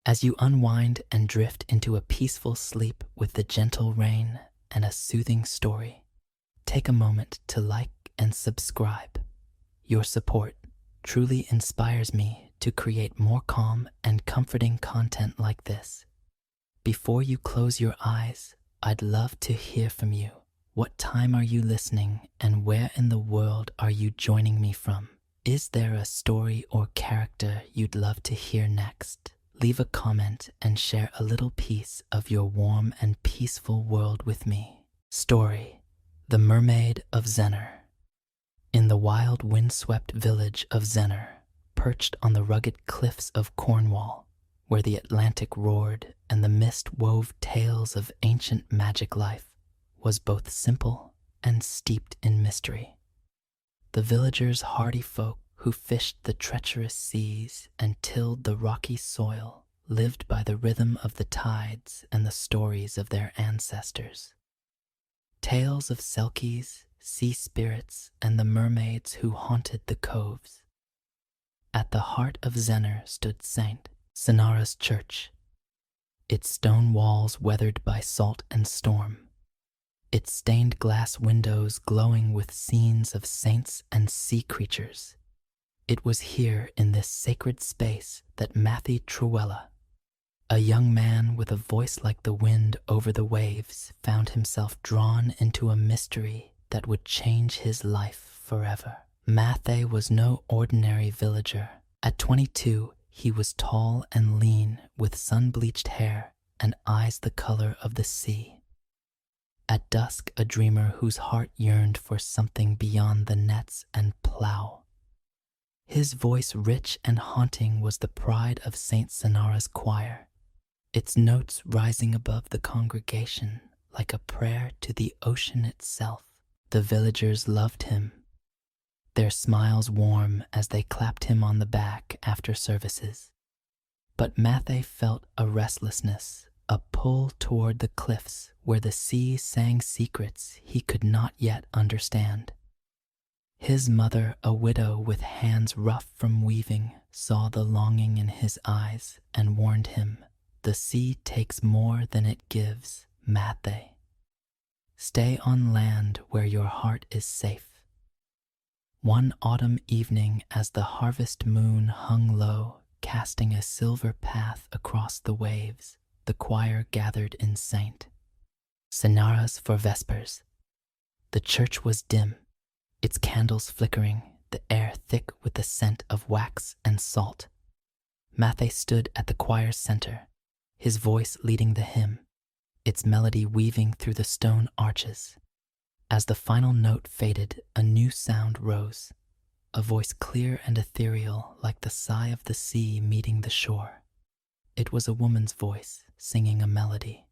As you unwind and drift into a peaceful sleep with the gentle rain and a soothing story, take a moment to like and subscribe. Your support truly inspires me to create more calm and comforting content like this. Before you close your eyes, I'd love to hear from you. What time are you listening, and where in the world are you joining me from? Is there a story or character you'd love to hear next? Leave a comment and share a little piece of your warm and peaceful world with me. Story: The Mermaid of Zenner. In the wild windswept village of Zenner, perched on the rugged cliffs of Cornwall, where the Atlantic roared and the mist wove tales of ancient magic life, was both simple and steeped in mystery. The villagers' hardy folk who fished the treacherous seas and tilled the rocky soil lived by the rhythm of the tides and the stories of their ancestors. Tales of selkies, sea spirits, and the mermaids who haunted the coves. At the heart of Zenner stood St. Senara's church, its stone walls weathered by salt and storm, its stained glass windows glowing with scenes of saints and sea creatures. It was here in this sacred space that Matthew Truella, a young man with a voice like the wind over the waves, found himself drawn into a mystery that would change his life forever. Matthew was no ordinary villager. At 22, he was tall and lean, with sun-bleached hair and eyes the color of the sea. At dusk, a dreamer whose heart yearned for something beyond the nets and plow. His voice, rich and haunting, was the pride of St. Senara's choir, its notes rising above the congregation like a prayer to the ocean itself. The villagers loved him, their smiles warm as they clapped him on the back after services. But Matthew felt a restlessness, a pull toward the cliffs where the sea sang secrets he could not yet understand. His mother, a widow with hands rough from weaving, saw the longing in his eyes and warned him, "The sea takes more than it gives, Matthew. Stay on land where your heart is safe." One autumn evening, as the harvest moon hung low, casting a silver path across the waves, the choir gathered in St. Senara's for vespers. The church was dim, its candles flickering, the air thick with the scent of wax and salt. Matthew stood at the choir's center, his voice leading the hymn, its melody weaving through the stone arches. As the final note faded, a new sound rose, a voice clear and ethereal like the sigh of the sea meeting the shore. It was a woman's voice, singing a melody.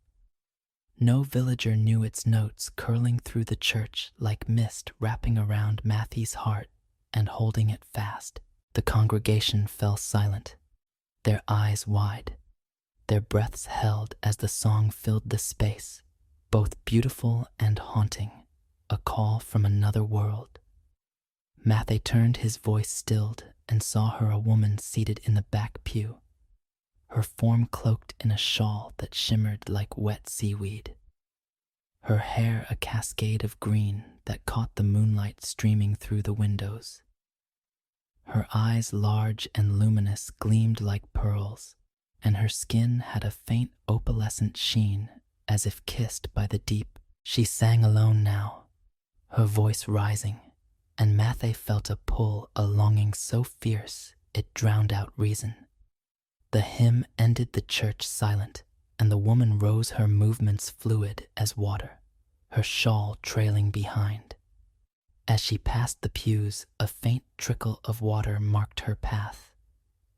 No villager knew its notes, curling through the church like mist wrapping around Matthew's heart and holding it fast. The congregation fell silent, their eyes wide, their breaths held as the song filled the space, both beautiful and haunting, a call from another world. Matthew turned, his voice stilled, and saw her, a woman seated in the back pew, her form cloaked in a shawl that shimmered like wet seaweed, her hair a cascade of green that caught the moonlight streaming through the windows. Her eyes, large and luminous, gleamed like pearls, and her skin had a faint opalescent sheen as if kissed by the deep. She sang alone now, her voice rising, and Matthew felt a pull, a longing so fierce it drowned out reason. The hymn ended, the church silent, and the woman rose, her movements fluid as water, her shawl trailing behind. As she passed the pews, a faint trickle of water marked her path,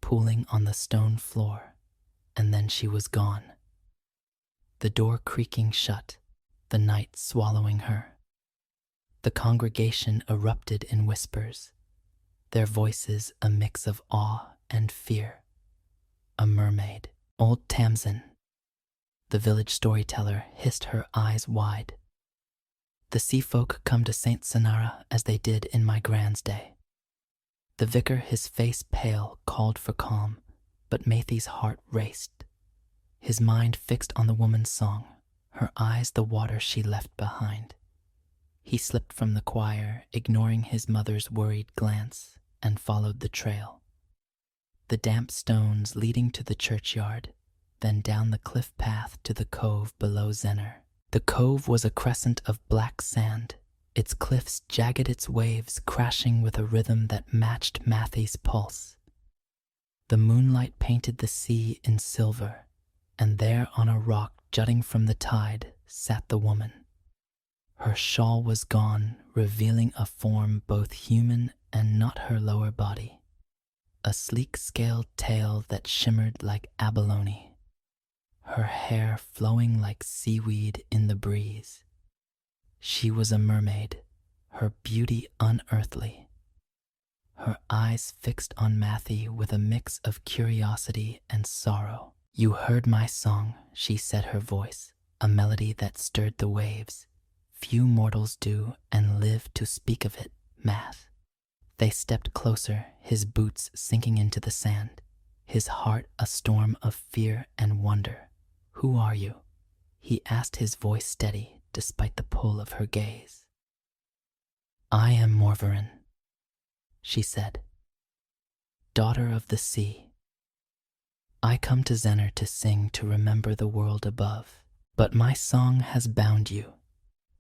pooling on the stone floor, and then she was gone. The door creaking shut, the night swallowing her. The congregation erupted in whispers, their voices a mix of awe and fear. A mermaid, old Tamsin, the village storyteller, hissed, her eyes wide. The sea folk come to St. Senara as they did in my grand's day. The vicar, his face pale, called for calm, but Matthew's heart raced his mind fixed on the woman's song, her eyes the water she left behind. He slipped from the choir, ignoring his mother's worried glance, and followed the trail. The damp stones leading to the churchyard, then down the cliff path to the cove below Zenner. The cove was a crescent of black sand, its cliffs jagged, its waves crashing with a rhythm that matched Matthew's pulse. The moonlight painted the sea in silver, and there on a rock jutting from the tide sat the woman. Her shawl was gone, revealing a form both human and not her lower body, a sleek scaled tail that shimmered like abalone, her hair flowing like seaweed in the breeze. She was a mermaid, her beauty unearthly, her eyes fixed on Matthew with a mix of curiosity and sorrow. "You heard my song," she said, her voice, a melody that stirred the waves. "Few mortals do and live to speak of it, Math." They stepped closer, his boots sinking into the sand, his heart a storm of fear and wonder. "Who are you?" he asked, his voice steady despite the pull of her gaze. "I am Morvarin," she said, "daughter of the sea. I come to Zenner to sing, to remember the world above. But my song has bound you,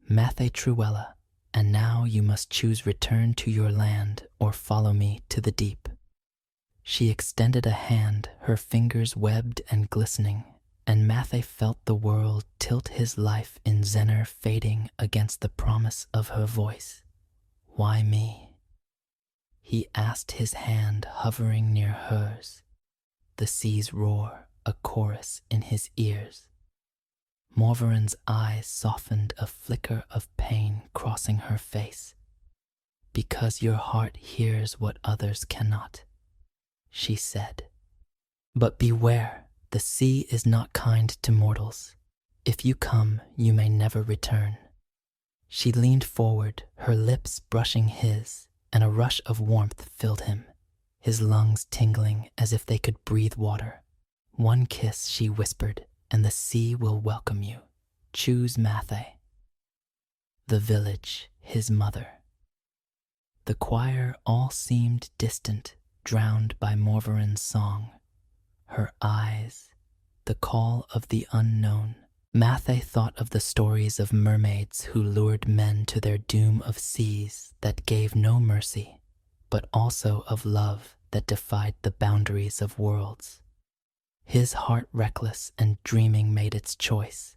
Mathe Truella, and now you must choose return to your land or follow me to the deep." She extended a hand, her fingers webbed and glistening, and Mathe felt the world tilt, his life in Zenner fading against the promise of her voice. "Why me?" he asked, his hand hovering near hers, the sea's roar a chorus in his ears. Morvarin's eyes softened, a flicker of pain crossing her face. "Because your heart hears what others cannot," she said. "But beware, the sea is not kind to mortals. If you come, you may never return." She leaned forward, her lips brushing his, and a rush of warmth filled him, his lungs tingling as if they could breathe water. "One kiss," she whispered, "and the sea will welcome you. Choose Mathe." The village, his mother. The choir all seemed distant, drowned by Morvarin's song. Her eyes, the call of the unknown. Mathe thought of the stories of mermaids who lured men to their doom, of seas that gave no mercy, but also of love that defied the boundaries of worlds. His heart, reckless and dreaming, made its choice.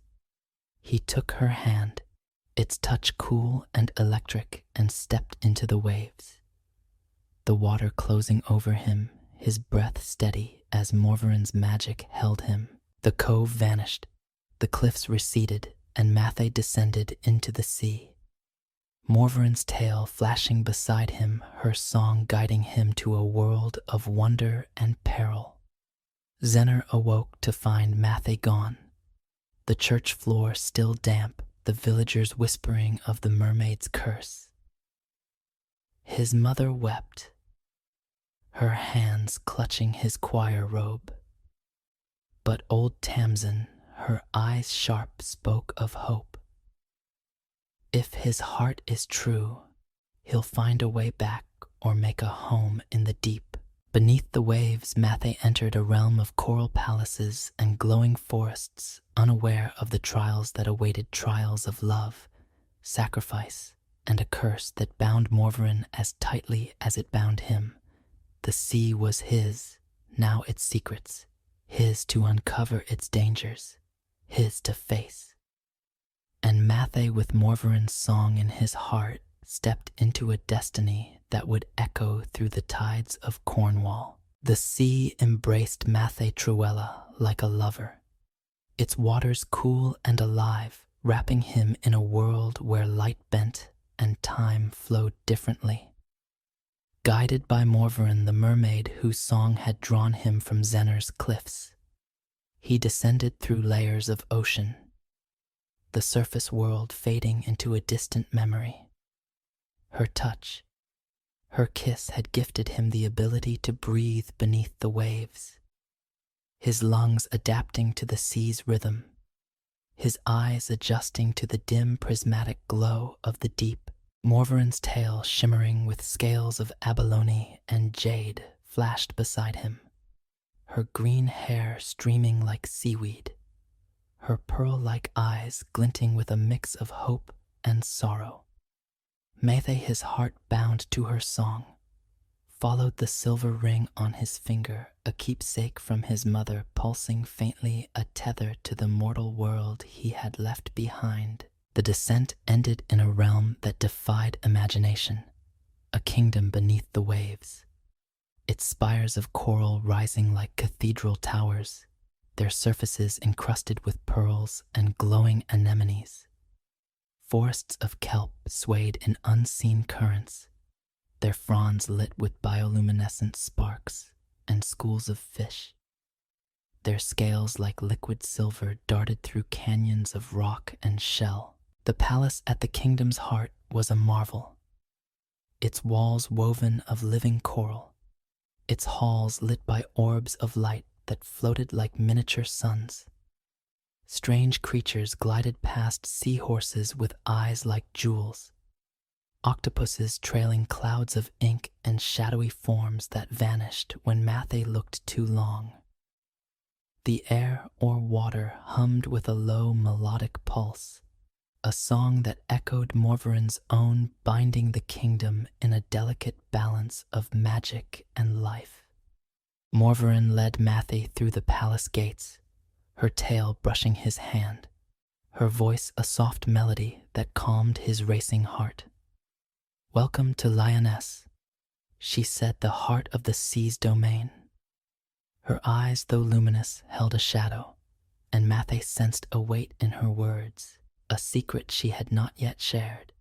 He took her hand, its touch cool and electric, and stepped into the waves. The water closing over him, his breath steady as Morvarin's magic held him. The cove vanished, the cliffs receded, and Mathe descended into the sea. Morvarin's tail flashing beside him, her song guiding him to a world of wonder and peril. Zenner awoke to find Mathe gone, the church floor still damp, the villagers whispering of the mermaid's curse. His mother wept, her hands clutching his choir robe. But old Tamsin, her eyes sharp, spoke of hope. If his heart is true, he'll find a way back or make a home in the deep. Beneath the waves, Mathe entered a realm of coral palaces and glowing forests, unaware of the trials that awaited, trials of love, sacrifice, and a curse that bound Morvarin as tightly as it bound him. The sea was his, now its secrets, his to uncover its dangers, his to face. And Mathe, with Morvarin's song in his heart, stepped into a destiny that would echo through the tides of Cornwall. The sea embraced Mathe Truella like a lover, its waters cool and alive, wrapping him in a world where light bent and time flowed differently. Guided by Morvarin, the mermaid whose song had drawn him from Zenner's cliffs, he descended through layers of ocean, the surface world fading into a distant memory. Her touch, her kiss had gifted him the ability to breathe beneath the waves. his lungs adapting to the sea's rhythm, his eyes adjusting to the dim prismatic glow of the deep. Morveran's tail shimmering with scales of abalone and jade flashed beside him, her green hair streaming like seaweed, her pearl-like eyes glinting with a mix of hope and sorrow. Mathe, his heart bound to her song, followed the silver ring on his finger, a keepsake from his mother pulsing faintly, a tether to the mortal world he had left behind. The descent ended in a realm that defied imagination, a kingdom beneath the waves, its spires of coral rising like cathedral towers, their surfaces encrusted with pearls and glowing anemones. Forests of kelp swayed in unseen currents, their fronds lit with bioluminescent sparks, and schools of fish. Their scales like liquid silver darted through canyons of rock and shell. The palace at the kingdom's heart was a marvel, its walls woven of living coral, its halls lit by orbs of light that floated like miniature suns. Strange creatures glided past seahorses with eyes like jewels, octopuses trailing clouds of ink and shadowy forms that vanished when Mathe looked too long. The air or water hummed with a low melodic pulse, a song that echoed Morveran's own, binding the kingdom in a delicate balance of magic and life. Morveran led Mathe through the palace gates, her tail brushing his hand, her voice a soft melody that calmed his racing heart. "Welcome to Lioness," she said, the heart of the sea's domain. Her eyes, though luminous, held a shadow, and Mathe sensed a weight in her words, a secret she had not yet shared.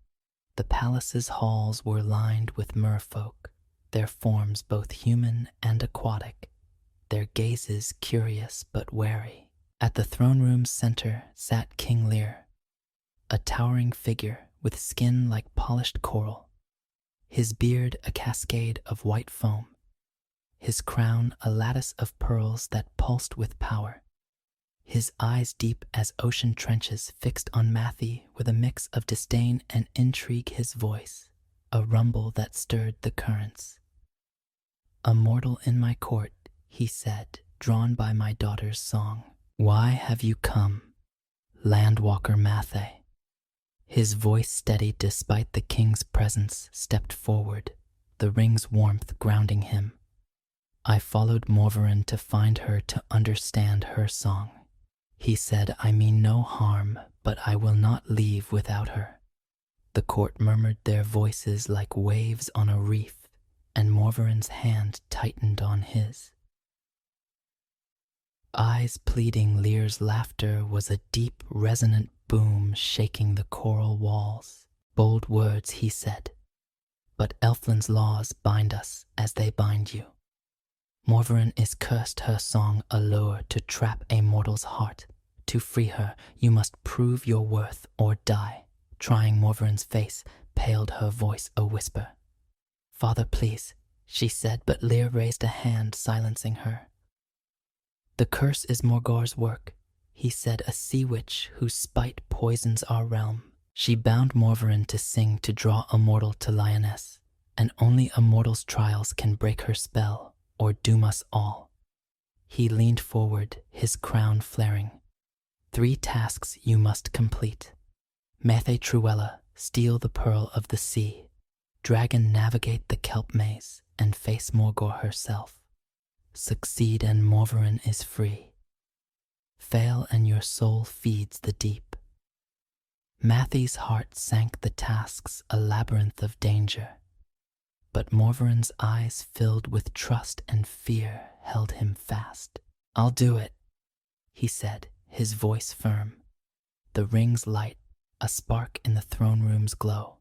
The palace's halls were lined with merfolk, their forms both human and aquatic, their gazes curious but wary. At the throne room's center sat King Lear, a towering figure with skin like polished coral, his beard a cascade of white foam, his crown a lattice of pearls that pulsed with power. His eyes deep as ocean trenches fixed on Mathe with a mix of disdain and intrigue, his voice a rumble that stirred the currents. "A mortal in my court," he said, drawn by my daughter's song. "Why have you come, landwalker Mathe?" His voice steadied despite the king's presence, stepped forward, the ring's warmth grounding him. "I followed Morveran to find her, to understand her song," he said. "I mean no harm, but I will not leave without her." The court murmured their voices like waves on a reef, and Morveran's hand tightened on his. Eyes pleading, Lear's laughter was a deep, resonant boom shaking the coral walls. "Bold words," he said, "but Elfland's laws bind us as they bind you. Morveran is cursed, her song a lure to trap a mortal's heart. To free her, you must prove your worth or die." Trying Morveran's face, paled her voice a whisper. "Father, please," she said, but Lear raised a hand, silencing her. "The curse is Morgor's work," he said, "a sea witch whose spite poisons our realm. She bound Morveran to sing, to draw a mortal to Lioness, and only a mortal's trials can break her spell or doom us all." He leaned forward, his crown flaring. "3 tasks you must complete. Mathe Truella, steal the pearl of the sea. Dragon, navigate the kelp maze and face Morgor herself. Succeed and Morveran is free. Fail and your soul feeds the deep." Mathe's heart sank, the tasks a labyrinth of danger, but Morveran's eyes filled with trust and fear held him fast. "I'll do it," he said, his voice firm. The ring's light, a spark in the throne room's glow.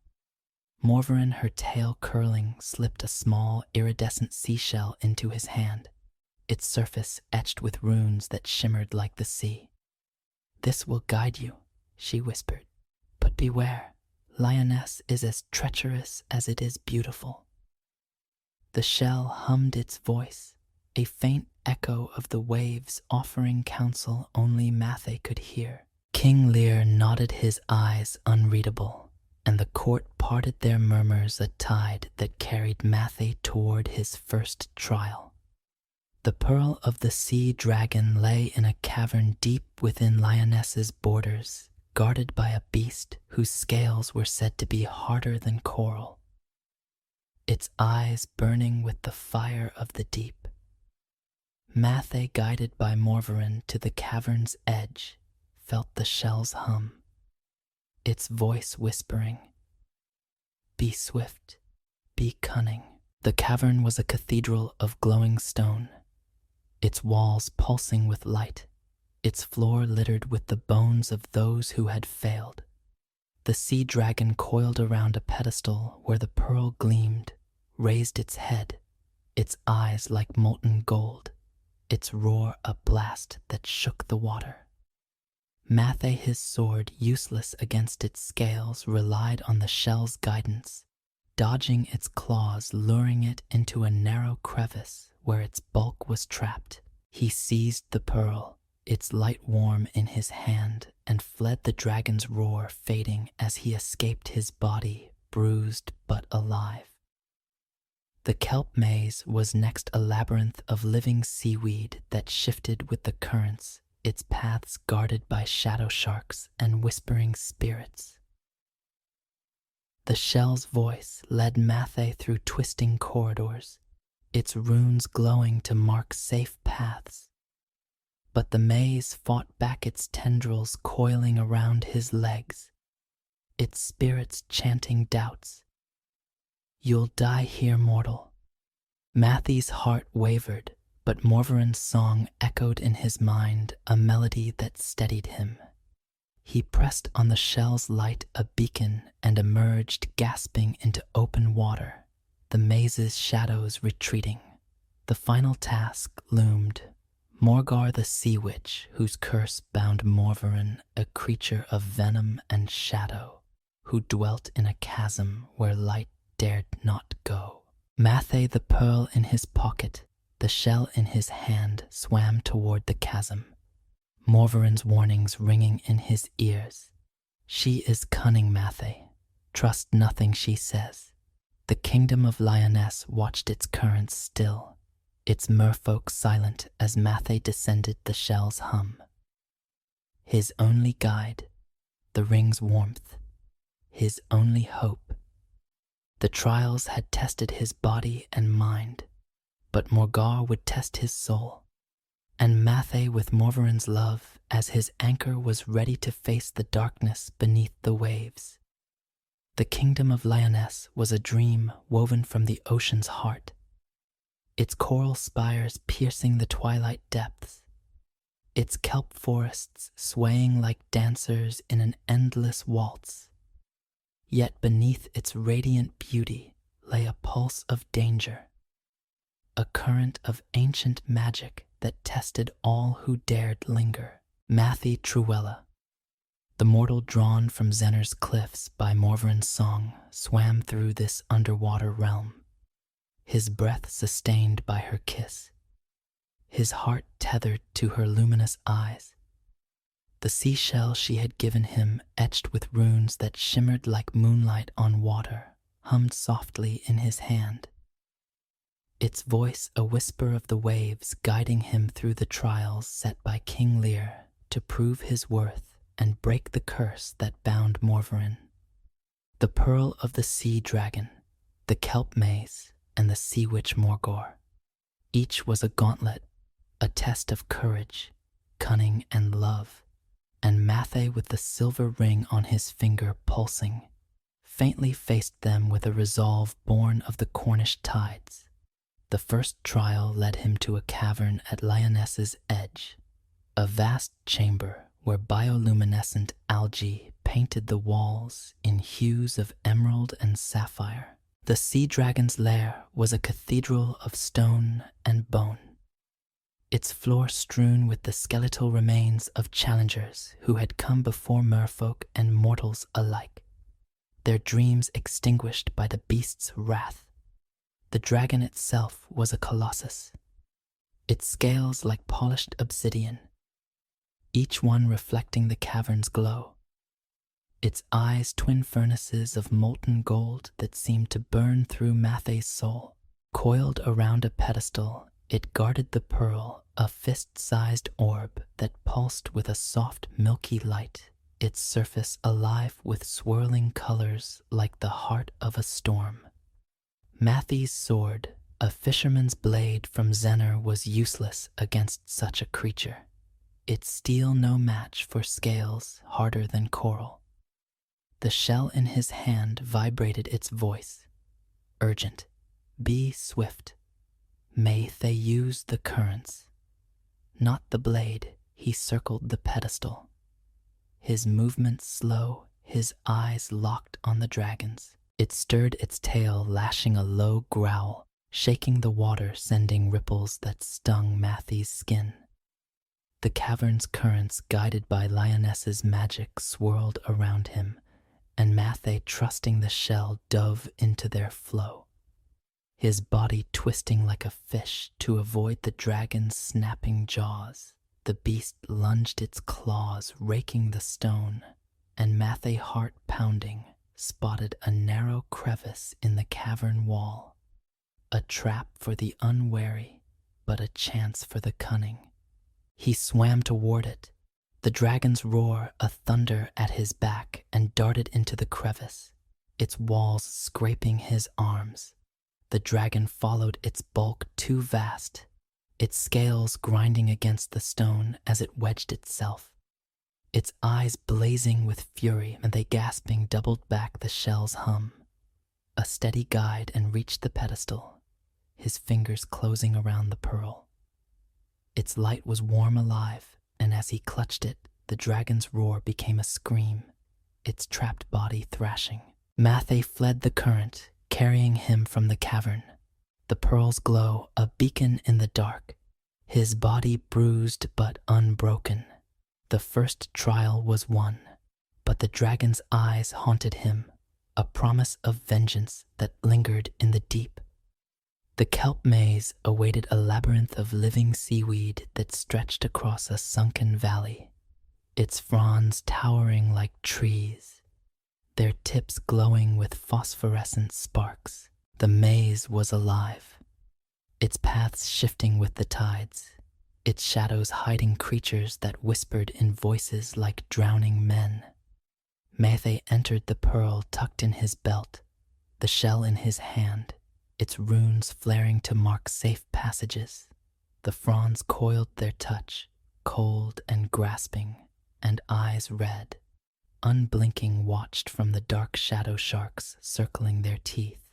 Morveran, her tail curling, slipped a small, iridescent seashell into his hand, its surface etched with runes that shimmered like the sea. "This will guide you," she whispered. "But beware, Lioness is as treacherous as it is beautiful." The shell hummed its voice, a faint echo of the waves offering counsel only Mathay could hear. King Lear nodded his eyes unreadable, and the court parted their murmurs a tide that carried Mathay toward his first trial. The pearl of the sea dragon lay in a cavern deep within Lioness's borders, guarded by a beast whose scales were said to be harder than coral, its eyes burning with the fire of the deep. Mathay, guided by Morvarin to the cavern's edge, felt the shell's hum, its voice whispering, "Be swift, be cunning." The cavern was a cathedral of glowing stone, its walls pulsing with light, its floor littered with the bones of those who had failed. The sea dragon coiled around a pedestal where the pearl gleamed, raised its head, its eyes like molten gold, its roar a blast that shook the water. Mathay, his sword useless against its scales, relied on the shell's guidance, dodging its claws, luring it into a narrow crevice where its bulk was trapped. He seized the pearl, its light warm in his hand, and fled the dragon's roar, fading as he escaped his body, bruised but alive. The kelp maze was next, a labyrinth of living seaweed that shifted with the currents, its paths guarded by shadow sharks and whispering spirits. The shell's voice led Mathay through twisting corridors, its runes glowing to mark safe paths. But the maze fought back, its tendrils coiling around his legs, its spirits chanting doubts. "You'll die here, mortal." Matthay's heart wavered, but Morvarin's song echoed in his mind, a melody that steadied him. He pressed on the shell's light a beacon and emerged, gasping into open water, the maze's shadows retreating. The final task loomed. Morgar, the sea witch, whose curse bound Morvarin, a creature of venom and shadow, who dwelt in a chasm where light dared not go. Mathay, the pearl in his pocket, the shell in his hand, swam toward the chasm, Morvarin's warnings ringing in his ears. "She is cunning, Mathay. Trust nothing she says." The kingdom of Lioness watched its currents still, its merfolk silent as Mathay descended the shell's hum. His only guide, the ring's warmth, his only hope. The trials had tested his body and mind, but Morgar would test his soul. And Mathay, with Morvarin's love as his anchor, was ready to face the darkness beneath the waves. The kingdom of Lioness was a dream woven from the ocean's heart, its coral spires piercing the twilight depths, its kelp forests swaying like dancers in an endless waltz. Yet beneath its radiant beauty lay a pulse of danger, a current of ancient magic that tested all who dared linger. Mathay Truella, the mortal drawn from Zener's cliffs by Morvarin's song, swam through this underwater realm, his breath sustained by her kiss, his heart tethered to her luminous eyes. The seashell she had given him, etched with runes that shimmered like moonlight on water, hummed softly in his hand, its voice a whisper of the waves, guiding him through the trials set by King Lear to prove his worth and break the curse that bound Morvarin. The pearl of the sea dragon, the kelp maze, and the sea witch Morgar. Each was a gauntlet, a test of courage, cunning, and love. And Mathay, with the silver ring on his finger pulsing, faintly faced them with a resolve born of the Cornish tides. The first trial led him to a cavern at Lioness's edge, a vast chamber where bioluminescent algae painted the walls in hues of emerald and sapphire. The sea dragon's lair was a cathedral of stone and bone, its floor strewn with the skeletal remains of challengers who had come before merfolk and mortals alike, their dreams extinguished by the beast's wrath. The dragon itself was a colossus, its scales like polished obsidian, each one reflecting the cavern's glow. Its eyes twin furnaces of molten gold that seemed to burn through Mathay's soul. Coiled around a pedestal, it guarded the pearl, a fist-sized orb that pulsed with a soft, milky light, its surface alive with swirling colors like the heart of a storm. Matthay's sword, a fisherman's blade from Zener, was useless against such a creature. Its steel no match for scales harder than coral. The shell in his hand vibrated its voice, urgent. Be swift. May they use the currents. Not the blade, he circled the pedestal. His movements slow, his eyes locked on the dragon's. It stirred its tail, lashing a low growl, shaking the water, sending ripples that stung Matthay's skin. The cavern's currents, guided by Lioness's magic, swirled around him, and Mathay, trusting the shell, dove into their flow. His body twisting like a fish to avoid the dragon's snapping jaws. The beast lunged its claws, raking the stone, and Mathay, heart pounding, spotted a narrow crevice in the cavern wall. A trap for the unwary, but a chance for the cunning. He swam toward it, the dragon's roar a thunder at his back, and darted into the crevice, its walls scraping his arms. The dragon followed, its bulk too vast, its scales grinding against the stone as it wedged itself. Its eyes blazing with fury, and they gasping doubled back the shell's hum. A steady guide and reached the pedestal, his fingers closing around the pearl. Its light was warm alive, and as he clutched it, the dragon's roar became a scream, its trapped body thrashing. Mathay fled the current, carrying him from the cavern. The pearl's glow, a beacon in the dark, his body bruised but unbroken. The first trial was won, but the dragon's eyes haunted him, a promise of vengeance that lingered in the deep. The kelp maze awaited, a labyrinth of living seaweed that stretched across a sunken valley, its fronds towering like trees, their tips glowing with phosphorescent sparks. The maze was alive, its paths shifting with the tides, its shadows hiding creatures that whispered in voices like drowning men. Mathay entered the pearl tucked in his belt, the shell in his hand, its runes flaring to mark safe passages. The fronds coiled their touch, cold and grasping, and eyes red, unblinking, watched from the dark shadow sharks circling their teeth,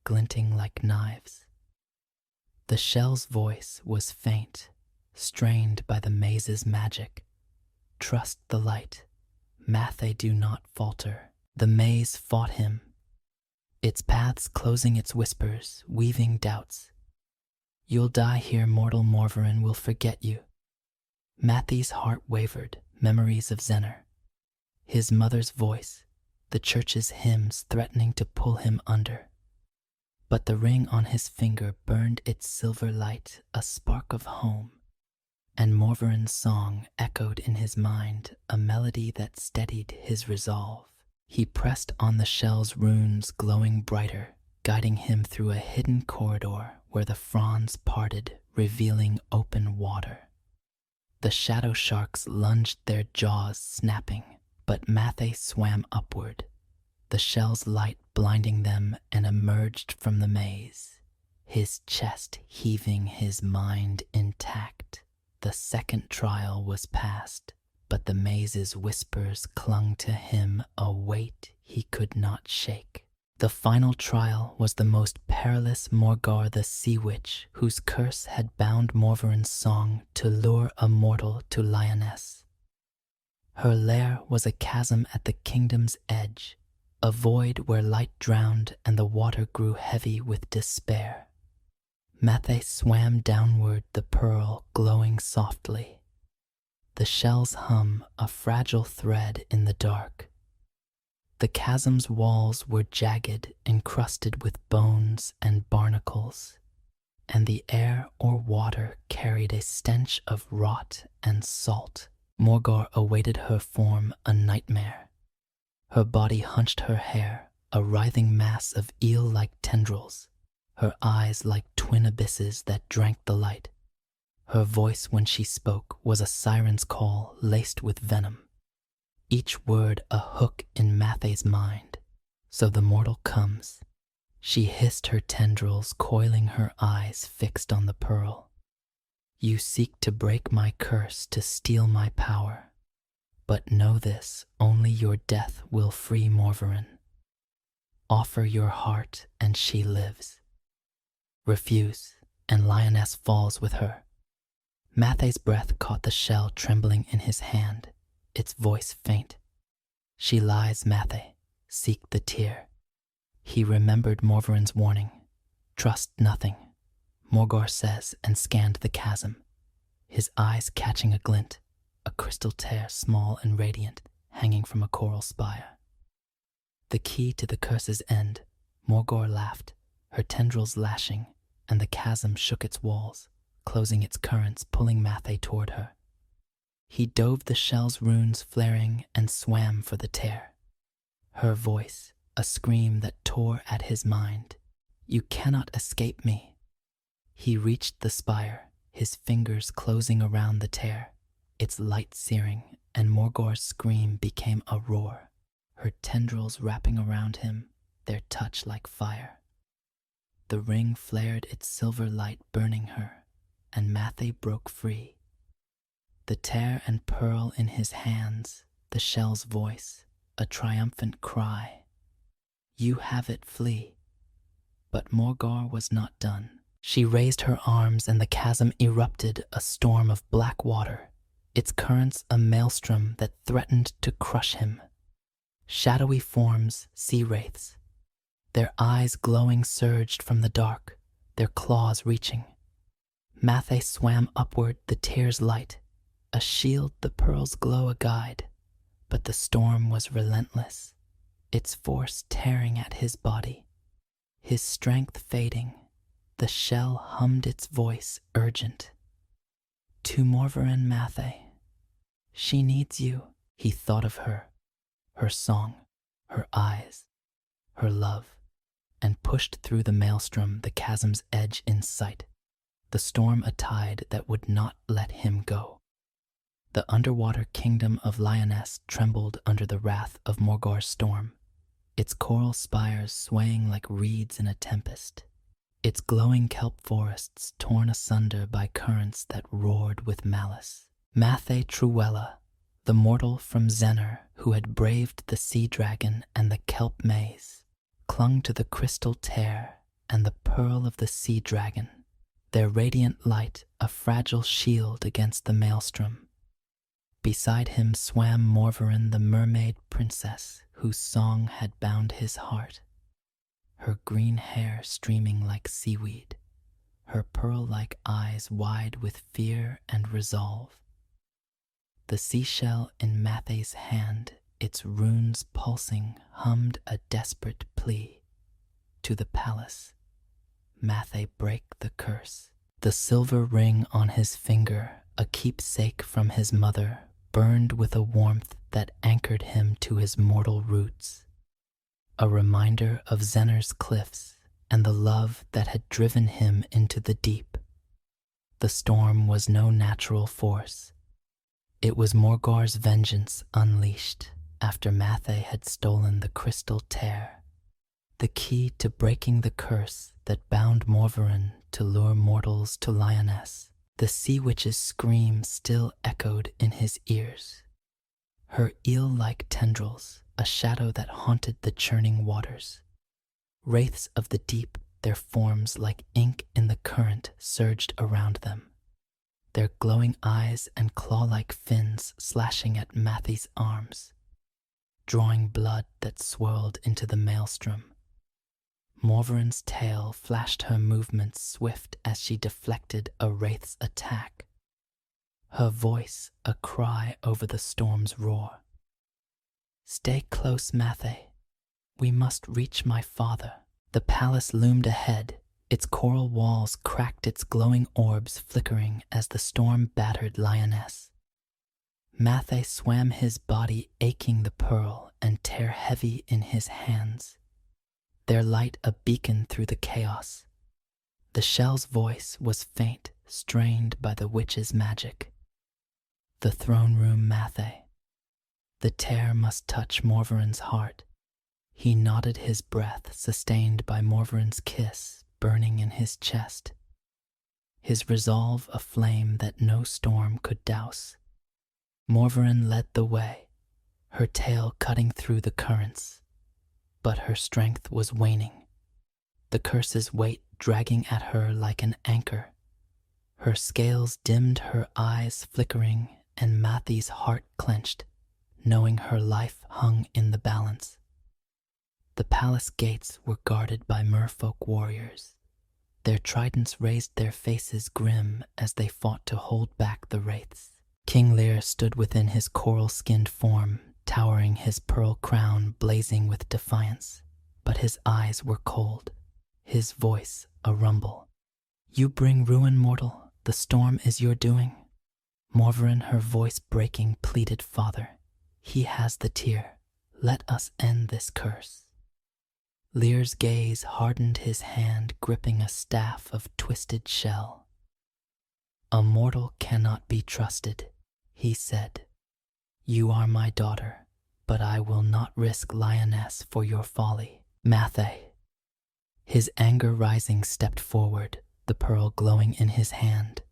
glinting like knives. The shell's voice was faint, strained by the maze's magic. Trust the light. Mathay, do not falter. The maze fought him, its paths closing, its whispers weaving doubts. You'll die here, mortal. Morvarin will forget you. Matthay's heart wavered, memories of Zener, his mother's voice, the church's hymns threatening to pull him under. But the ring on his finger burned its silver light, a spark of home, and Morvarin's song echoed in his mind, a melody that steadied his resolve. He pressed on the shell's runes, glowing brighter, guiding him through a hidden corridor where the fronds parted, revealing open water. The shadow sharks lunged, their jaws snapping, but Mathay swam upward, the shell's light blinding them, and emerged from the maze, his chest heaving, his mind intact. The second trial was past, but the maze's whispers clung to him, a weight he could not shake. The final trial was the most perilous. Morgar, the sea witch, whose curse had bound Morvarin's song to lure a mortal to Lioness. Her lair was a chasm at the kingdom's edge, a void where light drowned and the water grew heavy with despair. Mathay swam downward, the pearl glowing softly, the shell's hum a fragile thread in the dark. The chasm's walls were jagged, encrusted with bones and barnacles, and the air or water carried a stench of rot and salt. Morgar awaited her form a nightmare. Her body hunched her hair, a writhing mass of eel-like tendrils, her eyes like twin abysses that drank the light. Her voice when she spoke was a siren's call laced with venom, each word a hook in Mathay's mind. So the mortal comes. She hissed her tendrils, coiling her eyes fixed on the pearl. You seek to break my curse, to steal my power. But know this, only your death will free Morvarin. Offer your heart and she lives. Refuse, and Lioness falls with her. Mathay's breath caught the shell trembling in his hand, its voice faint. She lies, Mathay, seek the tear. He remembered Morvarin's warning. Trust nothing, Morgar says, and scanned the chasm, his eyes catching a glint, a crystal tear small and radiant, hanging from a coral spire. The key to the curse's end, Morgar laughed, her tendrils lashing, and the chasm shook its walls, closing its currents, pulling Mathay toward her. He dove the shell's runes flaring and swam for the tear. Her voice, a scream that tore at his mind. You cannot escape me. He reached the spire, his fingers closing around the tear, its light searing, and Morgar's scream became a roar, her tendrils wrapping around him, their touch like fire. The ring flared its silver light burning her, and Mathay broke free. The tear and pearl in his hands, the shell's voice, a triumphant cry. You have it, flee. But Morgar was not done. She raised her arms and the chasm erupted, a storm of black water, its currents a maelstrom that threatened to crush him. Shadowy forms, sea wraiths. Their eyes glowing surged from the dark, their claws reaching. Mathay swam upward, the tear's light, a shield, the pearl's glow a guide. But the storm was relentless, its force tearing at his body. His strength fading, the shell hummed its voice urgent. To Morvarin, Mathay. She needs you. He thought of her song, her eyes, her love, and pushed through the maelstrom, the chasm's edge in sight, the storm a tide that would not let him go. The underwater kingdom of Lioness trembled under the wrath of Morgar's storm, its coral spires swaying like reeds in a tempest, its glowing kelp forests torn asunder by currents that roared with malice. Mathay Truella, the mortal from Zener who had braved the sea dragon and the kelp maze, clung to the crystal tear and the pearl of the sea dragon, their radiant light a fragile shield against the maelstrom. Beside him swam Morvarin, the mermaid princess whose song had bound his heart, her green hair streaming like seaweed, her pearl-like eyes wide with fear and resolve. The seashell in Mathay's hand, its runes pulsing, hummed a desperate plea. To the palace, Mathay break the curse. The silver ring on his finger, a keepsake from his mother, burned with a warmth that anchored him to his mortal roots. A reminder of Zener's cliffs and the love that had driven him into the deep. The storm was no natural force. It was Morgar's vengeance unleashed after Mathay had stolen the crystal tear, the key to breaking the curse that bound Morvarin to lure mortals to Lioness. The sea witch's scream still echoed in his ears. Her eel-like tendrils, a shadow that haunted the churning waters. Wraiths of the deep, their forms like ink in the current, surged around them, their glowing eyes and claw-like fins slashing at Mathay's arms, drawing blood that swirled into the maelstrom. Morvarin's tail flashed her movements swift as she deflected a wraith's attack, her voice a cry over the storm's roar. Stay close, Mathay. We must reach my father. The palace loomed ahead, Its coral walls cracked, its glowing orbs flickering as the storm battered lioness. Mathey swam, his body aching the pearl and tear heavy in his hands, their light a beacon through the chaos. The shell's voice was faint, strained by the witch's magic. The throne room, Mathey. The tear must touch Morvaran's heart. He nodded, his breath sustained by Morvaran's kiss burning in his chest, his resolve a flame that no storm could douse. Morvaran led the way, her tail cutting through the currents, but her strength was waning, the curse's weight dragging at her like an anchor. Her scales dimmed, her eyes flickering, and Mathey's heart clenched, knowing her life hung in the balance. The palace gates were guarded by merfolk warriors. Their tridents raised, their faces grim as they fought to hold back the wraiths. King Lear stood within his coral-skinned form, towering, his pearl crown blazing with defiance. But his eyes were cold, his voice a rumble. "You bring ruin, mortal, the storm is your doing." Morvaran, her voice breaking, pleaded, "Father, he has the tear. Let us end this curse." Lear's gaze hardened, his hand gripping a staff of twisted shell. "A mortal cannot be trusted," he said. "You are my daughter, but I will not risk lioness for your folly." Mathey, his anger rising, stepped forward, the pearl glowing in his hand.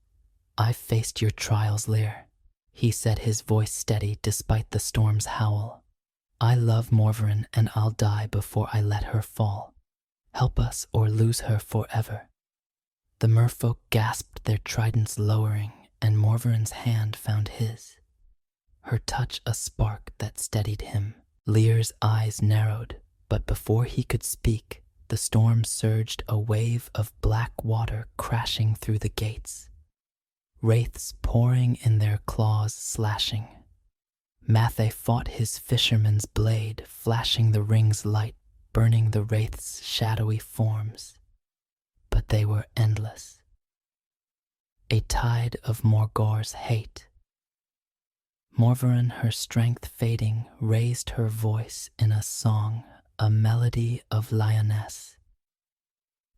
"I've faced your trials, Lear," he said, his voice steady despite the storm's howl. "I love Morvaran, and I'll die before I let her fall. Help us or lose her forever." The merfolk gasped, their tridents lowering, and Morvaran's hand found his, her touch a spark that steadied him. Lear's eyes narrowed, but before he could speak, the storm surged, a wave of black water crashing through the gates, wraiths pouring in, their claws slashing. Mathey fought, his fisherman's blade flashing, the ring's light burning the wraiths' shadowy forms. But they were endless, a tide of Morgor's hate. Morvaran, her strength fading, raised her voice in a song, a melody of lioness,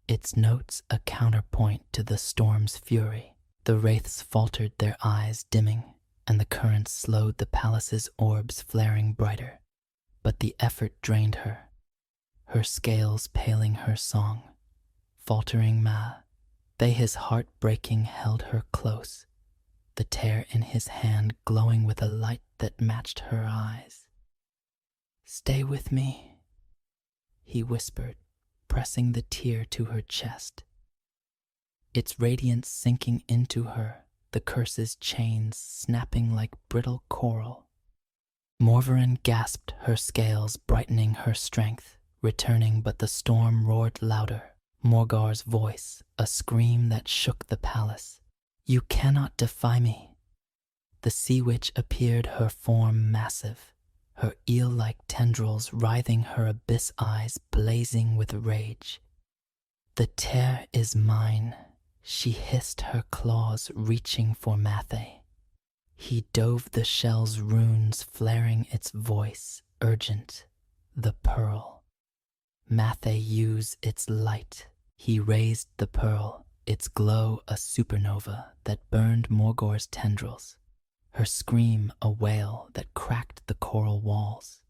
its notes a counterpoint to the storm's fury. The wraiths faltered, their eyes dimming, and the currents slowed, the palace's orbs flaring brighter. But the effort drained her, her scales paling her song. Faltering they, his heart breaking, held her close, the tear in his hand glowing with a light that matched her eyes. "Stay with me," he whispered, pressing the tear to her chest, its radiance sinking into her, the curse's chains snapping like brittle coral. Morvaran gasped, her scales brightening, her strength returning, but the storm roared louder. Morgor's voice, a scream that shook the palace. "You cannot defy me." The sea witch appeared, her form massive, her eel-like tendrils writhing, her abyss eyes blazing with rage. "The tear is mine," she hissed, her claws reaching for Mathey. He dove, the shell's runes flaring, its voice urgent. "The pearl. Mathey, use its light." He raised the pearl, its glow a supernova that burned Morgor's tendrils, her scream a wail that cracked the coral walls.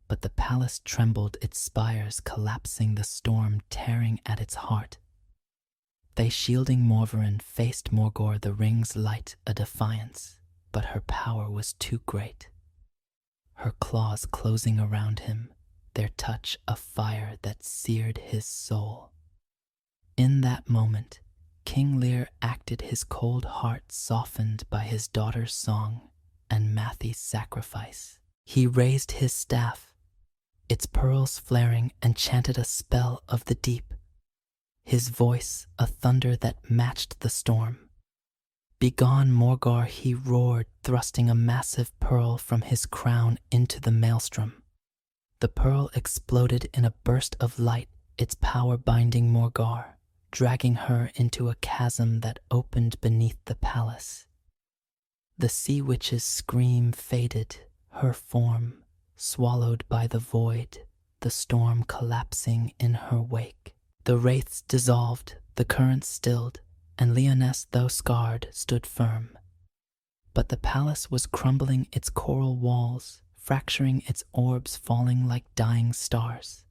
But the palace trembled, its spires collapsing, the storm tearing at its heart. They, shielding Morvaran, faced Morgor, the ring's light a defiance, but her power was too great. Her claws closing around him, their touch a fire that seared his soul. In that moment, King Lear acted, his cold heart softened by his daughter's song and Mathey's sacrifice. He raised his staff, its pearls flaring, and chanted a spell of the deep, his voice a thunder that matched the storm. "Begone, Morgor," he roared, thrusting a massive pearl from his crown into the maelstrom. The pearl exploded in a burst of light, its power binding Morgor, dragging her into a chasm that opened beneath the palace. The sea witch's scream faded, her form swallowed by the void, the storm collapsing in her wake. The wraiths dissolved, the currents stilled, and Leoness, though scarred, stood firm. But the palace was crumbling its coral walls, fracturing its orbs, falling like dying stars.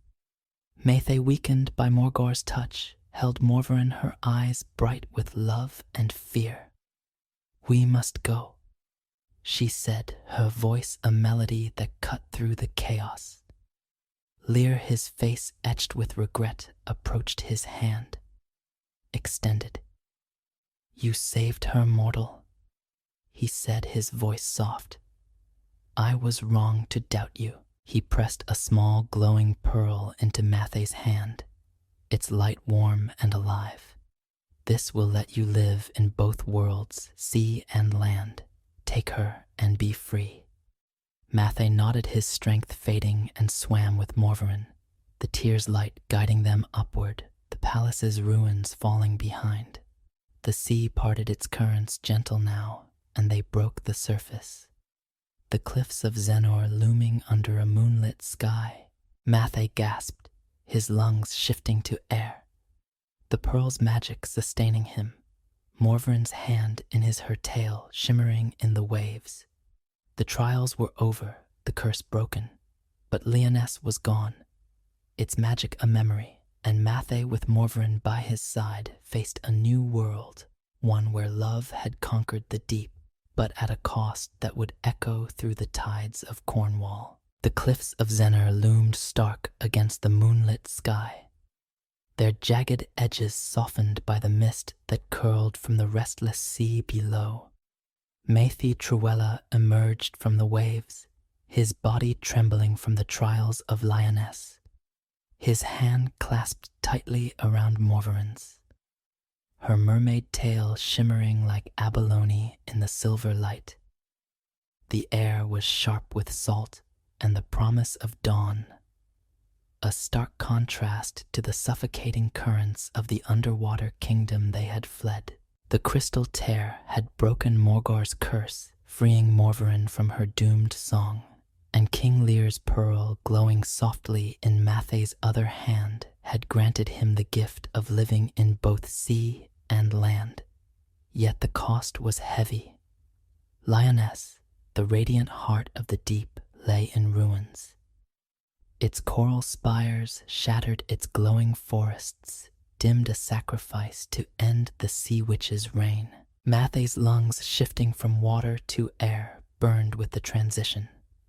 Mathé, weakened by Morgor's touch, held Morvarin, her eyes bright with love and fear. "We must go," she said, her voice a melody that cut through the chaos. Lear, his face etched with regret, approached his hand, extended. "You saved her, mortal," he said, his voice soft. "I was wrong to doubt you." He pressed a small glowing pearl into Mathé's hand, its light warm and alive. "This will let you live in both worlds, sea and land. Take her and be free." Mathé nodded, his strength fading, and swam with Morvarin, the tear's light guiding them upward, the palace's ruins falling behind. The sea parted its currents gentle now, and they broke the surface. The cliffs of Zenor looming under a moonlit sky. Mathé gasped, his lungs shifting to air, the pearl's magic sustaining him, Morvarin's hand in her tail shimmering in the waves. The trials were over, the curse broken, but Leoness was gone, its magic a memory, and Mathé, with Morvarin by his side, faced a new world, one where love had conquered the deep, but at a cost that would echo through the tides of Cornwall. The cliffs of Zenor loomed stark against the moonlit sky, their jagged edges softened by the mist that curled from the restless sea below. Mathé Truella emerged from the waves, his body trembling from the trials of Lioness, his hand clasped tightly around Morvarin's, her mermaid tail shimmering like abalone in the silver light. The air was sharp with salt and the promise of dawn, a stark contrast to the suffocating currents of the underwater kingdom they had fled. The crystal tear had broken Morgor's curse, freeing Morvarin from her doomed song, and King Lear's pearl, glowing softly in Mathé's other hand, had granted him the gift of living in both sea and land. Yet the cost was heavy. Lioness, the radiant heart of the deep, lay in ruins. Its coral spires shattered, its glowing forests dimmed, a sacrifice to end the sea witch's reign. Mathé's lungs, shifting from water to air, burned with the transition,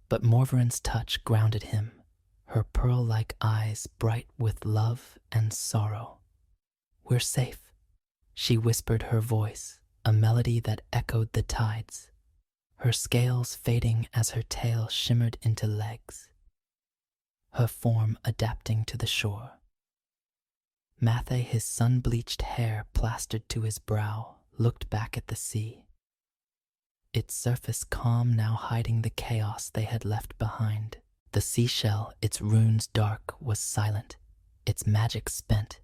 but Morvarin's touch grounded him, her pearl-like eyes bright with love and sorrow. "We're safe," she whispered, her voice a melody that echoed the tides, her scales fading as her tail shimmered into legs, her form adapting to the shore. Mathé, his sun-bleached hair plastered to his brow, looked back at the sea, its surface calm, now hiding the chaos they had left behind. The seashell, its runes dark, was silent, its magic spent,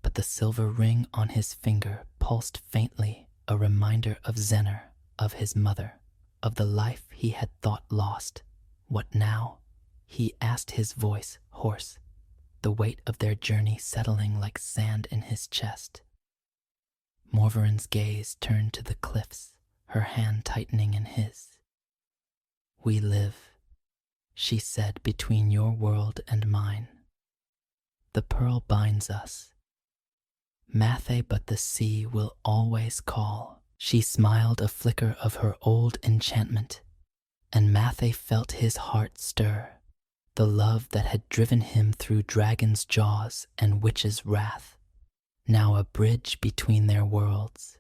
but the silver ring on his finger pulsed faintly, a reminder of Zenor, of his mother, of the life he had thought lost. "What now?" he asked, his voice hoarse, the weight of their journey settling like sand in his chest. Morvarin's gaze turned to the cliffs, her hand tightening in his. "We live," she said, "between your world and mine. The pearl binds us, Mathé, but the sea will always call." She smiled, a flicker of her old enchantment, and Mathé felt his heart stir. The love that had driven him through dragon's jaws and witch's wrath, now a bridge between their worlds.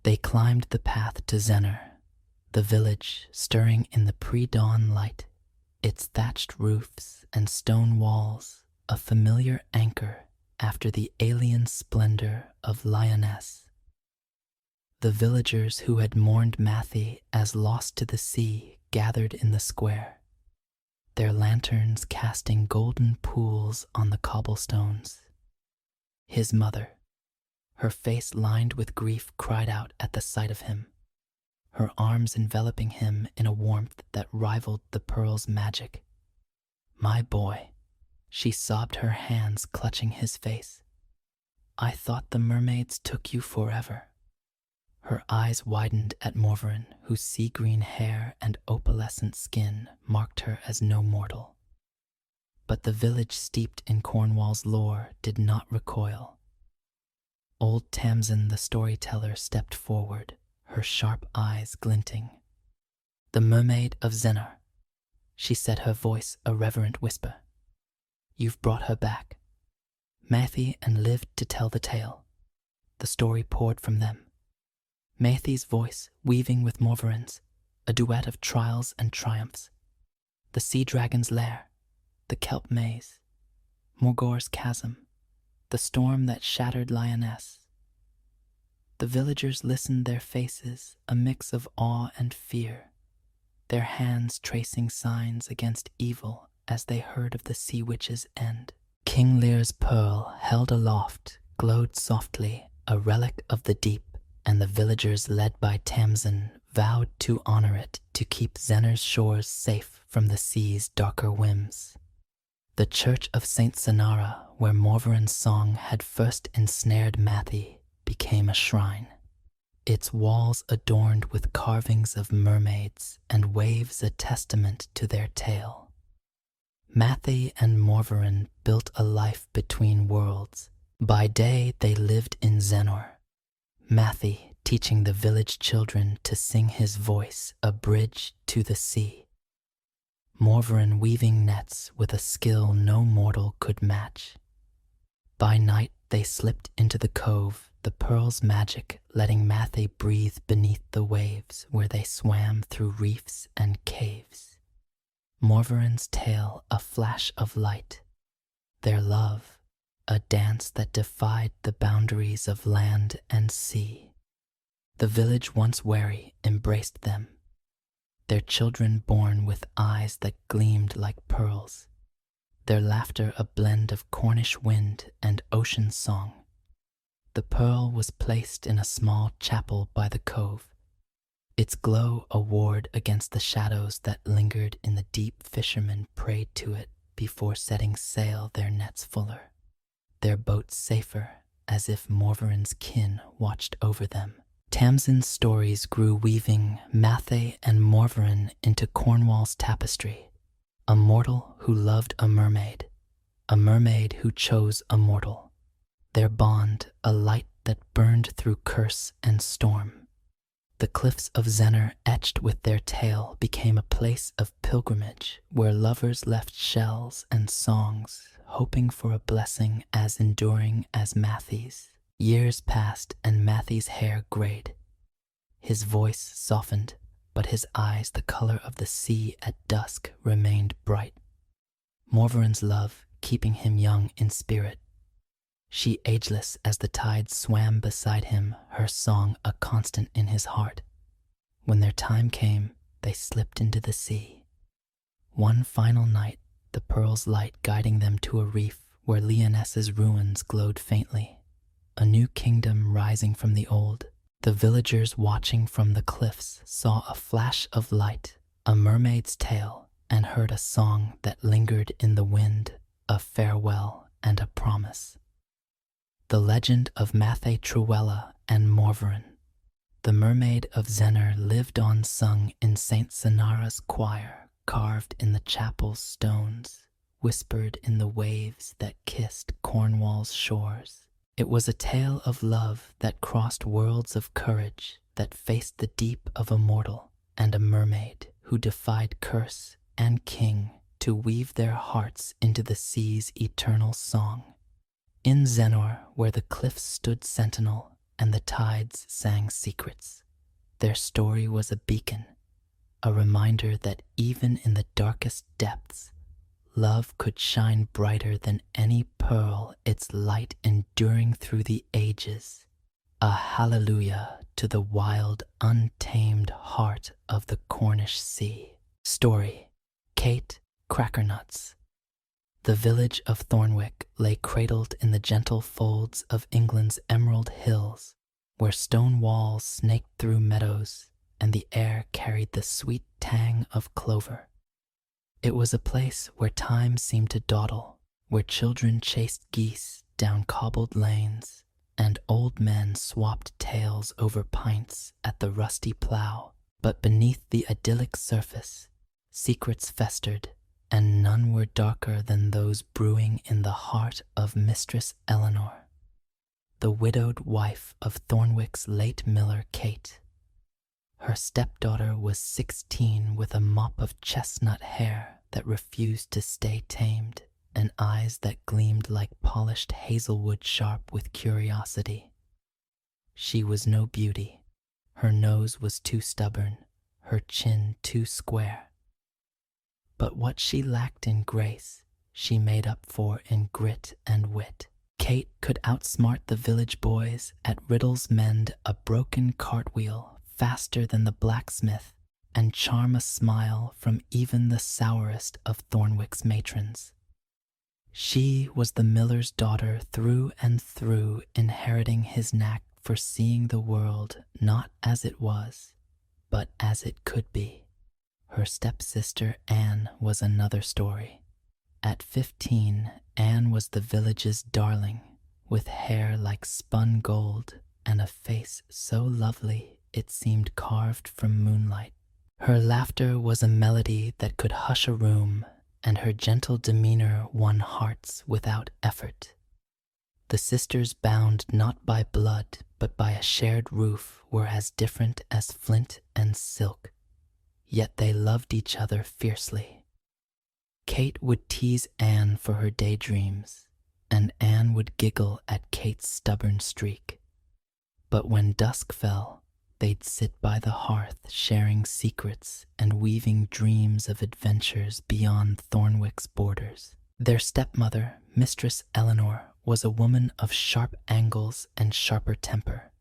They climbed the path to Zenor, the village stirring in the pre-dawn light, its thatched roofs and stone walls a familiar anchor after the alien splendor of Lioness. The villagers who had mourned Mathé as lost to the sea gathered in the square, their lanterns casting golden pools on the cobblestones. His mother, Her face lined with grief cried out at the sight of him, her arms enveloping him in a warmth that rivaled the pearl's magic. "My boy," she sobbed, her hands clutching his face. "I thought the mermaids took you forever." Her eyes widened at Morvarin, whose sea-green hair and opalescent skin marked her as no mortal. But the village steeped in Cornwall's lore did not recoil. Old Tamsin the storyteller stepped forward, her sharp eyes glinting. "The mermaid of Zennor," she said, her voice a reverent whisper. "You've brought her back." Mathy and lived to tell the tale. The story poured from them. Mathy's voice weaving with Morvarin's, a duet of trials and triumphs. The sea dragon's lair, the kelp maze, Morgore's chasm, the storm that shattered Lyonesse. The villagers listened, their faces a mix of awe and fear, their hands tracing signs against evil as they heard of the sea witch's end. King Lear's pearl, held aloft, glowed softly, a relic of the deep, and the villagers, led by Tamsin, vowed to honor it, to keep Zennor's shores safe from the sea's darker whims. The church of Saint Senara, where Morvarin's song had first ensnared Mathy, became a shrine, its walls adorned with carvings of mermaids and waves a testament to their tale. Mathy and Morvarin built a life between worlds. By day they lived in Zennor, Mathy teaching the village children to sing his voice a bridge to the sea. Morvarin weaving nets with a skill no mortal could match. By night they slipped into the cove, the pearl's magic letting Mathy breathe beneath the waves where they swam through reefs and caves. Morvarin's tale a flash of light, their love a dance that defied the boundaries of land and sea. The village once wary embraced them, their children born with eyes that gleamed like pearls, their laughter a blend of Cornish wind and ocean song. The pearl was placed in a small chapel by the cove, its glow a ward against the shadows that lingered in the deep. Fishermen prayed to it before setting sail, their nets fuller, their boats safer, as if Morvarin's kin watched over them. Tamsin's stories grew, weaving Mathy and Morvarin into Cornwall's tapestry. A mortal who loved a mermaid who chose a mortal. Their bond a light that burned through curse and storm. The cliffs of Zennor, etched with their tale, became a place of pilgrimage where lovers left shells and songs, hoping for a blessing as enduring as Mathy's. Years passed and Mathy's hair grayed. His voice softened, but his eyes, the color of the sea at dusk, remained bright. Morvarin's love keeping him young in spirit. She ageless as the tide swam beside him, her song a constant in his heart. When their time came, they slipped into the sea. One final night, the pearl's light guiding them to a reef where Lyonesse's ruins glowed faintly, a new kingdom rising from the old. The villagers watching from the cliffs saw a flash of light, a mermaid's tale, and heard a song that lingered in the wind, a farewell and a promise. The legend of Mathy Truella and Morvarin, the mermaid of Zennor, lived on, sung in Saint Senara's choir, carved in the chapel's stones, whispered in the waves that kissed Cornwall's shores. It was a tale of love that crossed worlds, of courage that faced the deep of a mortal, and a mermaid who defied curse and king to weave their hearts into the sea's eternal song. In Zennor, where the cliffs stood sentinel and the tides sang secrets, their story was a beacon, a reminder that even in the darkest depths, love could shine brighter than any pearl, its light enduring through the ages. A hallelujah to the wild, untamed heart of the Cornish sea. Story, Kate Crackernuts. The village of Thornwick lay cradled in the gentle folds of England's emerald hills, where stone walls snaked through meadows and the air carried the sweet tang of clover. It was a place where time seemed to dawdle, where children chased geese down cobbled lanes, and old men swapped tales over pints at the rusty plough. But beneath the idyllic surface, secrets festered, and none were darker than those brewing in the heart of Mistress Eleanor, the widowed wife of Thornwick's late miller Kate. Her stepdaughter was 16 with a mop of chestnut hair that refused to stay tamed and eyes that gleamed like polished hazelwood sharp with curiosity. She was no beauty. Her nose was too stubborn, her chin too square. But what she lacked in grace, she made up for in grit and wit. Kate could outsmart the village boys at riddles, mend a broken cartwheel faster than the blacksmith, and charm a smile from even the sourest of Thornwick's matrons. She was the miller's daughter through and through, inheriting his knack for seeing the world not as it was, but as it could be. Her stepsister Anne was another story. At 15, Anne was the village's darling, with hair like spun gold and a face so lovely it seemed carved from moonlight. Her laughter was a melody that could hush a room, and her gentle demeanor won hearts without effort. The sisters, bound not by blood but by a shared roof, were as different as flint and silk, yet they loved each other fiercely. Kate would tease Anne for her daydreams, and Anne would giggle at Kate's stubborn streak. But when dusk fell, they'd sit by the hearth sharing secrets and weaving dreams of adventures beyond Thornwick's borders. Their stepmother, Mistress Eleanor, was a woman of sharp angles and sharper temper.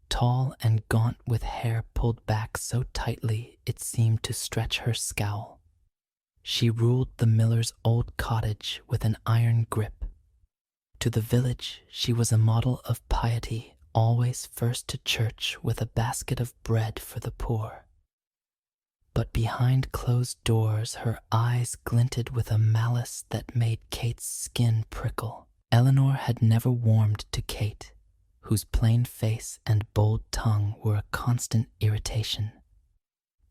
Tall and gaunt, with hair pulled back so tightly it seemed to stretch her scowl. She ruled the miller's old cottage with an iron grip. To the village she was a model of piety, always first to church with a basket of bread for the poor. But behind closed doors her eyes glinted with a malice that made Kate's skin prickle. Eleanor had never warmed to Kate, whose plain face and bold tongue were a constant irritation.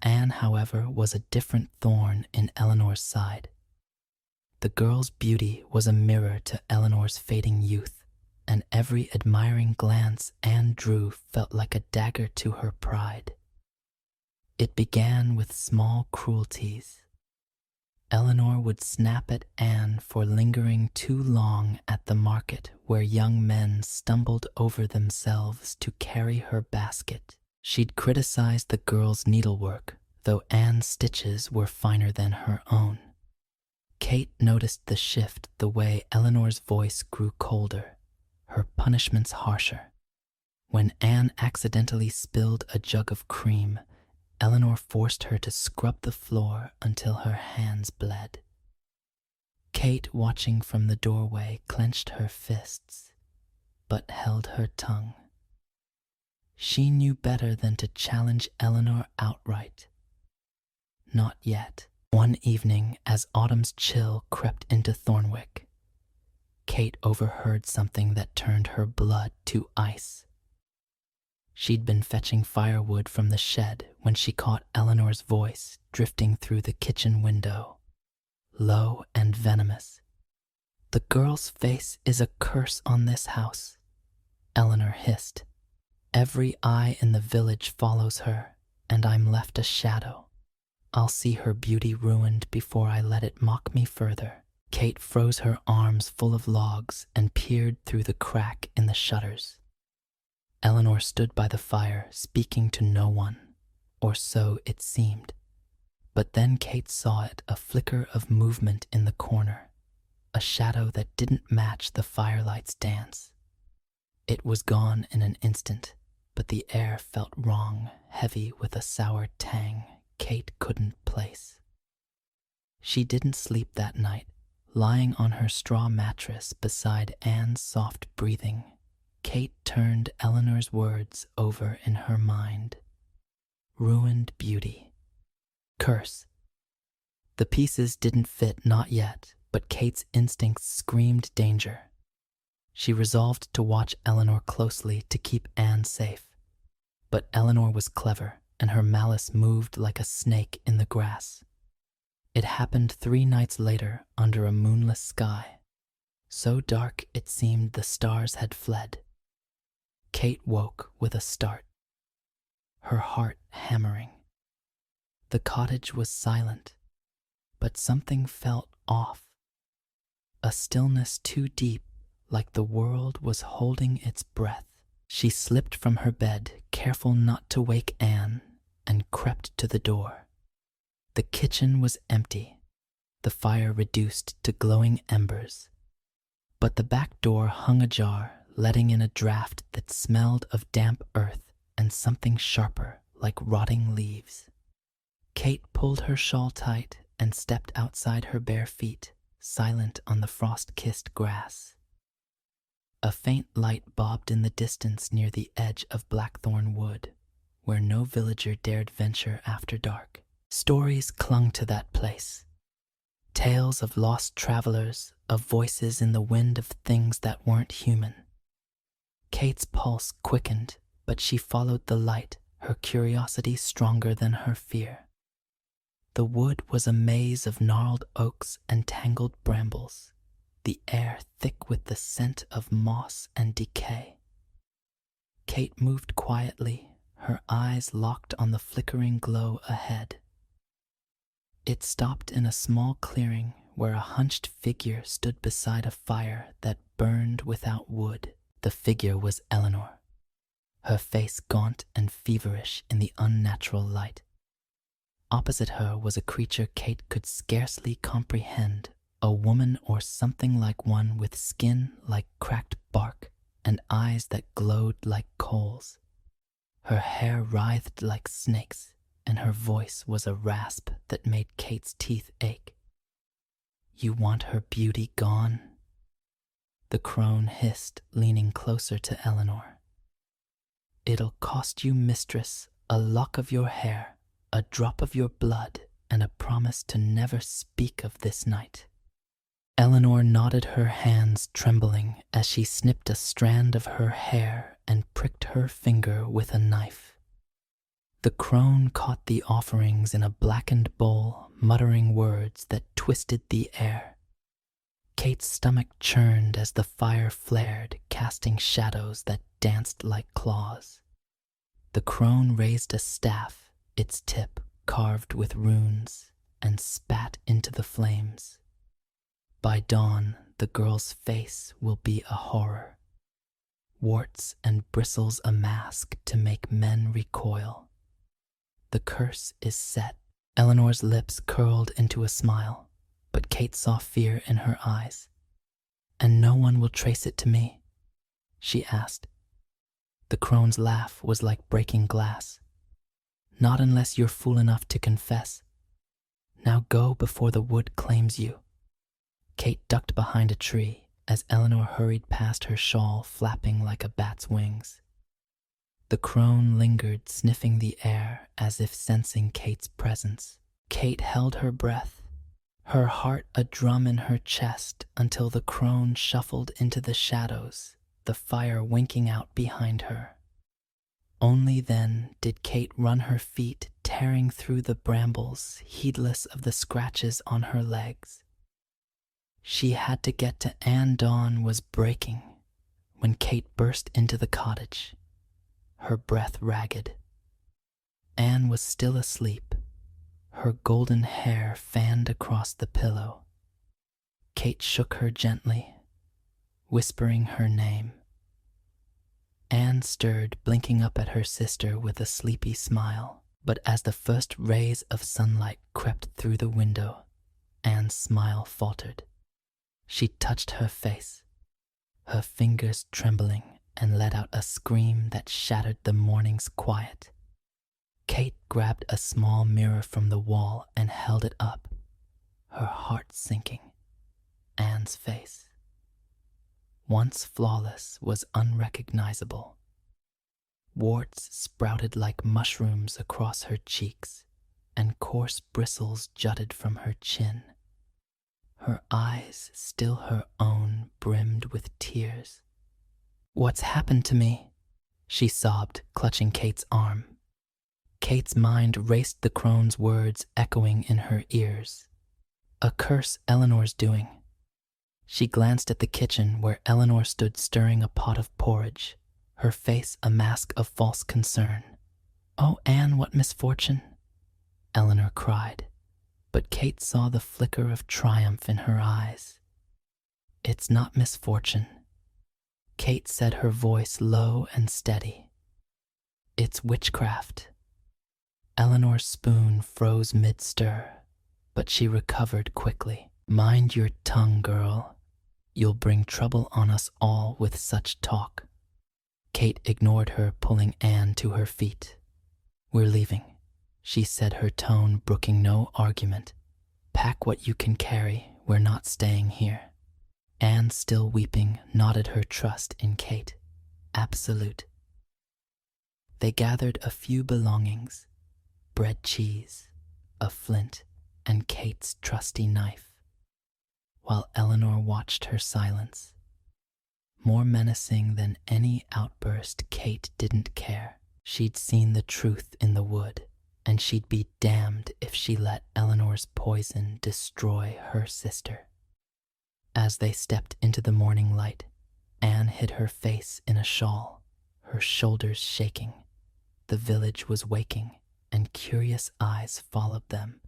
Anne, however, was a different thorn in Eleanor's side. The girl's beauty was a mirror to Eleanor's fading youth, and every admiring glance Anne drew felt like a dagger to her pride. It began with small cruelties. Eleanor would snap at Anne for lingering too long at the market where young men stumbled over themselves to carry her basket. She'd criticize the girl's needlework, though Anne's stitches were finer than her own. Kate noticed the shift the way Eleanor's voice grew colder, her punishments harsher. When Anne accidentally spilled a jug of cream, Eleanor forced her to scrub the floor until her hands bled. Kate, watching from the doorway, clenched her fists, but held her tongue. She knew better than to challenge Eleanor outright. Not yet. One evening, as autumn's chill crept into Thornwick, Kate overheard something that turned her blood to ice. She'd been fetching firewood from the shed when she caught Eleanor's voice drifting through the kitchen window, low and venomous. "The girl's face is a curse on this house," Eleanor hissed. "Every eye in the village follows her, and I'm left a shadow. I'll see her beauty ruined before I let it mock me further." Kate froze her arms full of logs and peered through the crack in the shutters. Eleanor stood by the fire, speaking to no one, or so it seemed. But then Kate saw it, a flicker of movement in the corner, a shadow that didn't match the firelight's dance. It was gone in an instant, but the air felt wrong, heavy with a sour tang Kate couldn't place. She didn't sleep that night, Lying on her straw mattress beside Anne's soft breathing, Kate turned Eleanor's words over in her mind. Ruined beauty. Curse. The pieces didn't fit, not yet, but Kate's instincts screamed danger. She resolved to watch Eleanor closely to keep Anne safe. But Eleanor was clever, and her malice moved like a snake in the grass. It happened 3 nights later under a moonless sky, so dark it seemed the stars had fled. Kate woke with a start, her heart hammering. The cottage was silent, but something felt off. A stillness too deep, like the world was holding its breath. She slipped from her bed, careful not to wake Anne, and crept to the door. The kitchen was empty, the fire reduced to glowing embers. But the back door hung ajar, letting in a draft that smelled of damp earth and something sharper, like rotting leaves. Kate pulled her shawl tight and stepped outside her bare feet, silent on the frost-kissed grass. A faint light bobbed in the distance near the edge of Blackthorn Wood, where no villager dared venture after dark. Stories clung to that place. Tales of lost travelers, of voices in the wind of things that weren't human. Kate's pulse quickened, but she followed the light, her curiosity stronger than her fear. The wood was a maze of gnarled oaks and tangled brambles, the air thick with the scent of moss and decay. Kate moved quietly, her eyes locked on the flickering glow ahead. It stopped in a small clearing where a hunched figure stood beside a fire that burned without wood. The figure was Eleanor, her face gaunt and feverish in the unnatural light. Opposite her was a creature Kate could scarcely comprehend, a woman or something like one with skin like cracked bark and eyes that glowed like coals. Her hair writhed like snakes, and her voice was a rasp that made Kate's teeth ache. "You want her beauty gone?" the crone hissed, leaning closer to Eleanor. "It'll cost you, mistress, a lock of your hair, a drop of your blood, and a promise to never speak of this night." Eleanor nodded, her hands trembling as she snipped a strand of her hair and pricked her finger with a knife. The crone caught the offerings in a blackened bowl, muttering words that twisted the air. Kate's stomach churned as the fire flared, casting shadows that danced like claws. The crone raised a staff, its tip carved with runes, and spat into the flames. By dawn, the girl's face will be a horror. Warts and bristles a mask to make men recoil. The curse is set. Eleanor's lips curled into a smile, but Kate saw fear in her eyes. "And no one will trace it to me?" she asked. The crone's laugh was like breaking glass. "Not unless you're fool enough to confess. Now go before the wood claims you." Kate ducked behind a tree as Eleanor hurried past, her shawl flapping like a bat's wings. The crone lingered, sniffing the air as if sensing Kate's presence. Kate held her breath, her heart a drum in her chest, until the crone shuffled into the shadows, the fire winking out behind her. Only then did Kate run her feet, tearing through the brambles, heedless of the scratches on her legs. She had to get to Anne. Dawn was breaking when Kate burst into the cottage, her breath ragged. Anne was still asleep, her golden hair fanned across the pillow. Kate shook her gently, whispering her name. Anne stirred, blinking up at her sister with a sleepy smile, but as the first rays of sunlight crept through the window, Anne's smile faltered. She touched her face, her fingers trembling, and let out a scream that shattered the morning's quiet. Kate grabbed a small mirror from the wall and held it up, her heart sinking. Anne's face, once flawless, was unrecognizable. Warts sprouted like mushrooms across her cheeks, and coarse bristles jutted from her chin. Her eyes, still her own, brimmed with tears. "What's happened to me?" she sobbed, clutching Kate's arm. Kate's mind raced the crone's words echoing in her ears. A curse Eleanor's doing. She glanced at the kitchen where Eleanor stood stirring a pot of porridge, her face a mask of false concern. "Oh, Anne, what misfortune!" Eleanor cried, but Kate saw the flicker of triumph in her eyes. "It's not misfortune," Kate said, her voice low and steady. "It's witchcraft." Eleanor's spoon froze mid-stir, but she recovered quickly. "Mind your tongue, girl. You'll bring trouble on us all with such talk." Kate ignored her, pulling Anne to her feet. "We're leaving," she said, her tone brooking no argument. "Pack what you can carry. We're not staying here." Anne, still weeping, nodded her trust in Kate. Absolute. They gathered a few belongings: bread, cheese, a flint, and Kate's trusty knife, while Eleanor watched her silence. More menacing than any outburst, Kate didn't care. She'd seen the truth in the wood, and she'd be damned if she let Eleanor's poison destroy her sister. As they stepped into the morning light, Anne hid her face in a shawl, her shoulders shaking. The village was waking, and curious eyes followed them.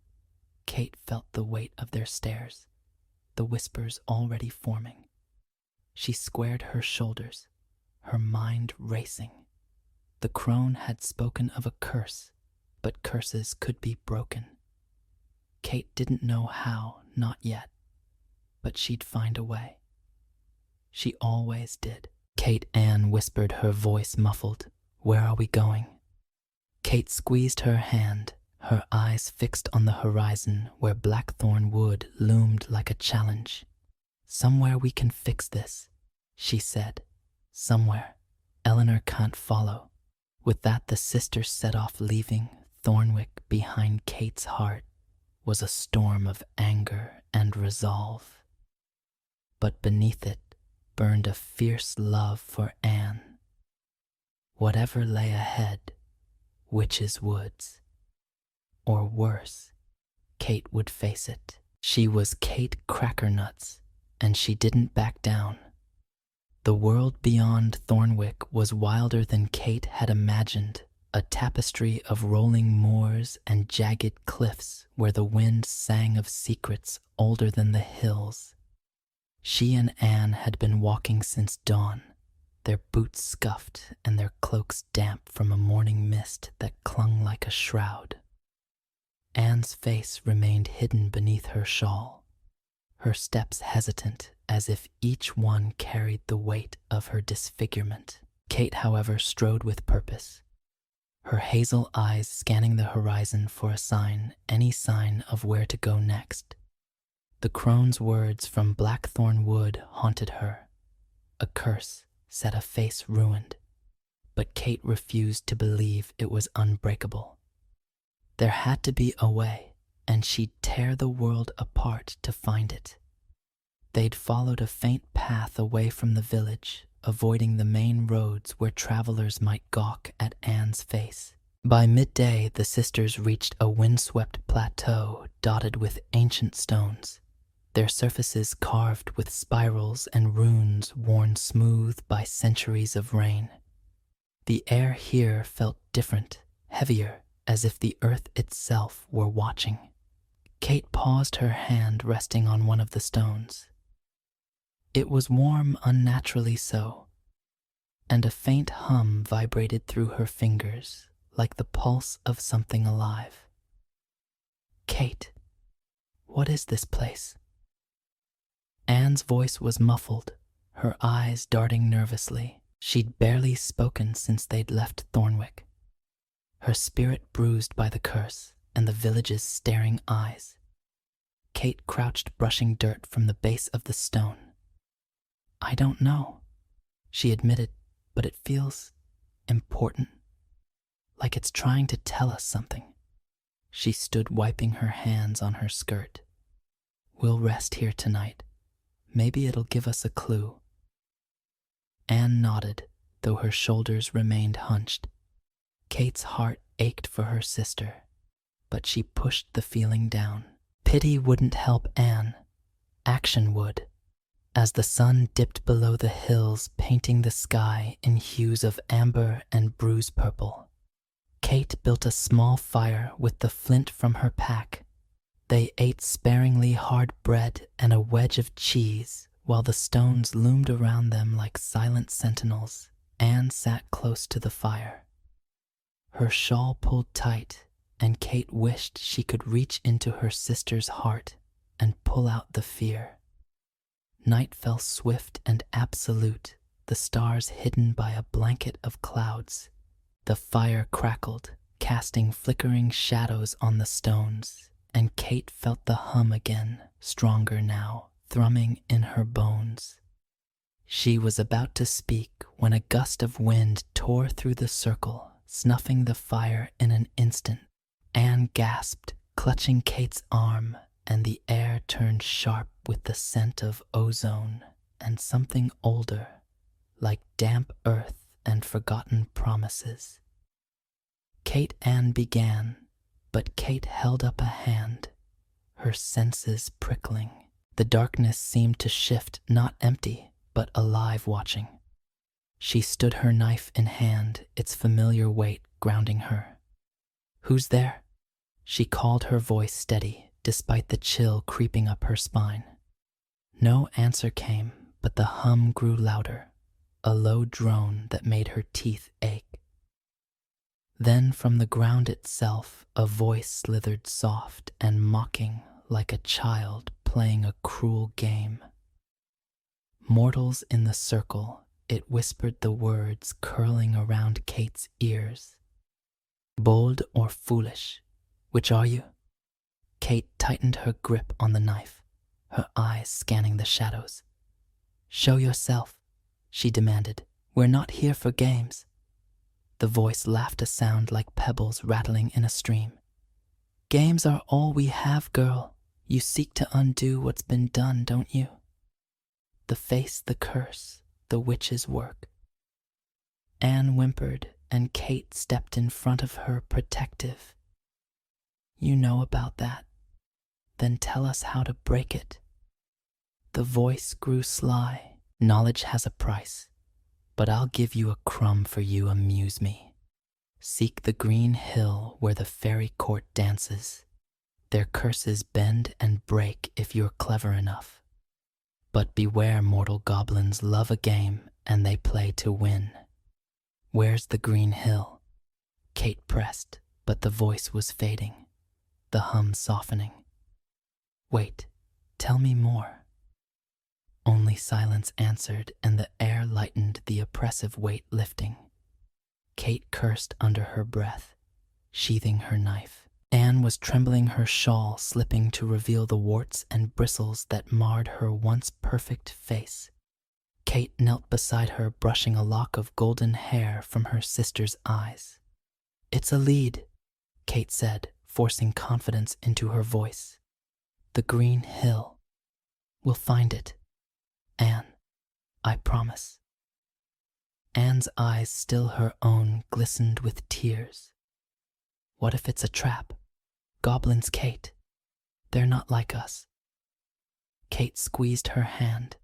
Kate felt the weight of their stares, the whispers already forming. She squared her shoulders, her mind racing. The crone had spoken of a curse, but curses could be broken. Kate didn't know how, not yet, but she'd find a way. She always did. "Kate," Anne whispered, her voice muffled. "Where are we going?" Kate squeezed her hand, her eyes fixed on the horizon where Blackthorn Wood loomed like a challenge. "Somewhere we can fix this," she said. "Somewhere Eleanor can't follow." With that, the sisters set off, leaving Thornwick behind. Kate's heart was a storm of anger and resolve, but beneath it burned a fierce love for Anne. Whatever lay ahead, Witches' Woods, or worse, Kate would face it. She was Kate Crackernuts, and she didn't back down. The world beyond Thornwick was wilder than Kate had imagined, a tapestry of rolling moors and jagged cliffs where the wind sang of secrets older than the hills. She and Anne had been walking since dawn, their boots scuffed and their cloaks damp from a morning mist that clung like a shroud. Anne's face remained hidden beneath her shawl, her steps hesitant as if each one carried the weight of her disfigurement. Kate, however, strode with purpose, her hazel eyes scanning the horizon for a sign, any sign of where to go next. The crone's words from Blackthorn Wood haunted her. A curse set a face ruined, but Kate refused to believe it was unbreakable. There had to be a way, and she'd tear the world apart to find it. They'd followed a faint path away from the village, avoiding the main roads where travelers might gawk at Anne's face. By midday, the sisters reached a windswept plateau dotted with ancient stones, their surfaces carved with spirals and runes worn smooth by centuries of rain. The air here felt different, heavier, as if the earth itself were watching. Kate paused, her hand resting on one of the stones. It was warm, unnaturally so, and a faint hum vibrated through her fingers like the pulse of something alive. "Kate, what is this place?" Anne's voice was muffled, her eyes darting nervously. She'd barely spoken since they'd left Thornwick, her spirit bruised by the curse and the village's staring eyes. Kate crouched brushing dirt from the base of the stone. I don't know, she admitted, but it feels important, like it's trying to tell us something. She stood wiping her hands on her skirt. We'll rest here tonight. Maybe it'll give us a clue. Anne nodded, though her shoulders remained hunched. Kate's heart ached for her sister, but she pushed the feeling down. Pity wouldn't help Anne. Action would. As the sun dipped below the hills, painting the sky in hues of amber and bruise purple, Kate built a small fire with the flint from her pack. They ate sparingly hard bread and a wedge of cheese, while the stones loomed around them like silent sentinels. Anne sat close to the fire. Her shawl pulled tight, and Kate wished she could reach into her sister's heart and pull out the fear. Night fell swift and absolute, the stars hidden by a blanket of clouds. The fire crackled, casting flickering shadows on the stones, and Kate felt the hum again, stronger now, thrumming in her bones. She was about to speak when a gust of wind tore through the circle, snuffing the fire in an instant. Anne gasped, clutching Kate's arm, and the air turned sharp with the scent of ozone and something older, like damp earth and forgotten promises. Anne began, but Kate held up a hand, her senses prickling. The darkness seemed to shift, not empty, but alive, watching. She stood, her knife in hand, its familiar weight grounding her. Who's there? She called, her voice steady, despite the chill creeping up her spine. No answer came, but the hum grew louder, a low drone that made her teeth ache. Then from the ground itself, a voice slithered soft and mocking, like a child playing a cruel game. Mortals in the circle, it whispered the words curling around Kate's ears. Bold or foolish, which are you? Kate tightened her grip on the knife, her eyes scanning the shadows. Show yourself, she demanded. We're not here for games. The voice laughed, a sound like pebbles rattling in a stream. Games are all we have, girl. You seek to undo what's been done, don't you? The face, the curse, the witch's work. Anne whimpered, and Kate stepped in front of her, protective. You know about that. Then tell us how to break it. The voice grew sly. Knowledge has a price, but I'll give you a crumb for you amuse me. Seek the green hill where the fairy court dances. Their curses bend and break if you're clever enough. But beware, mortal goblins love a game and they play to win. Where's the green hill? Kate pressed, but the voice was fading, the hum softening. Wait, tell me more. Only silence answered, and the air lightened, the oppressive weight lifting. Kate cursed under her breath, sheathing her knife. Anne was trembling, her shawl slipping to reveal the warts and bristles that marred her once perfect face. Kate knelt beside her, brushing a lock of golden hair from her sister's eyes. It's a lead, Kate said, forcing confidence into her voice. The green hill. We'll find it. Anne, I promise. Anne's eyes, still her own, glistened with tears. What if it's a trap? Goblins, Kate. They're not like us. Kate squeezed her hand.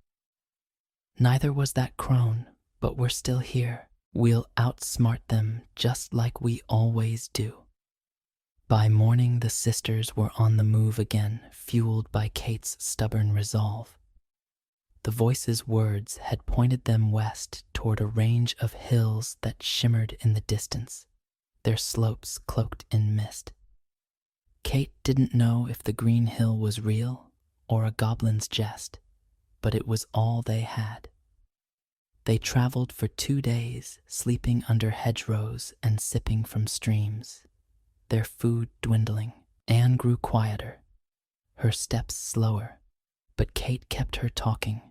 Neither was that crone, but we're still here. We'll outsmart them just like we always do. By morning, the sisters were on the move again, fueled by Kate's stubborn resolve. The voice's words had pointed them west toward a range of hills that shimmered in the distance, their slopes cloaked in mist. Kate didn't know if the green hill was real or a goblin's jest, but it was all they had. They traveled for 2 days, sleeping under hedgerows and sipping from streams, their food dwindling. Anne grew quieter. her steps slower, but Kate kept her talking,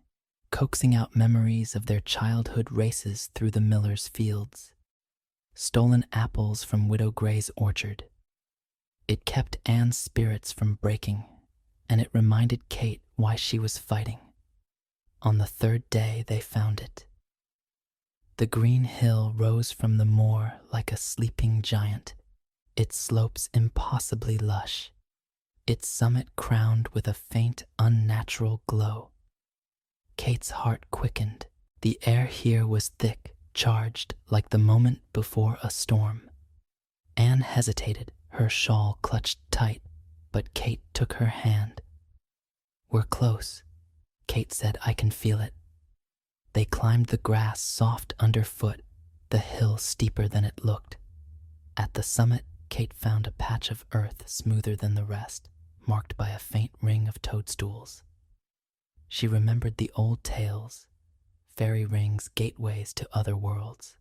coaxing out memories of their childhood races through the miller's fields, stolen apples from Widow Gray's orchard. It kept Anne's spirits from breaking, and it reminded Kate why she was fighting. On the third day they found it. The green hill rose from the moor like a sleeping giant, its slopes impossibly lush, its summit crowned with a faint, unnatural glow. Kate's heart quickened. The air here was thick, charged like the moment before a storm. Anne hesitated, her shawl clutched tight, but Kate took her hand. "We're close," Kate said. "I can feel it." They climbed the grass soft underfoot, the hill steeper than it looked. At the summit, Kate found a patch of earth smoother than the rest, marked by a faint ring of toadstools. She remembered the old tales, fairy rings, gateways to other worlds.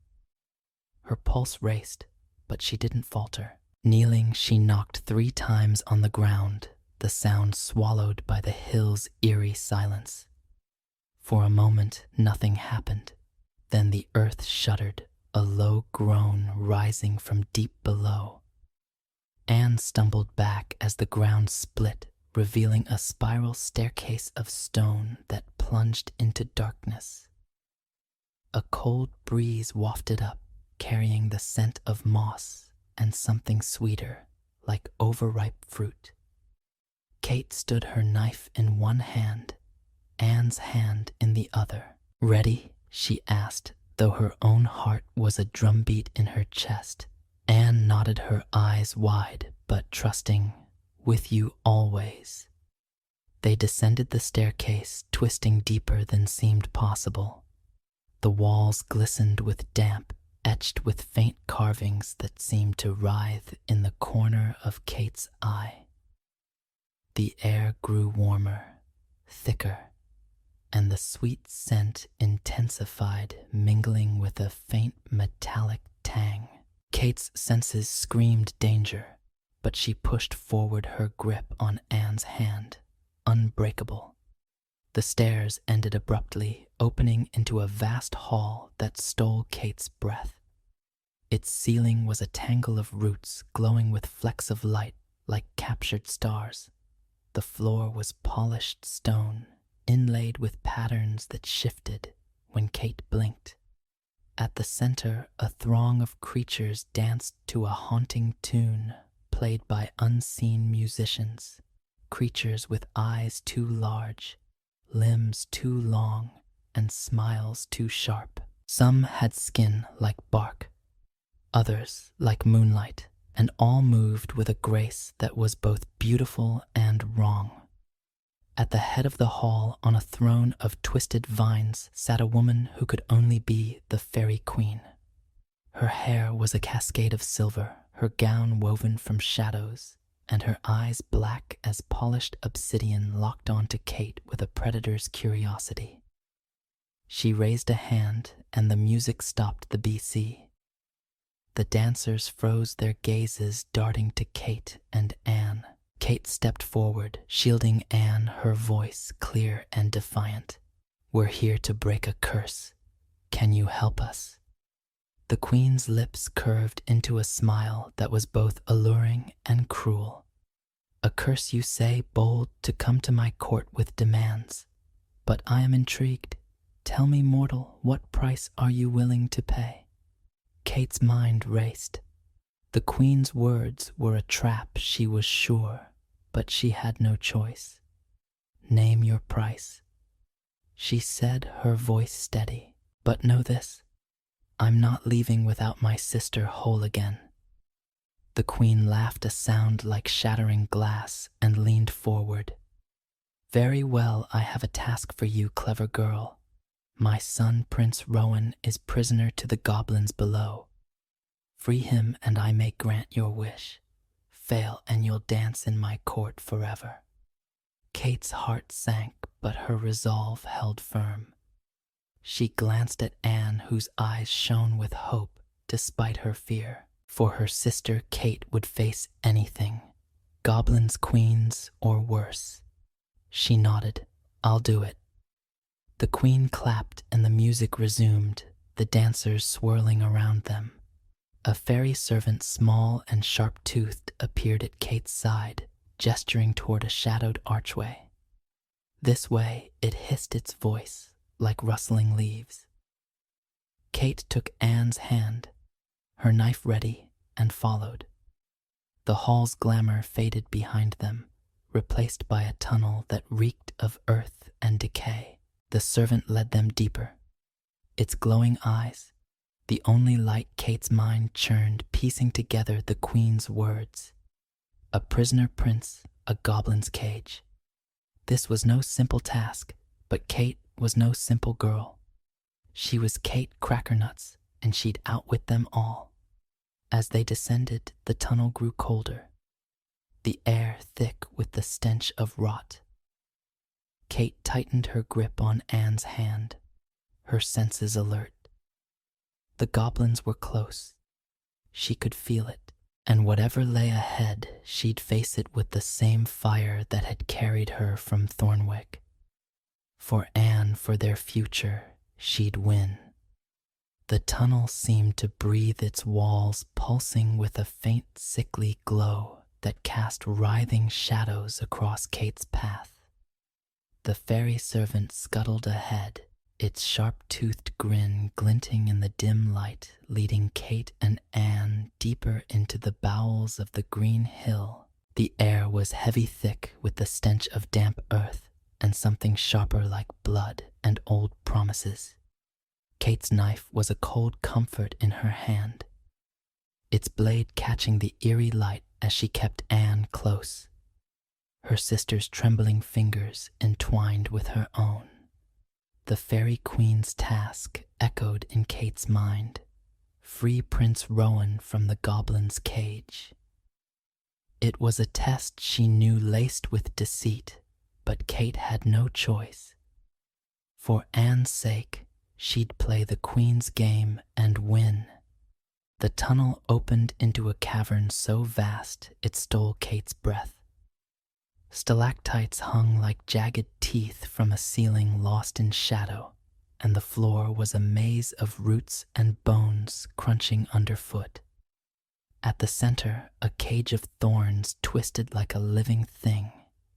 Her pulse raced, but she didn't falter. Kneeling, she knocked 3 times on the ground, the sound swallowed by the hill's eerie silence. For a moment, nothing happened. Then the earth shuddered, a low groan rising from deep below. Anne stumbled back as the ground split, revealing a spiral staircase of stone that plunged into darkness. A cold breeze wafted up, carrying the scent of moss and something sweeter, like overripe fruit. Kate stood, her knife in one hand, Anne's hand in the other. "Ready?" she asked, though her own heart was a drumbeat in her chest. Anne nodded, her eyes wide, but trusting. "With you always." They descended the staircase, twisting deeper than seemed possible. The walls glistened with damp, etched with faint carvings that seemed to writhe in the corner of Kate's eye. The air grew warmer, thicker, and the sweet scent intensified, mingling with a faint metallic tang. Kate's senses screamed danger, but she pushed forward, her grip on Anne's hand, unbreakable. The stairs ended abruptly, opening into a vast hall that stole Kate's breath. Its ceiling was a tangle of roots glowing with flecks of light like captured stars. The floor was polished stone, inlaid with patterns that shifted when Kate blinked. At the center, a throng of creatures danced to a haunting tune played by unseen musicians, creatures with eyes too large, limbs too long, and smiles too sharp. Some had skin like bark, others like moonlight, and all moved with a grace that was both beautiful and wrong. At the head of the hall, on a throne of twisted vines, sat a woman who could only be the fairy queen. Her hair was a cascade of silver, her gown woven from shadows, and her eyes black as polished obsidian locked onto Kate with a predator's curiosity. She raised a hand, and the music stopped the BC. The dancers froze their gazes, darting to Kate and Anne. Kate stepped forward, shielding Anne, her voice clear and defiant. "We're here to break a curse. Can you help us?" The queen's lips curved into a smile that was both alluring and cruel. "A curse, you say, bold to come to my court with demands. But I am intrigued. Tell me, mortal, what price are you willing to pay?" Kate's mind raced. The queen's words were a trap, she was sure, but she had no choice. "Name your price," she said, her voice steady. "But know this, I'm not leaving without my sister whole again." The queen laughed, a sound like shattering glass, and leaned forward. "Very well, I have a task for you, clever girl. My son, Prince Rowan, is prisoner to the goblins below. Free him and I may grant your wish. Fail and you'll dance in my court forever." Kate's heart sank, but her resolve held firm. She glanced at Anne, whose eyes shone with hope despite her fear. For her sister, Kate would face anything, goblins, queens, or worse. She nodded. "I'll do it." The queen clapped and the music resumed, the dancers swirling around them. A fairy servant, small and sharp-toothed, appeared at Kate's side, gesturing toward a shadowed archway. "This way," it hissed its voice, like rustling leaves. Kate took Anne's hand, her knife ready, and followed. The hall's glamour faded behind them, replaced by a tunnel that reeked of earth and decay. The servant led them deeper. Its glowing eyes, the only light Kate's mind churned, piecing together the queen's words. A prisoner prince, a goblin's cage. This was no simple task, but Kate was no simple girl. She was Kate Crackernuts, and she'd outwit them all. As they descended, the tunnel grew colder, the air thick with the stench of rot. Kate tightened her grip on Anne's hand, her senses alert. The goblins were close. She could feel it, and whatever lay ahead, she'd face it with the same fire that had carried her from Thornwick. For Anne, for their future, she'd win. The tunnel seemed to breathe, its walls pulsing with a faint, sickly glow that cast writhing shadows across Kate's path. The fairy servant scuttled ahead, its sharp-toothed grin glinting in the dim light, leading Kate and Anne deeper into the bowels of the green hill. The air was heavy thick with the stench of damp earth and something sharper like blood and old promises. Kate's knife was a cold comfort in her hand, its blade catching the eerie light as she kept Anne close, her sister's trembling fingers entwined with her own. The fairy queen's task echoed in Kate's mind. Free Prince Rowan from the goblin's cage. It was a test she knew laced with deceit, but Kate had no choice. For Anne's sake, she'd play the queen's game and win. The tunnel opened into a cavern so vast it stole Kate's breath. Stalactites hung like jagged teeth from a ceiling lost in shadow, and the floor was a maze of roots and bones crunching underfoot. At the center, a cage of thorns twisted like a living thing,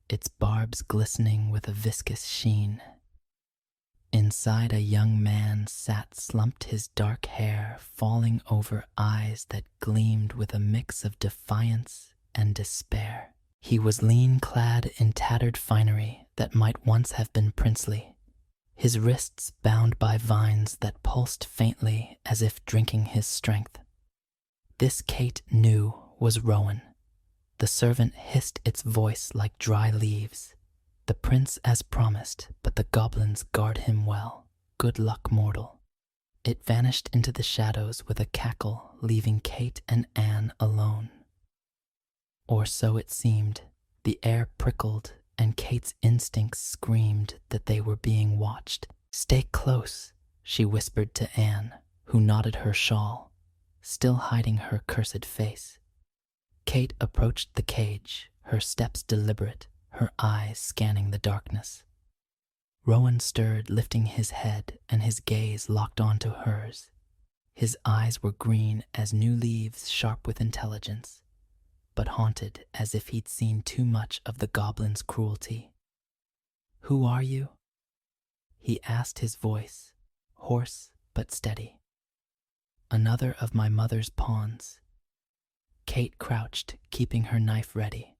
its barbs glistening with a viscous sheen. Inside, a young man sat, slumped, his dark hair falling over eyes that gleamed with a mix of defiance and despair. He was lean, clad in tattered finery that might once have been princely, his wrists bound by vines that pulsed faintly as if drinking his strength. This Kate knew was Rowan. The servant hissed its voice like dry leaves. The prince as promised, but the goblins guard him well. Good luck, mortal. It vanished into the shadows with a cackle, leaving Kate and Anne alone. Or so it seemed. The air prickled, and Kate's instincts screamed that they were being watched. "Stay close," she whispered to Anne, who knotted her shawl, still hiding her cursed face. Kate approached the cage, her steps deliberate, her eyes scanning the darkness. Rowan stirred, lifting his head, and his gaze locked onto hers. His eyes were green as new leaves, sharp with intelligence, but haunted as if he'd seen too much of the goblin's cruelty. "Who are you?" he asked, his voice hoarse but steady. "Another of my mother's pawns." Kate crouched, keeping her knife ready.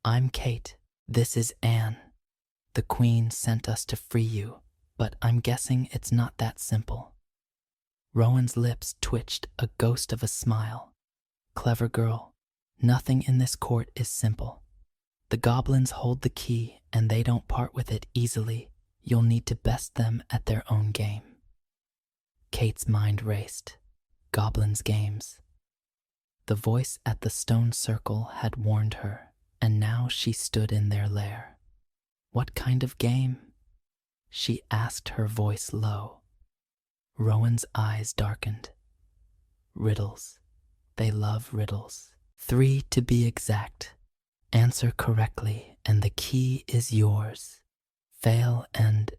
"I'm Kate. This is Anne. The queen sent us to free you, but I'm guessing it's not that simple." Rowan's lips twitched, a ghost of a smile. "Clever girl. Nothing in this court is simple. The goblins hold the key, and they don't part with it easily. You'll need to best them at their own game." Kate's mind raced. Goblins' games. The voice at the stone circle had warned her, and now she stood in their lair. "What kind of game?" she asked, her voice low. Rowan's eyes darkened. "Riddles. They love riddles. 3 to be exact. Answer correctly, and the key is yours. Fail, and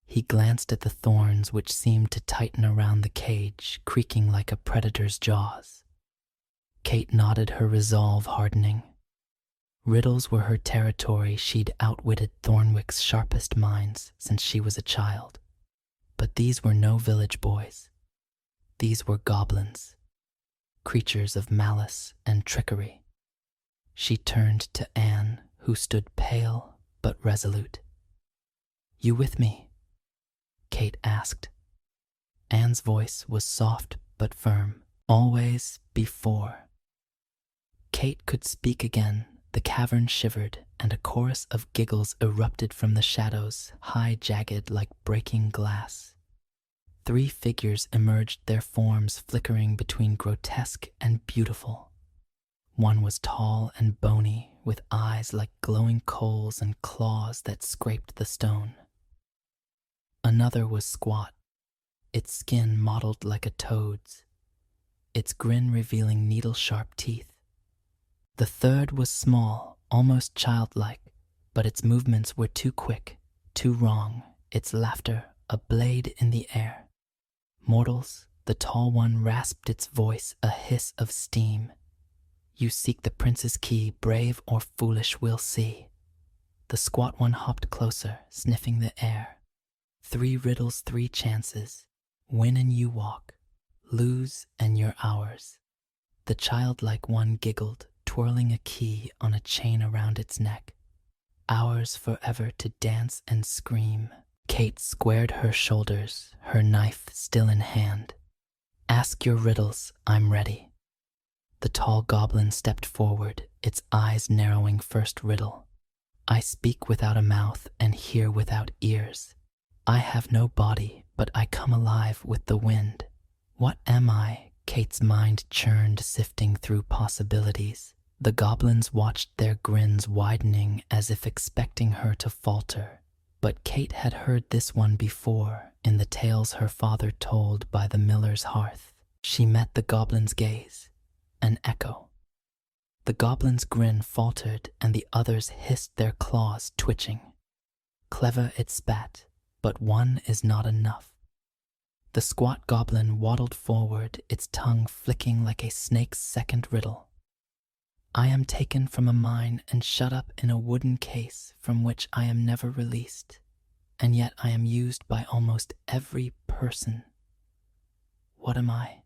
he glanced at the thorns which seemed to tighten around the cage, creaking like a predator's jaws. Kate nodded, her resolve hardening. Riddles were her territory. She'd outwitted Thornwick's sharpest minds since she was a child. But these were no village boys. These were goblins, creatures of malice and trickery. She turned to Anne, who stood pale but resolute. "You with me?" Kate asked. Anne's voice was soft but firm. "Always before." Kate could speak again. The cavern shivered, and a chorus of giggles erupted from the shadows, high, jagged like breaking glass. 3 figures emerged, their forms flickering between grotesque and beautiful. One was tall and bony, with eyes like glowing coals and claws that scraped the stone. Another was squat, its skin mottled like a toad's, its grin revealing needle-sharp teeth. The third was small, almost childlike, but its movements were too quick, too wrong, its laughter a blade in the air. "Mortals," the tall one rasped, its voice a hiss of steam. "You seek the prince's key, brave or foolish we'll see." The squat one hopped closer, sniffing the air. 3 riddles, 3 chances. Win and you walk. Lose and you're ours. The childlike one giggled, twirling a key on a chain around its neck. "Ours forever to dance and scream." Kate squared her shoulders, her knife still in hand. "Ask your riddles, I'm ready." The tall goblin stepped forward, its eyes narrowing. First riddle. "I speak without a mouth and hear without ears. I have no body, but I come alive with the wind. What am I?" Kate's mind churned, sifting through possibilities. The goblins watched, their grins widening as if expecting her to falter. But Kate had heard this one before, in the tales her father told by the miller's hearth. She met the goblin's gaze, an echo. The goblin's grin faltered, and the others hissed, their claws twitching. "Clever," it spat, "but one is not enough." The squat goblin waddled forward, its tongue flicking like a snake's second riddle. "I am taken from a mine and shut up in a wooden case from which I am never released, and yet I am used by almost every person. What am I?"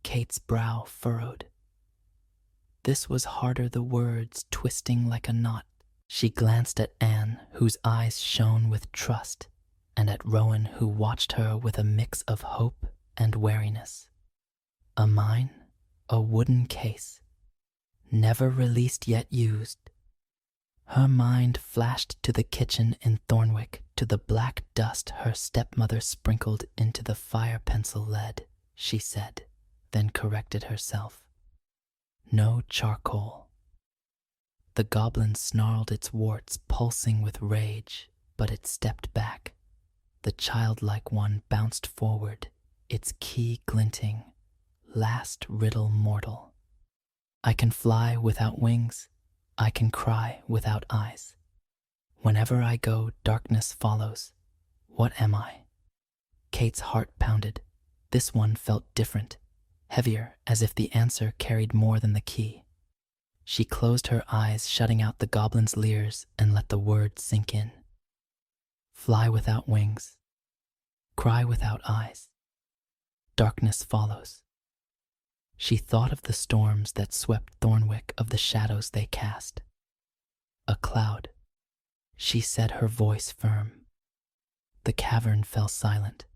Kate's brow furrowed. This was harder, the words twisting like a knot. She glanced at Anne, whose eyes shone with trust, and at Rowan, who watched her with a mix of hope and wariness. A mine, a wooden case, never released yet used. Her mind flashed to the kitchen in Thornwick, to the black dust her stepmother sprinkled into the fire. "Pencil lead," she said, then corrected herself. "No charcoal." The goblin snarled, its warts pulsing with rage, but it stepped back. The childlike one bounced forward, its key glinting. Last riddle, mortal. "I can fly without wings. I can cry without eyes. Whenever I go, darkness follows. What am I?" Kate's heart pounded. This one felt different, heavier, as if the answer carried more than the key. She closed her eyes, shutting out the goblin's leers, and let the word sink in. Fly without wings. Cry without eyes. Darkness follows. She thought of the storms that swept Thornwick, of the shadows they cast. "A cloud," she said, her voice firm. The cavern fell silent,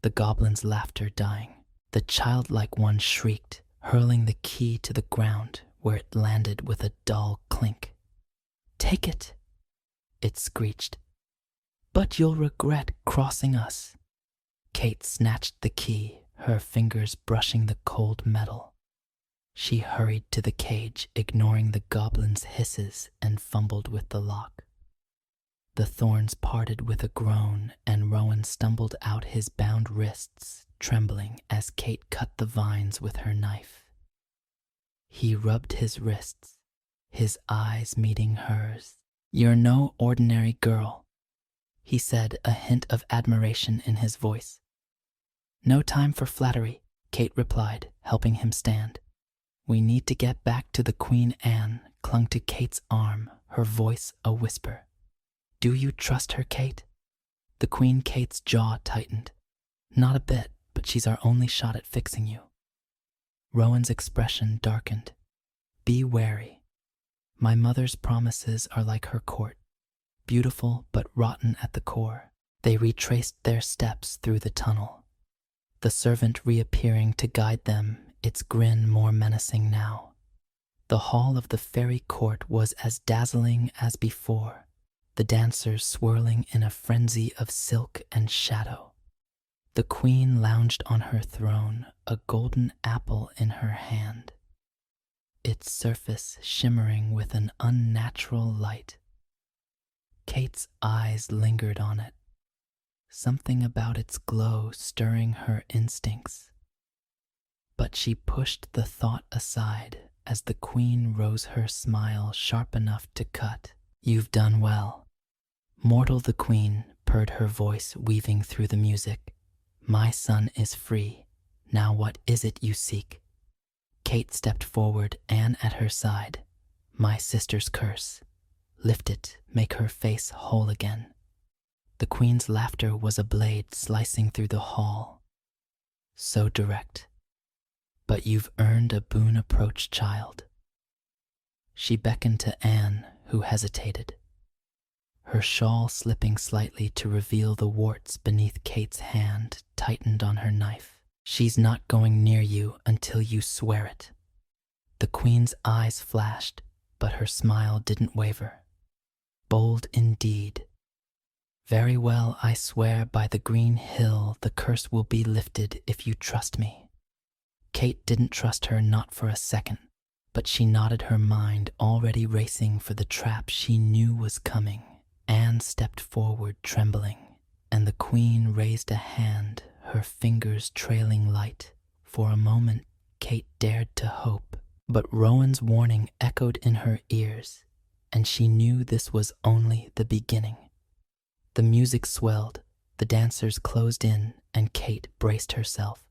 the goblin's laughter dying. The childlike one shrieked, hurling the key to the ground, where it landed with a dull clink. "Take it," it screeched. "But you'll regret crossing us." Kate snatched the key, her fingers brushing the cold metal. She hurried to the cage, ignoring the goblin's hisses, and fumbled with the lock. The thorns parted with a groan, and Rowan stumbled out, his bound wrists trembling as Kate cut the vines with her knife. He rubbed his wrists, his eyes meeting hers. "You're no ordinary girl," he said, a hint of admiration in his voice. "No time for flattery," Kate replied, helping him stand. "We need to get back to the Queen." Anne clung to Kate's arm, her voice a whisper. "Do you trust her, Kate?" The Queen Kate's jaw tightened. "Not a bit, but she's our only shot at fixing you." Rowan's expression darkened. "Be wary. My mother's promises are like her court, beautiful but rotten at the core." They retraced their steps through the tunnel, the servant reappearing to guide them, its grin more menacing now. The hall of the fairy court was as dazzling as before, the dancers swirling in a frenzy of silk and shadow. The Queen lounged on her throne, a golden apple in her hand, its surface shimmering with an unnatural light. Kate's eyes lingered on it, something about its glow stirring her instincts. But she pushed the thought aside as the Queen rose, her smile sharp enough to cut. "You've done well." "Mortal," the Queen purred, her voice weaving through the music. "My son is free. Now what is it you seek?" Kate stepped forward, Anne at her side. "My sister's curse. Lift it, make her face whole again." The Queen's laughter was a blade slicing through the hall, so direct. "But you've earned a boon. Approach, child." She beckoned to Anne, who hesitated, her shawl slipping slightly to reveal the warts beneath. Kate's hand tightened on her knife. "She's not going near you until you swear it." The Queen's eyes flashed, but her smile didn't waver. Bold indeed. "Very well, I swear by the green hill the curse will be lifted if you trust me." Kate didn't trust her, not for a second, but she nodded, her mind already racing for the trap she knew was coming. Anne stepped forward, trembling, and the Queen raised a hand, her fingers trailing light. For a moment, Kate dared to hope, but Rowan's warning echoed in her ears, and she knew this was only the beginning. The music swelled, the dancers closed in, and Kate braced herself.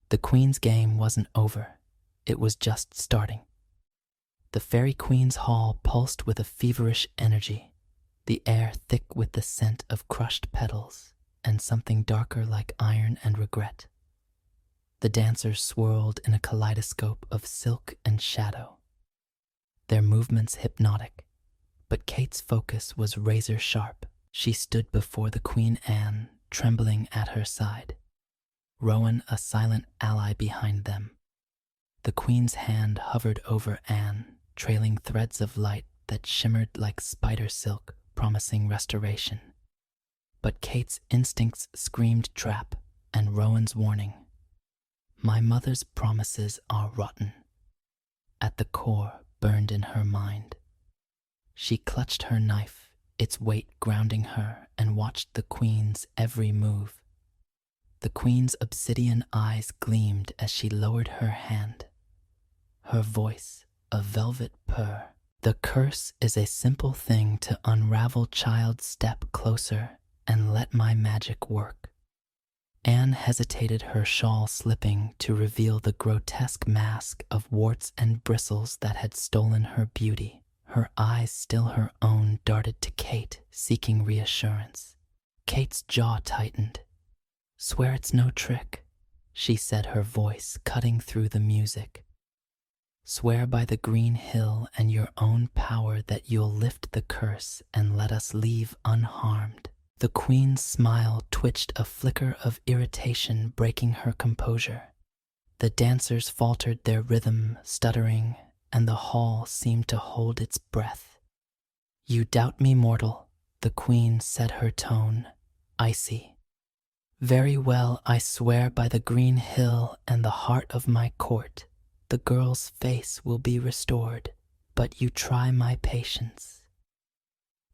The Queen's game wasn't over. It was just starting. The Fairy Queen's hall pulsed with a feverish energy, the air thick with the scent of crushed petals and something darker like iron and regret. The dancers swirled in a kaleidoscope of silk and shadow, their movements hypnotic, but Kate's focus was razor sharp. She stood before the Queen, Anne trembling at her side, Rowan a silent ally behind them. The Queen's hand hovered over Anne, trailing threads of light that shimmered like spider silk, promising restoration. But Kate's instincts screamed trap, and Rowan's warning. "My mother's promises are rotten," at the core burned in her mind. She clutched her knife, its weight grounding her, and watched the Queen's every move. The Queen's obsidian eyes gleamed as she lowered her hand, her voice a velvet purr. "The curse is a simple thing to unravel, child. Step closer and let my magic work." Anne hesitated, her shawl slipping to reveal the grotesque mask of warts and bristles that had stolen her beauty. Her eyes, still her own, darted to Kate, seeking reassurance. Kate's jaw tightened. "Swear it's no trick," she said, her voice cutting through the music. "Swear by the green hill and your own power that you'll lift the curse and let us leave unharmed." The Queen's smile twitched, a flicker of irritation breaking her composure. The dancers faltered their rhythm, stuttering, and the hall seemed to hold its breath. "You doubt me, mortal," the Queen said, her tone icy. "Very well, I swear by the green hill and the heart of my court, the girl's face will be restored, but you try my patience."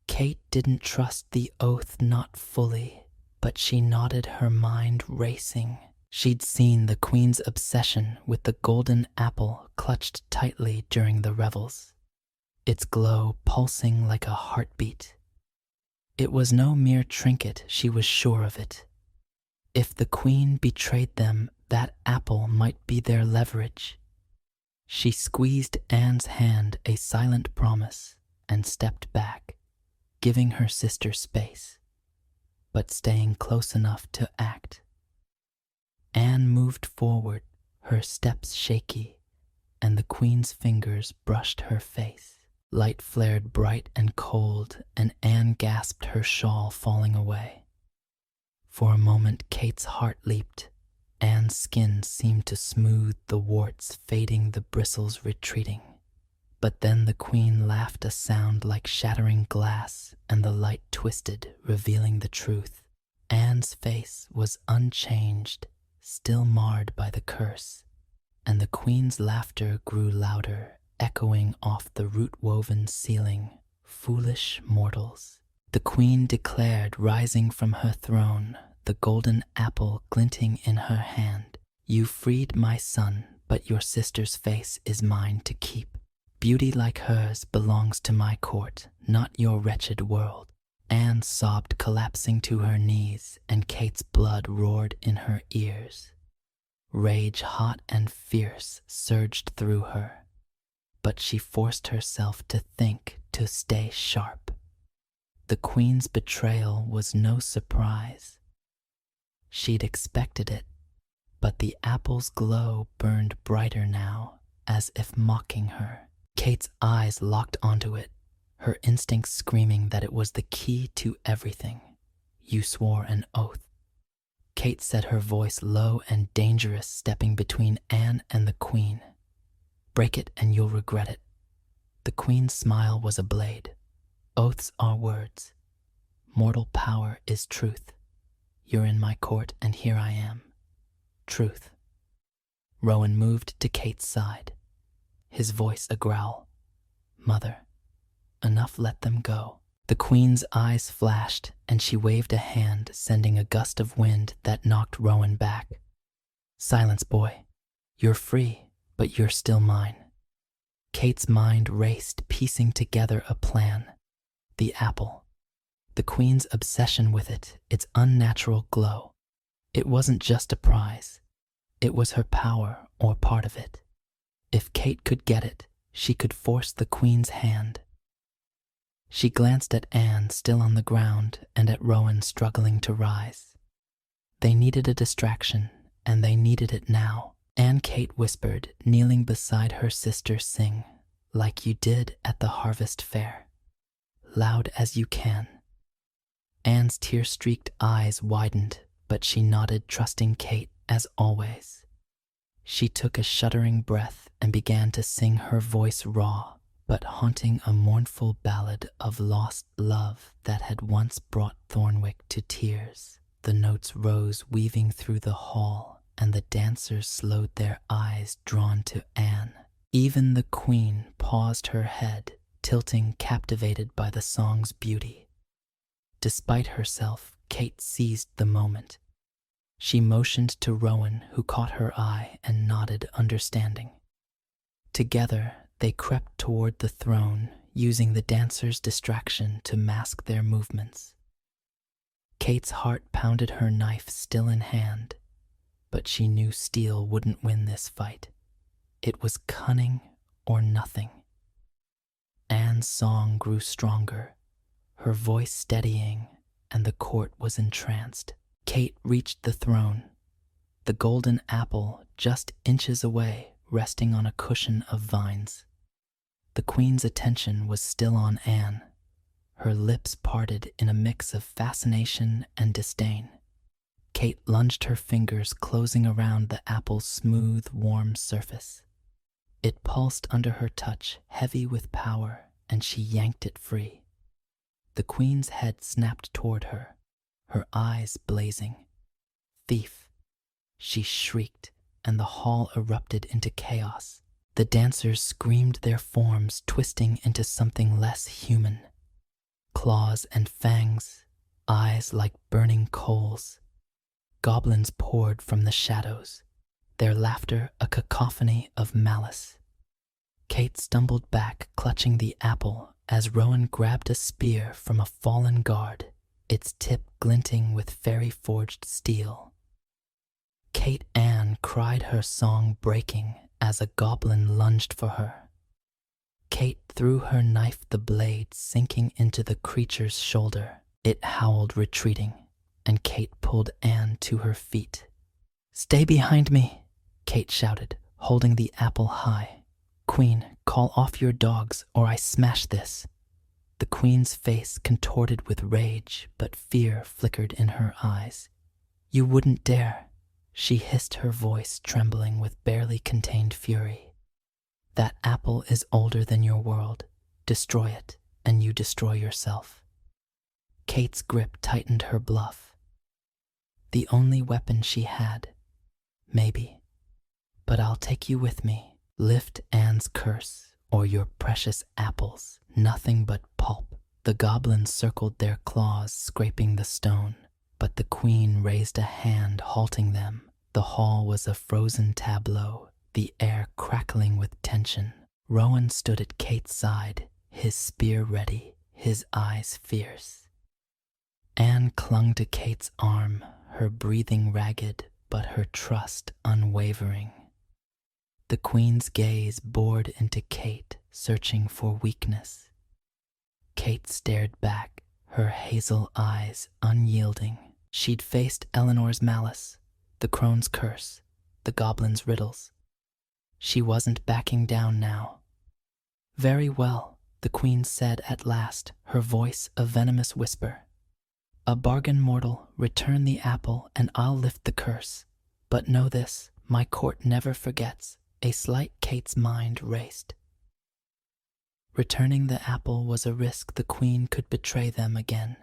Kate didn't trust the oath, not fully, but she nodded, her mind racing. She'd seen the Queen's obsession with the golden apple clutched tightly during the revels. its glow pulsing like a heartbeat. It was no mere trinket, she was sure of it. If the queen betrayed them, that apple might be their leverage. She squeezed Anne's hand, a silent promise, and stepped back, giving her sister space, but staying close enough to act. Anne moved forward, her steps shaky, and the queen's fingers brushed her face. Light flared bright and cold, and Anne gasped, her shawl falling away. For a moment, Kate's heart leaped. Anne's skin seemed to smooth the warts, fading, the bristles retreating. But then the queen laughed, a sound like shattering glass, and the light twisted, revealing the truth. Anne's face was unchanged, still marred by the curse, and the queen's laughter grew louder, echoing off the root-woven ceiling. Foolish mortals, the queen declared, rising from her throne, the golden apple glinting in her hand. You freed my son, but your sister's face is mine to keep. Beauty like hers belongs to my court, not your wretched world. Anne sobbed, collapsing to her knees, and Kate's blood roared in her ears. Rage, hot and fierce, surged through her, but she forced herself to think, to stay sharp. The queen's betrayal was no surprise. She'd expected it, but the apple's glow burned brighter now, as if mocking her. Kate's eyes locked onto it, her instincts screaming that it was the key to everything. You swore an oath. Kate said, her voice low and dangerous, stepping between Anne and the queen. Break it and you'll regret it. The queen's smile was a blade. Oaths are words. Mortal power is truth. You're in my court and here I am. Truth. Rowan moved to Kate's side, his voice a growl. Mother, enough, let them go. The queen's eyes flashed, and she waved a hand, sending a gust of wind that knocked Rowan back. Silence, boy. You're free, but you're still mine. Kate's mind raced, piecing together a plan. The apple. The queen's obsession with it, its unnatural glow. It wasn't just a prize. It was her power, or part of it. If Kate could get it, she could force the queen's hand. She glanced at Anne, still on the ground, and at Rowan, struggling to rise. They needed a distraction, and they needed it now. And Kate whispered, kneeling beside her sister, sing, like you did at the harvest fair. Loud as you can. Anne's tear-streaked eyes widened, but she nodded, trusting Kate as always. She took a shuddering breath and began to sing, her voice raw, but haunting, a mournful ballad of lost love that had once brought Thornwick to tears. The notes rose, weaving through the hall, and the dancers slowed, their eyes drawn to Anne. Even the queen paused, her head tilting, captivated by the song's beauty. Despite herself, Kate seized the moment. She motioned to Rowan, who caught her eye and nodded, understanding. Together, they crept toward the throne, using the dancers' distraction to mask their movements. Kate's heart pounded, her knife still in hand, but she knew steel wouldn't win this fight. It was cunning or nothing. Anne's song grew stronger, her voice steadying, and the court was entranced. Kate reached the throne, the golden apple just inches away, resting on a cushion of vines. The queen's attention was still on Anne, her lips parted in a mix of fascination and disdain. Kate lunged, her fingers closing around the apple's smooth, warm surface. It pulsed under her touch, heavy with power, and she yanked it free. The queen's head snapped toward her, her eyes blazing. Thief! She shrieked, and the hall erupted into chaos. The dancers screamed, their forms twisting into something less human. Claws and fangs, eyes like burning coals. Goblins poured from the shadows, their laughter a cacophony of malice. Kate stumbled back, clutching the apple, as Rowan grabbed a spear from a fallen guard, its tip glinting with fairy-forged steel. Kate Anne cried, her song breaking as a goblin lunged for her. Kate threw her knife, the blade sinking into the creature's shoulder. It howled, retreating, and Kate pulled Anne to her feet. "Stay behind me," Kate shouted, holding the apple high. "Queen, call off your dogs or I smash this." The queen's face contorted with rage, but fear flickered in her eyes. "You wouldn't dare," she hissed, her voice trembling with barely contained fury. "That apple is older than your world. Destroy it, and you destroy yourself." Kate's grip tightened, her bluff. The only weapon she had. Maybe. "But I'll take you with me. Lift Anne's curse, or your precious apples, nothing but pulp." The goblins circled, their claws scraping the stone, but the queen raised a hand, halting them. The hall was a frozen tableau, the air crackling with tension. Rowan stood at Kate's side, his spear ready, his eyes fierce. Anne clung to Kate's arm, her breathing ragged, but her trust unwavering. The queen's gaze bored into Kate, searching for weakness. Kate stared back, her hazel eyes unyielding. She'd faced Eleanor's malice, the crone's curse, the goblin's riddles. She wasn't backing down now. "Very well," the queen said at last, her voice a venomous whisper. "A bargain, mortal. Return the apple and I'll lift the curse. But know this, my court never forgets." A slight Kate's mind raced. Returning the apple was a risk. The queen could betray them again.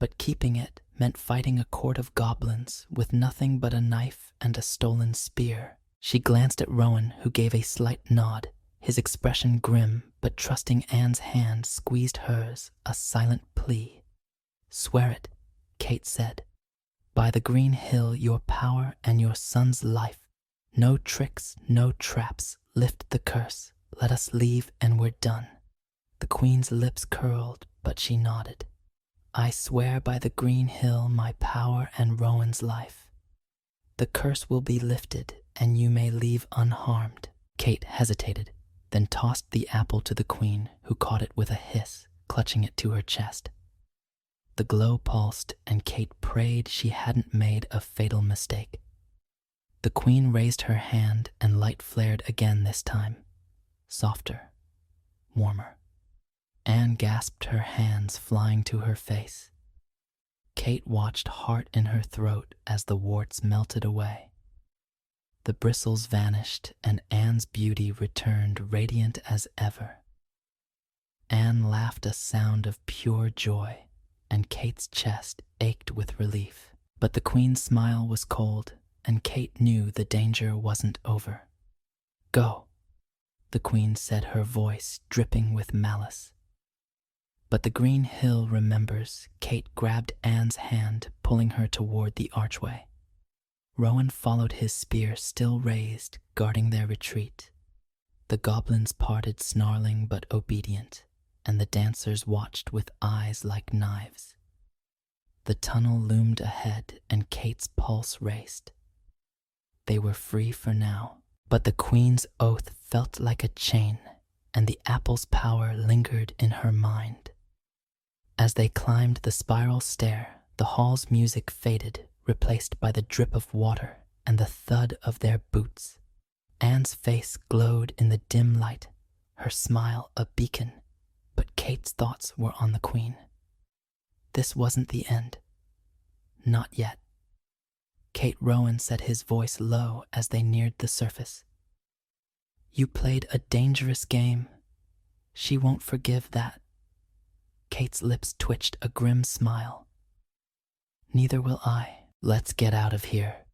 But keeping it meant fighting a court of goblins with nothing but a knife and a stolen spear. She glanced at Rowan, who gave a slight nod, his expression grim, but trusting Anne's hand squeezed hers, a silent plea. "Swear it," Kate said. "By the green hill, your power and your son's life. No tricks, no traps. Lift the curse. Let us leave and we're done." The queen's lips curled, but she nodded. "I swear by the green hill, my power and Rowan's life. The curse will be lifted and you may leave unharmed." Kate hesitated, then tossed the apple to the queen, who caught it with a hiss, clutching it to her chest. The glow pulsed, and Kate prayed she hadn't made a fatal mistake. The queen raised her hand and light flared again, this time. Softer, warmer. Anne gasped, her hands flying to her face. Kate watched, heart in her throat, as the warts melted away. The bristles vanished and Anne's beauty returned, radiant as ever. Anne laughed, a sound of pure joy, and Kate's chest ached with relief. But the queen's smile was cold, and Kate knew the danger wasn't over. "Go," the queen said, her voice dripping with malice. "But the green hill remembers." Kate grabbed Anne's hand, pulling her toward the archway. Rowan followed, his spear still raised, guarding their retreat. The goblins parted, snarling but obedient, and the dancers watched with eyes like knives. The tunnel loomed ahead, and Kate's pulse raced. They were free for now, but the queen's oath felt like a chain, and the apple's power lingered in her mind. As they climbed the spiral stair, the hall's music faded, replaced by the drip of water and the thud of their boots. Anne's face glowed in the dim light, her smile a beacon, but Kate's thoughts were on the queen. This wasn't the end. Not yet. Kate Rowan said, his voice low as they neared the surface. "You played a dangerous game. She won't forgive that." Kate's lips twitched, a grim smile. "Neither will I. Let's get out of here."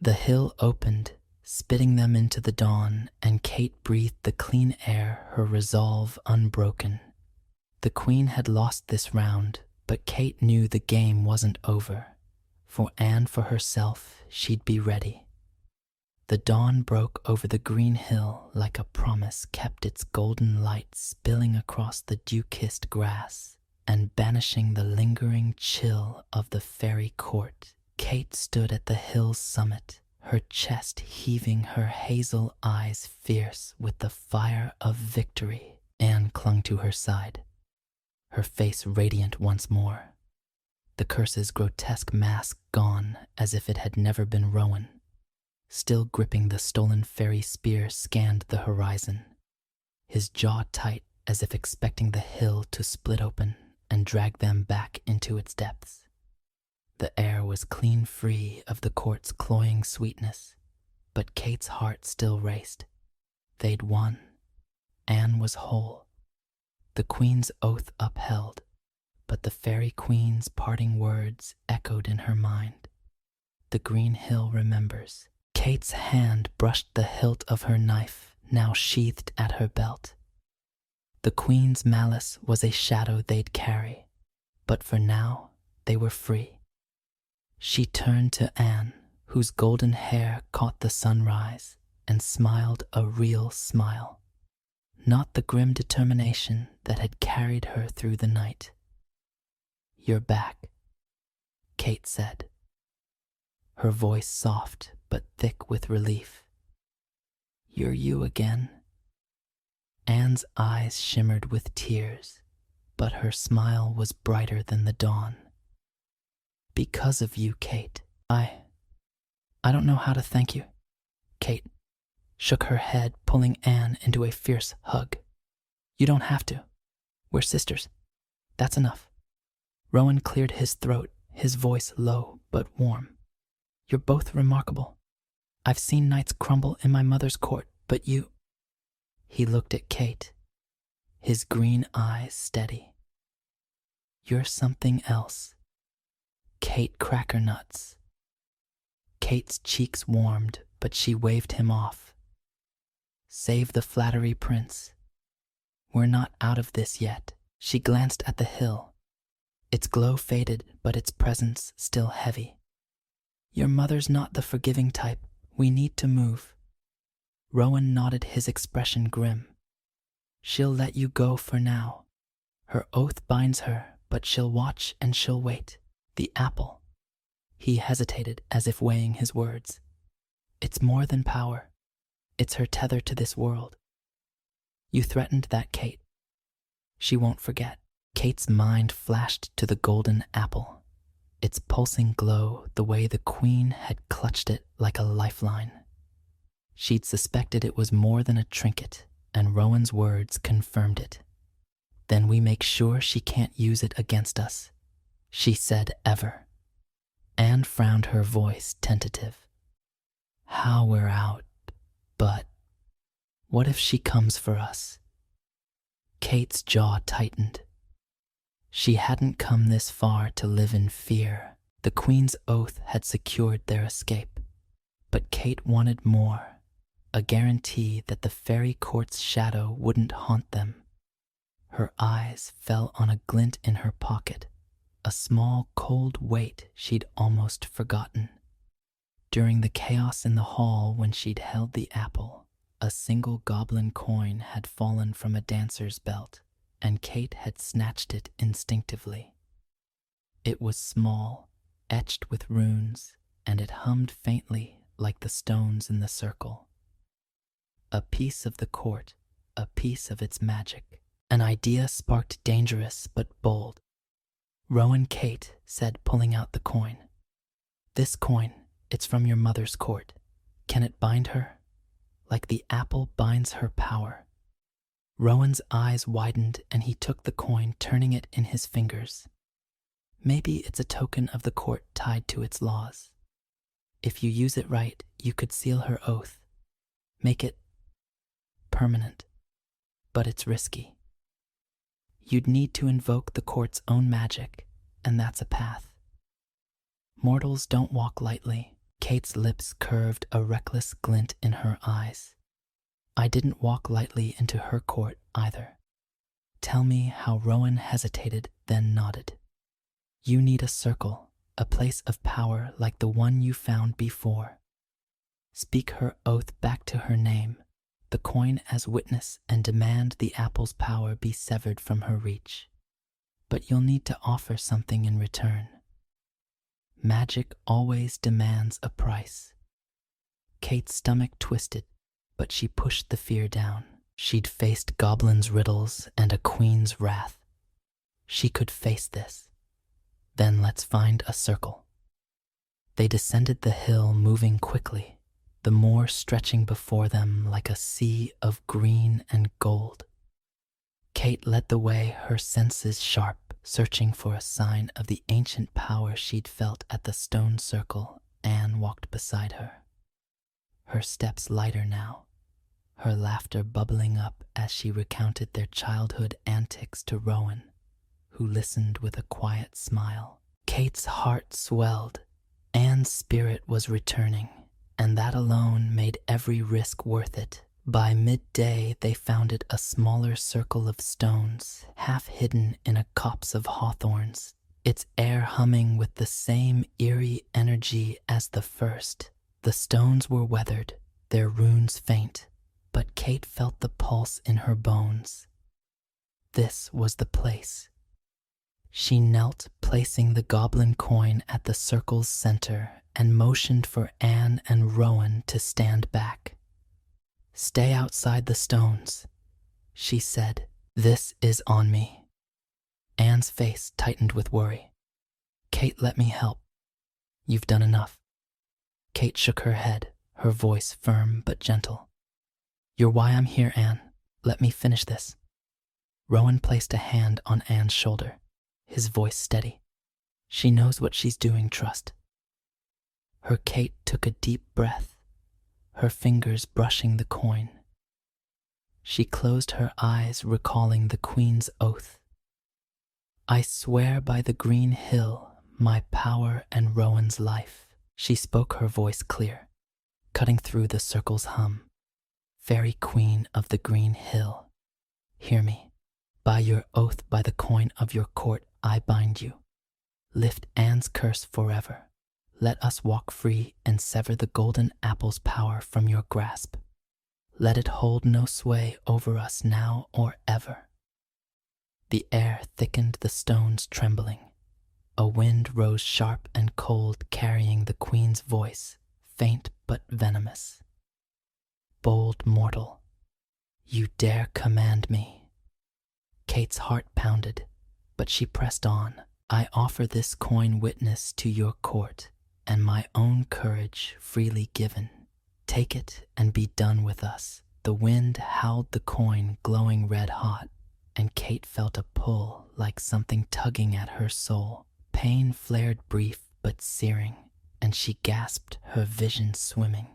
The hill opened, spitting them into the dawn, and Kate breathed the clean air, her resolve unbroken. The queen had lost this round, but Kate knew the game wasn't over. For Anne, for herself, she'd be ready. The dawn broke over the green hill like a promise kept, its golden light spilling across the dew-kissed grass and banishing the lingering chill of the fairy court. Kate stood at the hill's summit, her chest heaving, her hazel eyes fierce with the fire of victory. Anne clung to her side, her face radiant once more, the curse's grotesque mask gone as if it had never been. Rowan, still gripping the stolen fairy spear, scanned the horizon, his jaw tight as if expecting the hill to split open and drag them back into its depths. The air was clean free of the court's cloying sweetness, but Kate's heart still raced. They'd won. Anne was whole. The queen's oath upheld, but the fairy queen's parting words echoed in her mind. The green hill remembers. Kate's hand brushed the hilt of her knife, now sheathed at her belt. The queen's malice was a shadow they'd carry, but for now they were free. She turned to Anne, whose golden hair caught the sunrise, and smiled a real smile, not the grim determination that had carried her through the night. "You're back," Kate said, her voice soft but thick with relief. "You're you again." Anne's eyes shimmered with tears, but her smile was brighter than the dawn. "Because of you, Kate, I don't know how to thank you." Kate shook her head, pulling Anne into a fierce hug. "You don't have to. We're sisters. That's enough." Rowan cleared his throat, his voice low but warm. "You're both remarkable. I've seen knights crumble in my mother's court, but you—" He looked at Kate, his green eyes steady. "You're something else. Kate Crackernuts." Kate's cheeks warmed, but she waved him off. "Save the flattery, Prince. We're not out of this yet." She glanced at the hill. Its glow faded, but its presence still heavy. "Your mother's not the forgiving type. We need to move." Rowan nodded, his expression grim. "She'll let you go for now. Her oath binds her, but she'll watch and she'll wait. The apple." He hesitated, as if weighing his words. "It's more than power. It's her tether to this world. You threatened that, Kate. She won't forget." Kate's mind flashed to the golden apple, its pulsing glow, the way the queen had clutched it like a lifeline. She'd suspected it was more than a trinket, and Rowan's words confirmed it. "Then we make sure she can't use it against us," she said ever. Anne frowned, her voice tentative. "How we're out, but what if she comes for us?" Kate's jaw tightened. She hadn't come this far to live in fear. The queen's oath had secured their escape. But Kate wanted more, a guarantee that the fairy court's shadow wouldn't haunt them. Her eyes fell on a glint in her pocket, a small cold weight she'd almost forgotten. During the chaos in the hall when she'd held the apple, a single goblin coin had fallen from a dancer's belt, and Kate had snatched it instinctively. It was small, etched with runes, and it hummed faintly like the stones in the circle. A piece of the court, a piece of its magic. An idea sparked, dangerous but bold. "Rowan," Kate said, pulling out the coin. "This coin, it's from your mother's court. Can it bind her? Like the apple binds her power." Rowan's eyes widened, and he took the coin, turning it in his fingers. "Maybe it's a token of the court tied to its laws. If you use it right, you could seal her oath. Make it permanent. But it's risky. You'd need to invoke the court's own magic, and that's a path. Mortals don't walk lightly." Kate's lips curved, a reckless glint in her eyes. "I didn't walk lightly into her court either." "Tell me how." Rowan hesitated, then nodded. "You need a circle, a place of power like the one you found before. Speak her oath back to her name, the coin as witness, and demand the apple's power be severed from her reach. But you'll need to offer something in return. Magic always demands a price. Kate's stomach twisted, but she pushed the fear down. She'd faced goblins' riddles and a queen's wrath. She could face this. Then let's find a circle. They descended the hill, moving quickly, the moor stretching before them like a sea of green and gold. Kate led the way, her senses sharp, searching for a sign of the ancient power she'd felt at the stone circle. Anne walked beside her, her steps lighter now, her laughter bubbling up as she recounted their childhood antics to Rowan, who listened with a quiet smile. Kate's heart swelled. Anne's spirit was returning, and that alone made every risk worth it. By midday, they founded a smaller circle of stones, half hidden in a copse of hawthorns, its air humming with the same eerie energy as the first. The stones were weathered, their runes faint, but Kate felt the pulse in her bones. This was the place. She knelt, placing the goblin coin at the circle's center, and motioned for Anne and Rowan to stand back. "Stay outside the stones," she said. "This is on me." Anne's face tightened with worry. "Kate, let me help. You've done enough." Kate shook her head, her voice firm but gentle. "You're why I'm here, Anne. Let me finish this." Rowan placed a hand on Anne's shoulder, his voice steady. "She knows what she's doing, trust." Her Kate took a deep breath, her fingers brushing the coin. She closed her eyes, recalling the Queen's oath. "I swear by the green hill, my power and Rowan's life." She spoke, her voice clear, cutting through the circle's hum. "Fairy Queen of the Green Hill, hear me. By your oath, by the coin of your court, I bind you. Lift Anne's curse forever. Let us walk free and sever the golden apple's power from your grasp. Let it hold no sway over us now or ever." The air thickened, the stones trembling. A wind rose sharp and cold, carrying the Queen's voice, faint but venomous. "Bold mortal, you dare command me." Kate's heart pounded, but she pressed on. "I offer this coin witness to your court, and my own courage freely given. Take it and be done with us." The wind howled the coin, glowing red hot, and Kate felt a pull like something tugging at her soul. Pain flared brief but searing, and she gasped, her vision swimming.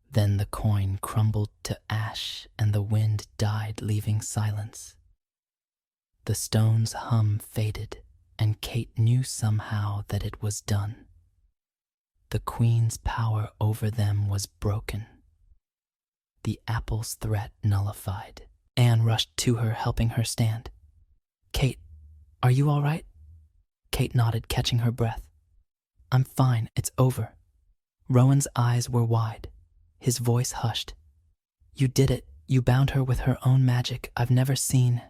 Then the coin crumbled to ash, and the wind died, leaving silence. The stone's hum faded, and Kate knew somehow that it was done. The Queen's power over them was broken. The apple's threat nullified. Anne rushed to her, helping her stand. "Kate, are you all right?" Kate nodded, catching her breath. "I'm fine, it's over." Rowan's eyes were wide, his voice hushed. "You did it. You bound her with her own magic. I've never seen—"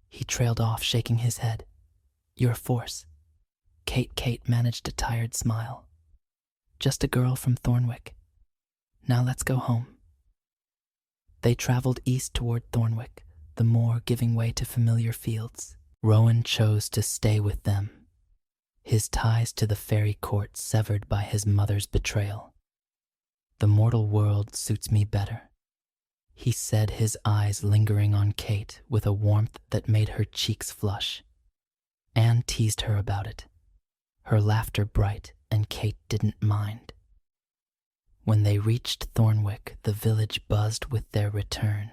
He trailed off, shaking his head. "You're a force." Kate managed a tired smile. "Just a girl from Thornwick. Now let's go home." They traveled east toward Thornwick, the moor giving way to familiar fields. Rowan chose to stay with them, his ties to the fairy court severed by his mother's betrayal. "The mortal world suits me better," he said, his eyes lingering on Kate with a warmth that made her cheeks flush. Anne teased her about it, her laughter bright, and Kate didn't mind. When they reached Thornwick, the village buzzed with their return.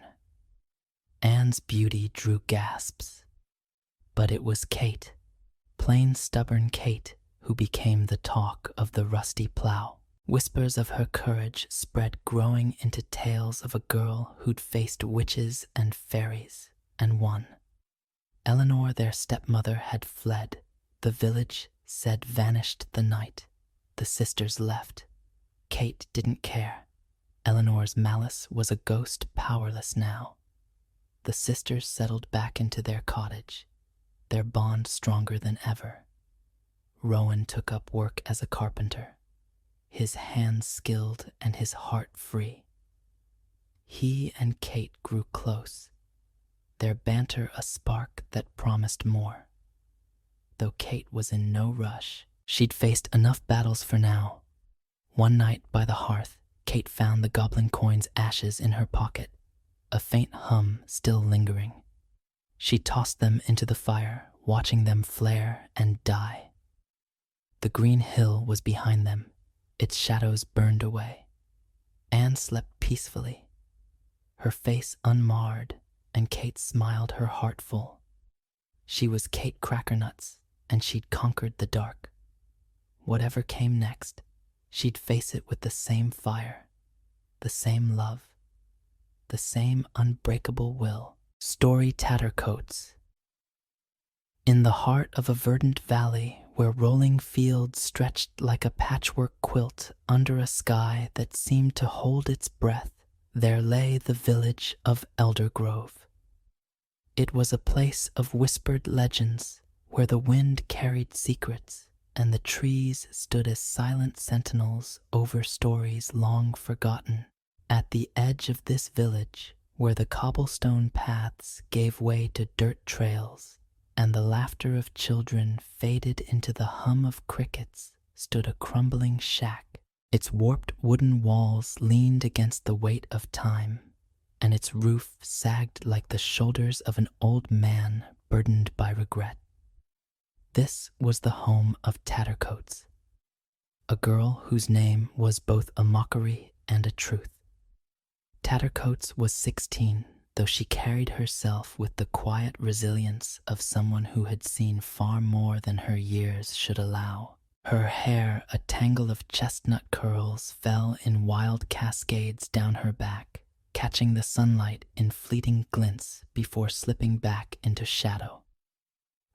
Anne's beauty drew gasps, but it was Kate, plain stubborn Kate, who became the talk of the rusty plow. Whispers of her courage spread, growing into tales of a girl who'd faced witches and fairies and won. Eleanor, their stepmother, had fled. The village said vanished the night. The sisters left. Kate didn't care. Eleanor's malice was a ghost powerless now. The sisters settled back into their cottage, their bond stronger than ever. Rowan took up work as a carpenter, his hands skilled and his heart free. He and Kate grew close, their banter a spark that promised more. Though Kate was in no rush, she'd faced enough battles for now. One night by the hearth, Kate found the goblin coin's ashes in her pocket, a faint hum still lingering. She tossed them into the fire, watching them flare and die. The green hill was behind them, its shadows burned away. Anne slept peacefully, her face unmarred, and Kate smiled her heart full. She was Kate Crackernuts, and she'd conquered the dark. Whatever came next, she'd face it with the same fire, the same love, the same unbreakable will. Story Tattercoats. In the heart of a verdant valley where rolling fields stretched like a patchwork quilt under a sky that seemed to hold its breath, there lay the village of Eldergrove. It was a place of whispered legends where the wind carried secrets and the trees stood as silent sentinels over stories long forgotten. At the edge of this village, where the cobblestone paths gave way to dirt trails and the laughter of children faded into the hum of crickets, stood a crumbling shack. Its warped wooden walls leaned against the weight of time, and its roof sagged like the shoulders of an old man burdened by regret. This was the home of Tattercoats, a girl whose name was both a mockery and a truth. Tattercoats was 16, though she carried herself with the quiet resilience of someone who had seen far more than her years should allow. Her hair, a tangle of chestnut curls, fell in wild cascades down her back, catching the sunlight in fleeting glints before slipping back into shadow.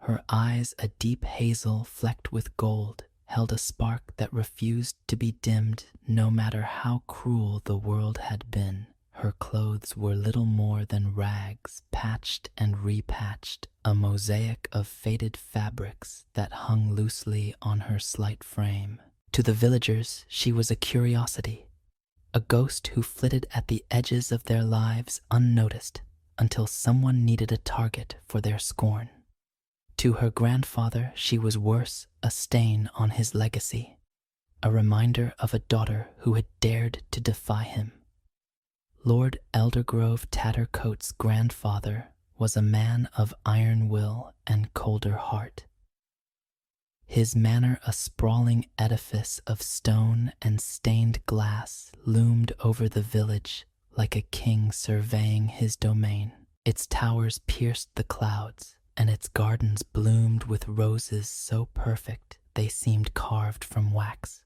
Her eyes, a deep hazel flecked with gold, held a spark that refused to be dimmed no matter how cruel the world had been. Her clothes were little more than rags, patched and repatched, a mosaic of faded fabrics that hung loosely on her slight frame. To the villagers, she was a curiosity, a ghost who flitted at the edges of their lives unnoticed until someone needed a target for their scorn. To her grandfather, she was worse, a stain on his legacy, a reminder of a daughter who had dared to defy him. Lord Eldergrove Tattercoats' grandfather was a man of iron will and colder heart. His manor, a sprawling edifice of stone and stained glass, loomed over the village like a king surveying his domain. Its towers pierced the clouds, and its gardens bloomed with roses so perfect they seemed carved from wax.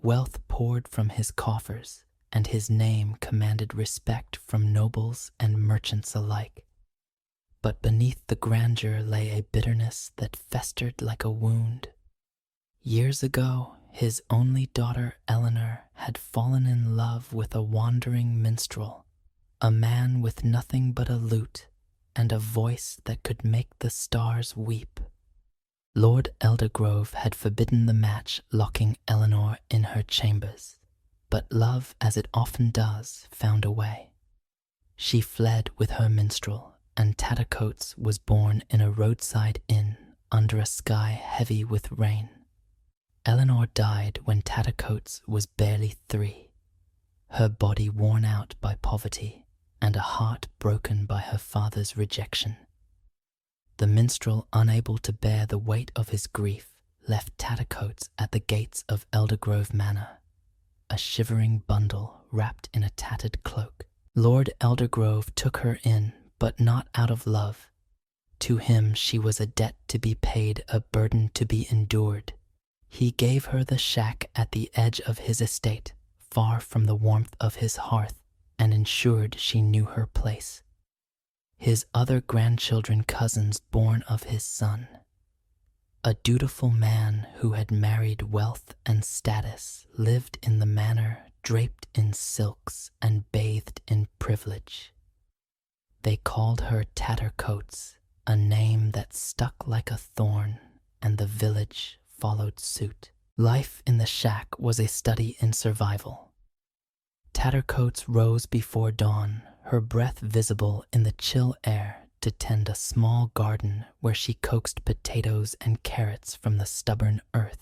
Wealth poured from his coffers, and his name commanded respect from nobles and merchants alike. But beneath the grandeur lay a bitterness that festered like a wound. Years ago, his only daughter Eleanor had fallen in love with a wandering minstrel, a man with nothing but a lute and a voice that could make the stars weep. Lord Eldergrove had forbidden the match, locking Eleanor in her chambers. But love, as it often does, found a way. She fled with her minstrel, and Tattercoats was born in a roadside inn under a sky heavy with rain. Eleanor died when Tattercoats was barely 3, her body worn out by poverty and a heart broken by her father's rejection. The minstrel, unable to bear the weight of his grief, left Tattercoats at the gates of Eldergrove Manor, a shivering bundle wrapped in a tattered cloak. Lord Eldergrove took her in, but not out of love. To him she was a debt to be paid, a burden to be endured. He gave her the shack at the edge of his estate, far from the warmth of his hearth, and ensured she knew her place. His other grandchildren cousins born of his son. A dutiful man who had married wealth and status lived in the manor, draped in silks and bathed in privilege. They called her Tattercoats, a name that stuck like a thorn, and the village followed suit. Life in the shack was a study in survival. Tattercoats rose before dawn, her breath visible in the chill air, to tend a small garden where she coaxed potatoes and carrots from the stubborn earth.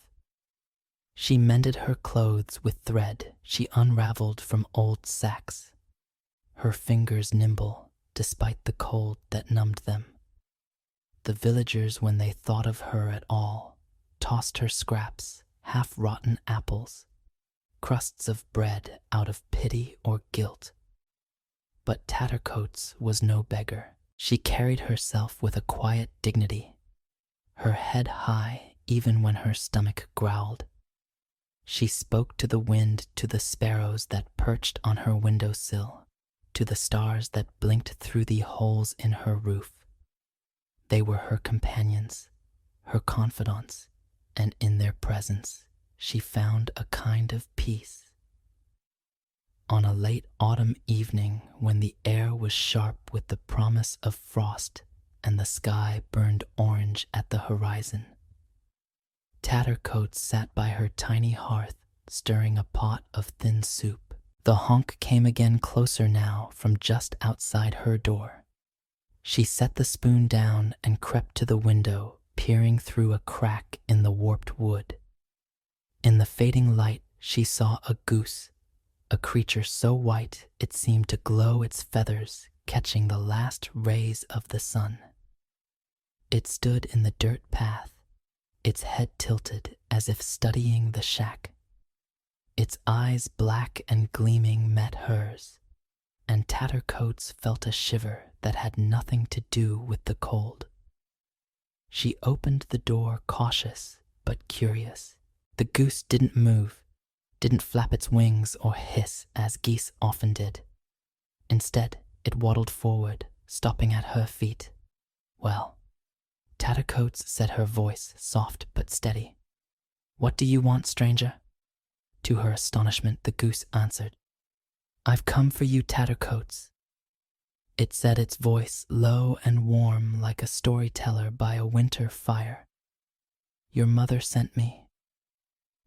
She mended her clothes with thread she unraveled from old sacks, her fingers nimble despite the cold that numbed them. The villagers, when they thought of her at all, tossed her scraps, half-rotten apples, crusts of bread out of pity or guilt. But Tattercoats was no beggar. She carried herself with a quiet dignity, her head high even when her stomach growled. She spoke to the wind, to the sparrows that perched on her windowsill, to the stars that blinked through the holes in her roof. They were her companions, her confidants, and in their presence she found a kind of peace. On a late autumn evening, when the air was sharp with the promise of frost and the sky burned orange at the horizon, Tattercoats sat by her tiny hearth, stirring a pot of thin soup. The honk came again, closer now, from just outside her door. She set the spoon down and crept to the window, peering through a crack in the warped wood. In the fading light, she saw a goose, a creature so white it seemed to glow its feathers, catching the last rays of the sun. It stood in the dirt path, its head tilted as if studying the shack. Its eyes, black and gleaming, met hers, and Tattercoats felt a shiver that had nothing to do with the cold. She opened the door, cautious but curious. The goose didn't move, didn't flap its wings or hiss as geese often did. Instead, it waddled forward, stopping at her feet. "Well," Tattercoats said, her voice soft but steady. "What do you want, stranger?" To her astonishment, the goose answered, "I've come for you, Tattercoats." It said, its voice low and warm like a storyteller by a winter fire. "Your mother sent me."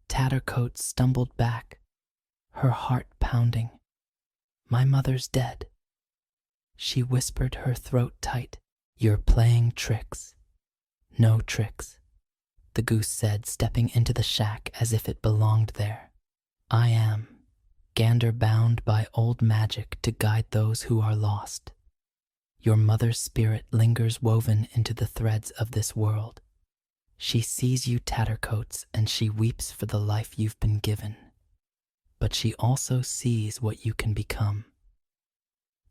Tattercoats stumbled back, her heart pounding. "My mother's dead." She whispered, her throat tight. "You're playing tricks." "No tricks," the goose said, stepping into the shack as if it belonged there. "I am, gander bound by old magic to guide those who are lost. Your mother's spirit lingers woven into the threads of this world. She sees you, Tattercoats, and she weeps for the life you've been given. But she also sees what you can become."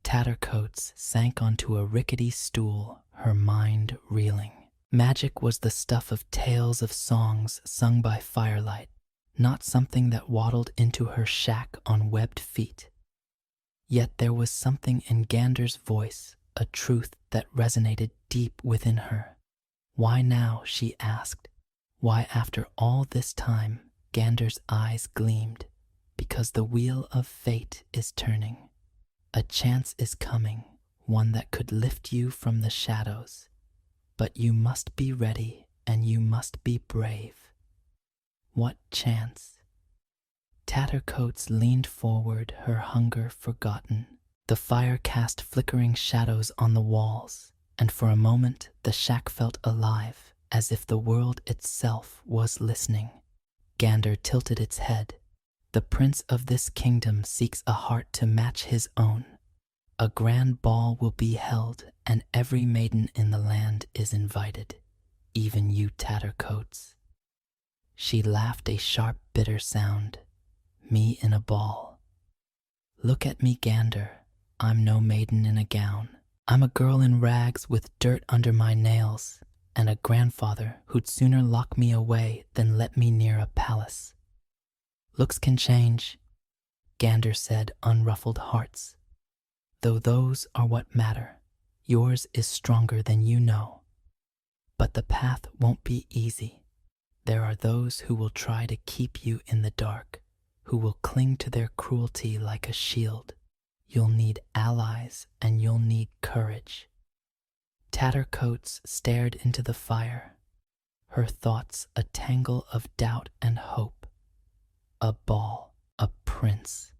Tattercoats sank onto a rickety stool, her mind reeling. Magic was the stuff of tales of songs sung by firelight, not something that waddled into her shack on webbed feet. Yet there was something in Gander's voice, a truth that resonated deep within her. "Why now?" she asked. Why, after all this time? Gander's eyes gleamed. "Because the wheel of fate is turning. A chance is coming, one that could lift you from the shadows. But you must be ready, and you must be brave." "What chance?" Tattercoats leaned forward, her hunger forgotten. The fire cast flickering shadows on the walls, and for a moment the shack felt alive, as if the world itself was listening. Gander tilted its head. "The prince of this kingdom seeks a heart to match his own. A grand ball will be held, and every maiden in the land is invited, even you, Tattercoats." She laughed, a sharp, bitter sound. "Me in a ball. Look at me, Gander. I'm no maiden in a gown. I'm a girl in rags with dirt under my nails, and a grandfather who'd sooner lock me away than let me near a palace." "Looks can change," Gander said, unruffled hearts. "Though those are what matter. Yours is stronger than you know. But the path won't be easy. There are those who will try to keep you in the dark, who will cling to their cruelty like a shield. You'll need allies and you'll need courage. Tattercoats stared into the fire, her thoughts a tangle of doubt and hope. A ball, a prince.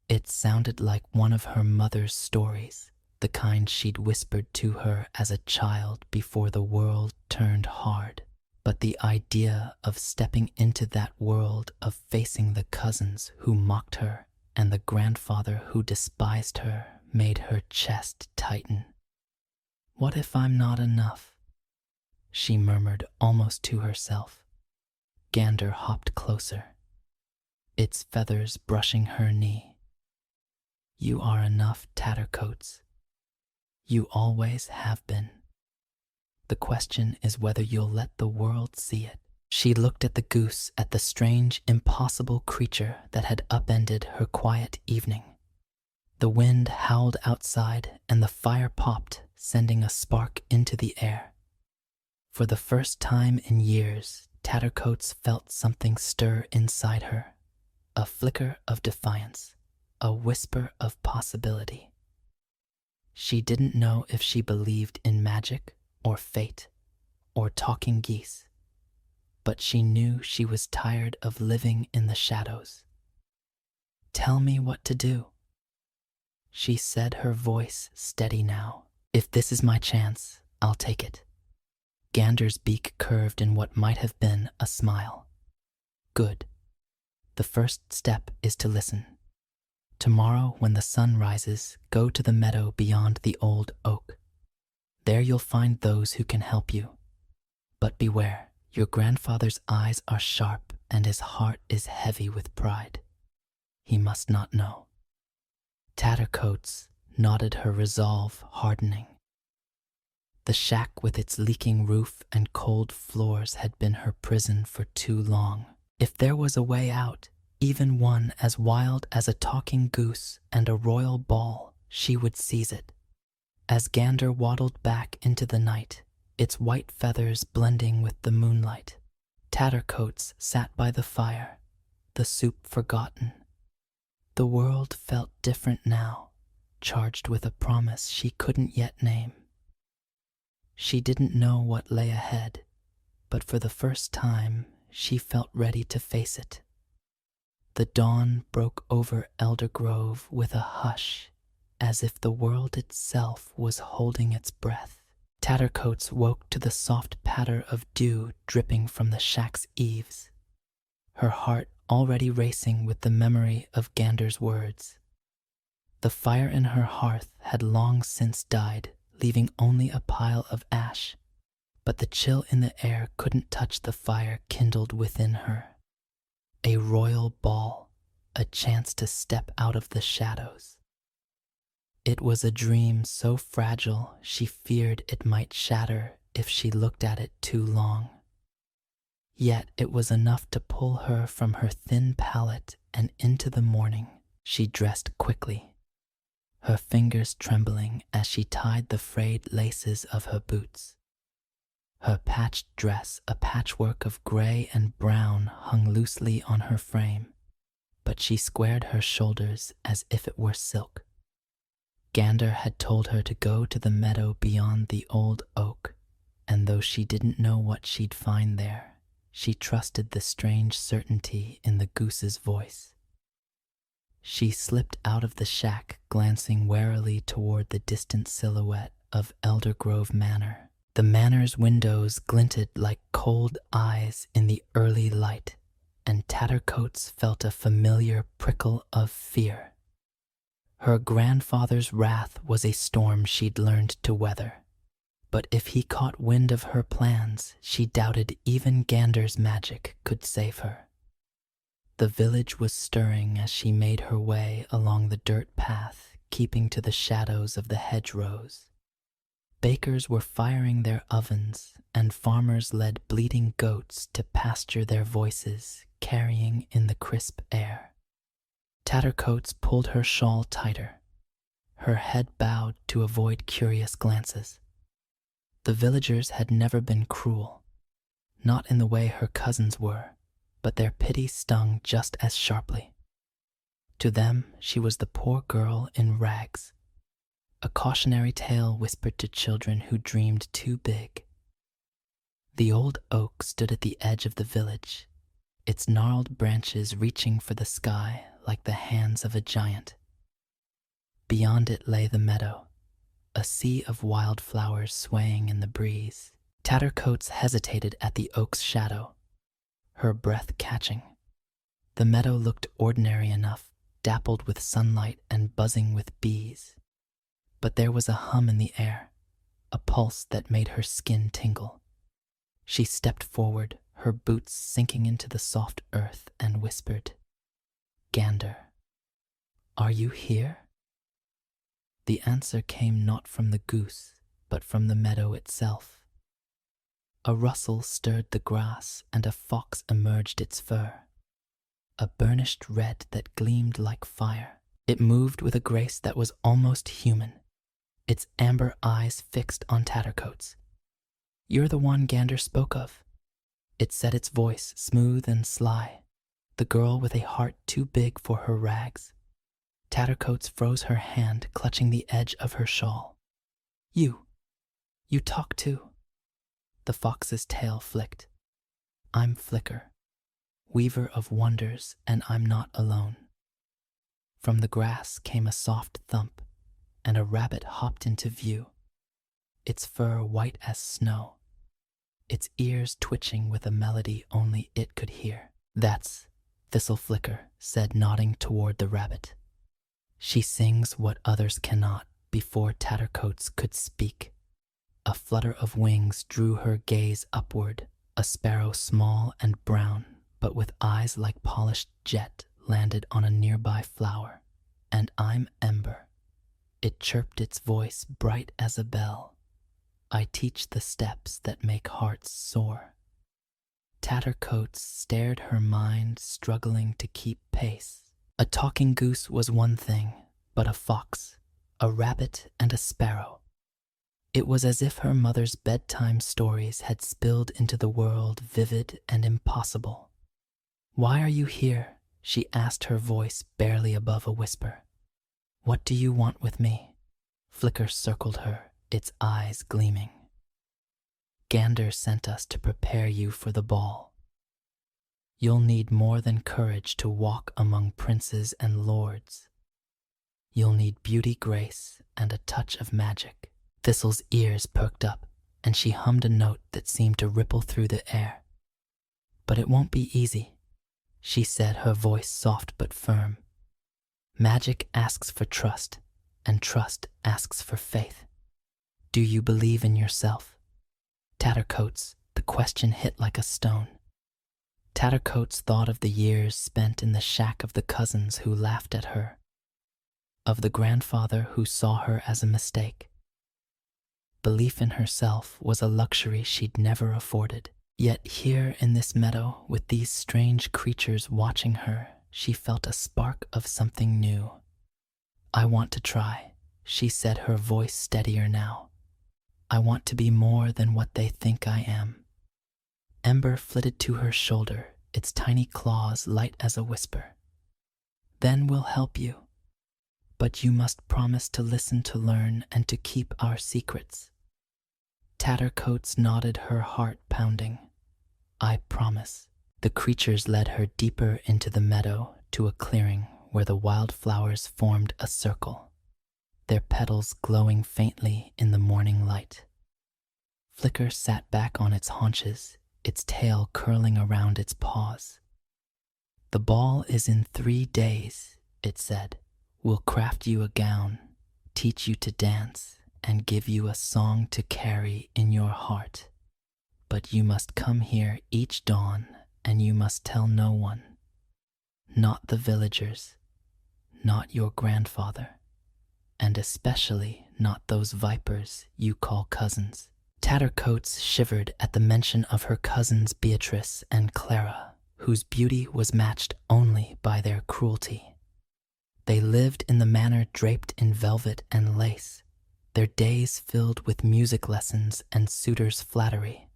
It sounded like one of her mother's stories, the kind she'd whispered to her as a child before the world turned hard. But the idea of stepping into that world, of facing the cousins who mocked her and the grandfather who despised her, made her chest tighten. What if I'm not enough? She murmured almost to herself. Gander hopped closer, its feathers brushing her knee. You are enough, Tattercoats. You always have been. The question is whether you'll let the world see it. She looked at the goose, at the strange, impossible creature that had upended her quiet evening. The wind howled outside and the fire popped, sending a spark into the air. For the first time in years, Tattercoats felt something stir inside her, a flicker of defiance, a whisper of possibility. She didn't know if she believed in magic or fate or talking geese, but she knew she was tired of living in the shadows. Tell me what to do, she said, her voice steady now. If this is my chance, I'll take it. Gander's beak curved in what might have been a smile. Good. The first step is to listen. Tomorrow, when the sun rises, go to the meadow beyond the old oak. There you'll find those who can help you. But beware, your grandfather's eyes are sharp and his heart is heavy with pride. He must not know. Tattercoats nodded, her resolve hardening. The shack with its leaking roof and cold floors had been her prison for too long. If there was a way out, even one as wild as a talking goose and a royal ball, she would seize it. As Gander waddled back into the night, its white feathers blending with the moonlight, Tattercoats sat by the fire, the soup forgotten. The world felt different now, charged with a promise she couldn't yet name. She didn't know what lay ahead, but for the first time, she felt ready to face it. The dawn broke over Eldergrove with a hush, as if the world itself was holding its breath. Tattercoats woke to the soft patter of dew dripping from the shack's eaves, her heart already racing with the memory of Gander's words. The fire in her hearth had long since died, leaving only a pile of ash, but the chill in the air couldn't touch the fire kindled within her. A royal ball, a chance to step out of the shadows. It was a dream so fragile she feared it might shatter if she looked at it too long. Yet it was enough to pull her from her thin pallet and into the morning. She dressed quickly, her fingers trembling as she tied the frayed laces of her boots. Her patched dress, a patchwork of gray and brown, hung loosely on her frame, but she squared her shoulders as if it were silk. Gander had told her to go to the meadow beyond the old oak, and though she didn't know what she'd find there, she trusted the strange certainty in the goose's voice. She slipped out of the shack, glancing warily toward the distant silhouette of Eldergrove Manor. The manor's windows glinted like cold eyes in the early light, and Tattercoats felt a familiar prickle of fear. Her grandfather's wrath was a storm she'd learned to weather, but if he caught wind of her plans, she doubted even Gander's magic could save her. The village was stirring as she made her way along the dirt path, keeping to the shadows of the hedgerows. Bakers were firing their ovens, and farmers led bleating goats to pasture, their voices carrying in the crisp air. Tattercoats pulled her shawl tighter, her head bowed to avoid curious glances. The villagers had never been cruel, not in the way her cousins were, but their pity stung just as sharply. To them, she was the poor girl in rags, a cautionary tale whispered to children who dreamed too big. The old oak stood at the edge of the village, its gnarled branches reaching for the sky like the hands of a giant. Beyond it lay the meadow, a sea of wildflowers swaying in the breeze. Tattercoats hesitated at the oak's shadow, her breath catching. The meadow looked ordinary enough, dappled with sunlight and buzzing with bees. But there was a hum in the air, a pulse that made her skin tingle. She stepped forward, her boots sinking into the soft earth, and whispered, "Gander, are you here?" The answer came not from the goose, but from the meadow itself. A rustle stirred the grass, and a fox emerged its fur, a burnished red that gleamed like fire. It moved with a grace that was almost human, its amber eyes fixed on Tattercoats. "You're the one Gander spoke of," it said, its voice smooth and sly, the girl with a heart too big for her rags. Tattercoats froze her hand, clutching the edge of her shawl. You talk too." The fox's tail flicked. "I'm Flicker, weaver of wonders, and I'm not alone." From the grass came a soft thump, and a rabbit hopped into view, its fur white as snow, its ears twitching with a melody only it could hear. "That's Thistle Flicker," said, nodding toward the rabbit. "She sings what others cannot." Before Tattercoats could speak, a flutter of wings drew her gaze upward. A sparrow, small and brown, but with eyes like polished jet, landed on a nearby flower. "And I'm Ember," it chirped, its voice bright as a bell. "I teach the steps that make hearts soar." Tattercoats stared, her mind struggling to keep pace. A talking goose was one thing, but a fox, a rabbit, and a sparrow. It was as if her mother's bedtime stories had spilled into the world, vivid and impossible. "Why are you here?" she asked, her voice barely above a whisper. "What do you want with me?" Flicker circled her, its eyes gleaming. "Gander sent us to prepare you for the ball. You'll need more than courage to walk among princes and lords. You'll need beauty, grace, and a touch of magic." Thistle's ears perked up, and she hummed a note that seemed to ripple through the air. "But it won't be easy," she said, her voice soft but firm. "Magic asks for trust, and trust asks for faith. Do you believe in yourself?" Tattercoats, the question hit like a stone. Tattercoats thought of the years spent in the shack, of the cousins who laughed at her, of the grandfather who saw her as a mistake. Belief in herself was a luxury she'd never afforded. Yet here in this meadow, with these strange creatures watching her, she felt a spark of something new. "I want to try," she said, her voice steadier now. "I want to be more than what they think I am." Ember flitted to her shoulder, its tiny claws light as a whisper. "Then we'll help you. But you must promise to listen, to learn, and to keep our secrets." Tattercoats nodded, her heart pounding. "I promise." The creatures led her deeper into the meadow, to a clearing where the wildflowers formed a circle, their petals glowing faintly in the morning light. Flicker sat back on its haunches, its tail curling around its paws. "The ball is in 3 days, it said. "We'll craft you a gown, teach you to dance, and give you a song to carry in your heart. But you must come here each dawn, and you must tell no one. Not the villagers, not your grandfather, and especially not those vipers you call cousins." Tattercoats shivered at the mention of her cousins Beatrice and Clara, whose beauty was matched only by their cruelty. They lived in the manor draped in velvet and lace, their days filled with music lessons and suitors' flattery.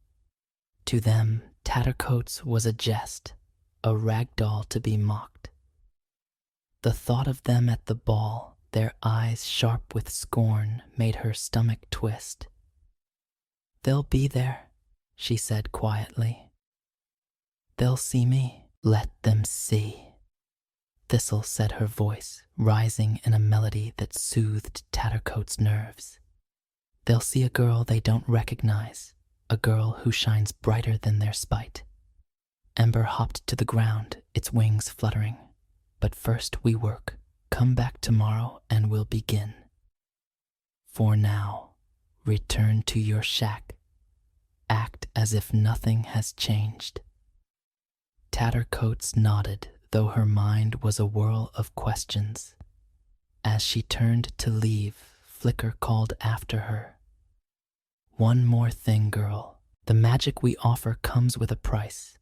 To them, Tattercoats was a jest, a rag doll to be mocked. The thought of them at the ball, their eyes sharp with scorn, made her stomach twist. "They'll be there," she said quietly. "They'll see me. Let them see." Thistle said, her voice rising in a melody that soothed Tattercoat's nerves. "They'll see a girl they don't recognize, a girl who shines brighter than their spite." Ember hopped to the ground, its wings fluttering. "But first we work. Come back tomorrow and we'll begin. For now, return to your shack. Act as if nothing has changed." Tattercoats nodded, though her mind was a whirl of questions. As she turned to leave, Flicker called after her. "One more thing, girl. The magic we offer comes with a price.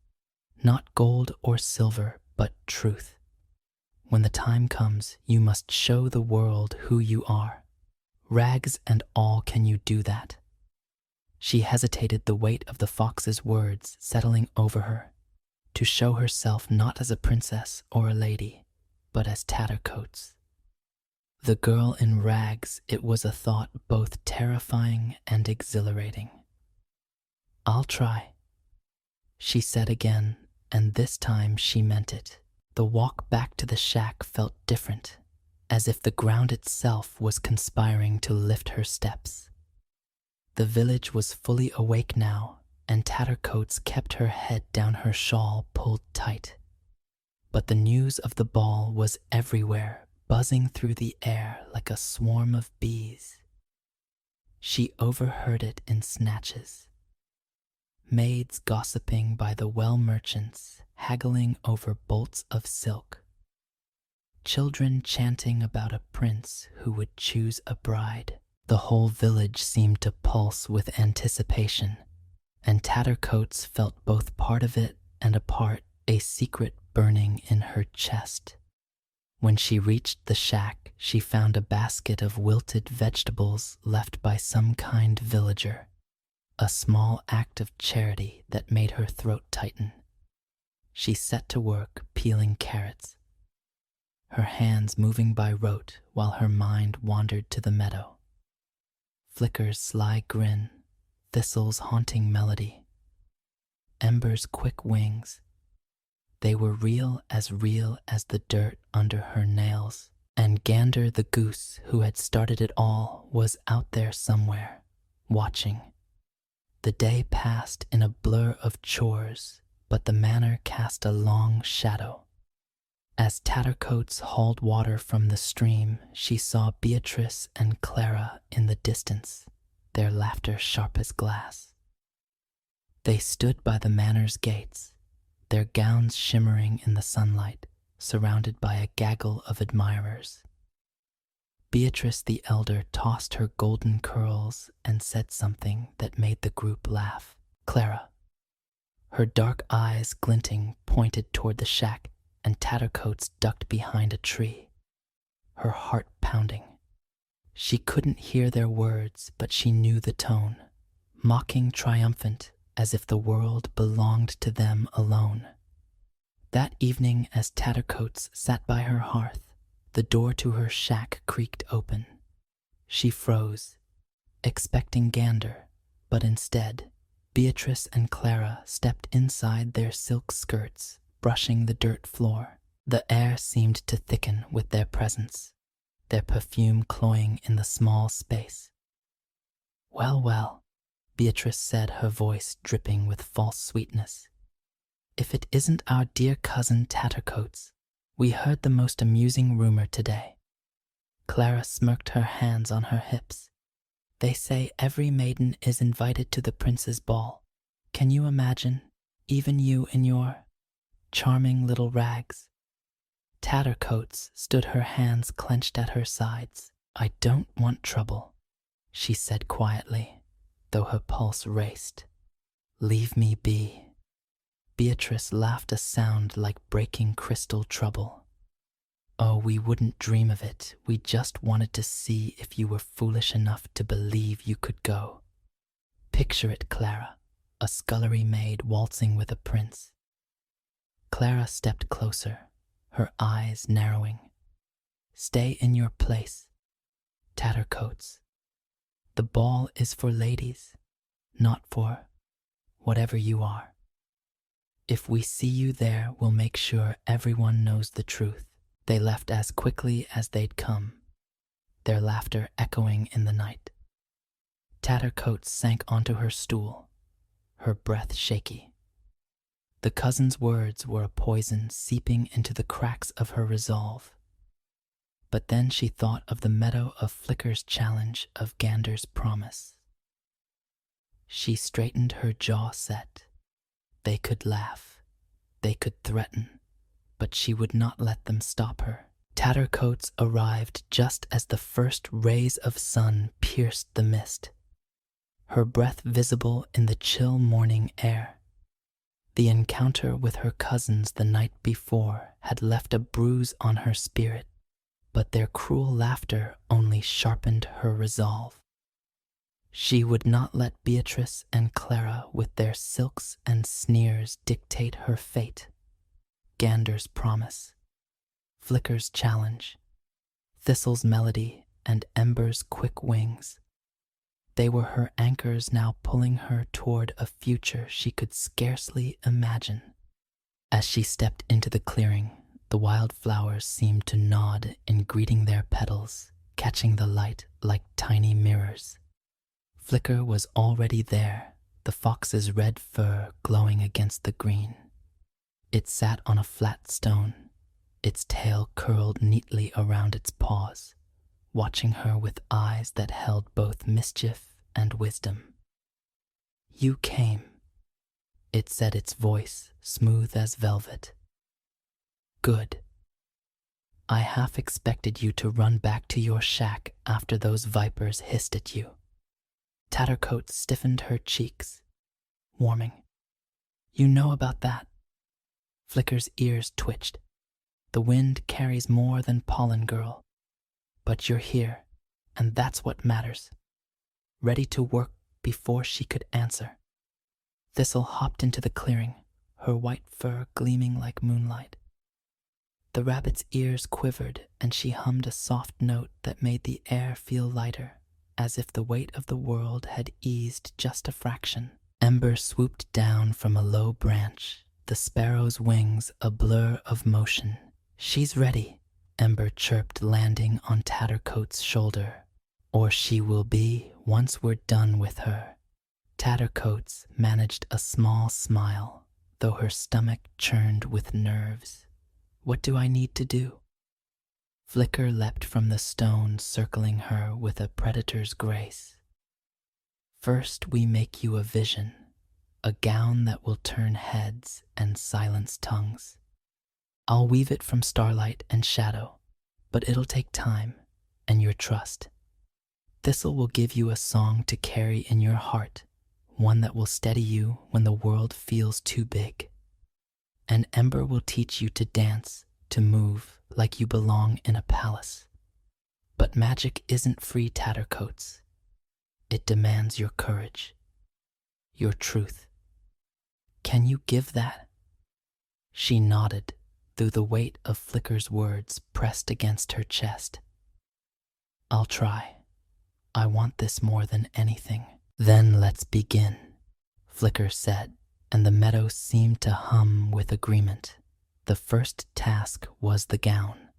Not gold or silver, but truth. When the time comes, you must show the world who you are. Rags and all, can you do that?" She hesitated, the weight of the fox's words settling over her. To show herself not as a princess or a lady, but as Tattercoats. The girl in rags, it was a thought both terrifying and exhilarating. "I'll try," she said again, and this time she meant it. The walk back to the shack felt different, as if the ground itself was conspiring to lift her steps. The village was fully awake now, and Tattercoats kept her head down, her shawl pulled tight. But the news of the ball was everywhere, buzzing through the air like a swarm of bees. She overheard it in snatches. Maids gossiping by the well merchants, haggling over bolts of silk. Children chanting about a prince who would choose a bride. The whole village seemed to pulse with anticipation, and Tattercoats felt both part of it and apart, a secret burning in her chest. When she reached the shack, she found a basket of wilted vegetables left by some kind villager, a small act of charity that made her throat tighten. She set to work peeling carrots, her hands moving by rote while her mind wandered to the meadow. Flicker's sly grin, Thistle's haunting melody, Ember's quick wings. They were real as the dirt under her nails. And Gander the goose, who had started it all, was out there somewhere, watching. The day passed in a blur of chores, but the manor cast a long shadow. As Tattercoats hauled water from the stream, she saw Beatrice and Clara in the distance, their laughter sharp as glass. They stood by the manor's gates, their gowns shimmering in the sunlight, surrounded by a gaggle of admirers. Beatrice the elder tossed her golden curls and said something that made the group laugh. Clara, her dark eyes glinting, pointed toward the shack, and Tattercoats ducked behind a tree, her heart pounding. She couldn't hear their words, but she knew the tone, mocking, triumphant, as if the world belonged to them alone. That evening, as Tattercoats sat by her hearth, the door to her shack creaked open. She froze, expecting Gander, but instead, Beatrice and Clara stepped inside, their silk skirts brushing the dirt floor. The air seemed to thicken with their presence, their perfume cloying in the small space. "Well, well," Beatrice said, her voice dripping with false sweetness. "If it isn't our dear cousin Tattercoats. We heard the most amusing rumor today." Clara smirked, her hands on her hips. "They say every maiden is invited to the prince's ball. Can you imagine, even you in your charming little rags?" Tattercoats stood, her hands clenched at her sides. "I don't want trouble," she said quietly, though her pulse raced. "Leave me be." Beatrice laughed, a sound like breaking crystal trouble. "Oh, we wouldn't dream of it. We just wanted to see if you were foolish enough to believe you could go. Picture it, Clara. a scullery maid waltzing with a prince. Clara stepped closer, her eyes narrowing. Stay in your place, Tattercoats. The ball is for ladies, not for whatever you are. If we see you there, we'll make sure everyone knows the truth. They left as quickly as they'd come, their laughter echoing in the night. Tattercoats sank onto her stool, her breath shaky. The cousin's words were a poison seeping into the cracks of her resolve. But then she thought of the meadow of Flicker's challenge, of Gander's promise. She straightened her jaw set. They could laugh, they could threaten, but she would not let them stop her. Tattercoats arrived just as the first rays of sun pierced the mist, her breath visible in the chill morning air. The encounter with her cousins the night before had left a bruise on her spirit, but their cruel laughter only sharpened her resolve. She would not let Beatrice and Clara with their silks and sneers dictate her fate. Gander's promise, Flicker's challenge, Thistle's melody, and Ember's quick wings. They were her anchors now, pulling her toward a future she could scarcely imagine. As she stepped into the clearing, the wildflowers seemed to nod in greeting, their petals catching the light like tiny mirrors. Flicker was already there, the fox's red fur glowing against the green. It sat on a flat stone, its tail curled neatly around its paws, watching her with eyes that held both mischief and wisdom. "You came," it said, its voice smooth as velvet. "Good. I half expected you to run back to your shack after those vipers hissed at you." Tattercoats stiffened her cheeks, warming. "You know about that?" Flicker's ears twitched. "The wind carries more than pollen, girl. But you're here, and that's what matters." Ready to work before she could answer, Thistle hopped into the clearing, her white fur gleaming like moonlight. The rabbit's ears quivered, and she hummed a soft note that made the air feel lighter, as if the weight of the world had eased just a fraction. Ember swooped down from a low branch, the sparrow's wings a blur of motion. "She's ready," Ember chirped, landing on Tattercoats' shoulder. "Or she will be once we're done with her." Tattercoats managed a small smile, though her stomach churned with nerves. "What do I need to do?" Flicker leapt from the stone, circling her with a predator's grace. "First we make you a vision, a gown that will turn heads and silence tongues. I'll weave it from starlight and shadow, but it'll take time and your trust. Thistle will give you a song to carry in your heart, one that will steady you when the world feels too big. And Ember will teach you to dance, to move like you belong in a palace. But magic isn't free, Tattercoats. It demands your courage, your truth. Can you give that?" She nodded, through the weight of Flicker's words pressed against her chest. "I'll try. I want this more than anything." "Then let's begin," Flicker said, and the meadow seemed to hum with agreement. The first task was the gown.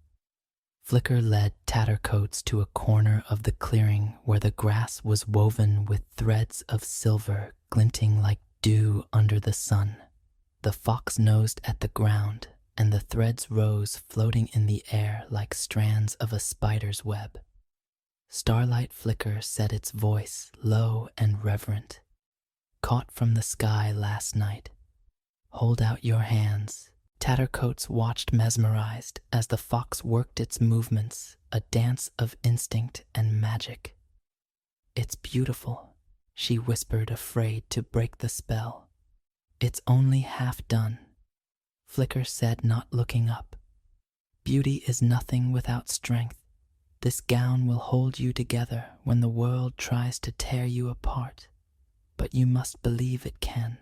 Flicker led Tattercoats to a corner of the clearing where the grass was woven with threads of silver glinting like dew under the sun. The fox nosed at the ground, and the threads rose floating in the air like strands of a spider's web. Starlight Flicker said, its voice low and reverent. "Caught from the sky last night. Hold out your hands." Tattercoats watched mesmerized as the fox worked its movements, a dance of instinct and magic. "It's beautiful," she whispered, afraid to break the spell. "It's only half done," Flicker said, not looking up. "Beauty is nothing without strength. This gown will hold you together when the world tries to tear you apart. but you must believe it can.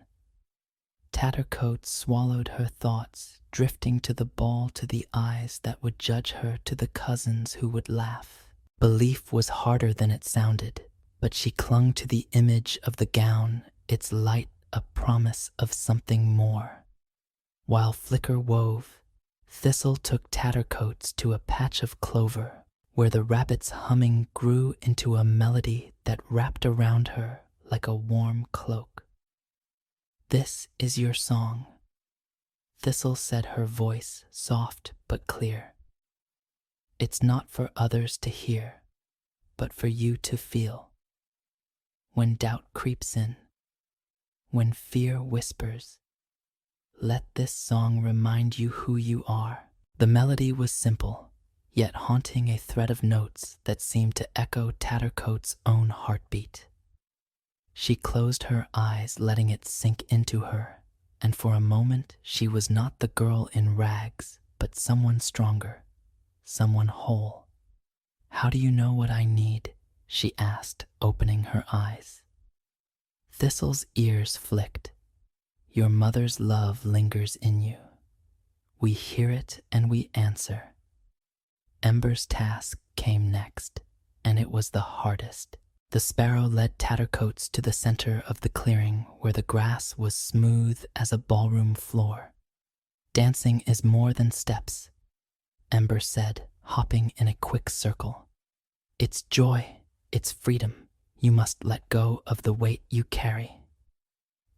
Tattercoats swallowed her thoughts, drifting to the ball, to the eyes that would judge her, to the cousins who would laugh. Belief was harder than it sounded, but she clung to the image of the gown, its light a promise of something more. While Flicker wove, Thistle took Tattercoats to a patch of clover, where the rabbit's humming grew into a melody that wrapped around her like a warm cloak. "This is your song," Thistle said, her voice soft but clear. "It's not for others to hear, but for you to feel. When doubt creeps in, when fear whispers, let this song remind you who you are." The melody was simple, yet haunting, a thread of notes that seemed to echo Tattercoats' own heartbeat. She closed her eyes, letting it sink into her, and for a moment she was not the girl in rags, but someone stronger, someone whole. "How do you know what I need?" she asked, opening her eyes. Thistle's ears flicked. "Your mother's love lingers in you. We hear it and we answer." Ember's task came next, and it was the hardest. The sparrow led Tattercoats to the center of the clearing, where the grass was smooth as a ballroom floor. "Dancing is more than steps," Ember said, hopping in a quick circle. "It's joy, it's freedom. You must let go of the weight you carry."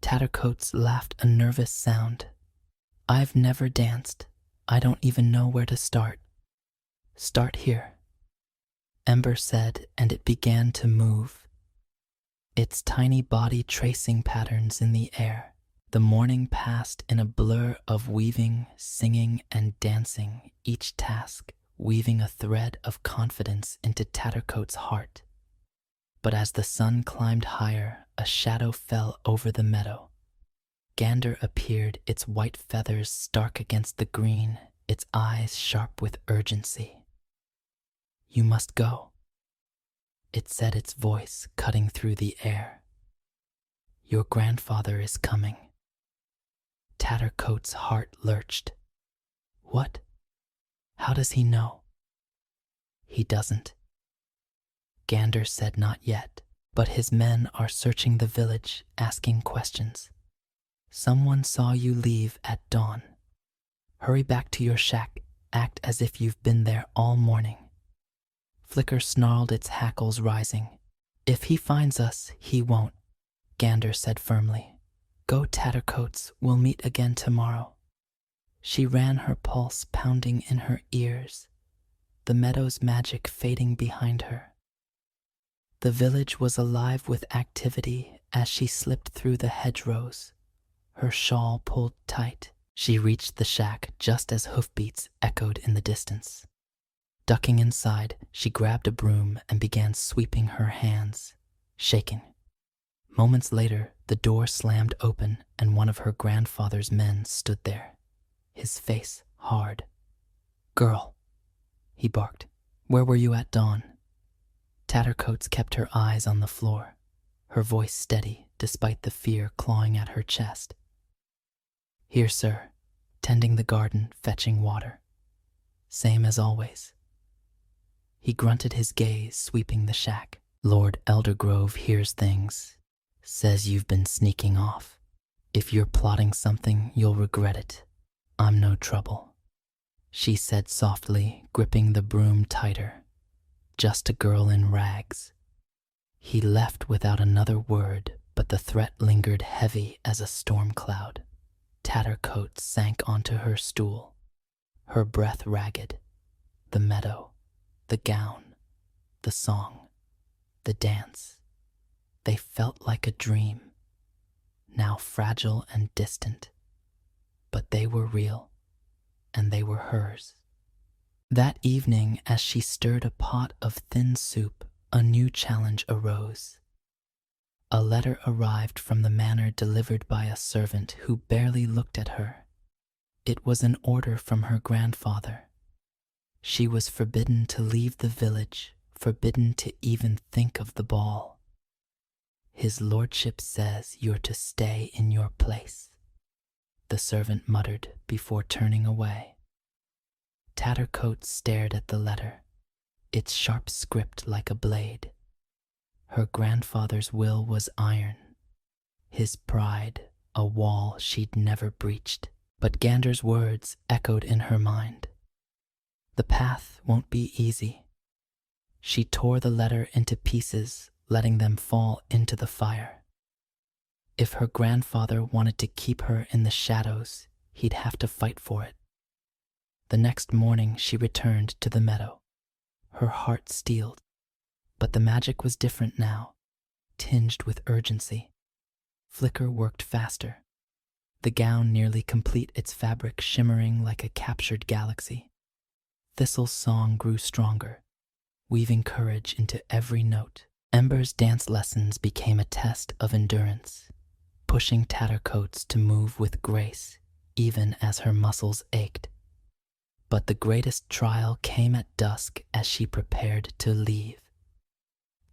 Tattercoats laughed a nervous sound. "I've never danced. I don't even know where to start." "Start here," Ember said, and it began to move, its tiny body tracing patterns in the air. The morning passed in a blur of weaving, singing, and dancing, each task weaving a thread of confidence into Tattercoats' heart. But as the sun climbed higher, a shadow fell over the meadow. Gander appeared, its white feathers stark against the green, its eyes sharp with urgency. "You must go," it said, its voice cutting through the air. "Your grandfather is coming." Tattercoats' heart lurched. "What? How does he know?" "He doesn't," Gander said, "not yet, but his men are searching the village, asking questions. Someone saw you leave at dawn. Hurry back to your shack, act as if you've been there all morning." Flicker snarled, its hackles rising. "If he finds us, he won't," Gander said firmly. "Go, Tattercoats, we'll meet again tomorrow." She ran, her pulse pounding in her ears, the meadow's magic fading behind her. The village was alive with activity as she slipped through the hedgerows, her shawl pulled tight. She reached the shack just as hoofbeats echoed in the distance. Ducking inside, she grabbed a broom and began sweeping, her hands shaking. Moments later, the door slammed open and one of her grandfather's men stood there, his face hard. "Girl," he barked, "where were you at dawn?" Tattercoats kept her eyes on the floor, her voice steady despite the fear clawing at her chest. "Here, sir, tending the garden, fetching water. Same as always." He grunted, his gaze sweeping the shack. "Lord Eldergrove hears things, says you've been sneaking off. If you're plotting something, you'll regret it. I'm no trouble," she said softly, gripping the broom tighter. "Just a girl in rags." He left without another word, but the threat lingered heavy as a storm cloud. Tattercoats sank onto her stool, her breath ragged. The meadow, the gown, the song, the dance. They felt like a dream, now fragile and distant, but they were real, and they were hers. That evening, as she stirred a pot of thin soup, a new challenge arose. A letter arrived from the manor, delivered by a servant who barely looked at her. It was an order from her grandfather. She was forbidden to leave the village, forbidden to even think of the ball. "His lordship says you're to stay in your place," the servant muttered before turning away. Tattercoats stared at the letter, its sharp script like a blade. Her grandfather's will was iron, his pride a wall she'd never breached. But Gander's words echoed in her mind. "The path won't be easy." She tore the letter into pieces, letting them fall into the fire. If her grandfather wanted to keep her in the shadows, he'd have to fight for it. The next morning she returned to the meadow, her heart steeled. But the magic was different now, tinged with urgency. Flicker worked faster, the gown nearly complete, its fabric shimmering like a captured galaxy. Thistle's song grew stronger, weaving courage into every note. Ember's dance lessons became a test of endurance, pushing Tattercoats to move with grace, even as her muscles ached. But the greatest trial came at dusk as she prepared to leave.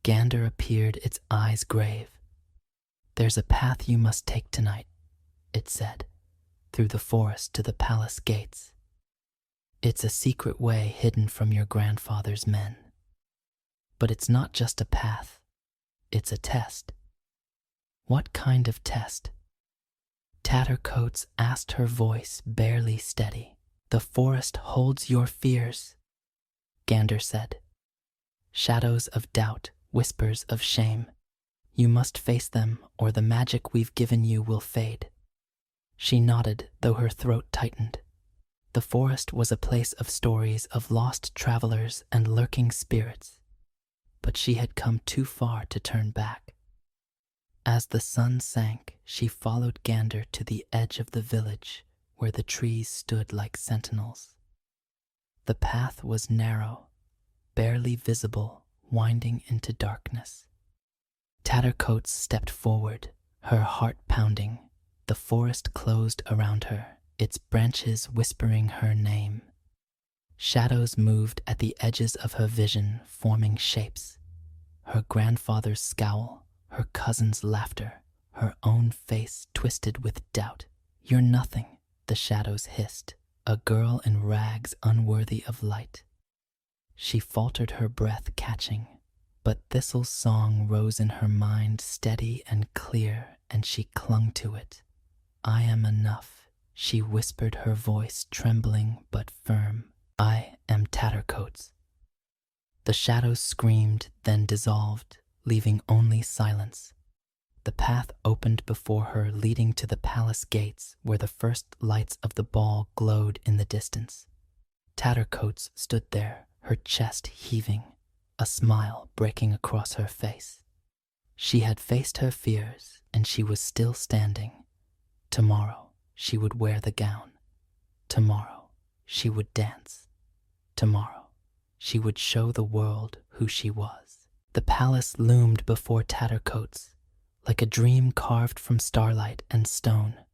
Gander appeared, its eyes grave. "There's a path you must take tonight," it said, "through the forest to the palace gates. It's a secret way hidden from your grandfather's men. But it's not just a path, it's a test." "What kind of test?" Tattercoats asked, her voice barely steady. "The forest holds your fears," Gander said. "Shadows of doubt, whispers of shame. You must face them, or the magic we've given you will fade." She nodded, though her throat tightened. The forest was a place of stories of lost travelers and lurking spirits, but she had come too far to turn back. As the sun sank, she followed Gander to the edge of the village, where the trees stood like sentinels. The path was narrow, barely visible, winding into darkness. Tattercoats stepped forward, her heart pounding. The forest closed around her, its branches whispering her name. Shadows moved at the edges of her vision, forming shapes. Her grandfather's scowl, her cousin's laughter, her own face twisted with doubt. "You're nothing," the shadows hissed, "a girl in rags unworthy of light." She faltered, her breath catching, but Thistle's song rose in her mind, steady and clear, and she clung to it. "I am enough," she whispered, her voice trembling but firm. "I am Tattercoats." The shadows screamed, then dissolved, leaving only silence. The path opened before her, leading to the palace gates, where the first lights of the ball glowed in the distance. Tattercoats stood there, her chest heaving, a smile breaking across her face. She had faced her fears, and she was still standing. Tomorrow she would wear the gown. Tomorrow she would dance. Tomorrow she would show the world who she was. The palace loomed before Tattercoats, like a dream carved from starlight and stone,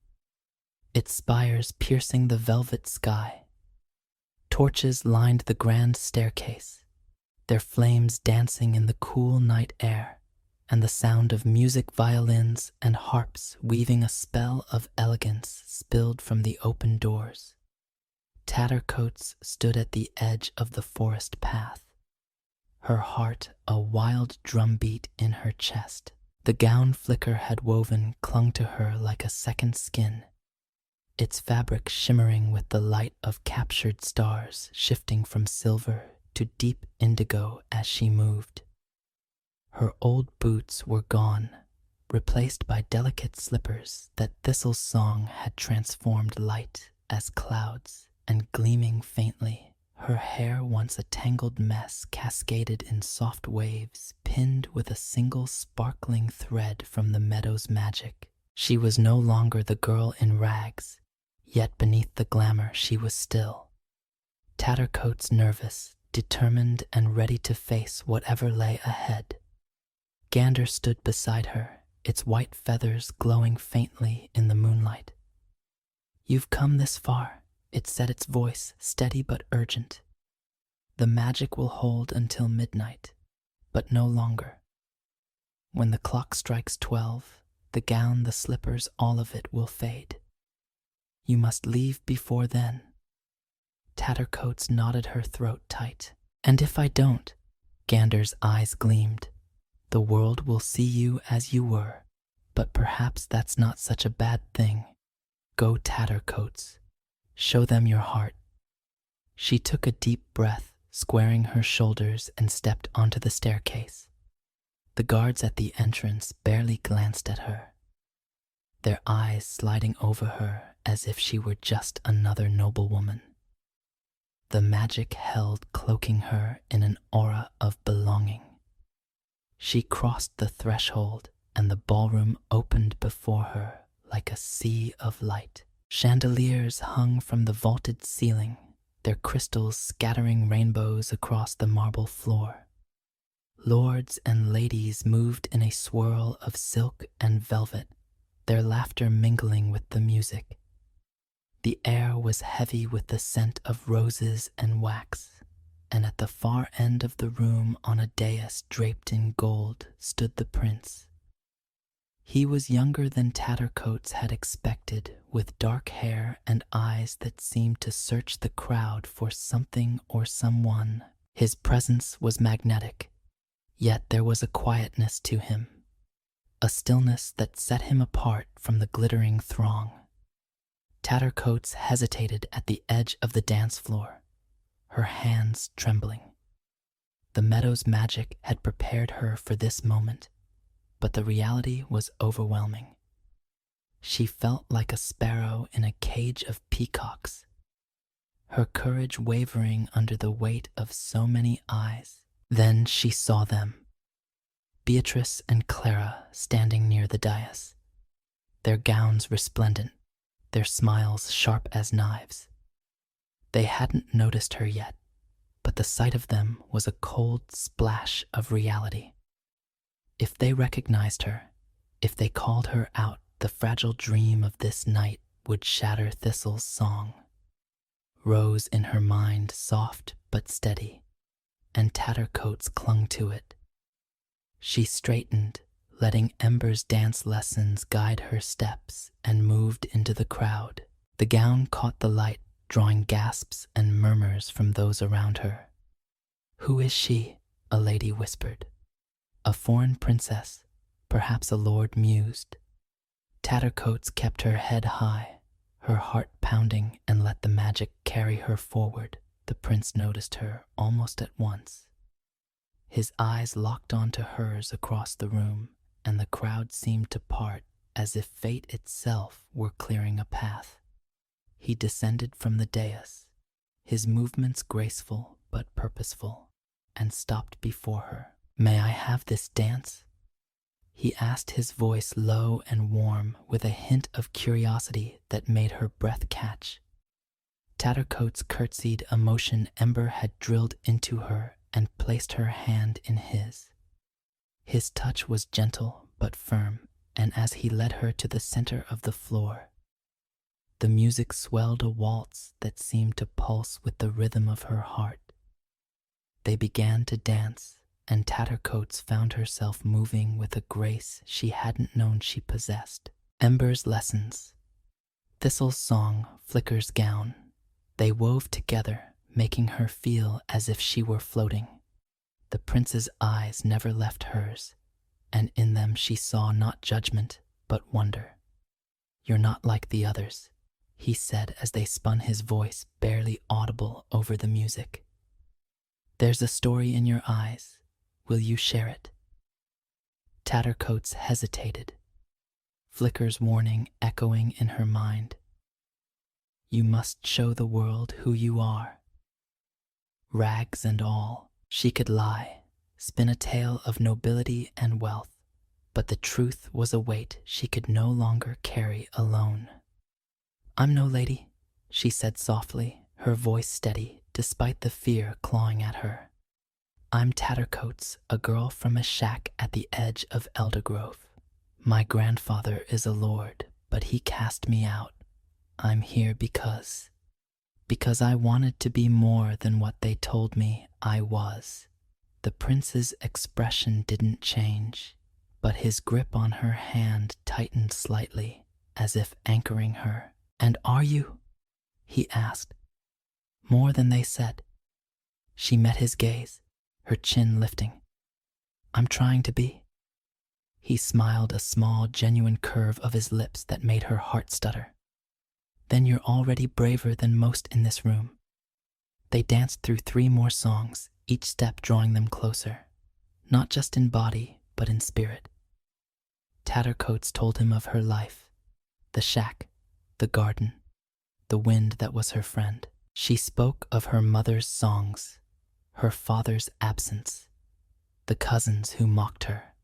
its spires piercing the velvet sky. Torches lined the grand staircase, their flames dancing in the cool night air, and the sound of music, violins and harps weaving a spell of elegance spilled from the open doors. Tattercoats stood at the edge of the forest path, her heart a wild drumbeat in her chest. The gown Flicker had woven clung to her like a second skin, its fabric shimmering with the light of captured stars, shifting from silver to deep indigo as she moved. Her old boots were gone, replaced by delicate slippers that Thistle's song had transformed light as clouds, and gleaming faintly, her hair, once a tangled mess, cascaded in soft waves, pinned with a single sparkling thread from the meadow's magic. She was no longer the girl in rags, yet beneath the glamour she was still. Tattercoats, nervous, determined, and ready to face whatever lay ahead. Gander stood beside her, its white feathers glowing faintly in the moonlight. "You've come this far," it said, its voice steady but urgent. "The magic will hold until midnight, but no longer. When the clock strikes 12, the gown, the slippers, all of it will fade. You must leave before then. Tattercoats knotted her throat tight. And if I don't, Gander's eyes gleamed, the world will see you as you were, but perhaps that's not such a bad thing. Go, Tattercoats, show them your heart. She took a deep breath, squaring her shoulders, and stepped onto the staircase. The guards at the entrance barely glanced at her, their eyes sliding over her as if she were just another noblewoman. The magic held cloaking her in an aura of belonging. She crossed the threshold, and the ballroom opened before her like a sea of light. Chandeliers hung from the vaulted ceiling, their crystals scattering rainbows across the marble floor. Lords and ladies moved in a swirl of silk and velvet, their laughter mingling with the music. The air was heavy with the scent of roses and wax, and at the far end of the room, on a dais draped in gold, stood the prince. He was younger than Tattercoats had expected, with dark hair and eyes that seemed to search the crowd for something or someone. His presence was magnetic, yet there was a quietness to him, a stillness that set him apart from the glittering throng. Tattercoats hesitated at the edge of the dance floor, her hands trembling. The meadow's magic had prepared her for this moment, but the reality was overwhelming. She felt like a sparrow in a cage of peacocks, her courage wavering under the weight of so many eyes. Then she saw them, Beatrice and Clara standing near the dais, their gowns resplendent, their smiles sharp as knives. They hadn't noticed her yet, but the sight of them was a cold splash of reality. If they recognized her, if they called her out, the fragile dream of this night would shatter Thistle's song. Rose in her mind, soft but steady, and Tattercoats clung to it. She straightened, letting Ember's dance lessons guide her steps, and moved into the crowd. The gown caught the light, drawing gasps and murmurs from those around her. "Who is she?" a lady whispered. "A foreign princess, perhaps a lord," mused. Tattercoats kept her head high, her heart pounding, and let the magic carry her forward. The prince noticed her almost at once. His eyes locked onto hers across the room, and the crowd seemed to part as if fate itself were clearing a path. He descended from the dais, his movements graceful but purposeful, and stopped before her. "May I have this dance?" he asked, his voice low and warm, with a hint of curiosity that made her breath catch. Tattercoats curtsied, a motion Ember had drilled into her, and placed her hand in his. His touch was gentle but firm, and as he led her to the center of the floor, the music swelled a waltz that seemed to pulse with the rhythm of her heart. They began to dance, and Tattercoats found herself moving with a grace she hadn't known she possessed. Ember's lessons, Thistle's song, Flicker's gown, they wove together, making her feel as if she were floating. The prince's eyes never left hers, and in them she saw not judgment, but wonder. "You're not like the others," he said as they spun, his voice barely audible over the music. "There's a story in your eyes. Will you share it?" Tattercoats hesitated, Flicker's warning echoing in her mind. "You must show the world who you are." Rags and all, she could lie, spin a tale of nobility and wealth, but the truth was a weight she could no longer carry alone. "I'm no lady," she said softly, her voice steady despite the fear clawing at her. "I'm Tattercoats, a girl from a shack at the edge of Eldergrove. My grandfather is a lord, but he cast me out. I'm here because I wanted to be more than what they told me I was." The prince's expression didn't change, but his grip on her hand tightened slightly, as if anchoring her. "And are you?" he asked. "More than they said." She met his gaze, her chin lifting. "I'm trying to be." He smiled, a small, genuine curve of his lips that made her heart stutter. "Then you're already braver than most in this room." They danced through 3 more songs, each step drawing them closer, not just in body, but in spirit. Tattercoats told him of her life, the shack, the garden, the wind that was her friend. She spoke of her mother's songs, her father's absence, the cousins who mocked her.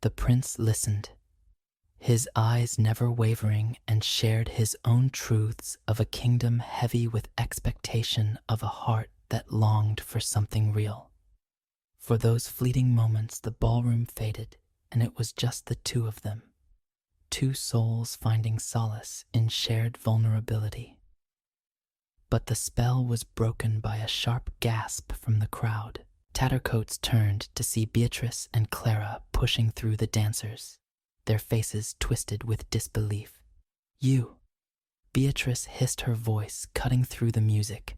The prince listened, his eyes never wavering, and shared his own truths of a kingdom heavy with expectation, of a heart that longed for something real. For those fleeting moments, the ballroom faded, and it was just the 2 of them. 2 souls finding solace in shared vulnerability. But the spell was broken by a sharp gasp from the crowd. Tattercoats turned to see Beatrice and Clara pushing through the dancers, their faces twisted with disbelief. "You!" Beatrice hissed, her voice cutting through the music.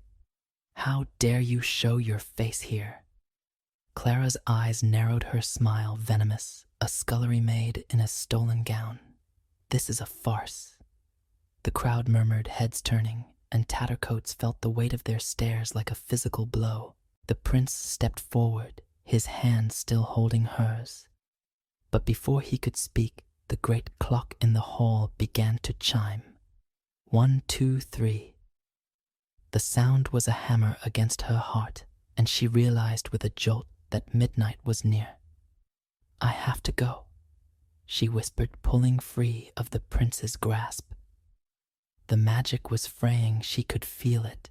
"How dare you show your face here?" Clara's eyes narrowed, her smile venomous, a scullery maid in a stolen gown. "This is a farce." The crowd murmured, heads turning, and Tattercoats felt the weight of their stares like a physical blow. The prince stepped forward, his hand still holding hers. But before he could speak, the great clock in the hall began to chime. 1, 2, 3. The sound was a hammer against her heart, and she realized with a jolt that midnight was near. "I have to go," she whispered, pulling free of the prince's grasp. The magic was fraying, she could feel it,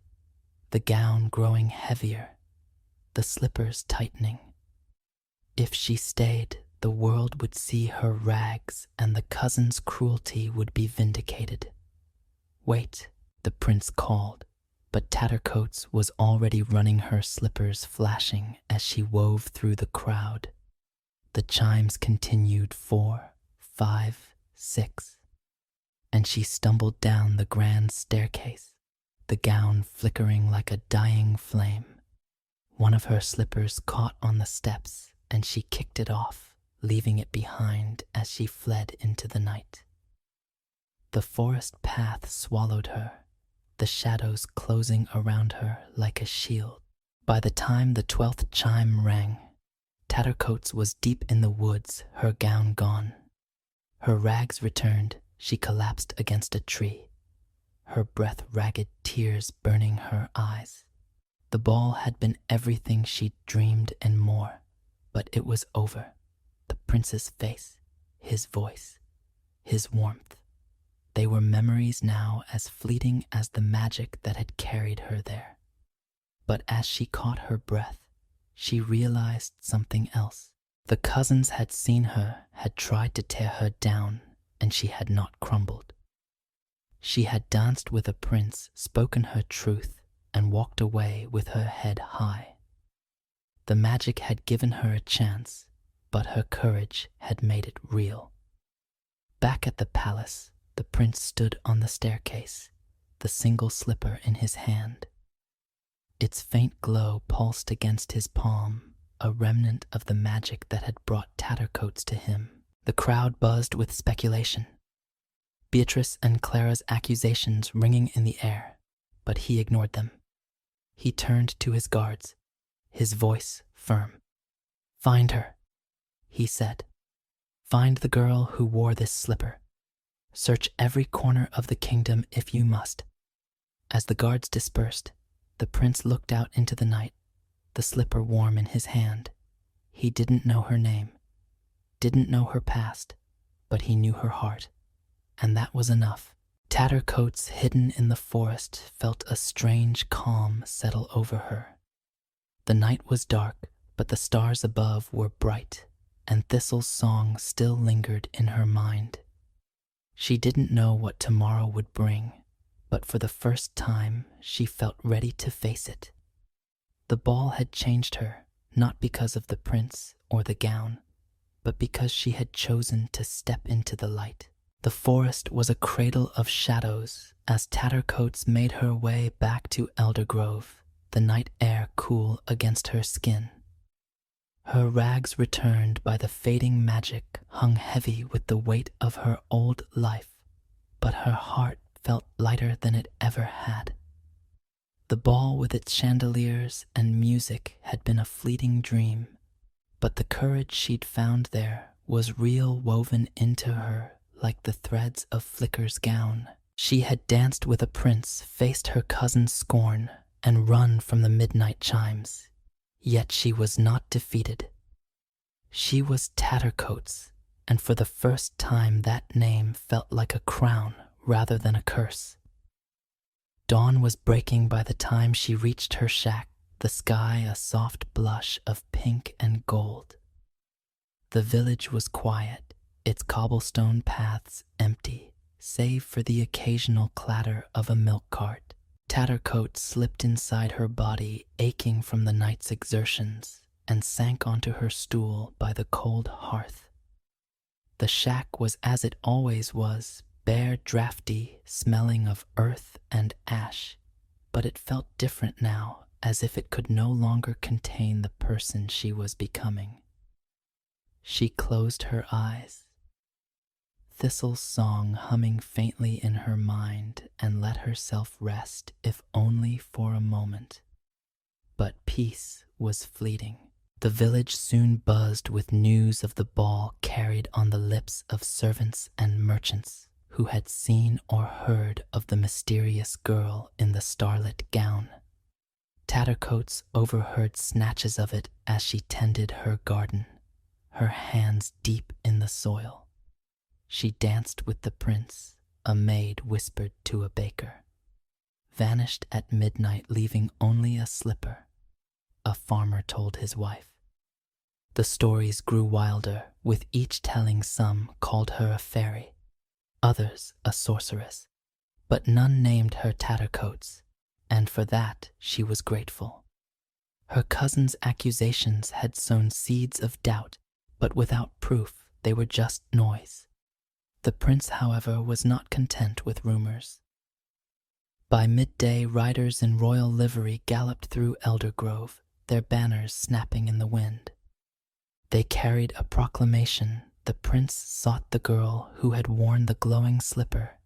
the gown growing heavier, the slippers tightening. If she stayed, the world would see her rags, and the cousin's cruelty would be vindicated. "Wait," the prince called, but Tattercoats was already running, her slippers flashing as she wove through the crowd. The chimes continued, 4, 5, 6, and she stumbled down the grand staircase, the gown flickering like a dying flame. One of her slippers caught on the steps, and she kicked it off, leaving it behind as she fled into the night. The forest path swallowed her, the shadows closing around her like a shield. By the time the 12th chime rang, Tattercoats was deep in the woods, her gown gone. Her rags returned, she collapsed against a tree, her breath ragged, tears burning her eyes. The ball had been everything she'd dreamed and more, but it was over. The prince's face, his voice, his warmth, they were memories now as fleeting as the magic that had carried her there. But as she caught her breath, she realized something else. The cousins had seen her, had tried to tear her down, and she had not crumbled. She had danced with a prince, spoken her truth, and walked away with her head high. The magic had given her a chance, but her courage had made it real. Back at the palace, the prince stood on the staircase, the single slipper in his hand. Its faint glow pulsed against his palm, a remnant of the magic that had brought Tattercoats to him. The crowd buzzed with speculation, Beatrice and Clara's accusations ringing in the air, but he ignored them. He turned to his guards, his voice firm. "Find her," he said. "Find the girl who wore this slipper. Search every corner of the kingdom if you must." As the guards dispersed, the prince looked out into the night, the slipper warm in his hand. He didn't know her name, didn't know her past, but he knew her heart, and that was enough. Tattercoats, hidden in the forest, felt a strange calm settle over her. The night was dark, but the stars above were bright, and Thistle's song still lingered in her mind. She didn't know what tomorrow would bring, but for the first time she felt ready to face it. The ball had changed her, not because of the prince or the gown, but because she had chosen to step into the light. The forest was a cradle of shadows as Tattercoats made her way back to Eldergrove, the night air cool against her skin. Her rags returned by the fading magic hung heavy with the weight of her old life, but her heart felt lighter than it ever had. The ball with its chandeliers and music had been a fleeting dream, but the courage she'd found there was real, woven into her like the threads of Flicker's gown. She had danced with a prince, faced her cousin's scorn, and run from the midnight chimes. Yet she was not defeated. She was Tattercoats, and for the first time that name felt like a crown rather than a curse. Dawn was breaking by the time she reached her shack, the sky a soft blush of pink and gold. The village was quiet, its cobblestone paths empty, save for the occasional clatter of a milk cart. Tattercoat slipped inside her body, aching from the night's exertions, and sank onto her stool by the cold hearth. The shack was as it always was, bare, drafty, smelling of earth and ash, but it felt different now, as if it could no longer contain the person she was becoming. She closed her eyes, Thistle's song humming faintly in her mind, and let herself rest, if only for a moment. But peace was fleeting. The village soon buzzed with news of the ball carried on the lips of servants and merchants who had seen or heard of the mysterious girl in the starlit gown. Tattercoats overheard snatches of it as she tended her garden, her hands deep in the soil. She danced with the prince, a maid whispered to a baker. Vanished at midnight, leaving only a slipper, a farmer told his wife. The stories grew wilder, with each telling some called her a fairy, others a sorceress, but none named her Tattercoats, and for that she was grateful. Her cousin's accusations had sown seeds of doubt, but without proof they were just noise. The prince, however, was not content with rumors. By midday, riders in royal livery galloped through Eldergrove, their banners snapping in the wind. They carried a proclamation: the prince sought the girl who had worn the glowing slipper,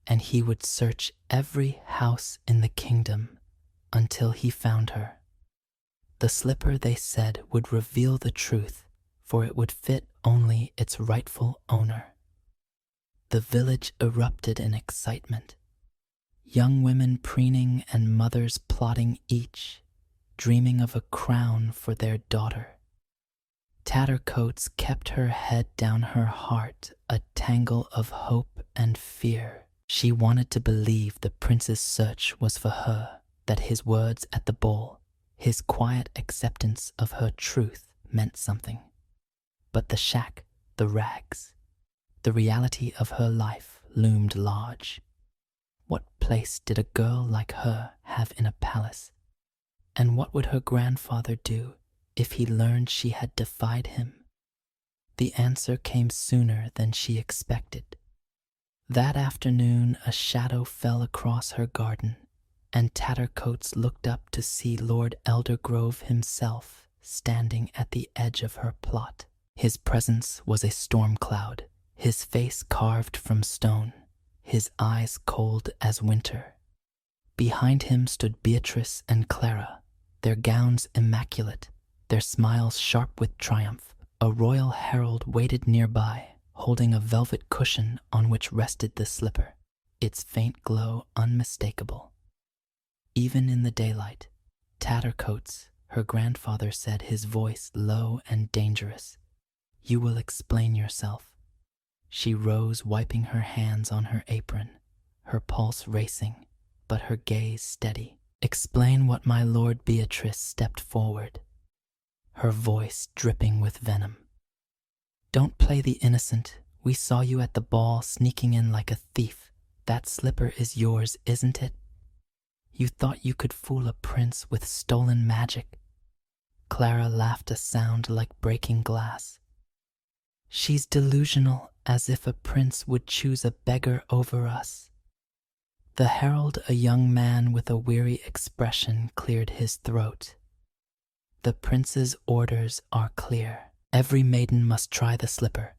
and he would search every house in the kingdom until he found her. The slipper, they said, would reveal the truth, for it would fit only its rightful owner. The village erupted in excitement. Young women preening and mothers plotting each, dreaming of a crown for their daughter. Tattercoats kept her head down, her heart a tangle of hope and fear. She wanted to believe the prince's search was for her, that his words at the ball, his quiet acceptance of her truth, meant something. But the shack, the rags, the reality of her life loomed large. What place did a girl like her have in a palace? And what would her grandfather do if he learned she had defied him? The answer came sooner than she expected. That afternoon a shadow fell across her garden, and Tattercoats looked up to see Lord Eldergrove himself standing at the edge of her plot. His presence was a storm cloud, his face carved from stone, his eyes cold as winter. Behind him stood Beatrice and Clara, their gowns immaculate, their smiles sharp with triumph. A royal herald waited nearby, holding a velvet cushion on which rested the slipper, its faint glow unmistakable. Even in the daylight, Tattercoats, her grandfather said, his voice low and dangerous, "You will explain yourself." She rose, wiping her hands on her apron, her pulse racing, but her gaze steady. "Explain what my lord." Beatrice stepped forward, her voice dripping with venom. "Don't play the innocent. We saw you at the ball sneaking in like a thief. That slipper is yours, isn't it? You thought you could fool a prince with stolen magic." Clara laughed, a sound like breaking glass. She's delusional, as if a prince would choose a beggar over us. The herald, a young man with a weary expression, cleared his throat. The prince's orders are clear. Every maiden must try the slipper.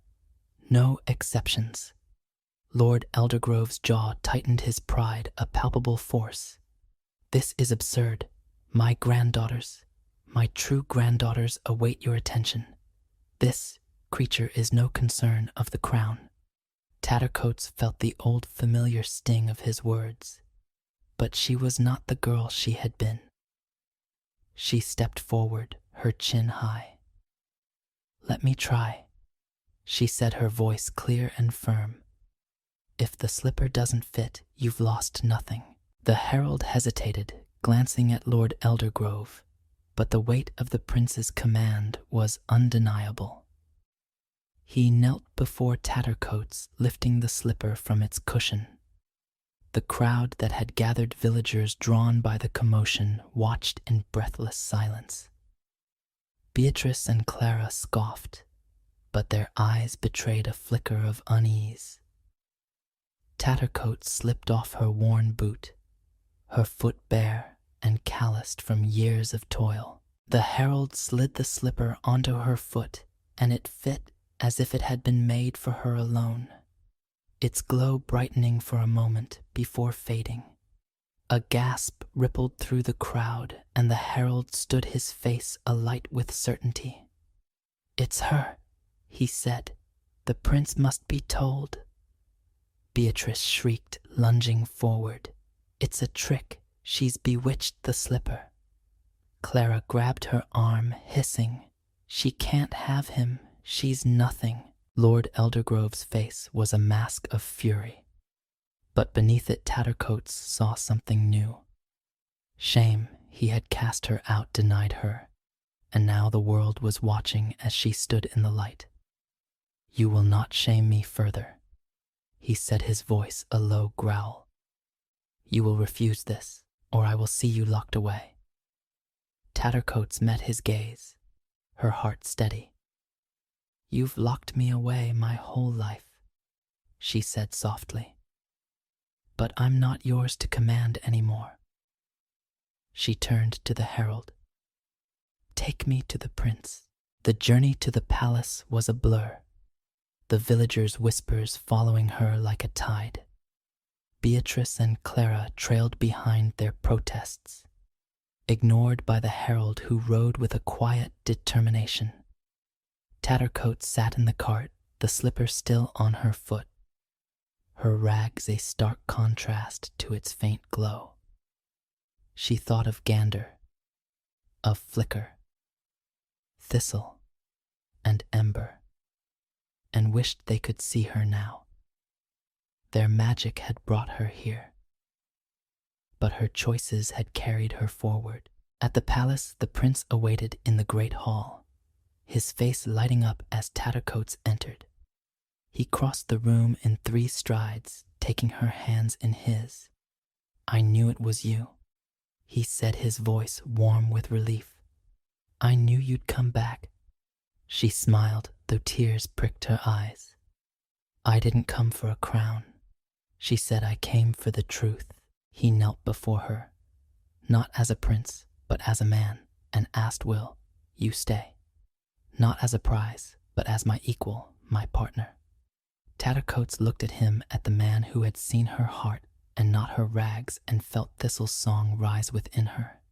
No exceptions. Lord Eldergrove's jaw tightened, his pride a palpable force. This is absurd. My granddaughters, my true granddaughters, await your attention. This creature is no concern of the crown. Tattercoats felt the old familiar sting of his words, but she was not the girl she had been. She stepped forward, her chin high. "Let me try," she said, her voice clear and firm. "If the slipper doesn't fit, you've lost nothing." The herald hesitated, glancing at Lord Eldergrove, but the weight of the prince's command was undeniable. He knelt before Tattercoats, lifting the slipper from its cushion. The crowd that had gathered, villagers drawn by the commotion, watched in breathless silence. Beatrice and Clara scoffed, but their eyes betrayed a flicker of unease. Tattercoats slipped off her worn boot, her foot bare and calloused from years of toil. The herald slid the slipper onto her foot, and it fit as if it had been made for her alone, its glow brightening for a moment before fading. A gasp rippled through the crowd, and the herald stood, his face alight with certainty. "It's her," he said. "The prince must be told." Beatrice shrieked, lunging forward. "It's a trick. She's bewitched the slipper." Clara grabbed her arm, hissing, "She can't have him. She's nothing." Lord Eldergrove's face was a mask of fury, but beneath it Tattercoats saw something new. Shame he had cast her out denied her, and now the world was watching as she stood in the light. "You will not shame me further," he said, his voice a low growl. "You will refuse this, or I will see you locked away." Tattercoats met his gaze, her heart steady. "You've locked me away my whole life," she said softly. "But I'm not yours to command anymore." She turned to the herald. "Take me to the prince." The journey to the palace was a blur, the villagers' whispers following her like a tide. Beatrice and Clara trailed behind, their protests ignored by the herald, who rode with a quiet determination. Tattercoats sat in the cart, the slipper still on her foot, her rags a stark contrast to its faint glow. She thought of Gander, of Flicker, Thistle, and Ember, and wished they could see her now. Their magic had brought her here, but her choices had carried her forward. At the palace, the prince awaited in the great hall, his face lighting up as Tattercoats entered. He crossed the room in 3 strides, taking her hands in his. "I knew it was you," he said, his voice warm with relief. "I knew you'd come back." She smiled, though tears pricked her eyes. "I didn't come for a crown," she said. "I came for the truth." He knelt before her, not as a prince, but as a man, and asked, "Will you stay?" "Not as a prize, but as my equal, my partner." Tattercoats looked at him, at the man who had seen her heart and not her rags, and felt Thistle's song rise within her.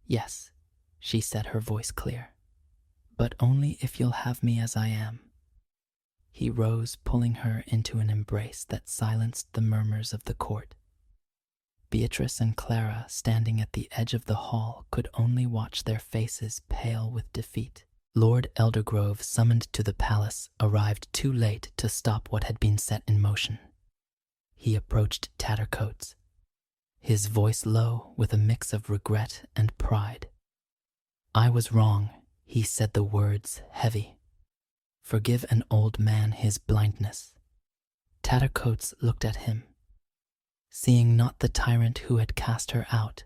"Yes," she said, her voice clear, "but only if you'll have me as I am." He rose, pulling her into an embrace that silenced the murmurs of the court. Beatrice and Clara, standing at the edge of the hall, could only watch, their faces pale with defeat. Lord Eldergrove, summoned to the palace, arrived too late to stop what had been set in motion. He approached Tattercoats, his voice low with a mix of regret and pride. "I was wrong," he said, the words heavy. "Forgive an old man his blindness." Tattercoats looked at him, seeing not the tyrant who had cast her out,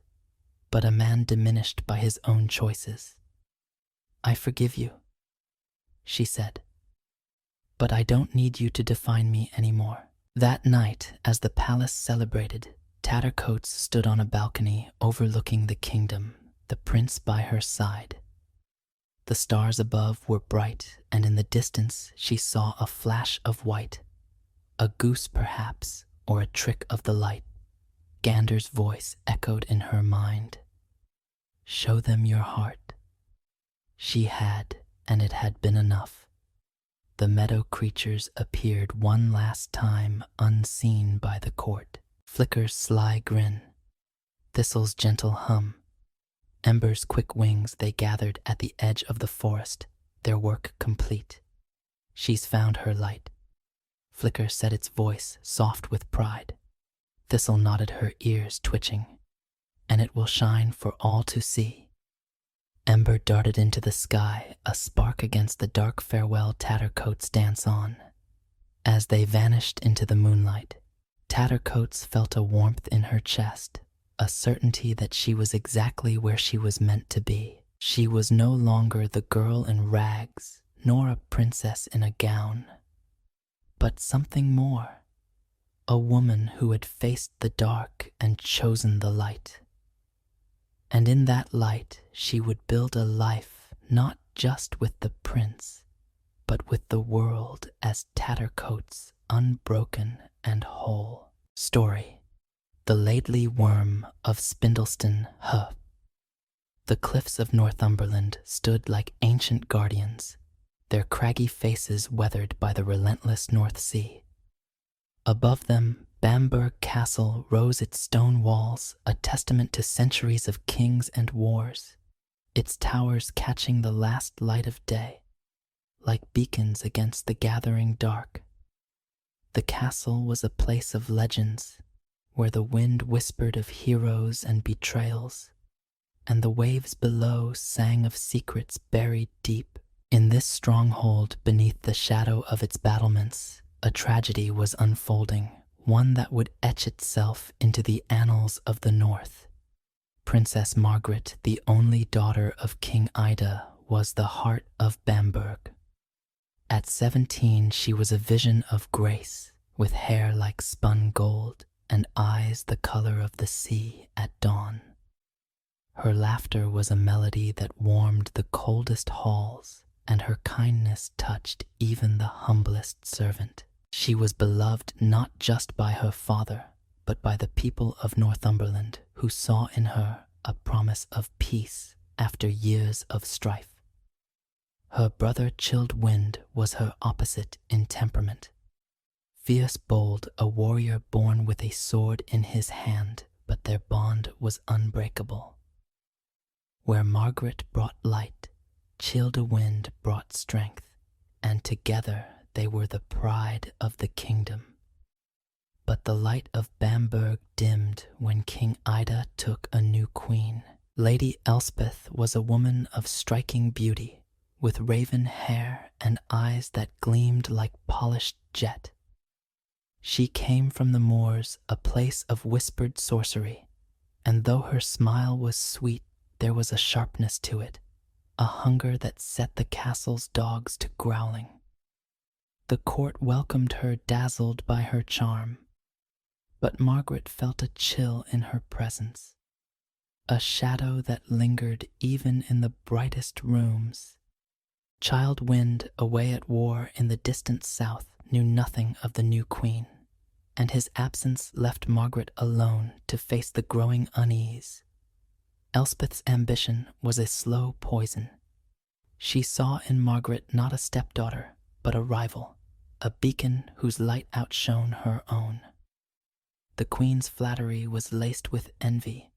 but a man diminished by his own choices. "I forgive you," she said. but I don't need you to define me anymore. That night, as the palace celebrated, Tattercoats stood on a balcony overlooking the kingdom, the prince by her side. The stars above were bright, and in the distance she saw a flash of white. A goose, perhaps, or a trick of the light. Gander's voice echoed in her mind. Show them your heart. She had, and it had been enough. The meadow creatures appeared one last time unseen by the court. Flicker's sly grin, Thistle's gentle hum, Ember's quick wings they gathered at the edge of the forest, their work complete. She's found her light. Flicker said its voice soft with pride. Thistle nodded, her ears twitching, and it will shine for all to see. Ember darted into the sky, a spark against the dark farewell Tattercoats dance on. As they vanished into the moonlight, Tattercoats felt a warmth in her chest, a certainty that she was exactly where she was meant to be. She was no longer the girl in rags, nor a princess in a gown, but something more, a woman who had faced the dark and chosen the light. And in that light she would build a life not just with the prince, but with the world as Tattercoats, unbroken and whole. Story: The Laidly Worm of Spindleston Huh. The cliffs of Northumberland stood like ancient guardians, their craggy faces weathered by the relentless North Sea. Above them, Bamburgh Castle rose its stone walls, a testament to centuries of kings and wars, its towers catching the last light of day, like beacons against the gathering dark. The castle was a place of legends, where the wind whispered of heroes and betrayals, and the waves below sang of secrets buried deep. In this stronghold, beneath the shadow of its battlements, a tragedy was unfolding, one that would etch itself into the annals of the North. Princess Margaret, the only daughter of King Ida, was the heart of Bamburgh. At 17, she was a vision of grace, with hair like spun gold and eyes the color of the sea at dawn. Her laughter was a melody that warmed the coldest halls, and her kindness touched even the humblest servant. She was beloved not just by her father, but by the people of Northumberland, who saw in her a promise of peace after years of strife. Her brother Chilled Wind was her opposite in temperament. Fierce bold, a warrior born with a sword in his hand, but their bond was unbreakable. Where Margaret brought light, Chilled Wind brought strength, and together they were the pride of the kingdom. But the light of Bamburgh dimmed when King Ida took a new queen. Lady Elspeth was a woman of striking beauty, with raven hair and eyes that gleamed like polished jet. She came from the moors, a place of whispered sorcery, and though her smile was sweet, there was a sharpness to it, a hunger that set the castle's dogs to growling. The court welcomed her, dazzled by her charm, but Margaret felt a chill in her presence, a shadow that lingered even in the brightest rooms. Chilled Wind, away at war in the distant south, knew nothing of the new queen, and his absence left Margaret alone to face the growing unease. Elspeth's ambition was a slow poison. She saw in Margaret not a stepdaughter, but a rival, a beacon whose light outshone her own. The queen's flattery was laced with envy.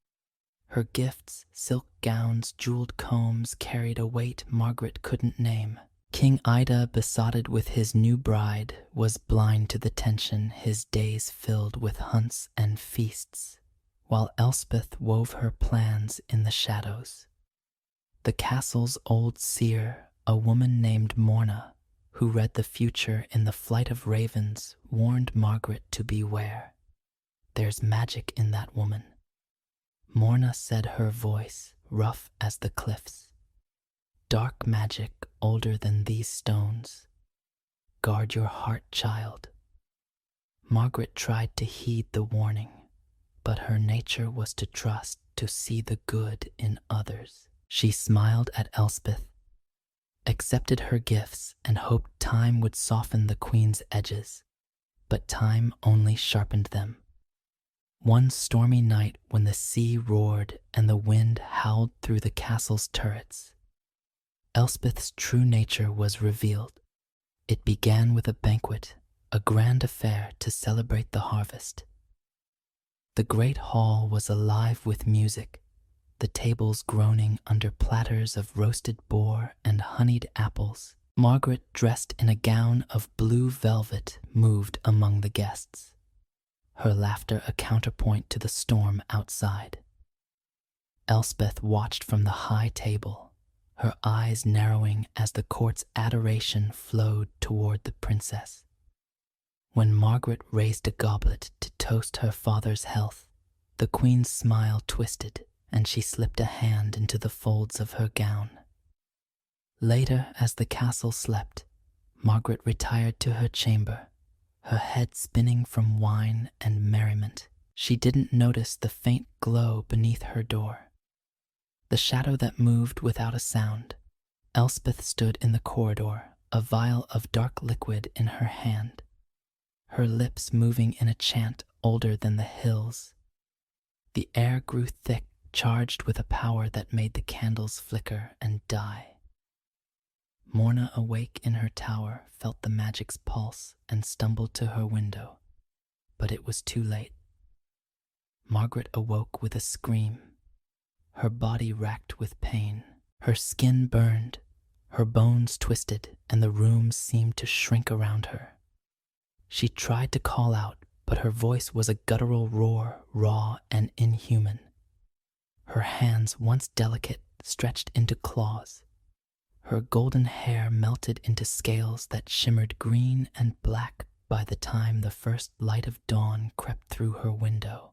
Her gifts, silk gowns, jeweled combs, carried a weight Margaret couldn't name. King Ida, besotted with his new bride, was blind to the tension his days filled with hunts and feasts, while Elspeth wove her plans in the shadows. The castle's old seer, a woman named Morna, who read the future in the flight of ravens, warned Margaret to beware. There's magic in that woman. Morna said, her voice rough as the cliffs. Dark magic older than these stones. guard your heart, child." Margaret tried to heed the warning, but her nature was to trust, to see the good in others. She smiled at Elspeth, accepted her gifts, and hoped time would soften the queen's edges. But time only sharpened them. One stormy night when the sea roared and the wind howled through the castle's turrets, Elspeth's true nature was revealed. It began with a banquet, a grand affair to celebrate the harvest. The great hall was alive with music, the tables groaning under platters of roasted boar and honeyed apples. Margaret, dressed in a gown of blue velvet, moved among the guests, her laughter a counterpoint to the storm outside. Elspeth watched from the high table, her eyes narrowing as the court's adoration flowed toward the princess. When Margaret raised a goblet to toast her father's health, the queen's smile twisted and she slipped a hand into the folds of her gown. Later, as the castle slept, Margaret retired to her chamber, her head spinning from wine and merriment. She didn't notice the faint glow beneath her door, the shadow that moved without a sound. Elspeth stood in the corridor, a vial of dark liquid in her hand, her lips moving in a chant older than the hills. The air grew thick, charged with a power that made the candles flicker and die. Morna, awake in her tower, felt the magic's pulse and stumbled to her window, but it was too late. Margaret awoke with a scream, her body racked with pain. Her skin burned, her bones twisted, and the room seemed to shrink around her. She tried to call out, but her voice was a guttural roar, raw and inhuman. Her hands, once delicate, stretched into claws. Her golden hair melted into scales that shimmered green and black by the time the first light of dawn crept through her window.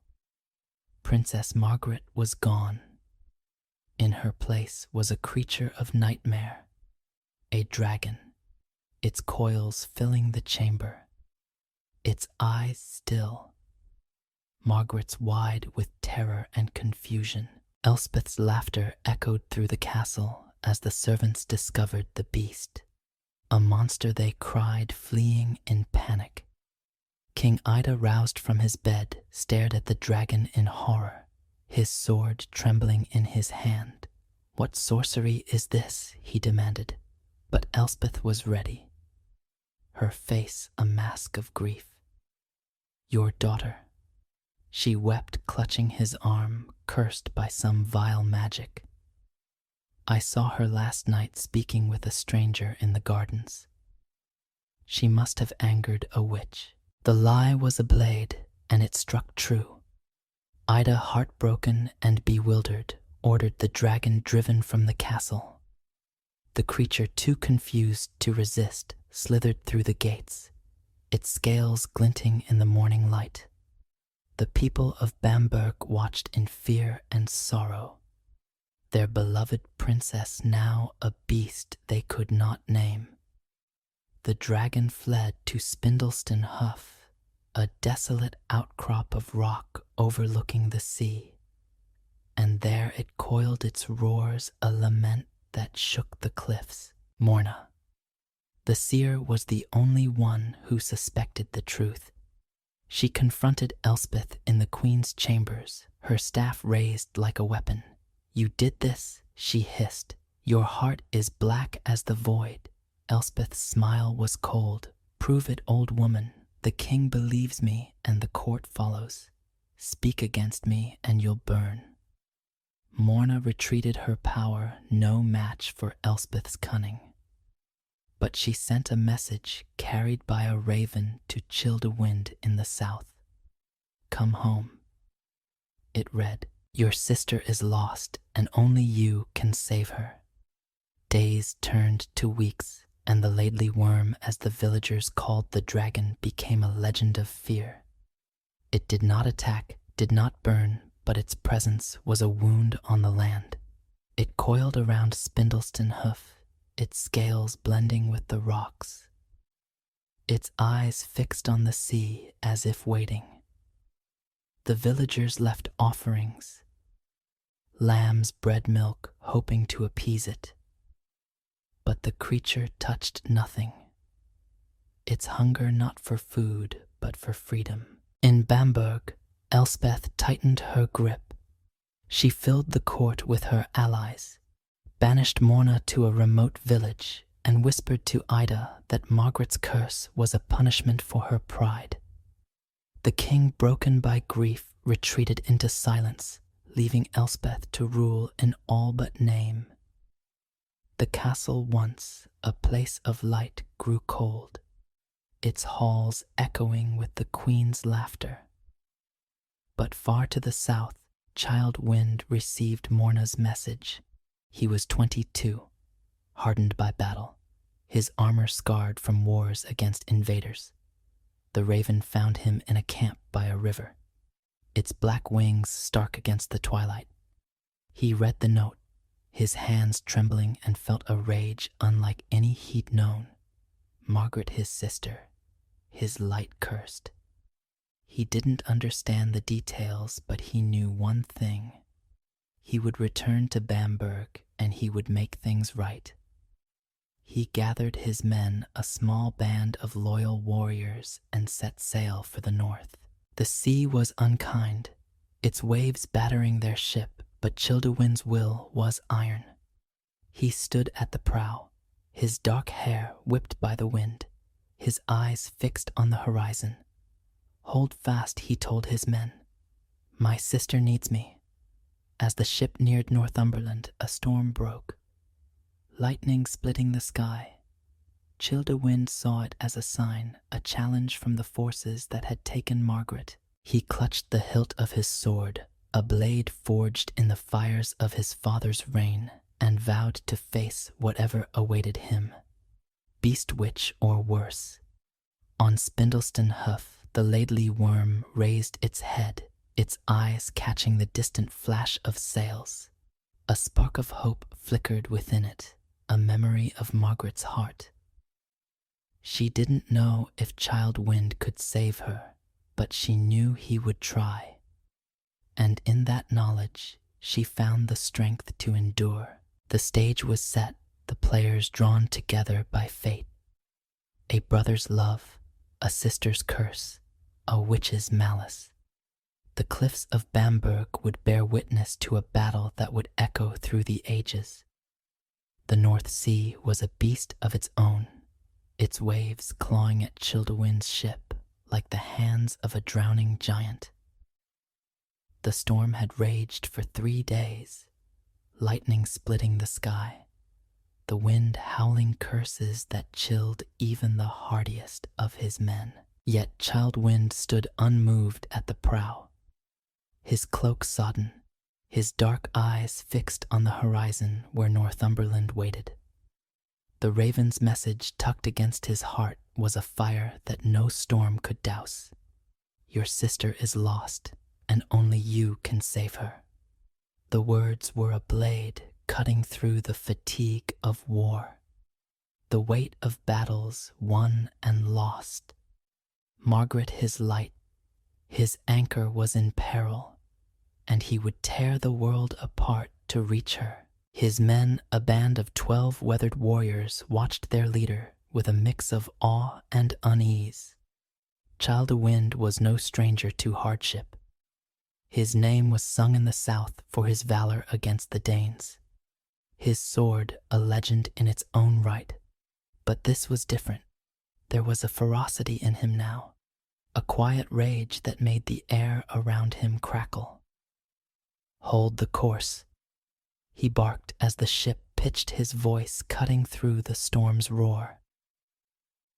Princess Margaret was gone. In her place was a creature of nightmare, a dragon, its coils filling the chamber, its eyes still, Margaret's wide with terror and confusion. Elspeth's laughter echoed through the castle as the servants discovered the beast, a monster they cried, fleeing in panic. King Ida, roused from his bed, stared at the dragon in horror, his sword trembling in his hand. "What sorcery is this?" he demanded. But Elspeth was ready, her face a mask of grief. "Your daughter." She wept, clutching his arm, cursed by some vile magic. "I saw her last night speaking with a stranger in the gardens. She must have angered a witch." The lie was a blade, and it struck true. Ida, heartbroken and bewildered, ordered the dragon driven from the castle. The creature, too confused to resist, slithered through the gates, its scales glinting in the morning light. The people of Bamberg watched in fear and sorrow, their beloved princess now a beast they could not name. The dragon fled to Spindleston Huff, a desolate outcrop of rock overlooking the sea, and there it coiled its roars, a lament that shook the cliffs. Morna, the seer, was the only one who suspected the truth. She confronted Elspeth in the queen's chambers, her staff raised like a weapon. "You did this," she hissed. "Your heart is black as the void." Elspeth's smile was cold. "Prove it, old woman. The king believes me and the court follows. Speak against me and you'll burn." Morna retreated, her power no match for Elspeth's cunning. But she sent a message carried by a raven to Childewind in the south. "Come home." It read, "Your sister is lost and only you can save her." Days turned to weeks, and the Laidly Worm, as the villagers called the dragon, became a legend of fear. It did not attack, did not burn, but its presence was a wound on the land. It coiled around Spindleston Hoof, its scales blending with the rocks. its eyes fixed on the sea as if waiting. The villagers left offerings, lambs bred milk, hoping to appease it. But the creature touched nothing, its hunger not for food, but for freedom. In Bamberg, Elspeth tightened her grip. She filled the court with her allies, banished Morna to a remote village, and whispered to Ida that Margaret's curse was a punishment for her pride. The king, broken by grief, retreated into silence, leaving Elspeth to rule in all but name. The castle, once a place of light, grew cold, its halls echoing with the queen's laughter. But far to the south, Child Wind received Morna's message. He was 22, hardened by battle, his armor scarred from wars against invaders. The raven found him in a camp by a river, its black wings stark against the twilight. He read the note, his hands trembling, and felt a rage unlike any he'd known. Margaret, his sister, his light cursed. He didn't understand the details, but he knew one thing. He would return to Bamberg, and he would make things right. He gathered his men, a small band of loyal warriors, and set sail for the north. The sea was unkind, its waves battering their ship, but Childewin's will was iron. He stood at the prow, his dark hair whipped by the wind, his eyes fixed on the horizon. "Hold fast," he told his men. "My sister needs me." As the ship neared Northumberland, a storm broke, lightning splitting the sky. Childewind saw it as a sign, a challenge from the forces that had taken Margaret. He clutched the hilt of his sword, a blade forged in the fires of his father's reign, and vowed to face whatever awaited him, beast witch or worse. On Spindleston Hoof, the Laidley worm raised its head, its eyes catching the distant flash of sails. A spark of hope flickered within it, a memory of Margaret's heart. She didn't know if Child Wind could save her, but she knew he would try. And in that knowledge, she found the strength to endure. The stage was set, the players drawn together by fate. A brother's love, a sister's curse, a witch's malice. The cliffs of Bamberg would bear witness to a battle that would echo through the ages. The North Sea was a beast of its own, its waves clawing at Childewind's ship like the hands of a drowning giant. The storm had raged for 3 days, lightning splitting the sky, the wind howling curses that chilled even the hardiest of his men. Yet Child Wind stood unmoved at the prow, his cloak sodden, his dark eyes fixed on the horizon where Northumberland waited. The raven's message tucked against his heart was a fire that no storm could douse. "Your sister is lost, and only you can save her." The words were a blade cutting through the fatigue of war, the weight of battles won and lost. Margaret, his light, his anchor, was in peril, and he would tear the world apart to reach her. His men, a band of 12 weathered warriors, watched their leader with a mix of awe and unease. Childewind was no stranger to hardship. His name was sung in the south for his valor against the Danes, his sword a legend in its own right. But this was different. There was a ferocity in him now, a quiet rage that made the air around him crackle. "Hold the course," he barked as the ship pitched, his voice cutting through the storm's roar.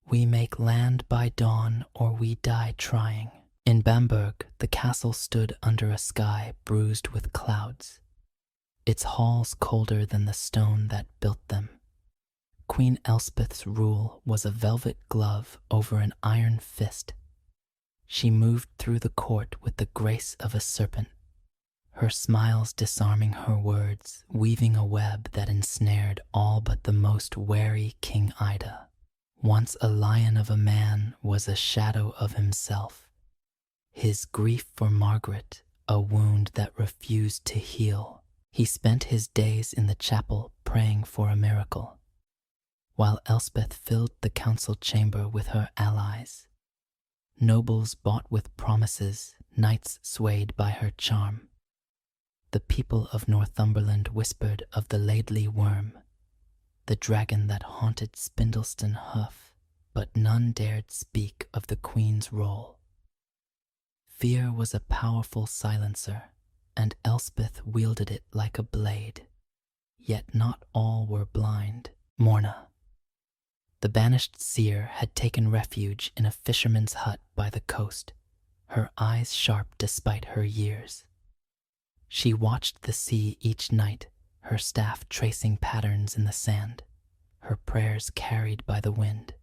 "We make land by dawn, or we die trying." In Bamberg, the castle stood under a sky bruised with clouds, its halls colder than the stone that built them. Queen Elspeth's rule was a velvet glove over an iron fist. She moved through the court with the grace of a serpent, her smiles disarming her words, weaving a web that ensnared all but the most wary King Ida. Once a lion of a man was a shadow of himself. His grief for Margaret, a wound that refused to heal. He spent his days in the chapel praying for a miracle, while Elspeth filled the council chamber with her allies. Nobles bought with promises, knights swayed by her charm. The people of Northumberland whispered of the Laidly Worm, the dragon that haunted Spindleston Huff, but none dared speak of the Queen's role. Fear was a powerful silencer, and Elspeth wielded it like a blade. Yet not all were blind. Morna, the banished seer, had taken refuge in a fisherman's hut by the coast, her eyes sharp despite her years. She watched the sea each night, her staff tracing patterns in the sand, her prayers carried by the wind.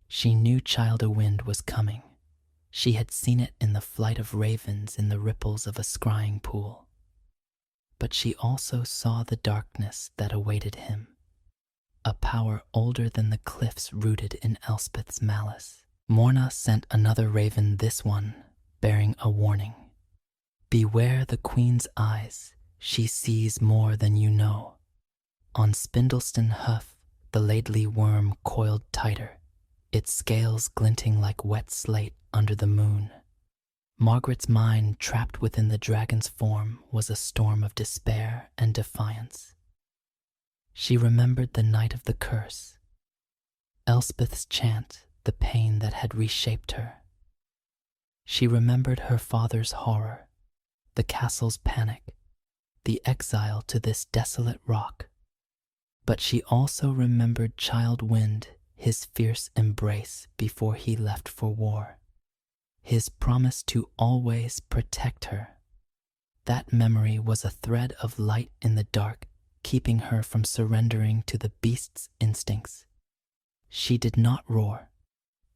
She knew Child o' Wind was coming. She had seen it in the flight of ravens in the ripples of a scrying pool. But she also saw the darkness that awaited him, a power older than the cliffs rooted in Elspeth's malice. Morna sent another raven, this one bearing a warning. Beware the Queen's eyes, she sees more than you know. On Spindleston Huff, the Laidly Worm coiled tighter, its scales glinting like wet slate under the moon. Margaret's mind, trapped within the dragon's form, was a storm of despair and defiance. She remembered the night of the curse, Elspeth's chant, the pain that had reshaped her. She remembered her father's horror, the castle's panic, the exile to this desolate rock. But she also remembered Child Wind, his fierce embrace before he left for war, his promise to always protect her. That memory was a thread of light in the dark, keeping her from surrendering to the beast's instincts. She did not roar,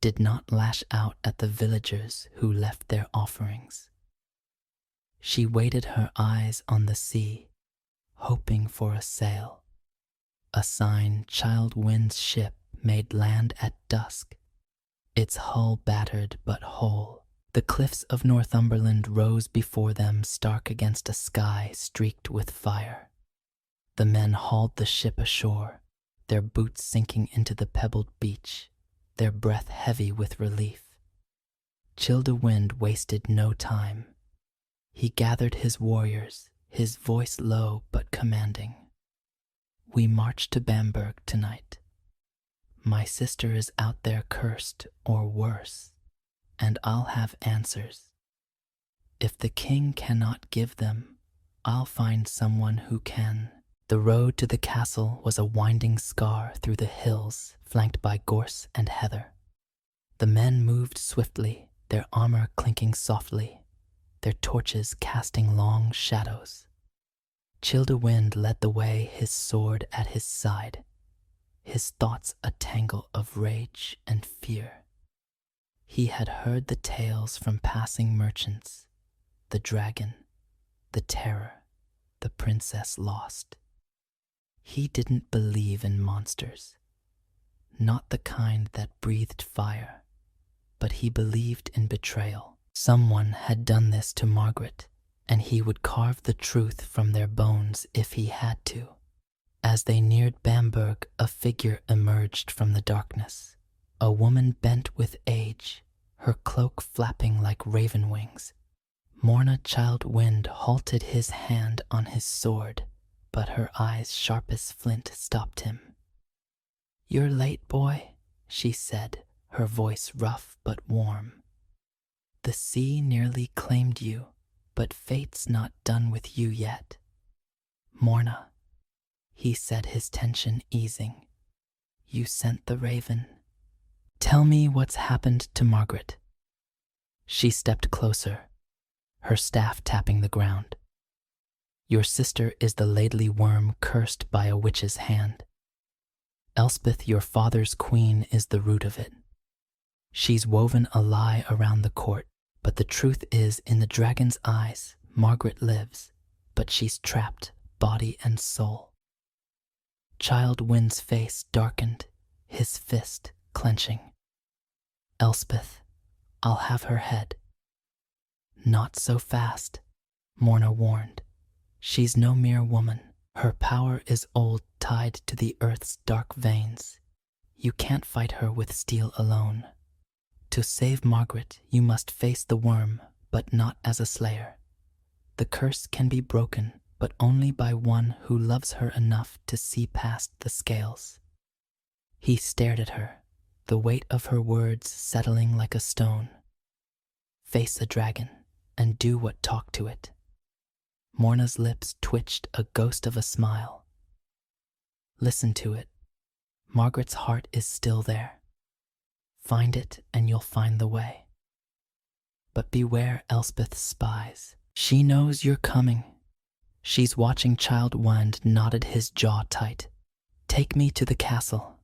did not lash out at the villagers who left their offerings. She waited, her eyes on the sea, hoping for a sail, a sign Child Wind's ship made land at dusk, its hull battered but whole. The cliffs of Northumberland rose before them, stark against a sky streaked with fire. The men hauled the ship ashore, their boots sinking into the pebbled beach, their breath heavy with relief. Child o' Wind wasted no time. He gathered his warriors, his voice low but commanding. We march to Bamburgh tonight. My sister is out there cursed or worse, and I'll have answers. If the king cannot give them, I'll find someone who can. The road to the castle was a winding scar through the hills, flanked by gorse and heather. The men moved swiftly, their armor clinking softly, their torches casting long shadows. Child o' Wind led the way, his sword at his side, his thoughts a tangle of rage and fear. He had heard the tales from passing merchants, the dragon, the terror, the princess lost. He didn't believe in monsters, not the kind that breathed fire, but he believed in betrayal. Someone had done this to Margaret, and he would carve the truth from their bones if he had to. As they neared Bamburgh, a figure emerged from the darkness, a woman bent with age, her cloak flapping like raven wings. Morna Child Wind halted, his hand on his sword, but her eyes sharp as flint stopped him. "You're late, boy," she said, her voice rough but warm. "The sea nearly claimed you, but fate's not done with you yet." "Morna," he said, his tension easing, "you sent the raven. Tell me what's happened to Margaret." She stepped closer, her staff tapping the ground. "Your sister is the Laidly Worm, cursed by a witch's hand. Elspeth, your father's queen, is the root of it. She's woven a lie around the court, but the truth is, in the dragon's eyes, Margaret lives, but she's trapped, body and soul." Child Wind's face darkened, his fist clenching. Elspeth, I'll have her head. Not so fast, Morna warned. She's no mere woman. Her power is old, tied to the earth's dark veins. You can't fight her with steel alone. To save Margaret, you must face the worm, but not as a slayer. The curse can be broken, but only by one who loves her enough to see past the scales. He stared at her, the weight of her words settling like a stone. Face a dragon, and do what talked to it. Morna's lips twitched a ghost of a smile. Listen to it. Margaret's heart is still there. Find it and you'll find the way. But beware Elspeth's spies. She knows you're coming. She's watching. Childwind nodded his jaw tight. Take me to the castle.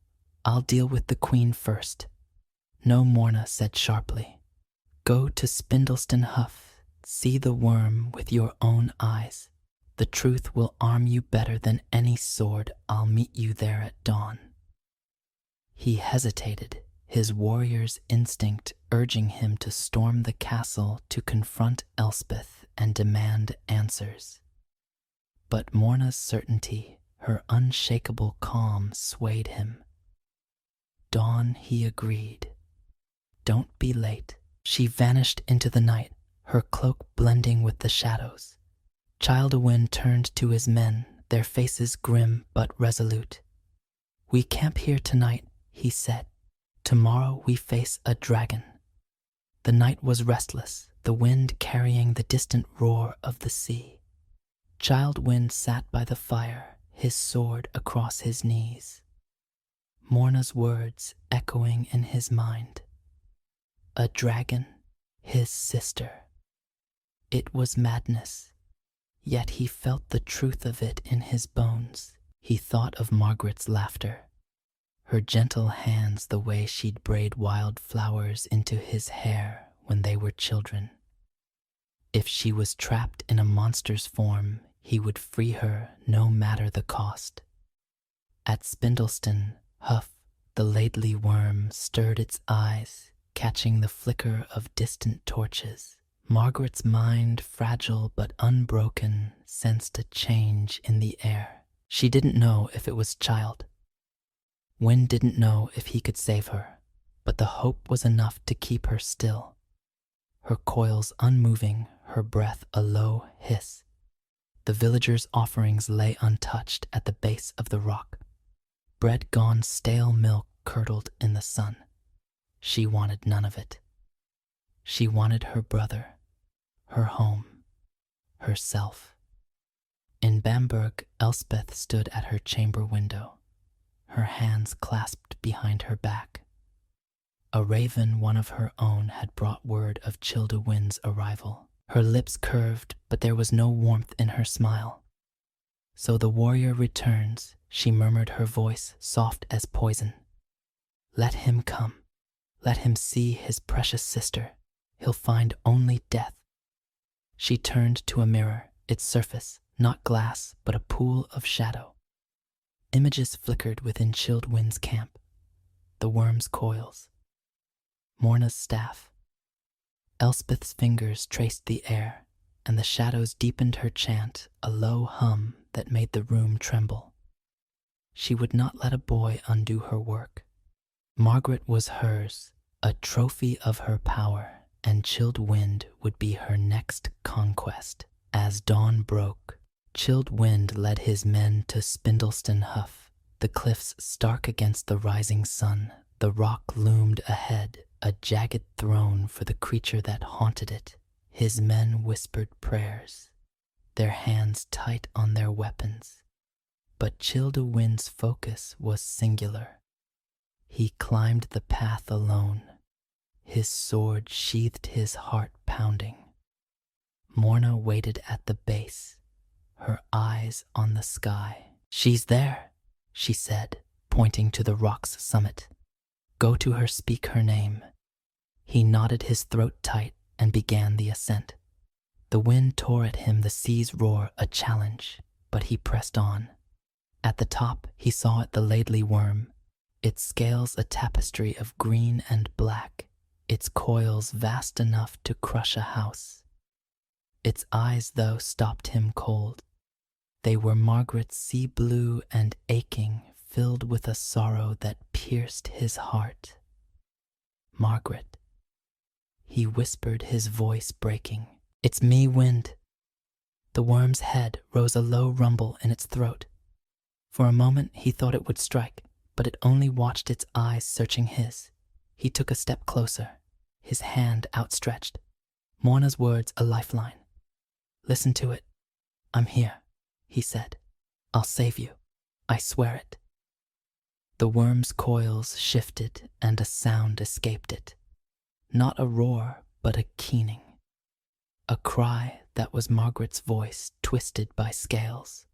I'll deal with the queen first. No, Morna said sharply. Go to Spindleston Huff. See the worm with your own eyes. The truth will arm you better than any sword. I'll meet you there at dawn. He hesitated, his warrior's instinct urging him to storm the castle to confront Elspeth and demand answers. But Morna's certainty, her unshakable calm, swayed him. Dawn, he agreed. Don't be late. She vanished into the night, her cloak blending with the shadows. Childewind turned to his men, their faces grim but resolute. We camp here tonight, he said. Tomorrow we face a dragon. The night was restless, the wind carrying the distant roar of the sea. Childwind sat by the fire, his sword across his knees. Morna's words echoing in his mind. A dragon, his sister. It was madness, yet he felt the truth of it in his bones. He thought of Margaret's laughter, her gentle hands, the way she'd braid wild flowers into his hair when they were children. If she was trapped in a monster's form, he would free her no matter the cost. At Spindleston Huff, the Laidley worm stirred its eyes, catching the flicker of distant torches. Margaret's mind, fragile but unbroken, sensed a change in the air. She didn't know if it was Child. Wind didn't know if he could save her, but the hope was enough to keep her still. Her coils unmoving, her breath a low hiss. The villagers' offerings lay untouched at the base of the rock. Bread gone, stale milk curdled in the sun. She wanted none of it. She wanted her brother, her home, herself. In Bamberg, Elspeth stood at her chamber window, her hands clasped behind her back. A raven, one of her own, had brought word of Childewind's arrival. Her lips curved, but there was no warmth in her smile. So the warrior returns, she murmured, her voice soft as poison. Let him come. Let him see his precious sister. He'll find only death. She turned to a mirror, its surface, not glass, but a pool of shadow. Images flickered within Childewind's camp. The worm's coils. Morna's staff. Elspeth's fingers traced the air, and the shadows deepened her chant, a low hum that made the room tremble. She would not let a boy undo her work. Margaret was hers, a trophy of her power, and Childwind would be her next conquest. As dawn broke, Childwind led his men to Spindleston Huff, the cliffs stark against the rising sun. The rock loomed ahead, a jagged throne for the creature that haunted it. His men whispered prayers, their hands tight on their weapons. But Childewind's focus was singular. He climbed the path alone, his sword sheathed, his heart pounding. Morna waited at the base, her eyes on the sky. She's there, she said, pointing to the rock's summit. Go to her, speak her name. He knotted his throat tight and began the ascent. The wind tore at him, the sea's roar a challenge, but he pressed on. At the top, he saw it, the Laidley worm, Its scales a tapestry of green and black, its coils vast enough to crush a house. Its eyes, though, stopped him cold. They were Margaret's sea blue and aching, filled with a sorrow that pierced his heart. "Margaret," he whispered, his voice breaking. "It's me, Wind." The worm's head rose a low rumble in its throat. For a moment he thought it would strike, but it only watched, its eyes searching his. He took a step closer, his hand outstretched. Morna's words a lifeline. "Listen to it. I'm here," he said. "I'll save you. I swear it." The worm's coils shifted and a sound escaped it. Not a roar, but a keening. A cry that was Margaret's voice twisted by scales.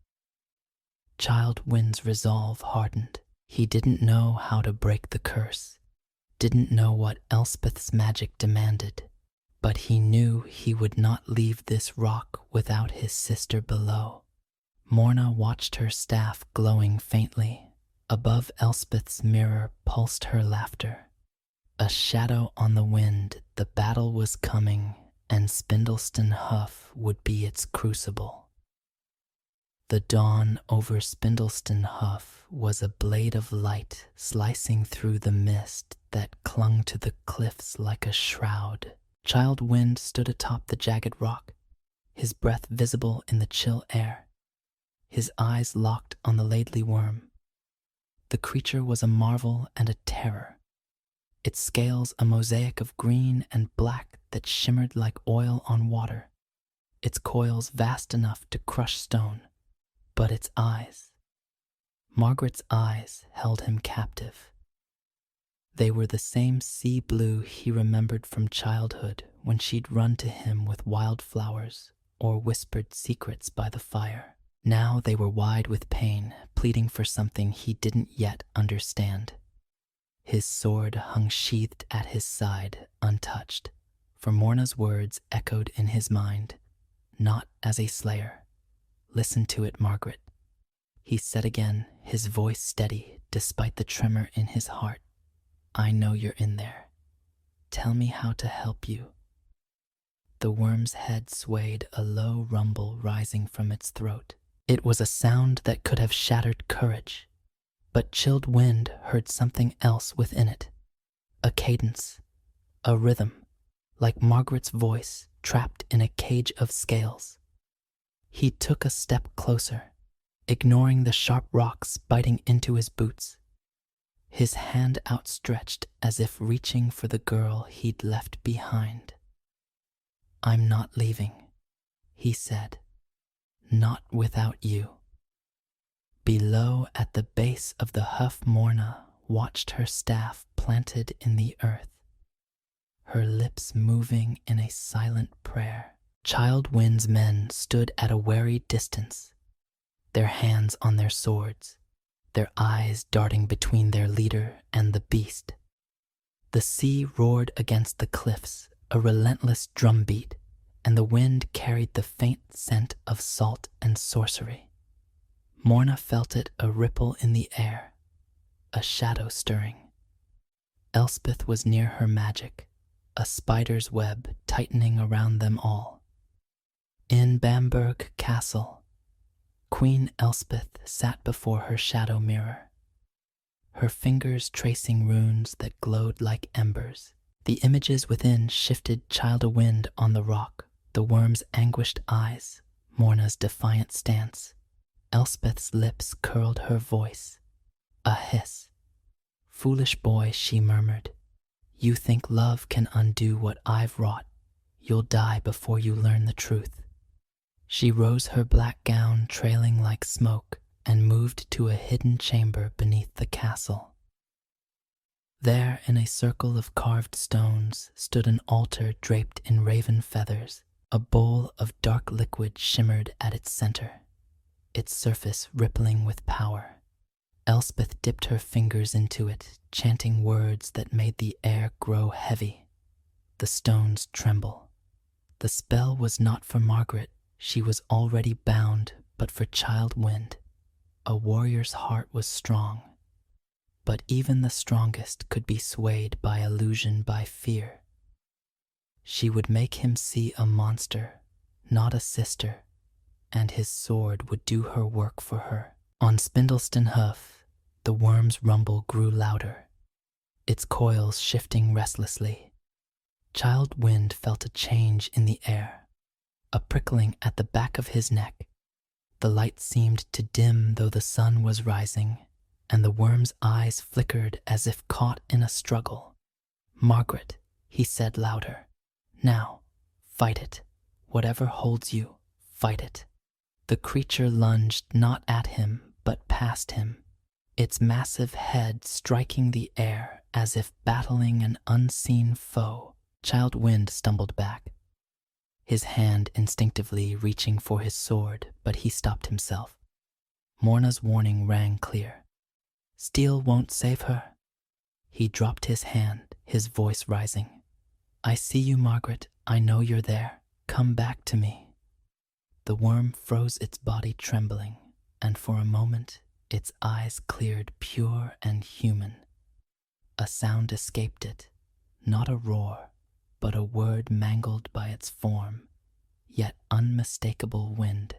Child Wind's resolve hardened. He didn't know how to break the curse, didn't know what Elspeth's magic demanded, but he knew he would not leave this rock without his sister below. Morna watched her staff glowing faintly. Above Elspeth's mirror pulsed her laughter. A shadow on the wind, the battle was coming, and Spindleston Huff would be its crucible. The dawn over Spindleston Huff was a blade of light slicing through the mist that clung to the cliffs like a shroud. Child Wind stood atop the jagged rock, his breath visible in the chill air, his eyes locked on the Laidly Worm. The creature was a marvel and a terror, its scales a mosaic of green and black that shimmered like oil on water, its coils vast enough to crush stone. But its eyes, Margaret's eyes, held him captive. They were the same sea blue he remembered from childhood, when she'd run to him with wildflowers or whispered secrets by the fire. Now they were wide with pain, pleading for something he didn't yet understand. His sword hung sheathed at his side, untouched, for Morna's words echoed in his mind, not as a slayer. "Listen to it, Margaret," he said again, his voice steady despite the tremor in his heart. "I know you're in there. Tell me how to help you." The worm's head swayed, a low rumble rising from its throat. It was a sound that could have shattered courage, but Chilled Wind heard something else within it. A cadence, a rhythm, like Margaret's voice trapped in a cage of scales. He took a step closer, ignoring the sharp rocks biting into his boots, his hand outstretched as if reaching for the girl he'd left behind. "I'm not leaving," he said. "Not without you." Below, at the base of the Huff, Morna watched her staff planted in the earth, her lips moving in a silent prayer. Child Wind's men stood at a wary distance, their hands on their swords, their eyes darting between their leader and the beast. The sea roared against the cliffs, a relentless drumbeat, and the wind carried the faint scent of salt and sorcery. Morna felt it, a ripple in the air, a shadow stirring. Elspeth was near her magic, a spider's web tightening around them all. In Bamberg Castle, Queen Elspeth sat before her shadow mirror, her fingers tracing runes that glowed like embers. The images within shifted Child o' Wind on the rock, the worm's anguished eyes, Morna's defiant stance. Elspeth's lips curled, her voice a hiss. "Foolish boy," she murmured, "you think love can undo what I've wrought. You'll die before you learn the truth." She rose, her black gown trailing like smoke, and moved to a hidden chamber beneath the castle. There, in a circle of carved stones, stood an altar draped in raven feathers. A bowl of dark liquid shimmered at its center, its surface rippling with power. Elspeth dipped her fingers into it, chanting words that made the air grow heavy, the stones tremble. The spell was not for Margaret. She was already bound, but for Child Wind. A warrior's heart was strong. but even the strongest could be swayed by illusion, by fear. She would make him see a monster, not a sister, and his sword would do her work for her. On Spindleston Hoof, the worm's rumble grew louder, its coils shifting restlessly. Child Wind felt a change in the air, a prickling at the back of his neck. The light seemed to dim though the sun was rising, and the worm's eyes flickered as if caught in a struggle. "Margaret," he said louder. "Now, fight it. Whatever holds you, fight it." The creature lunged not at him, but past him, its massive head striking the air as if battling an unseen foe. Child Wind stumbled back, his hand instinctively reaching for his sword, but he stopped himself. Morna's warning rang clear. "Steel won't save her." He dropped his hand, his voice rising. "I see you, Margaret. I know you're there. Come back to me." The worm froze its body trembling, and for a moment its eyes cleared pure and human. A sound escaped it, not a roar, but a word mangled by its form, yet unmistakable wind.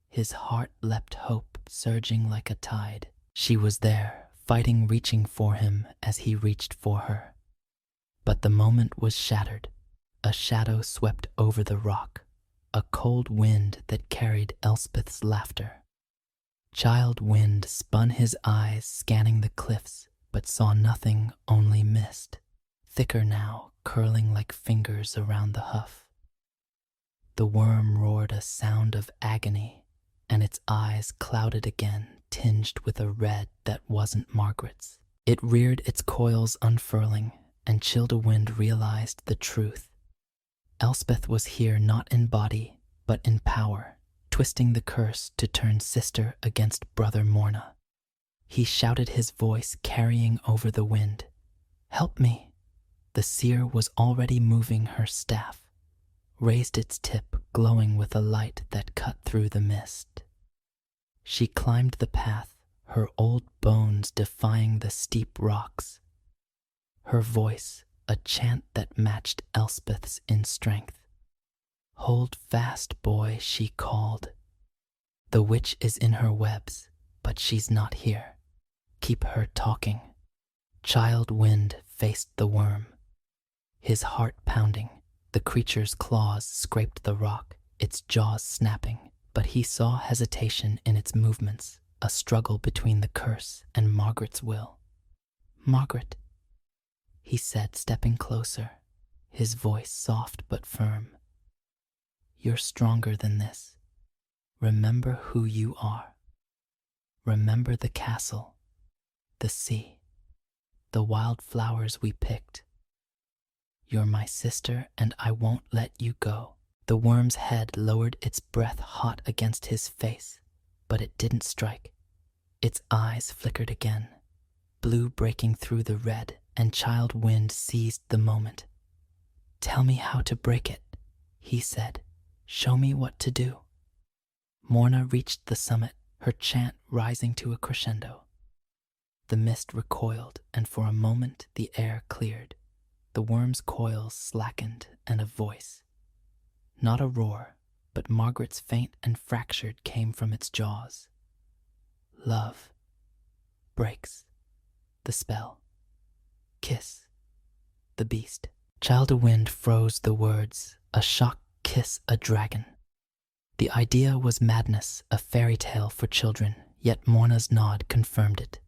His heart leapt, hope surging like a tide. She was there, fighting, reaching for him as he reached for her. But the moment was shattered. A shadow swept over the rock, a cold wind that carried Elspeth's laughter. Child Wind spun his eyes, scanning the cliffs, but saw nothing, only mist, thicker now, curling like fingers around the hoof. The worm roared a sound of agony, and its eyes clouded again, tinged with a red that wasn't Margaret's. It reared, its coils unfurling, and Childewind realized the truth. Elspeth was here not in body, but in power, twisting the curse to turn sister against brother Morna. He shouted, his voice carrying over the wind. "Help me!" The seer was already moving her staff, raised its tip, glowing with a light that cut through the mist. She climbed the path, her old bones defying the steep rocks. Her voice, a chant that matched Elspeth's in strength. "Hold fast, boy," she called. "The witch is in her webs, but she's not here. Keep her talking." Child Wind faced the worm, his heart pounding. The creature's claws scraped the rock, its jaws snapping, but he saw hesitation in its movements, a struggle between the curse and Margaret's will. "Margaret," he said, stepping closer, his voice soft but firm. "You're stronger than this. Remember who you are. Remember the castle, the sea, the wildflowers we picked. You're my sister, and I won't let you go." The worm's head lowered, its breath hot against his face, but it didn't strike. Its eyes flickered again, blue breaking through the red, and Child Wind seized the moment. "Tell me how to break it," he said. "Show me what to do." Morna reached the summit, her chant rising to a crescendo. The mist recoiled, and for a moment the air cleared. The worm's coils slackened, and a voice, not a roar, but Margaret's faint and fractured, came from its jaws. "Love breaks the spell. Kiss the beast." Childewind froze the words, "a shock kiss a dragon." The idea was madness, a fairy tale for children, yet Morna's nod confirmed it.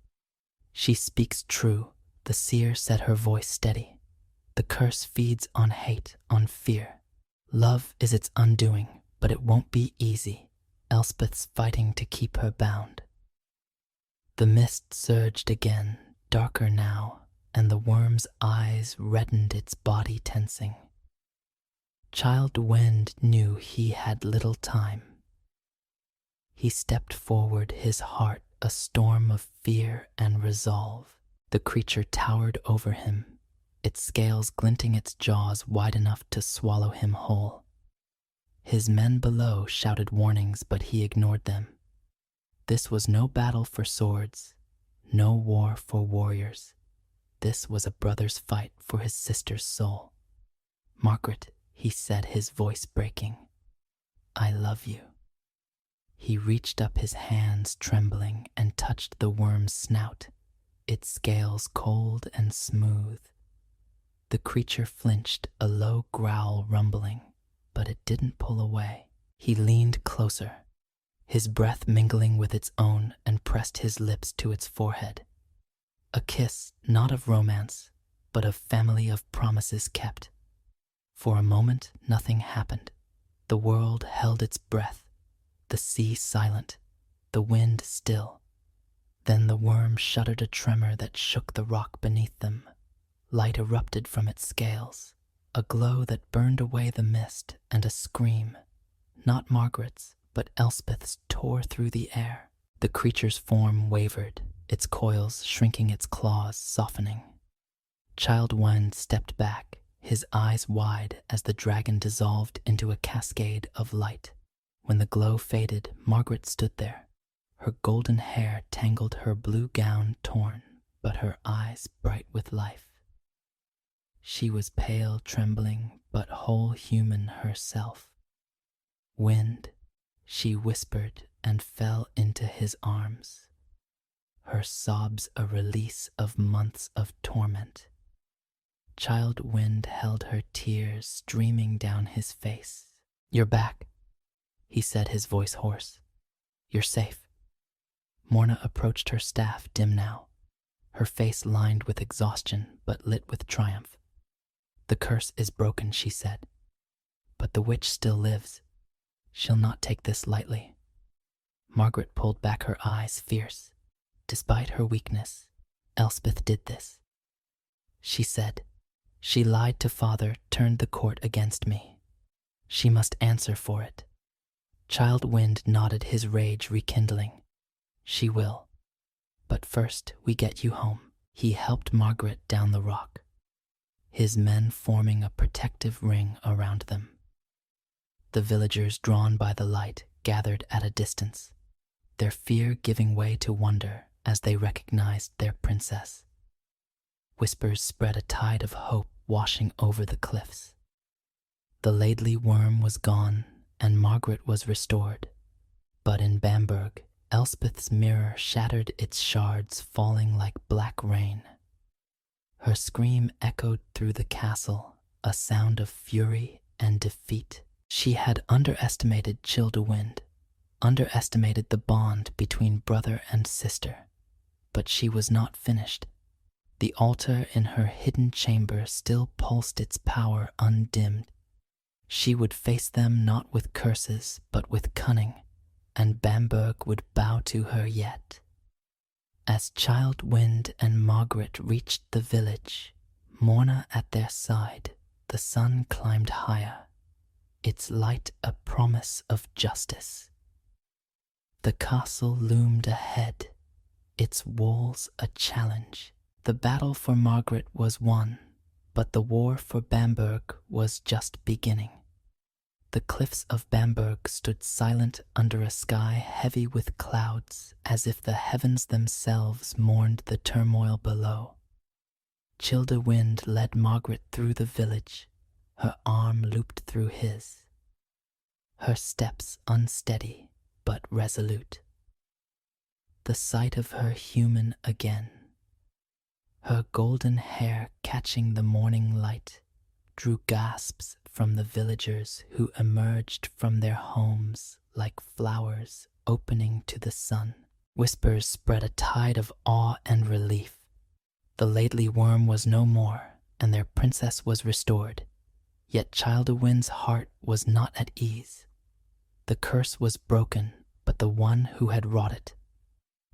"She speaks true," the seer said, her voice steady. "The curse feeds on hate, on fear. Love is its undoing, but it won't be easy. Elspeth's fighting to keep her bound." The mist surged again, darker now, and the worm's eyes reddened, its body tensing. Child Wind knew he had little time. He stepped forward, his heart a storm of fear and resolve. The creature towered over him, its scales glinting, its jaws wide enough to swallow him whole. His men below shouted warnings, but he ignored them. This was no battle for swords, No war for warriors. This was a brother's fight for his sister's soul. "Margaret," he said, his voice breaking, "I love you." He reached up his hands trembling and touched the worm's snout, its scales cold and smooth. The creature flinched, a low growl rumbling, but it didn't pull away. He leaned closer, his breath mingling with its own, and pressed his lips to its forehead. A kiss, not of romance, but of family, of promises kept. For a moment, nothing happened. The world held its breath, the sea silent, the wind still. Then the worm shuddered, a tremor that shook the rock beneath them. Light erupted from its scales, a glow that burned away the mist, and a scream, not Margaret's, but Elspeth's, tore through the air. The creature's form wavered, its coils shrinking, its claws softening. Child Wind stepped back, his eyes wide as the dragon dissolved into a cascade of light. When the glow faded, Margaret stood there, her golden hair tangled, her blue gown torn, but her eyes bright with life. She was pale, trembling, but whole human herself. "Wind," she whispered, and fell into his arms, her sobs a release of months of torment. Child Wind held her, tears streaming down his face. "You're back," he said, his voice hoarse. "You're safe." Morna approached, her staff dim now, her face lined with exhaustion but lit with triumph. "The curse is broken," she said, "but the witch still lives. She'll not take this lightly." Margaret pulled back, her eyes fierce. "Despite her weakness, Elspeth did this," she said. "She lied to father, turned the court against me. She must answer for it." Child Wind nodded, his rage rekindling. "She will. But first we get you home." He helped Margaret down the rock, his men forming a protective ring around them. The villagers, drawn by the light, gathered at a distance, their fear giving way to wonder as they recognized their princess. Whispers spread, a tide of hope washing over the cliffs. The Laidly worm was gone, and Margaret was restored. But in Bamberg, Elspeth's mirror shattered, its shards falling like black rain. Her scream echoed through the castle, a sound of fury and defeat. She had underestimated Childewind, underestimated the bond between brother and sister. But she was not finished. The altar in her hidden chamber still pulsed, its power undimmed. She would face them not with curses, but with cunning, and Bamberg would bow to her yet. As Child Wind and Margaret reached the village, Morna at their side, the sun climbed higher, its light a promise of justice. The castle loomed ahead, its walls a challenge. The battle for Margaret was won, but the war for Bamberg was just beginning. The cliffs of Bamberg stood silent under a sky heavy with clouds, as if the heavens themselves mourned the turmoil below. Childewind led Margaret through the village, her arm looped through his, her steps unsteady but resolute. The sight of her human again, her golden hair catching the morning light, drew gasps from the villagers who emerged from their homes like flowers opening to the sun. Whispers spread, a tide of awe and relief. The Laidly worm was no more, and their princess was restored. Yet Childewind's heart was not at ease. The curse was broken, but the one who had wrought it,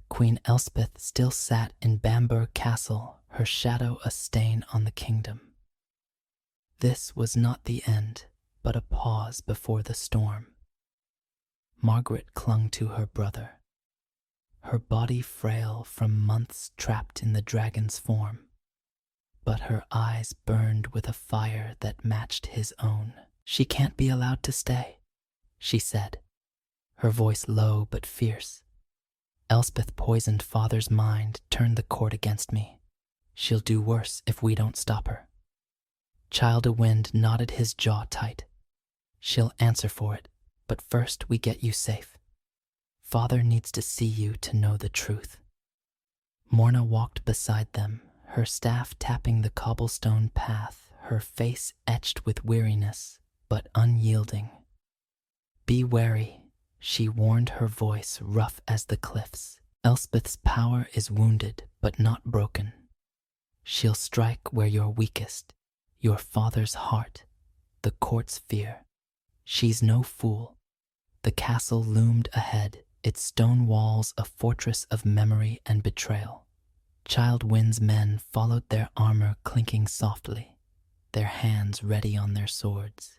Queen Elspeth, still sat in Bamberg Castle, her shadow a stain on the kingdom. This was not the end, but a pause before the storm. Margaret clung to her brother, her body frail from months trapped in the dragon's form, but her eyes burned with a fire that matched his own. "She can't be allowed to stay," she said, her voice low but fierce. Elspeth poisoned father's mind, turned the court against me. She'll do worse if we don't stop her. Child o' Wind knotted his jaw tight. She'll answer for it, but first we get you safe. Father needs to see you to know the truth. Morna walked beside them, her staff tapping the cobblestone path, her face etched with weariness, but unyielding. Be wary, she warned, her voice rough as the cliffs. Elspeth's power is wounded, but not broken. She'll strike where you're weakest, your father's heart, the court's fear. She's no fool. The castle loomed ahead, its stone walls a fortress of memory and betrayal. Child Wind's men followed, their armor clinking softly, their hands ready on their swords.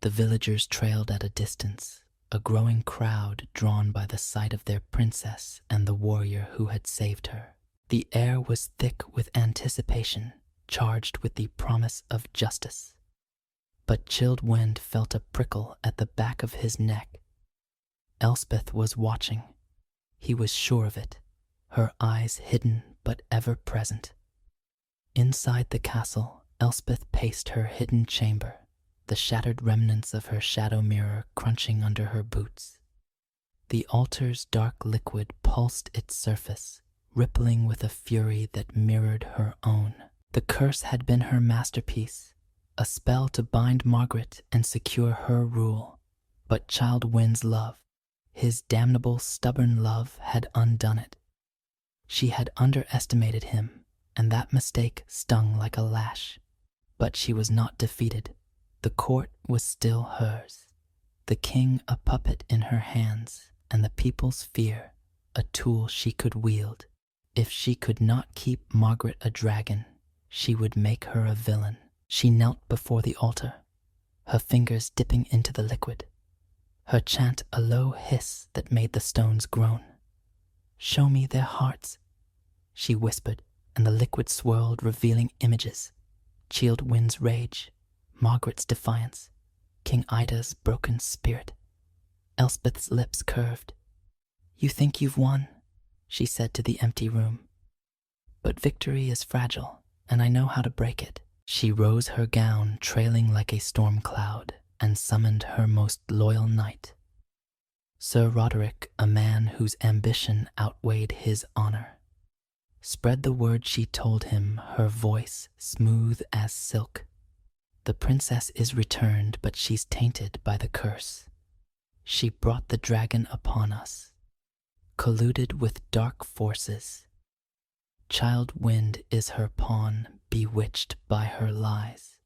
The villagers trailed at a distance, a growing crowd drawn by the sight of their princess and the warrior who had saved her. The air was thick with anticipation, charged with the promise of justice. But Chilled Wind felt a prickle at the back of his neck. Elspeth was watching. He was sure of it, her eyes hidden but ever present. Inside the castle, Elspeth paced her hidden chamber, the shattered remnants of her shadow mirror crunching under her boots. The altar's dark liquid pulsed its surface, rippling with a fury that mirrored her own. The curse had been her masterpiece, a spell to bind Margaret and secure her rule. But Child Wind's love, his damnable, stubborn love, had undone it. She had underestimated him, and that mistake stung like a lash. But she was not defeated. The court was still hers, the king a puppet in her hands, and the people's fear a tool she could wield. If she could not keep Margaret a dragon, she would make her a villain. She knelt before the altar, her fingers dipping into the liquid, her chant a low hiss that made the stones groan. "Show me their hearts," she whispered, and the liquid swirled, revealing images. Chilled Wind's rage, Margaret's defiance, King Ida's broken spirit. Elspeth's lips curved. "You think you've won," she said to the empty room. "But victory is fragile, and I know how to break it." She rose, her gown trailing like a storm cloud, and summoned her most loyal knight. Sir Roderick, a man whose ambition outweighed his honor. Spread the word, she told him, her voice smooth as silk. "The princess is returned, but she's tainted by the curse. She brought the dragon upon us, colluded with dark forces. Child Wind is her pawn, bewitched by her lies.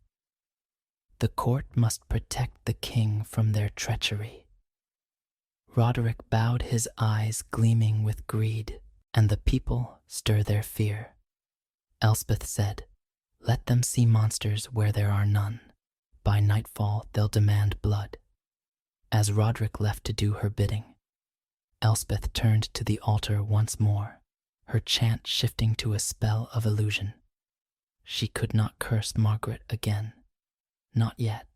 The court must protect the king from their treachery." Roderick bowed, his eyes gleaming with greed, and the people stir their fear. Elspeth said, "Let them see monsters where there are none. By nightfall they'll demand blood." As Roderick left to do her bidding, Elspeth turned to the altar once more, her chant shifting to a spell of illusion. She could not curse Margaret again, not yet,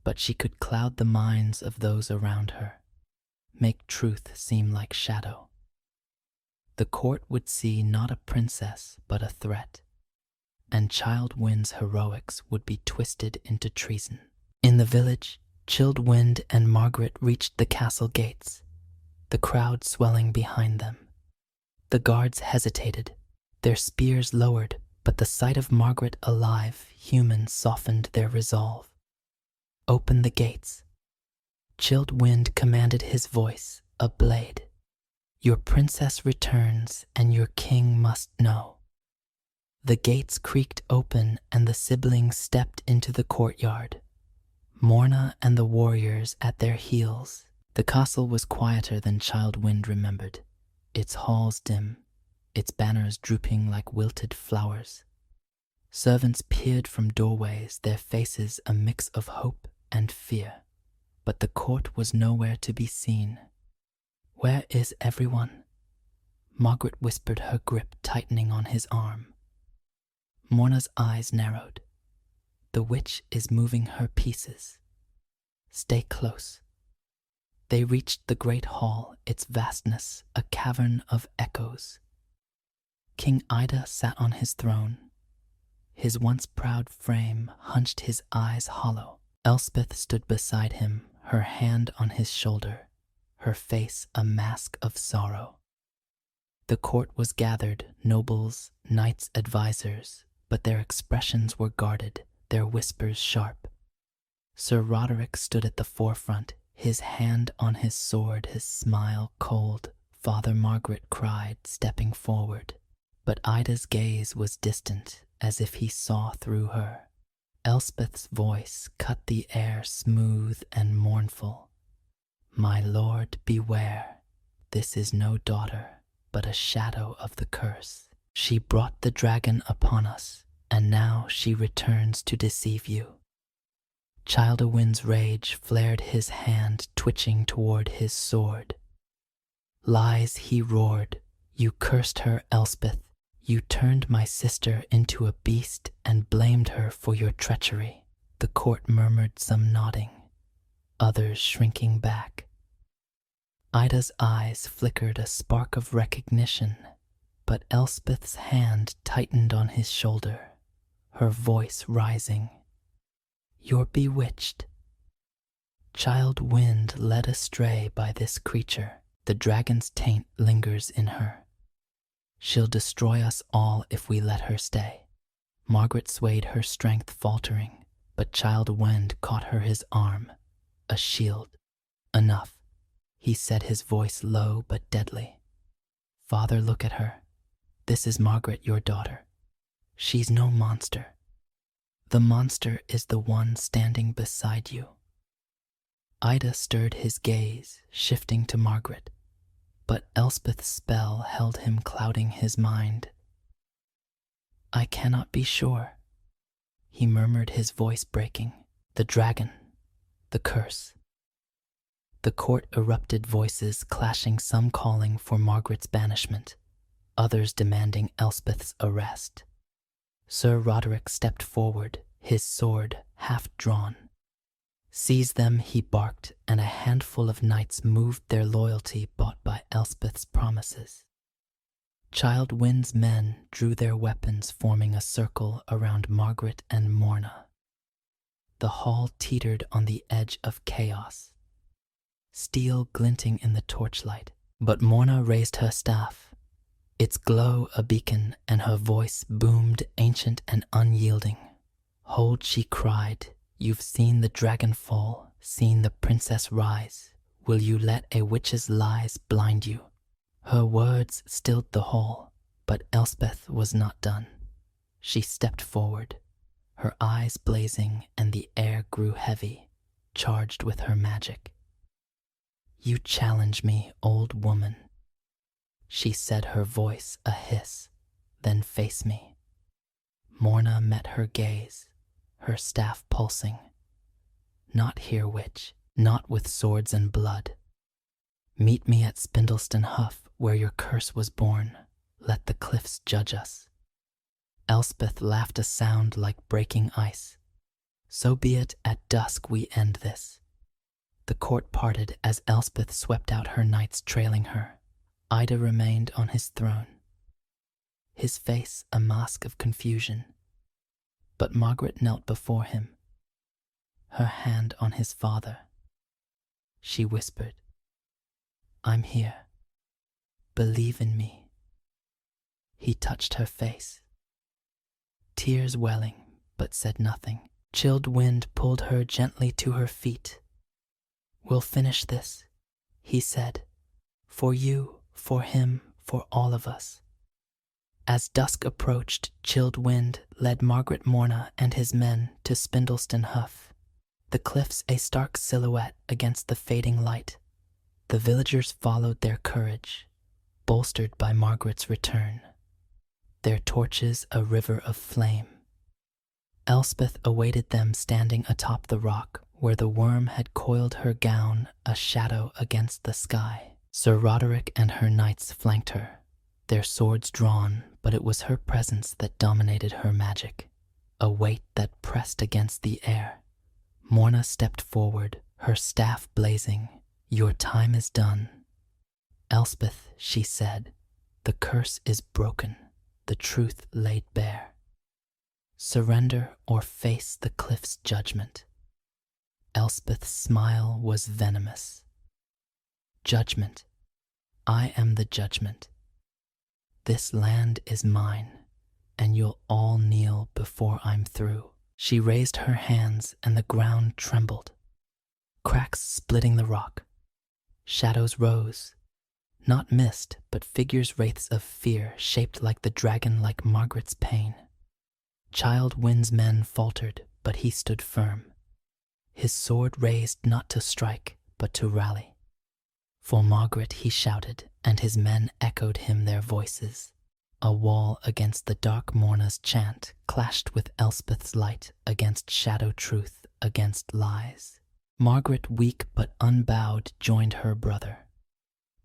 but she could cloud the minds of those around her, make truth seem like shadow. The court would see not a princess but a threat, and Child Wind's heroics would be twisted into treason. In the village, Chilled Wind and Margaret reached the castle gates, the crowd swelling behind them. The guards hesitated, their spears lowered, but the sight of Margaret alive, human, softened their resolve. "Open the gates." Chilled Wind commanded, his voice a blade. "Your princess returns, and your king must know." The gates creaked open, and the siblings stepped into the courtyard, Morna and the warriors at their heels. The castle was quieter than Child Wind remembered, its halls dim, its banners drooping like wilted flowers. Servants peered from doorways, their faces a mix of hope and fear. But the court was nowhere to be seen. "Where is everyone?" Margaret whispered, her grip tightening on his arm. Morna's eyes narrowed. "The witch is moving her pieces. Stay close." They reached the great hall, its vastness a cavern of echoes. King Ida sat on his throne, his once proud frame hunched, his eyes hollow. Elspeth stood beside him, her hand on his shoulder, her face a mask of sorrow. The court was gathered, nobles, knights, advisors, but their expressions were guarded, their whispers sharp. Sir Roderick stood at the forefront, his hand on his sword, his smile cold. Father Margaret cried, stepping forward. But Ida's gaze was distant, as if he saw through her. Elspeth's voice cut the air smooth and mournful. My lord, beware. This is no daughter, but a shadow of the curse. She brought the dragon upon us, and now she returns to deceive you. Childewin's rage flared, his hand twitching toward his sword. Lies, he roared. You cursed her, Elspeth. You turned my sister into a beast and blamed her for your treachery. The court murmured, some nodding, others shrinking back. Ida's eyes flickered a spark of recognition, but Elspeth's hand tightened on his shoulder, her voice rising. You're bewitched. Child wind led astray by this creature. The dragon's taint lingers in her. She'll destroy us all if we let her stay. Margaret swayed, her strength faltering, but Child Wind caught her his arm, a shield. Enough, he said, his voice low but deadly. Father, look at her. This is Margaret, your daughter. She's no monster. The monster is the one standing beside you. Ida stirred his gaze, shifting to Margaret, but Elspeth's spell held him, clouding his mind. I cannot be sure, he murmured, his voice breaking. The dragon, the curse. The court erupted, voices clashing, some calling for Margaret's banishment, others demanding Elspeth's arrest. Sir Roderick stepped forward, his sword half drawn. Seize them, he barked, and a handful of knights moved, their loyalty bought by Elspeth's promises. Child Wind's men drew their weapons, forming a circle around Margaret and Morna. The hall teetered on the edge of chaos, steel glinting in the torchlight. But Morna raised her staff, its glow a beacon, and her voice boomed, ancient and unyielding. Hold, she cried. You've seen the dragon fall, seen the princess rise. Will you let a witch's lies blind you? Her words stilled the hall, but Elspeth was not done. She stepped forward, her eyes blazing, and the air grew heavy, charged with her magic. You challenge me, old woman, she said, her voice a hiss. Then face me. Morna met her gaze, her staff pulsing. Not here, witch, not with swords and blood. Meet me at Spindleston Huff, where your curse was born. Let the cliffs judge us. Elspeth laughed, a sound like breaking ice. So be it, at dusk we end this. The court parted as Elspeth swept out, her knights trailing her. Ida remained on his throne, his face a mask of confusion. But Margaret knelt before him, her hand on his father. She whispered, I'm here. Believe in me. He touched her face, tears welling, but said nothing. Chilled Wind pulled her gently to her feet. We'll finish this, he said, for you, for him, for all of us. As dusk approached, Chilled Wind led Margaret, Morna, and his men to Spindleston Huff, the cliffs a stark silhouette against the fading light. The villagers followed, their courage bolstered by Margaret's return, their torches a river of flame. Elspeth awaited them, standing atop the rock where the worm had coiled her gown, a shadow against the sky. Sir Roderick and her knights flanked her, their swords drawn, but it was her presence that dominated her magic, a weight that pressed against the air. Morna stepped forward, her staff blazing. "Your time is done. Elspeth," she said, "the curse is broken, the truth laid bare. Surrender or face the cliff's judgment." Elspeth's smile was venomous. "Judgment. I am the judgment. This land is mine, and you'll all kneel before I'm through." She raised her hands and the ground trembled. Cracks splitting the rock. Shadows rose. Not mist, but figures wraiths of fear shaped like the dragon like Margaret's pain. Child Wind's men faltered, but he stood firm. His sword raised not to strike, but to rally. For Margaret he shouted, and his men echoed him their voices. A wall against the dark Morna's chant clashed with Elspeth's light against shadow truth, against lies. Margaret, weak but unbowed, joined her brother,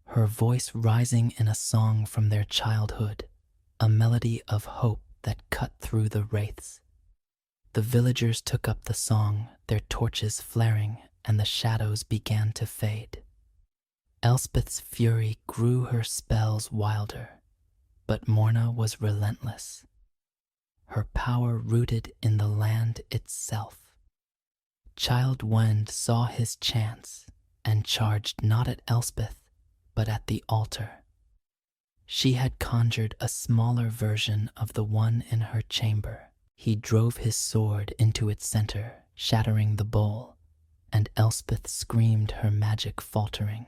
her voice rising in a song from their childhood, a melody of hope that cut through the wraiths. The villagers took up the song, their torches flaring, and the shadows began to fade. Elspeth's fury grew her spells wilder, but Morna was relentless, her power rooted in the land itself. Child Wind saw his chance and charged not at Elspeth, but at the altar. She had conjured a smaller version of the one in her chamber. He drove his sword into its center, shattering the bowl, and Elspeth screamed, her magic faltering.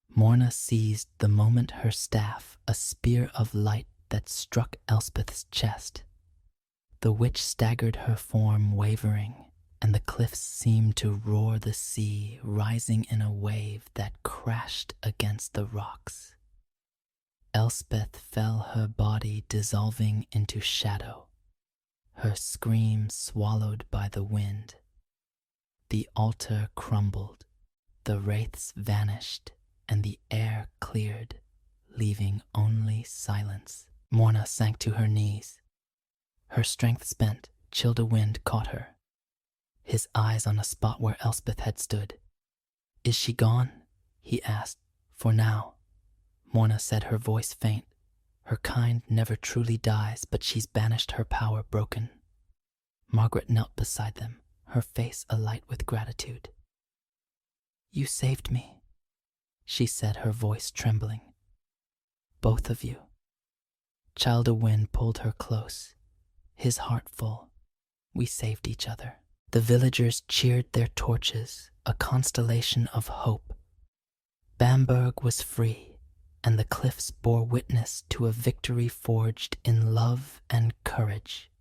Morna seized the moment her staff, a spear of light that struck Elspeth's chest. The witch staggered, her form wavering, and the cliffs seemed to roar the sea, rising in a wave that crashed against the rocks. Elspeth fell, her body dissolving into shadow, her scream swallowed by the wind. The altar crumbled, the wraiths vanished, and the air cleared, leaving only silence. Morna sank to her knees. Her strength spent, Wind caught her, his eyes on a spot where Elspeth had stood. "Is she gone?" he asked. "For now," Morna said, her voice faint. "Her kind never truly dies, but she's banished, her power broken." Margaret knelt beside them, her face alight with gratitude. "You saved me," she said, her voice trembling. "Both of you." Child o' Wind pulled her close, his heart full. "We saved each other." The villagers cheered their torches, a constellation of hope. Bamberg was free, and the cliffs bore witness to a victory forged in love and courage.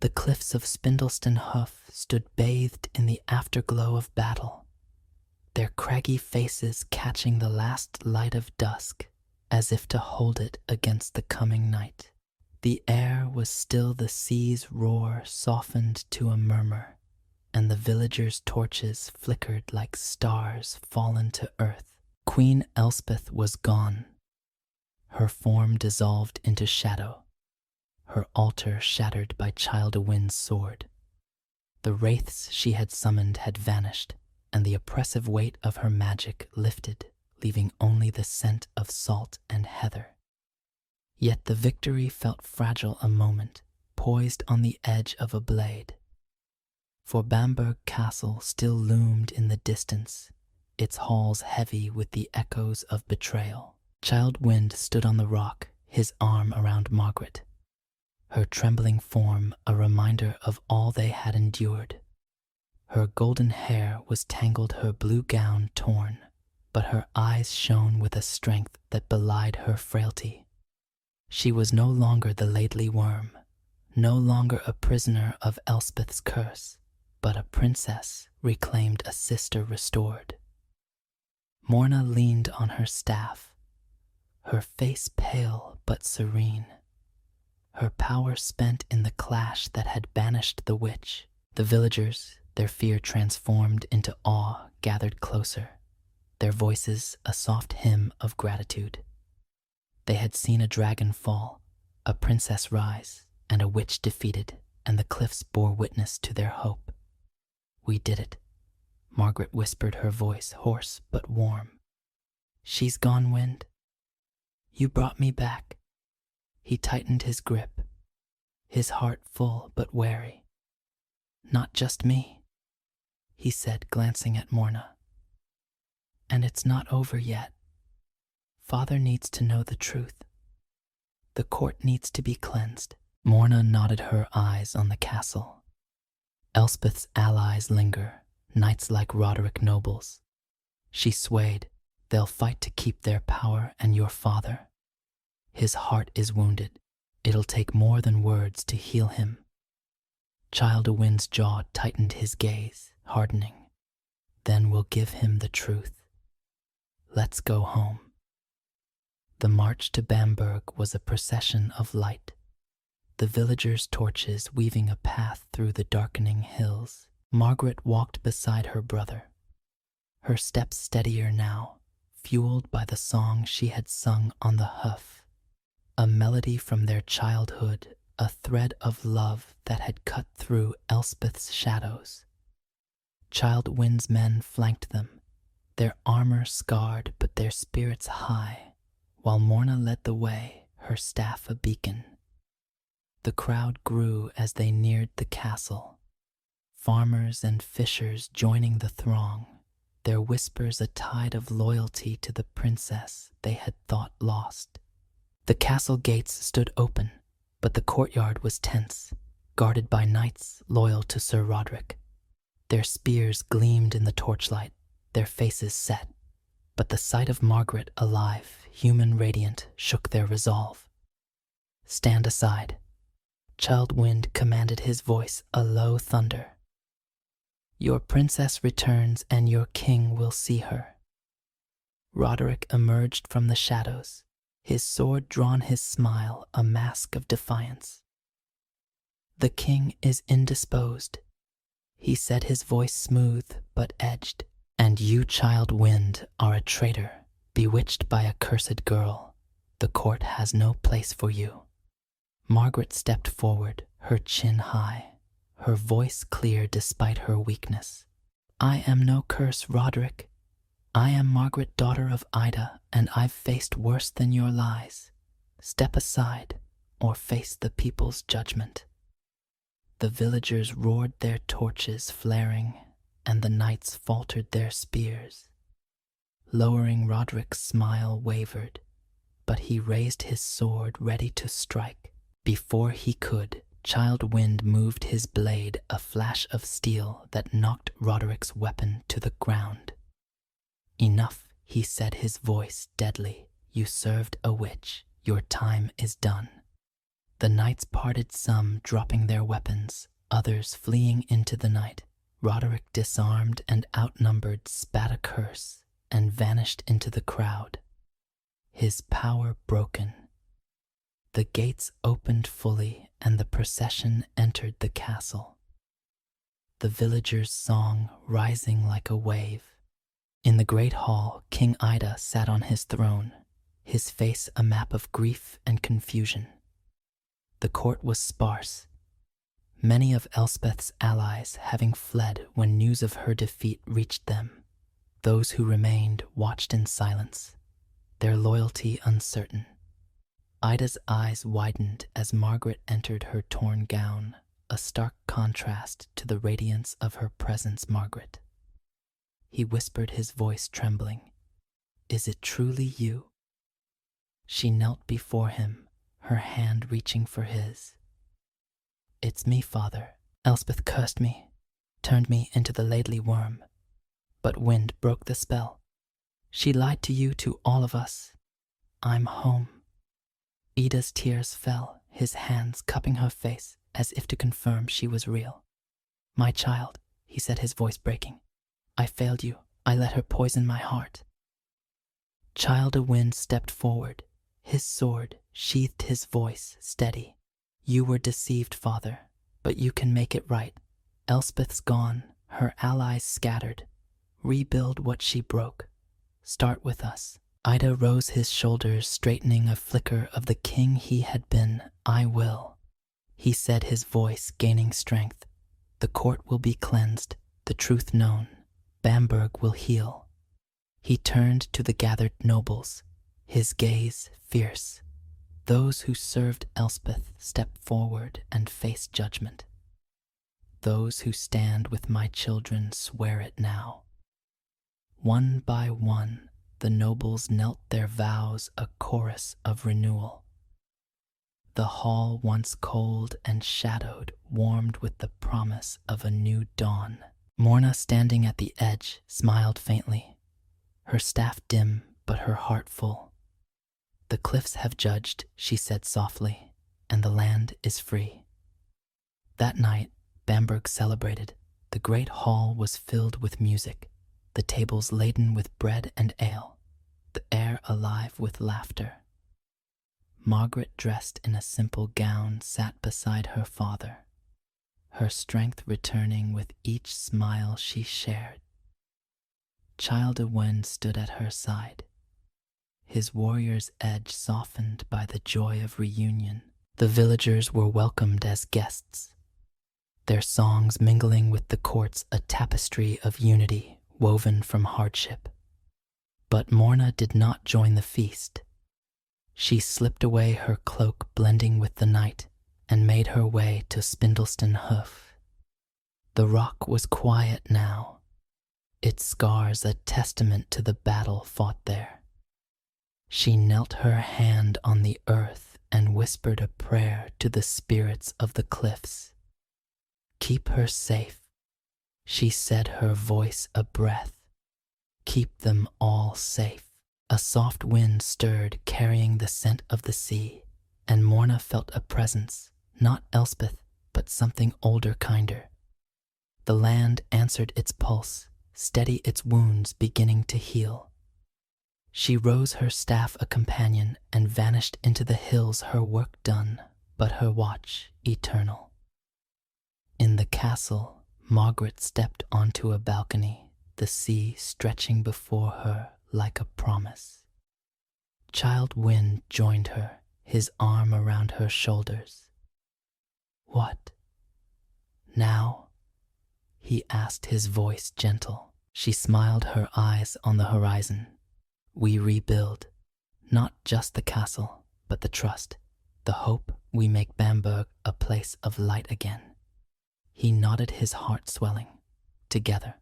The cliffs of Spindleston Huff stood bathed in the afterglow of battle, their craggy faces catching the last light of dusk, as if to hold it against the coming night. The air was still, the sea's roar softened to a murmur, and the villagers' torches flickered like stars fallen to earth. Queen Elspeth was gone. Her form dissolved into shadow, her altar shattered by Child o' Wind's sword. The wraiths she had summoned had vanished, and the oppressive weight of her magic lifted, leaving only the scent of salt and heather. Yet the victory felt fragile a moment, poised on the edge of a blade. For Bamberg Castle still loomed in the distance, its halls heavy with the echoes of betrayal. Child Wind stood on the rock, his arm around Margaret, her trembling form a reminder of all they had endured. Her golden hair was tangled, her blue gown torn, but her eyes shone with a strength that belied her frailty. She was no longer the Laidley worm, no longer a prisoner of Elspeth's curse, but a princess reclaimed, a sister restored. Morna leaned on her staff, her face pale but serene, her power spent in the clash that had banished the witch. The villagers, their fear transformed into awe, gathered closer, their voices a soft hymn of gratitude. They had seen a dragon fall, a princess rise, and a witch defeated, and the cliffs bore witness to their hope. "We did it," Margaret whispered, her voice hoarse but warm. She's gone, Wind. You brought me back. He tightened his grip, his heart full but wary. Not just me, he said, glancing at Morna. And it's not over yet. Father needs to know the truth. The court needs to be cleansed. Morna nodded, her eyes on the castle. Elspeth's allies linger, knights like Roderick nobles. She swayed. They'll fight to keep their power, and your father. His heart is wounded. It'll take more than words to heal him. Childewind's jaw tightened, his gaze hardening. Then we'll give him the truth. Let's go home. The march to Bamberg was a procession of light. The villagers' torches weaving a path through the darkening hills. Margaret walked beside her brother, her steps steadier now, fueled by the song she had sung on the Huff, a melody from their childhood, a thread of love that had cut through Elspeth's shadows. Childewind's men flanked them, their armor scarred but their spirits high, while Morna led the way, her staff a beacon. The crowd grew as they neared the castle, farmers and fishers joining the throng, their whispers a tide of loyalty to the princess they had thought lost. The castle gates stood open, but the courtyard was tense, guarded by knights loyal to Sir Roderick. Their spears gleamed in the torchlight, their faces set, but the sight of Margaret alive, human radiant, shook their resolve. Stand aside. Childwind commanded, his voice a low thunder. Your princess returns and your king will see her. Roderick emerged from the shadows, his sword drawn, his smile a mask of defiance. The king is indisposed, he said, his voice smooth but edged. And you, Childwind, are a traitor, bewitched by a cursed girl. The court has no place for you. Margaret stepped forward, her chin high, her voice clear despite her weakness. I am no curse, Roderick. I am Margaret, daughter of Ida, and I've faced worse than your lies. Step aside, or face the people's judgment. The villagers roared, their torches flaring, and the knights faltered their spears. Lowering, Roderick's smile wavered, but he raised his sword ready to strike. Before he could, Childwind moved his blade, a flash of steel that knocked Roderick's weapon to the ground. Enough, he said, his voice deadly. You served a witch. Your time is done. The knights parted, some dropping their weapons, others fleeing into the night. Roderick, disarmed and outnumbered, spat a curse and vanished into the crowd, his power broken. The gates opened fully and the procession entered the castle, the villagers' song rising like a wave. In the great hall, King Ida sat on his throne, his face a map of grief and confusion. The court was sparse, many of Elspeth's allies having fled when news of her defeat reached them. Those who remained watched in silence, their loyalty uncertain. Ida's eyes widened as Margaret entered, her torn gown, a stark contrast to the radiance of her presence. Margaret. He whispered, his voice trembling. Is it truly you? She knelt before him, her hand reaching for his. It's me, Father. Elspeth cursed me, turned me into the Laidly Worm. But Wind broke the spell. She lied to you, to all of us. I'm home. Ida's tears fell, his hands cupping her face as if to confirm she was real. My child, he said, his voice breaking. I failed you. I let her poison my heart. Childewind stepped forward, his sword sheathed, his voice steady. You were deceived, Father, but you can make it right. Elspeth's gone, her allies scattered. Rebuild what she broke. Start with us. Ida rose, his shoulders straightening, a flicker of the king he had been. I will, he said, his voice gaining strength. The court will be cleansed, the truth known. Bamberg will heal. He turned to the gathered nobles, his gaze fierce. Those who served Elspeth step forward and face judgment. Those who stand with my children swear it now. One by one, the nobles knelt their vows, a chorus of renewal. The hall, once cold and shadowed, warmed with the promise of a new dawn. Morna, standing at the edge, smiled faintly, her staff dim but her heart full. The cliffs have judged, she said softly, and the land is free. That night, Bamberg celebrated. The great hall was filled with music, the tables laden with bread and ale, the air alive with laughter. Margaret, dressed in a simple gown, sat beside her father, her strength returning with each smile she shared. Child Owen stood at her side, his warrior's edge softened by the joy of reunion. The villagers were welcomed as guests, their songs mingling with the court's, a tapestry of unity woven from hardship. But Morna did not join the feast. She slipped away her cloak, blending with the night, and made her way to Spindleston Hoof. The rock was quiet now, its scars a testament to the battle fought there. She knelt her hand on the earth and whispered a prayer to the spirits of the cliffs. Keep her safe, she said, her voice a breath. Keep them all safe. A soft wind stirred, carrying the scent of the sea, and Morna felt a presence, not Elspeth, but something older, kinder. The land answered its pulse, steady its wounds beginning to heal. She rose, her staff a companion, and vanished into the hills, her work done, but her watch eternal. In the castle, Margaret stepped onto a balcony, the sea stretching before her like a promise. Child Wind joined her, his arm around her shoulders. What? Now? He asked, his voice gentle. She smiled, her eyes on the horizon. We rebuild, not just the castle, but the trust, the hope we make Bamberg a place of light again. He nodded, his heart swelling. Together,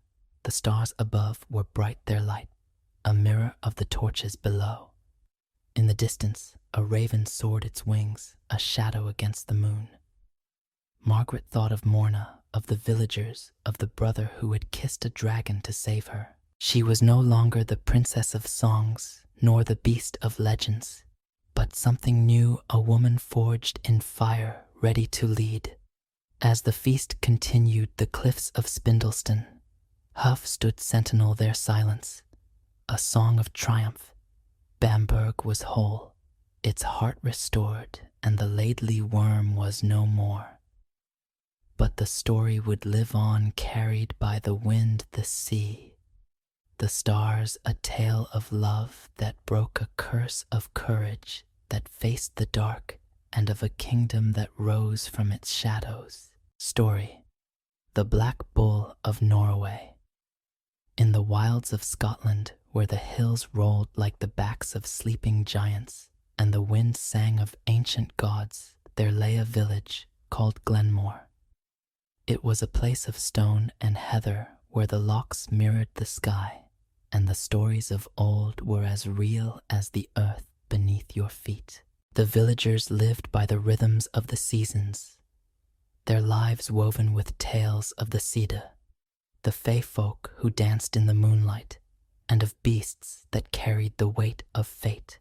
the stars above were bright, their light, a mirror of the torches below. In the distance, a raven soared its wings, a shadow against the moon. Margaret thought of Morna, of the villagers, of the brother who had kissed a dragon to save her. She was no longer the princess of songs, nor the beast of legends, but something new, a woman forged in fire, ready to lead. As the feast continued, the cliffs of Spindleston Huff stood sentinel, their silence, a song of triumph. Bamberg was whole, its heart restored, and the Laidley worm was no more. But the story would live on, carried by the wind, the sea, the stars, a tale of love that broke, a curse of courage that faced the dark, and of a kingdom that rose from its shadows. Story: The Black Bull of Norway. In the wilds of Scotland, where the hills rolled like the backs of sleeping giants, and the wind sang of ancient gods, there lay a village called Glenmore. It was a place of stone and heather where the lochs mirrored the sky, and the stories of old were as real as the earth beneath your feet. The villagers lived by the rhythms of the seasons, their lives woven with tales of the Sida, the fey folk who danced in the moonlight, and of beasts that carried the weight of fate.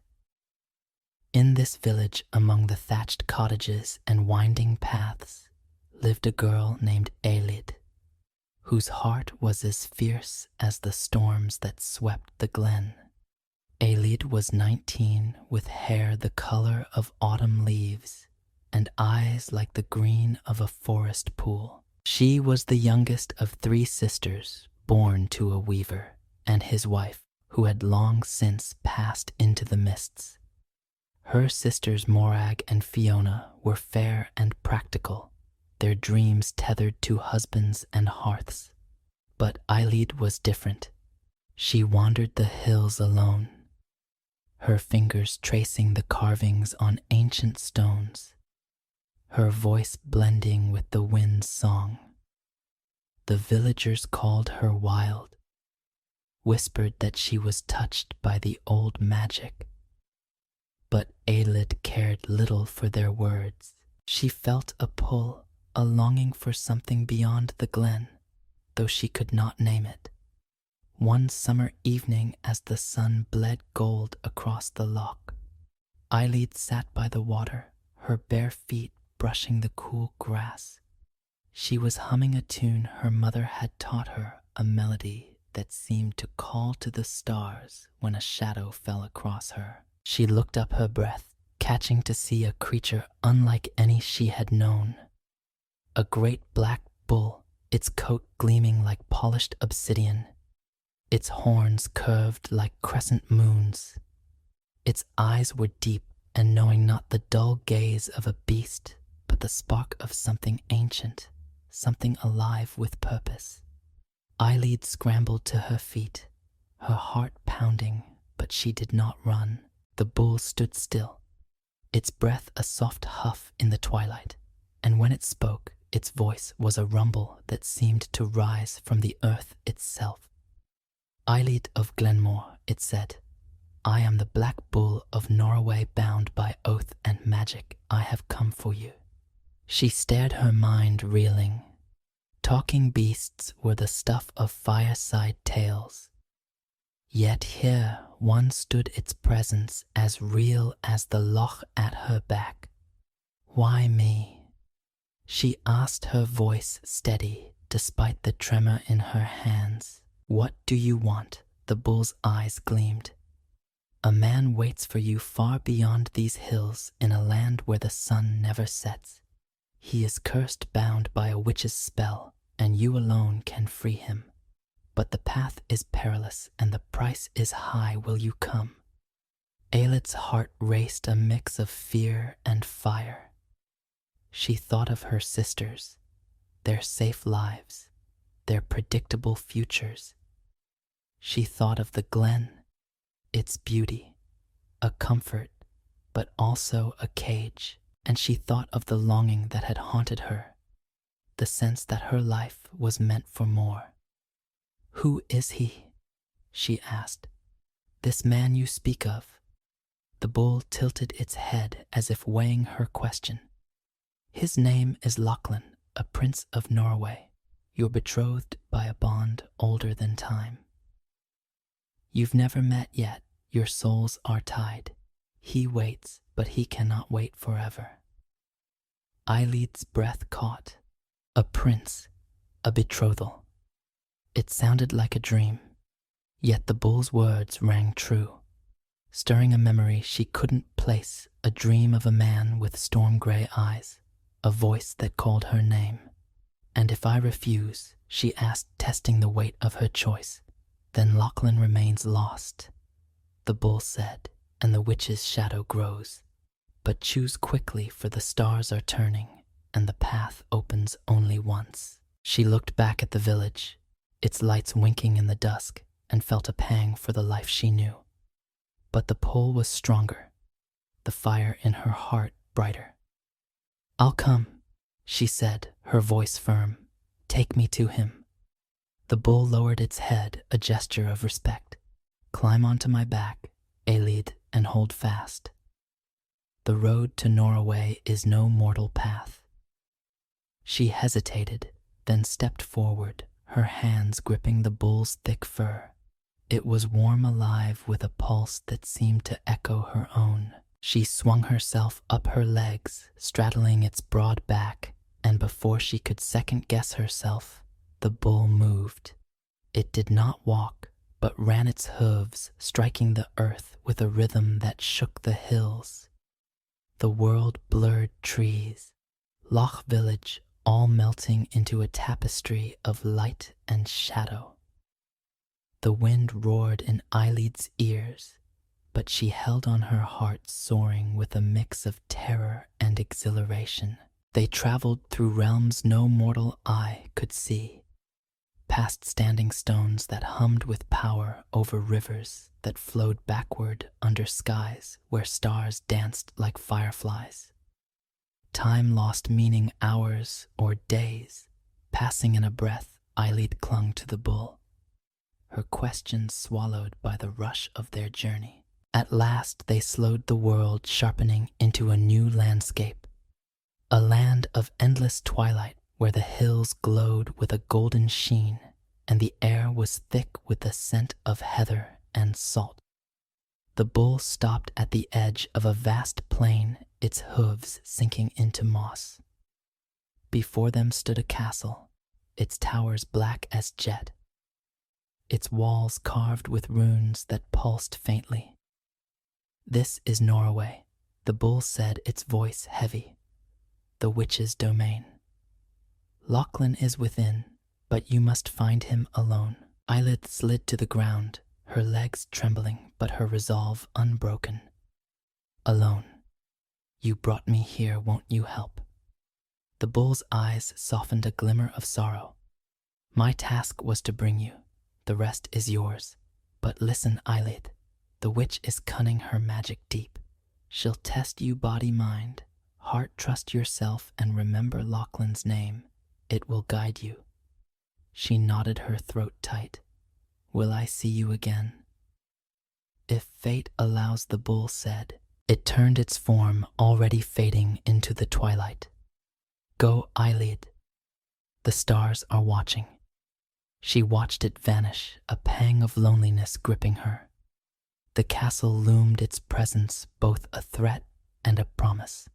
In this village, among the thatched cottages and winding paths, lived a girl named Eilidh, whose heart was as fierce as the storms that swept the glen. Eilidh was 19, with hair the color of autumn leaves, and eyes like the green of a forest pool. She was the youngest of 3 sisters, born to a weaver, and his wife, who had long since passed into the mists. Her sisters Morag and Fiona were fair and practical, their dreams tethered to husbands and hearths. But Eilead was different. She wandered the hills alone, her fingers tracing the carvings on ancient stones, her voice blending with the wind's song. The villagers called her wild, whispered that she was touched by the old magic. But Eilead cared little for their words. She felt a pull, a longing for something beyond the glen, though she could not name it. One summer evening, as the sun bled gold across the loch, Eilead sat by the water, her bare feet brushing the cool grass. She was humming a tune her mother had taught her, a melody that seemed to call to the stars when a shadow fell across her. She looked up, her breath catching, to see a creature unlike any she had known. A great black bull, its coat gleaming like polished obsidian, its horns curved like crescent moons. Its eyes were deep and knowing, not the dull gaze of a beast, but the spark of something ancient, something alive with purpose. Eilead scrambled to her feet, her heart pounding, but she did not run. The bull stood still, its breath a soft huff in the twilight, and when it spoke, its voice was a rumble that seemed to rise from the earth itself. Eilead of Glenmore, it said, I am the Black Bull of Norway, bound by oath and magic. I have come for you. She stared, her mind reeling. Talking beasts were the stuff of fireside tales. Yet here one stood, its presence as real as the loch at her back. Why me? She asked, her voice steady despite the tremor in her hands. What do you want? The bull's eyes gleamed. A man waits for you far beyond these hills, in a land where the sun never sets. He is cursed, bound by a witch's spell, and you alone can free him. But the path is perilous and the price is high. Will you come? Eilead's heart raced, a mix of fear and fire. She thought of her sisters, their safe lives, their predictable futures. She thought of the glen, its beauty, a comfort, but also a cage. And she thought of the longing that had haunted her, the sense that her life was meant for more. Who is he? She asked. This man you speak of? The bull tilted its head as if weighing her question. His name is Lachlan, a prince of Norway. You're betrothed by a bond older than time. You've never met yet, your souls are tied. He waits, but he cannot wait forever. Eilead's breath caught. A prince, a betrothal. It sounded like a dream, yet the bull's words rang true, stirring a memory she couldn't place, a dream of a man with storm-gray eyes, a voice that called her name. And if I refuse, she asked, testing the weight of her choice, then Lachlan remains lost, the bull said, and the witch's shadow grows. But choose quickly, for the stars are turning, and the path opens only once. She looked back at the village, its lights winking in the dusk, and felt a pang for the life she knew. But the pull was stronger, the fire in her heart brighter. I'll come, she said, her voice firm. Take me to him. The bull lowered its head, a gesture of respect. Climb onto my back, Eilead, and hold fast. The road to Norway is no mortal path. She hesitated, then stepped forward, her hands gripping the bull's thick fur. It was warm, alive, with a pulse that seemed to echo her own. She swung herself up her legs, straddling its broad back, and before she could second-guess herself, the bull moved. It did not walk, but ran its hooves, striking the earth with a rhythm that shook the hills. The world blurred trees, Loch Village, all melting into a tapestry of light and shadow. The wind roared in Eilead's ears, but she held on, her heart soaring with a mix of terror and exhilaration. They traveled through realms no mortal eye could see, past standing stones that hummed with power over rivers that flowed backward under skies where stars danced like fireflies. Time lost meaning hours or days, passing in a breath. Eyelid clung to the bull, her questions swallowed by the rush of their journey. At last they slowed the world, sharpening into a new landscape, a land of endless twilight where the hills glowed with a golden sheen and the air was thick with the scent of heather and salt. The bull stopped at the edge of a vast plain, its hooves sinking into moss. Before them stood a castle, its towers black as jet, its walls carved with runes that pulsed faintly. "This is Norway," the bull said, its voice heavy. "The witch's domain. Lachlan is within, but you must find him alone." Eyelid slid to the ground, her legs trembling but her resolve unbroken. "Alone. You brought me here, won't you help?" The bull's eyes softened a glimmer of sorrow. "My task was to bring you. The rest is yours. But listen, Eyelid. The witch is cunning her magic deep. She'll test you body-mind. Heart, trust yourself and remember Lachlan's name. It will guide you." She knotted her throat tight. "Will I see you again?" "If fate allows," the bull said. It turned its form, already fading into the twilight. "Go, Eyelid. The stars are watching." She watched it vanish, a pang of loneliness gripping her. The castle loomed, its presence both a threat and a promise.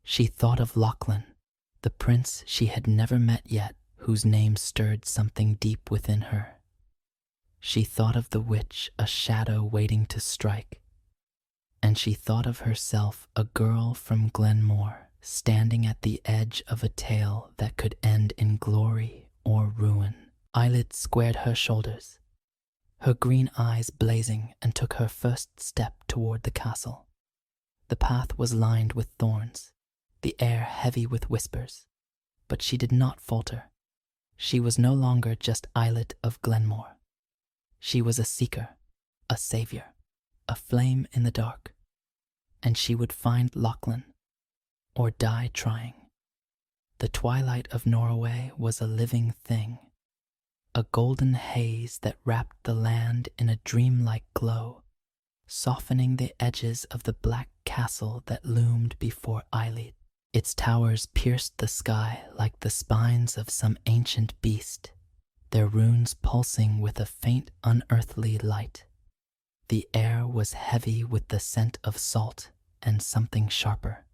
She thought of Lachlan, the prince she had never met yet, whose name stirred something deep within her. She thought of the witch, a shadow waiting to strike. And she thought of herself, a girl from Glenmore, standing at the edge of a tale that could end in glory or ruin. Eyelid squared her shoulders, her green eyes blazing, and took her first step toward the castle. The path was lined with thorns, the air heavy with whispers, but she did not falter. She was no longer just Eyelid of Glenmore. She was a seeker, a savior, a flame in the dark, and she would find Lachlan, or die trying. The twilight of Norway was a living thing, a golden haze that wrapped the land in a dreamlike glow, softening the edges of the black castle that loomed before Eyelid. Its towers pierced the sky like the spines of some ancient beast, their runes pulsing with a faint, unearthly light. The air was heavy with the scent of salt and something sharper,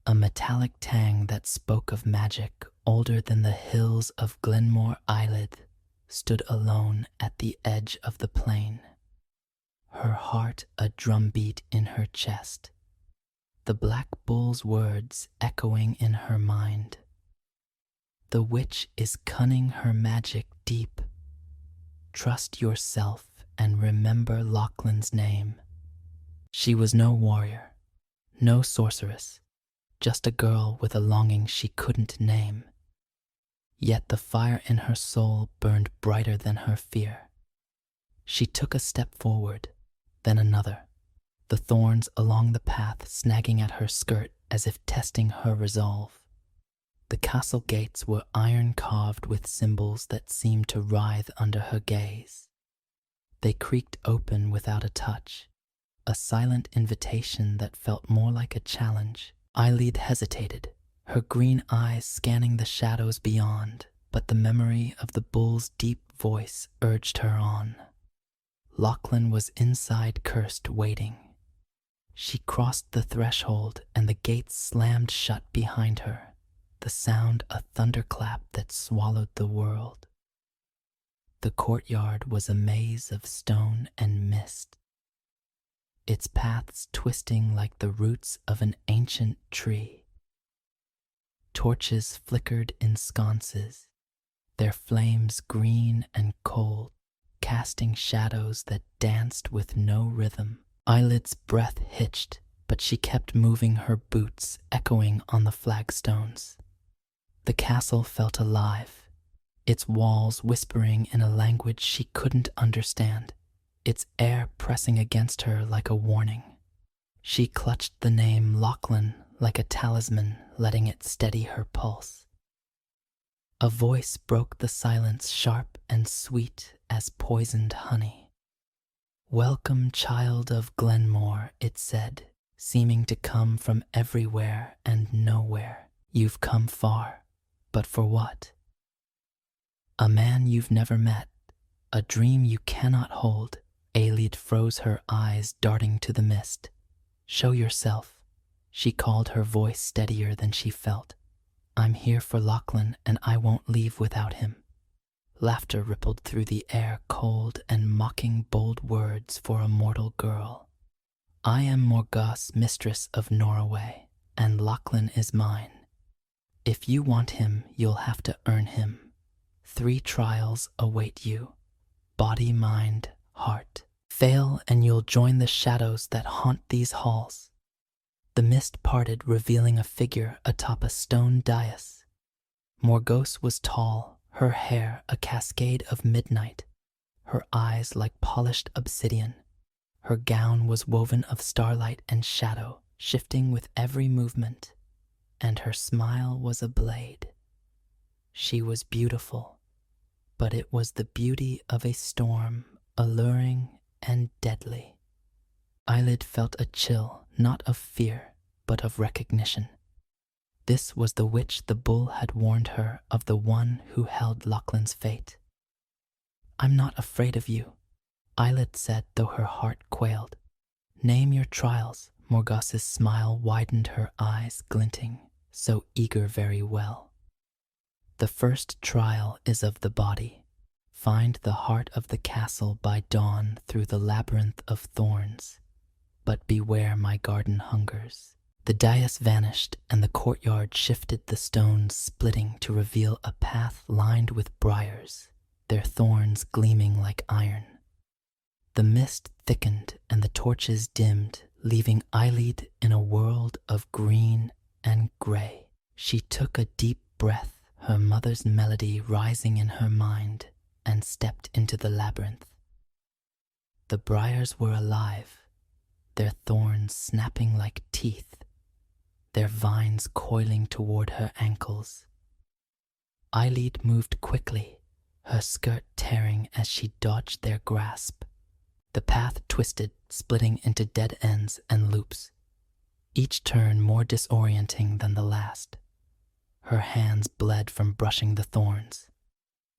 a metallic tang that spoke of magic older than the hills of Glenmore. Eyelid stood alone at the edge of the plain, her heart a drumbeat in her chest, the black bull's words echoing in her mind. "The witch is cunning her magic deep. Trust yourself and remember Lachlan's name." She was no warrior, no sorceress, just a girl with a longing she couldn't name. Yet the fire in her soul burned brighter than her fear. She took a step forward, then another, the thorns along the path snagging at her skirt as if testing her resolve. The castle gates were iron carved with symbols that seemed to writhe under her gaze. They creaked open without a touch, a silent invitation that felt more like a challenge. Eyelid hesitated, her green eyes scanning the shadows beyond, but the memory of the bull's deep voice urged her on. Lachlan was inside, cursed, waiting. She crossed the threshold and the gates slammed shut behind her, the sound a thunderclap that swallowed the world. The courtyard was a maze of stone and mist, its paths twisting like the roots of an ancient tree. Torches flickered in sconces, their flames green and cold, casting shadows that danced with no rhythm. Eyelid's breath hitched, but she kept moving, her boots echoing on the flagstones. The castle felt alive, its walls whispering in a language she couldn't understand, its air pressing against her like a warning. She clutched the name Lachlan like a talisman, letting it steady her pulse. A voice broke the silence, sharp and sweet as poisoned honey. "Welcome, child of Glenmore," it said, seeming to come from everywhere and nowhere. "You've come far, but for what? A man you've never met, a dream you cannot hold." Aelid froze her eyes, darting to the mist. "Show yourself," she called, her voice steadier than she felt. "I'm here for Lachlan, and I won't leave without him." Laughter rippled through the air, cold and mocking, bold words for a mortal girl. "I am Morgause, mistress of Norroway, and Lachlan is mine. If you want him, you'll have to earn him. 3 trials await you: body, mind, heart. Fail, and you'll join the shadows that haunt these halls." The mist parted, revealing a figure atop a stone dais. Morgause was tall, her hair a cascade of midnight, her eyes like polished obsidian. Her gown was woven of starlight and shadow, shifting with every movement, and her smile was a blade. She was beautiful, but it was the beauty of a storm, alluring and deadly. Aelid felt a chill, not of fear, but of recognition. This was the witch the bull had warned her of, the one who held Lachlan's fate. "I'm not afraid of you," Aelid said, though her heart quailed. "Name your trials." Morgause's smile widened, her eyes glinting, so eager very well. "The first trial is of the body. Find the heart of the castle by dawn through the labyrinth of thorns. But beware, my garden hungers." The dais vanished, and the courtyard shifted, the stones splitting to reveal a path lined with briars, their thorns gleaming like iron. The mist thickened and the torches dimmed, leaving Aelid in a world of green and gray. She took a deep breath, her mother's melody rising in her mind, and stepped into the labyrinth. The briars were alive, their thorns snapping like teeth, their vines coiling toward her ankles. Aelid moved quickly, her skirt tearing as she dodged their grasp. The path twisted, splitting into dead ends and loops, each turn more disorienting than the last. Her hands bled from brushing the thorns.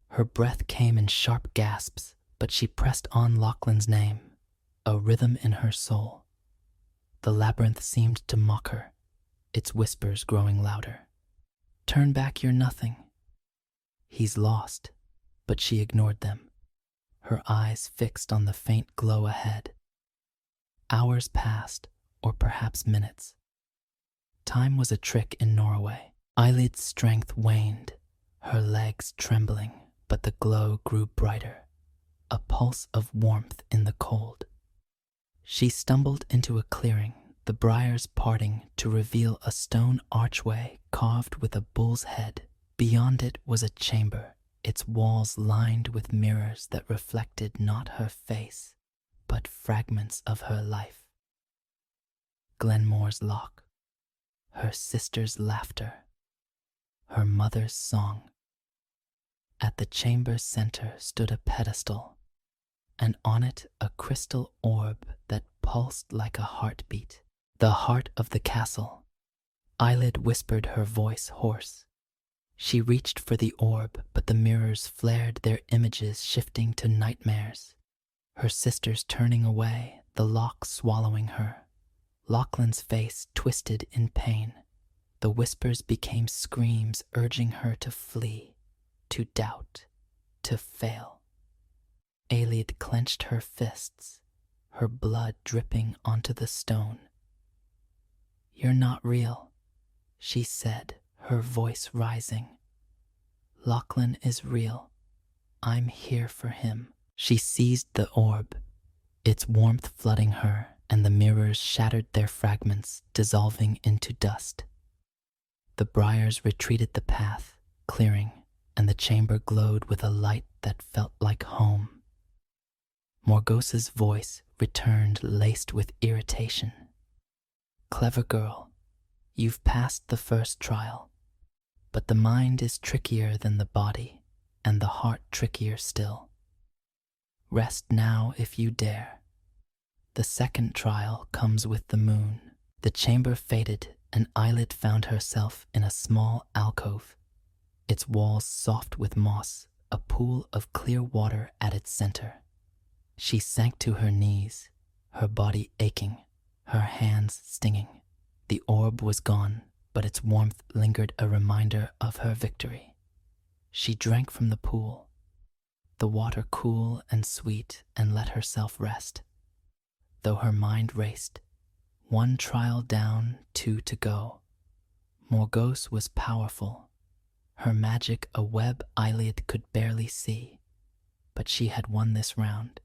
Her breath came in sharp gasps, but she pressed on Lachlan's name, a rhythm in her soul. The labyrinth seemed to mock her, its whispers growing louder. "Turn back, you're nothing." "He's lost," but she ignored them, her eyes fixed on the faint glow ahead. Hours passed, or perhaps minutes. Time was a trick in Norway. Aelid's strength waned, her legs trembling, but the glow grew brighter, a pulse of warmth in the cold. She stumbled into a clearing, the briars parting to reveal a stone archway carved with a bull's head. Beyond it was a chamber, its walls lined with mirrors that reflected not her face, but fragments of her life. Glenmore's lock, her sister's laughter, her mother's song. At the chamber's center stood a pedestal, and on it a crystal orb that pulsed like a heartbeat. "The heart of the castle," Aelid whispered, her voice hoarse. She reached for the orb, but the mirrors flared, their images shifting to nightmares. Her sisters turning away, the lock swallowing her. Lachlan's face twisted in pain. The whispers became screams, urging her to flee, to doubt, to fail. Aelid clenched her fists, her blood dripping onto the stone. "You're not real," she said, her voice rising. "Lachlan is real. I'm here for him." She seized the orb, its warmth flooding her, and the mirrors shattered their fragments, dissolving into dust. The briars retreated the path, clearing, and the chamber glowed with a light that felt like home. Morghosa's voice returned laced with irritation. Clever girl, you've passed the first trial, but the mind is trickier than the body, and the heart trickier still. Rest now if you dare. The second trial comes with the moon. The chamber faded, and Eyelid found herself in a small alcove, its walls soft with moss, a pool of clear water at its center. She sank to her knees, her body aching, her hands stinging. The orb was gone, but its warmth lingered, a reminder of her victory. She drank from the pool, the water cool and sweet, and let herself rest. Though her mind raced, one trial down, two to go. Morghosa was powerful, her magic a web Eyelid could barely see. But she had won this round.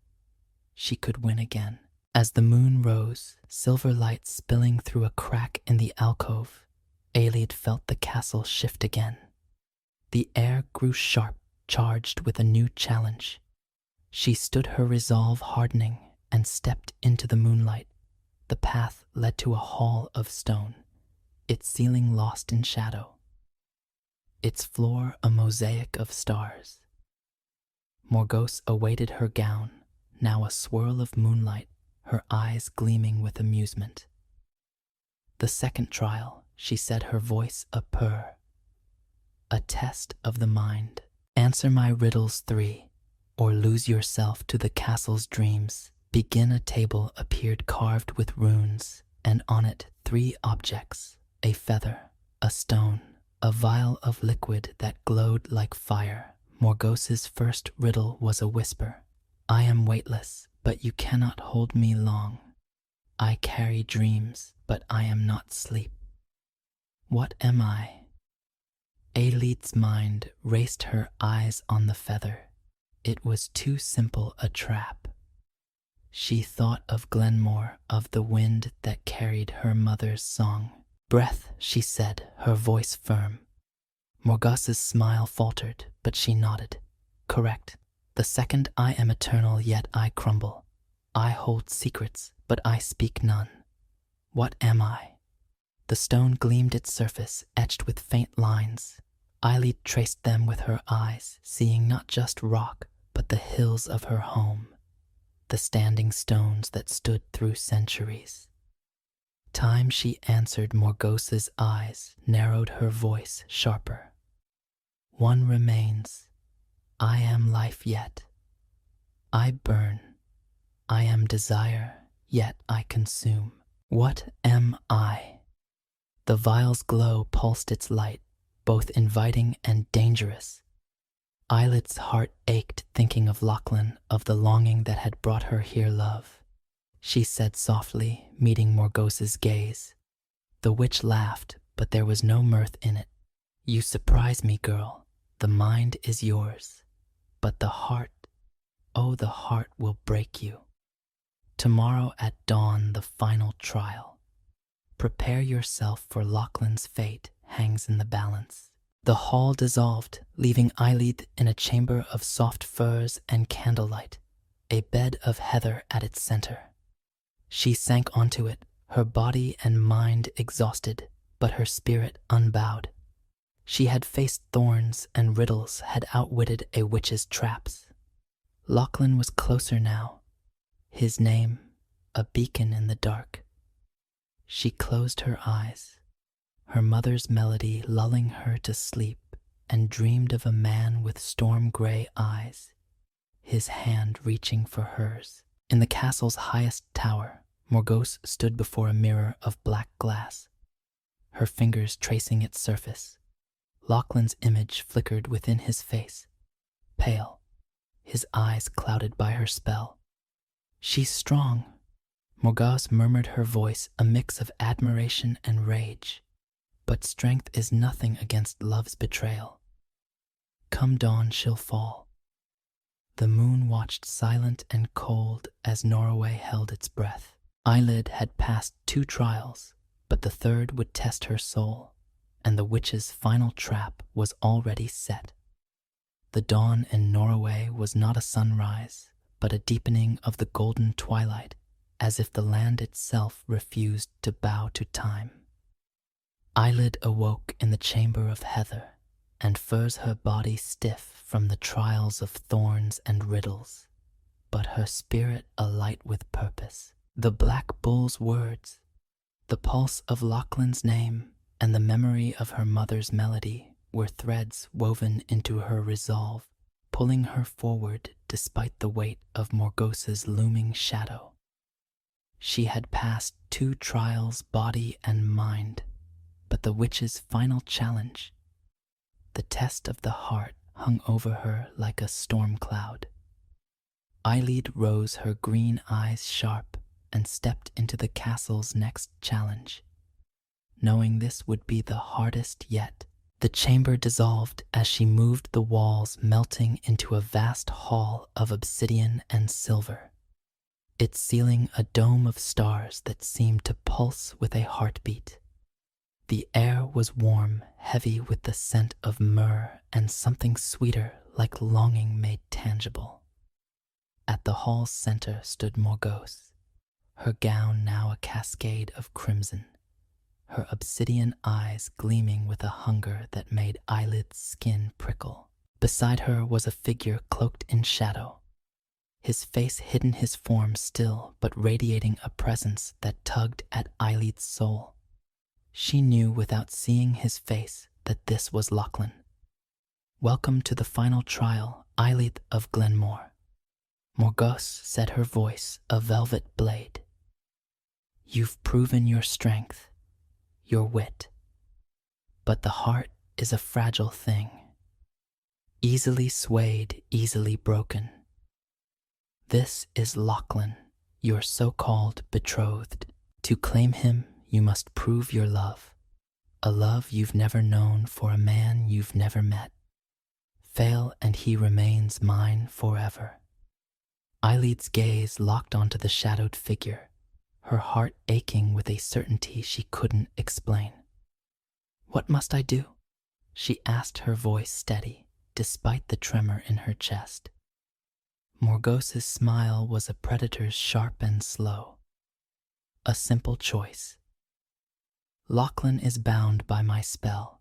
She could win again. As the moon rose, silver light spilling through a crack in the alcove, Eyelid felt the castle shift again. The air grew sharp, charged with a new challenge. She stood her resolve hardening and stepped into the moonlight. The path led to a hall of stone, its ceiling lost in shadow, its floor a mosaic of stars. Morghosa awaited her gown, now a swirl of moonlight, her eyes gleaming with amusement. The second trial, she said, her voice a purr. A test of the mind. Answer my riddles 3, or lose yourself to the castle's dreams. Begin. A table appeared carved with runes, and on it 3 objects, a feather, a stone, a vial of liquid that glowed like fire. Morghosa's first riddle was a whisper. I am weightless, but you cannot hold me long. I carry dreams, but I am not sleep. What am I? Eyelid's mind raced, her eyes on the feather. It was too simple a trap. She thought of Glenmore, of the wind that carried her mother's song. Breath, she said, her voice firm. Morghosa's smile faltered, but she nodded. Correct. The second, I am eternal, yet I crumble. I hold secrets, but I speak none. What am I? The stone gleamed its surface, etched with faint lines. Eyelid traced them with her eyes, seeing not just rock, but the hills of her home, the standing stones that stood through centuries. Time, she answered. Morghosa's eyes narrowed, her voice sharper. One remains. I am life yet. I burn. I am desire, yet I consume. What am I? The vial's glow pulsed its light, both inviting and dangerous. Eyelid's heart ached, thinking of Lachlan, of the longing that had brought her here love. She said softly, meeting Morghosa's gaze. The witch laughed, but there was no mirth in it. You surprise me, girl. The mind is yours. But the heart, oh, the heart will break you. Tomorrow at dawn, the final trial. Prepare yourself, for Lachlan's fate hangs in the balance. The hall dissolved, leaving Eyelid in a chamber of soft furs and candlelight, a bed of heather at its center. She sank onto it, her body and mind exhausted, but her spirit unbowed. She had faced thorns and riddles, had outwitted a witch's traps. Lachlan was closer now, his name a beacon in the dark. She closed her eyes, her mother's melody lulling her to sleep, and dreamed of a man with storm-gray eyes, his hand reaching for hers. In the castle's highest tower, Morghosa stood before a mirror of black glass, her fingers tracing its surface. Lachlan's image flickered within his face, pale, his eyes clouded by her spell. She's strong, Morghosa murmured, her voice a mix of admiration and rage. But strength is nothing against love's betrayal. Come dawn, she'll fall. The moon watched silent and cold as Norway held its breath. Eyelid had passed 2 trials, but the third would test her soul, and the witch's final trap was already set. The dawn in Norway was not a sunrise, but a deepening of the golden twilight, as if the land itself refused to bow to time. Eyelid awoke in the chamber of heather, and furs her body stiff from the trials of thorns and riddles, but her spirit alight with purpose. The black bull's words, the pulse of Lachlan's name, and the memory of her mother's melody were threads woven into her resolve, pulling her forward despite the weight of Morgosa's looming shadow. She had passed 2 trials, body and mind, but the witch's final challenge, the test of the heart, hung over her like a storm cloud. Eyelid rose, her green eyes sharp, and stepped into the castle's next challenge. Knowing this would be the hardest yet, the chamber dissolved as she moved the walls, melting into a vast hall of obsidian and silver, its ceiling a dome of stars that seemed to pulse with a heartbeat. The air was warm, heavy with the scent of myrrh and something sweeter like longing made tangible. At the hall's center stood Morgause, her gown now a cascade of crimson, her obsidian eyes gleaming with a hunger that made Eyelid's skin prickle. Beside her was a figure cloaked in shadow, his face hidden, his form still, but radiating a presence that tugged at Eyelid's soul. She knew without seeing his face that this was Lachlan. "Welcome to the final trial, Eyelid of Glenmore," Morgause said, her voice a velvet blade. "You've proven your strength, your wit, but the heart is a fragile thing, easily swayed, easily broken. This is Lachlan, your so-called betrothed. To claim him, you must prove your love, a love you've never known for a man you've never met. Fail and he remains mine forever." Eyelid's gaze locked onto the shadowed figure, her heart aching with a certainty she couldn't explain. "What must I do?" she asked, her voice steady, despite the tremor in her chest. Morgosa's smile was a predator's, sharp and slow. "A simple choice. Lachlan is bound by my spell,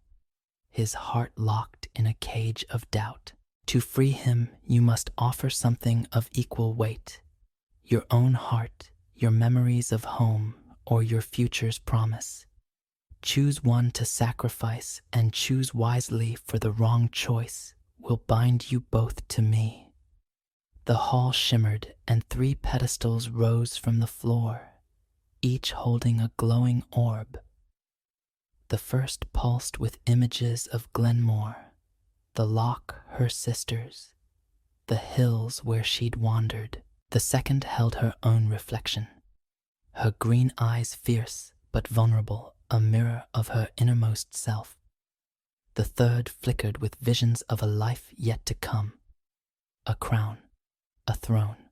his heart locked in a cage of doubt. To free him, you must offer something of equal weight, your own heart, your memories of home, or your future's promise. Choose one to sacrifice, and choose wisely, for the wrong choice will bind you both to me." The hall shimmered, and 3 pedestals rose from the floor, each holding a glowing orb. The first pulsed with images of Glenmore, the loch, her sisters, the hills where she'd wandered. The second held her own reflection, her green eyes fierce but vulnerable, a mirror of her innermost self. The third flickered with visions of a life yet to come, a crown, a throne,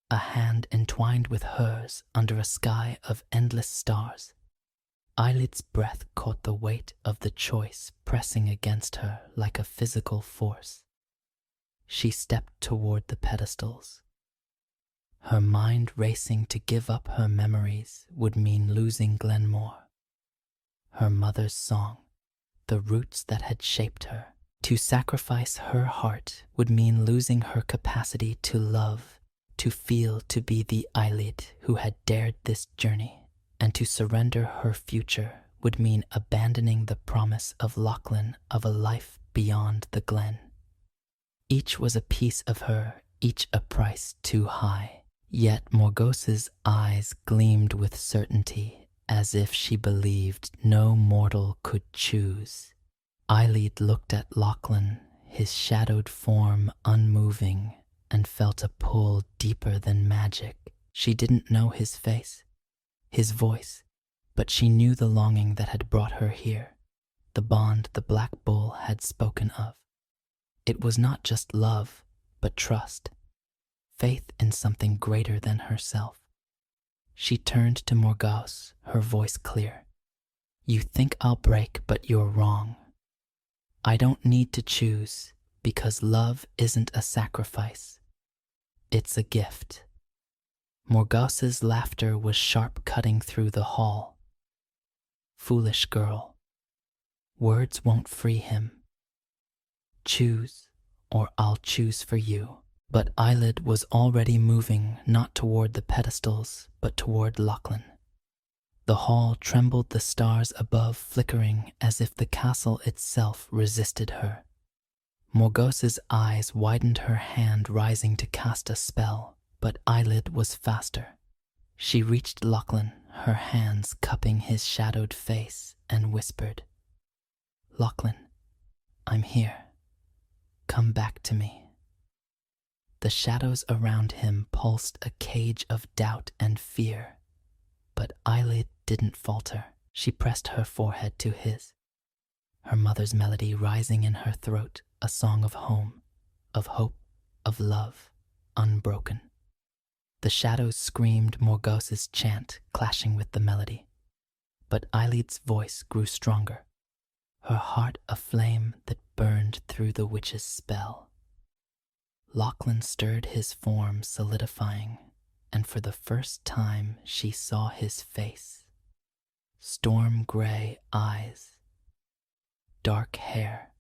a hand entwined with hers under a sky of endless stars. Eyelid's breath caught the weight of the choice pressing against her like a physical force. She stepped toward the pedestals, her mind racing. To give up her memories would mean losing Glenmore, her mother's song, the roots that had shaped her. To sacrifice her heart would mean losing her capacity to love, to feel, to be the Eyelid who had dared this journey. And to surrender her future would mean abandoning the promise of Lachlan of a life beyond the glen. Each was a piece of her, each a price too high. Yet Morgosa's eyes gleamed with certainty, as if she believed no mortal could choose. Eyelid looked at Lachlan, his shadowed form unmoving, and felt a pull deeper than magic. She didn't know his face, his voice, but she knew the longing that had brought her here, the bond the Black Bull had spoken of. It was not just love, but trust, faith in something greater than herself. She turned to Morgause, her voice clear. "You think I'll break, but you're wrong. I don't need to choose. because love isn't a sacrifice, it's a gift. Morgause's laughter was sharp, cutting through the hall. Foolish girl, words won't free him. Choose, or I'll choose for you. But Eyelid was already moving, not toward the pedestals, but toward Lachlan. The hall trembled, the stars above flickering as if the castle itself resisted her. Morgause's eyes widened, her hand rising to cast a spell, but Eyelid was faster. She reached Lachlan, her hands cupping his shadowed face, and whispered, "Lachlan, I'm here. Come back to me." The shadows around him pulsed, a cage of doubt and fear. But Eyelid didn't falter. She pressed her forehead to his, her mother's melody rising in her throat, a song of home, of hope, of love, unbroken. The shadows screamed Morgause's chant, clashing with the melody. But Eyelid's voice grew stronger, her heart a flame that burned through the witch's spell. Lachlan stirred, his form solidifying, and for the first time she saw his face. Storm-gray eyes, dark hair,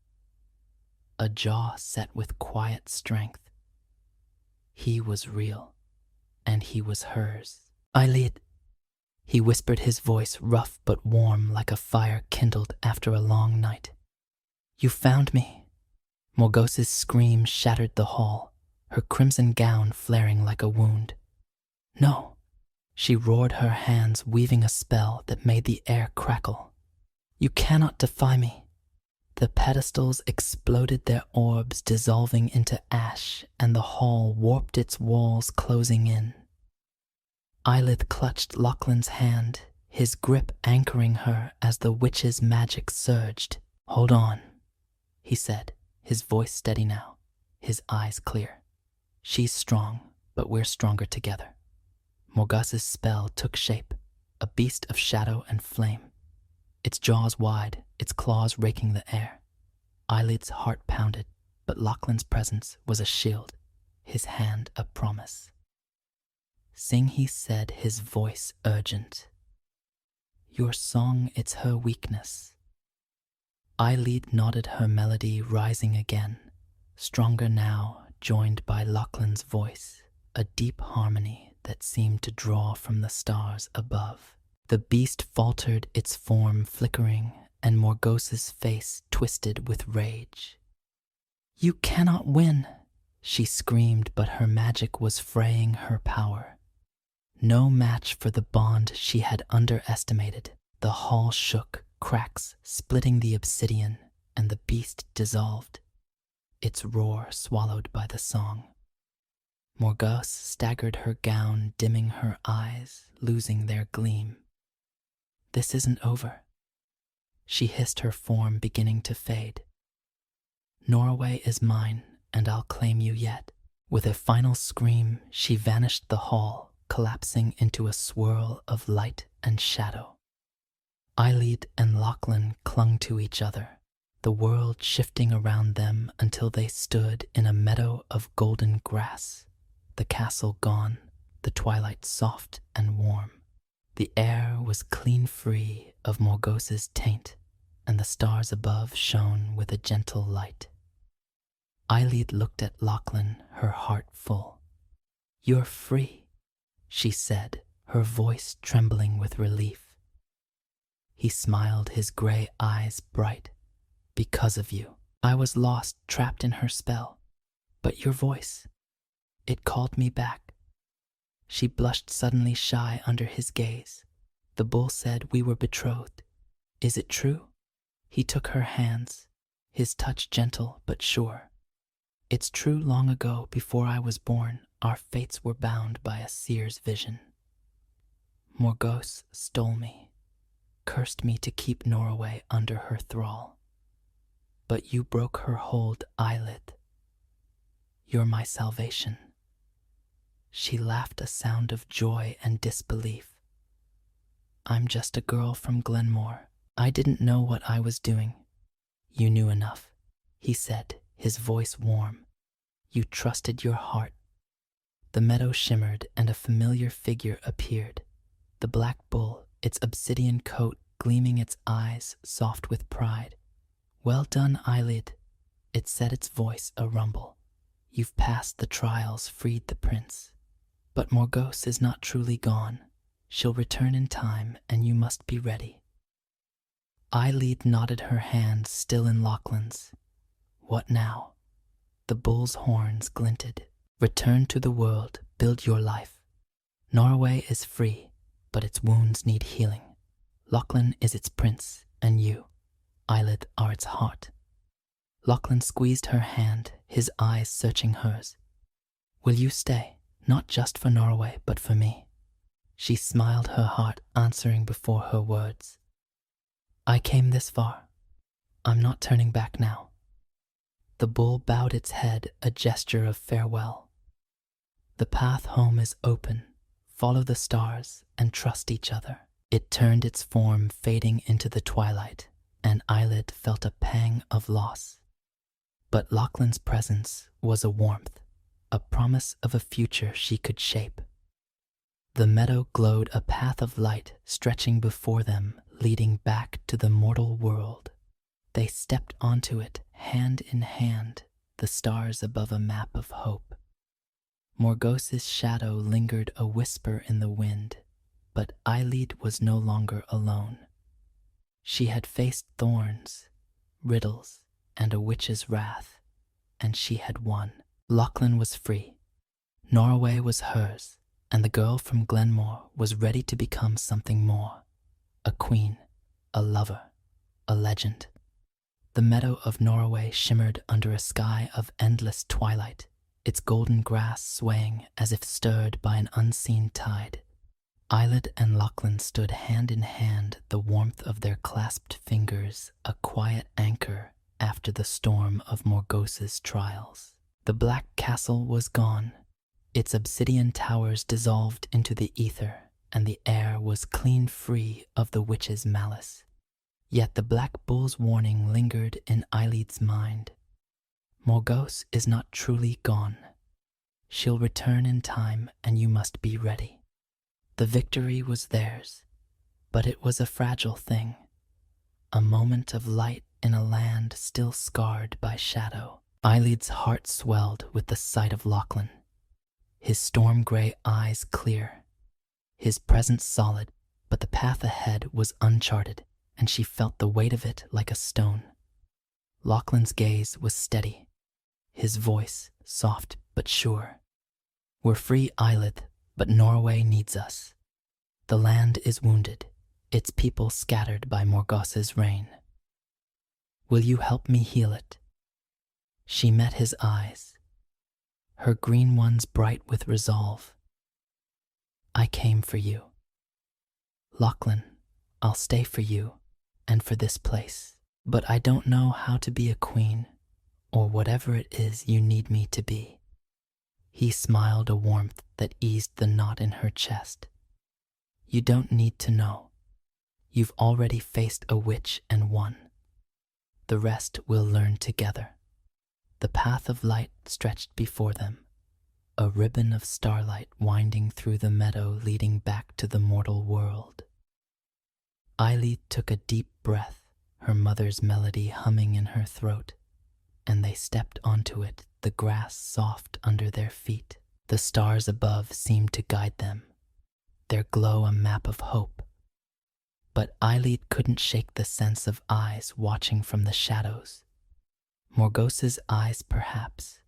a jaw set with quiet strength. He was real, and he was hers. "Eyelid," he whispered, his voice rough but warm like a fire kindled after a long night. "You found me." Morgause's scream shattered the hall, her crimson gown flaring like a wound. "No," she roared, her hands weaving a spell that made the air crackle. "You cannot defy me." The pedestals exploded, their orbs dissolving into ash, and the hall warped, its walls closing in. Eyelid clutched Lachlan's hand, his grip anchoring her as the witch's magic surged. "Hold on," he said, his voice steady now, his eyes clear. "She's strong, but we're stronger together." Morgause's spell took shape, a beast of shadow and flame, its jaws wide, its claws raking the air. Eyelid's heart pounded, but Lachlan's presence was a shield, his hand a promise. "Sing," he said, his voice urgent. "Your song, it's her weakness." Eyelid nodded, her melody rising again, stronger now, joined by Lachlan's voice, a deep harmony that seemed to draw from the stars above. The beast faltered, its form flickering, and Morgause's face twisted with rage. "You cannot win," she screamed, but her magic was fraying her power. No match for the bond she had underestimated. The hall shook, cracks splitting the obsidian, and the beast dissolved, its roar swallowed by the song. Morgause staggered, her gown dimming, her eyes losing their gleam. "This isn't over," she hissed, her form beginning to fade. "Norway is mine, and I'll claim you yet." With a final scream, she vanished the hall, collapsing into a swirl of light and shadow. Eyelid and Lachlan clung to each other, the world shifting around them until they stood in a meadow of golden grass, the castle gone, the twilight soft and warm. The air was clean free of Morgause's taint, and the stars above shone with a gentle light. Eyelid looked at Lachlan, her heart full. "You're free," she said, her voice trembling with relief. He smiled, his gray eyes bright. "Because of you. I was lost, trapped in her spell. But your voice, it called me back." She blushed, suddenly shy under his gaze. "The bull said we were betrothed. Is it true?" He took her hands, his touch gentle but sure. "It's true. Long ago, before I was born, our fates were bound by a seer's vision. Morgause stole me, cursed me to keep Norway under her thrall. But you broke her hold, Eyelid. You're my salvation." She laughed, a sound of joy and disbelief. "I'm just a girl from Glenmore. I didn't know what I was doing." "You knew enough," he said, his voice warm. You trusted your heart. The meadow shimmered and a familiar figure appeared. The black bull, its obsidian coat gleaming, its eyes soft with pride. Well done, eyelid, it said, its voice a rumble. You've passed the trials, freed the prince. But Morgause is not truly gone. She'll return in time, and you must be ready. Eyelid nodded, her hand still in Lachlan's. What now? The bull's horns glinted. Return to the world, build your life. Norway is free, but its wounds need healing. Lachlan is its prince, and you, Eyelid, are its heart. Lachlan squeezed her hand, his eyes searching hers. Will you stay, not just for Norway, but for me? She smiled, her heart answering before her words. I came this far. I'm not turning back now. The bull bowed its head, a gesture of farewell. The path home is open. Follow the stars and trust each other. It turned its form, fading into the twilight, and Eyelid felt a pang of loss. But Lachlan's presence was a warmth, a promise of a future she could shape. The meadow glowed, a path of light stretching before them, leading back to the mortal world. They stepped onto it, hand in hand, the stars above a map of hope. Morgause's shadow lingered, a whisper in the wind, but Eyelid was no longer alone. She had faced thorns, riddles, and a witch's wrath, and she had won. Lachlan was free. Norway was hers, and the girl from Glenmore was ready to become something more. A queen, a lover, a legend. The meadow of Norway shimmered under a sky of endless twilight, its golden grass swaying as if stirred by an unseen tide. Eyelid and Lachlan stood hand in hand, the warmth of their clasped fingers a quiet anchor after the storm of Morgause's trials. The black castle was gone. Its obsidian towers dissolved into the ether, and the air was clean free of the witch's malice. Yet the black bull's warning lingered in Eyelid's mind. Morgause is not truly gone. She'll return in time, and you must be ready. The victory was theirs, but it was a fragile thing, a moment of light in a land still scarred by shadow. Eyelid's heart swelled with the sight of Lachlan, his storm-gray eyes clear, his presence solid, but the path ahead was uncharted, and she felt the weight of it like a stone. Lachlan's gaze was steady, his voice soft but sure. We're free, Eyelid, but Norway needs us. The land is wounded, its people scattered by Morgause's reign. Will you help me heal it? She met his eyes, her green ones bright with resolve. I came for you. Lachlan, I'll stay for you and for this place, but I don't know how to be a queen or whatever it is you need me to be. He smiled, a warmth that eased the knot in her chest. You don't need to know. You've already faced a witch and won. The rest we'll learn together. The path of light stretched before them, a ribbon of starlight winding through the meadow leading back to the mortal world. Eyelid took a deep breath, her mother's melody humming in her throat, and they stepped onto it, the grass soft under their feet. The stars above seemed to guide them, their glow a map of hope. But Eyelid couldn't shake the sense of eyes watching from the shadows. Morgause's eyes, perhaps,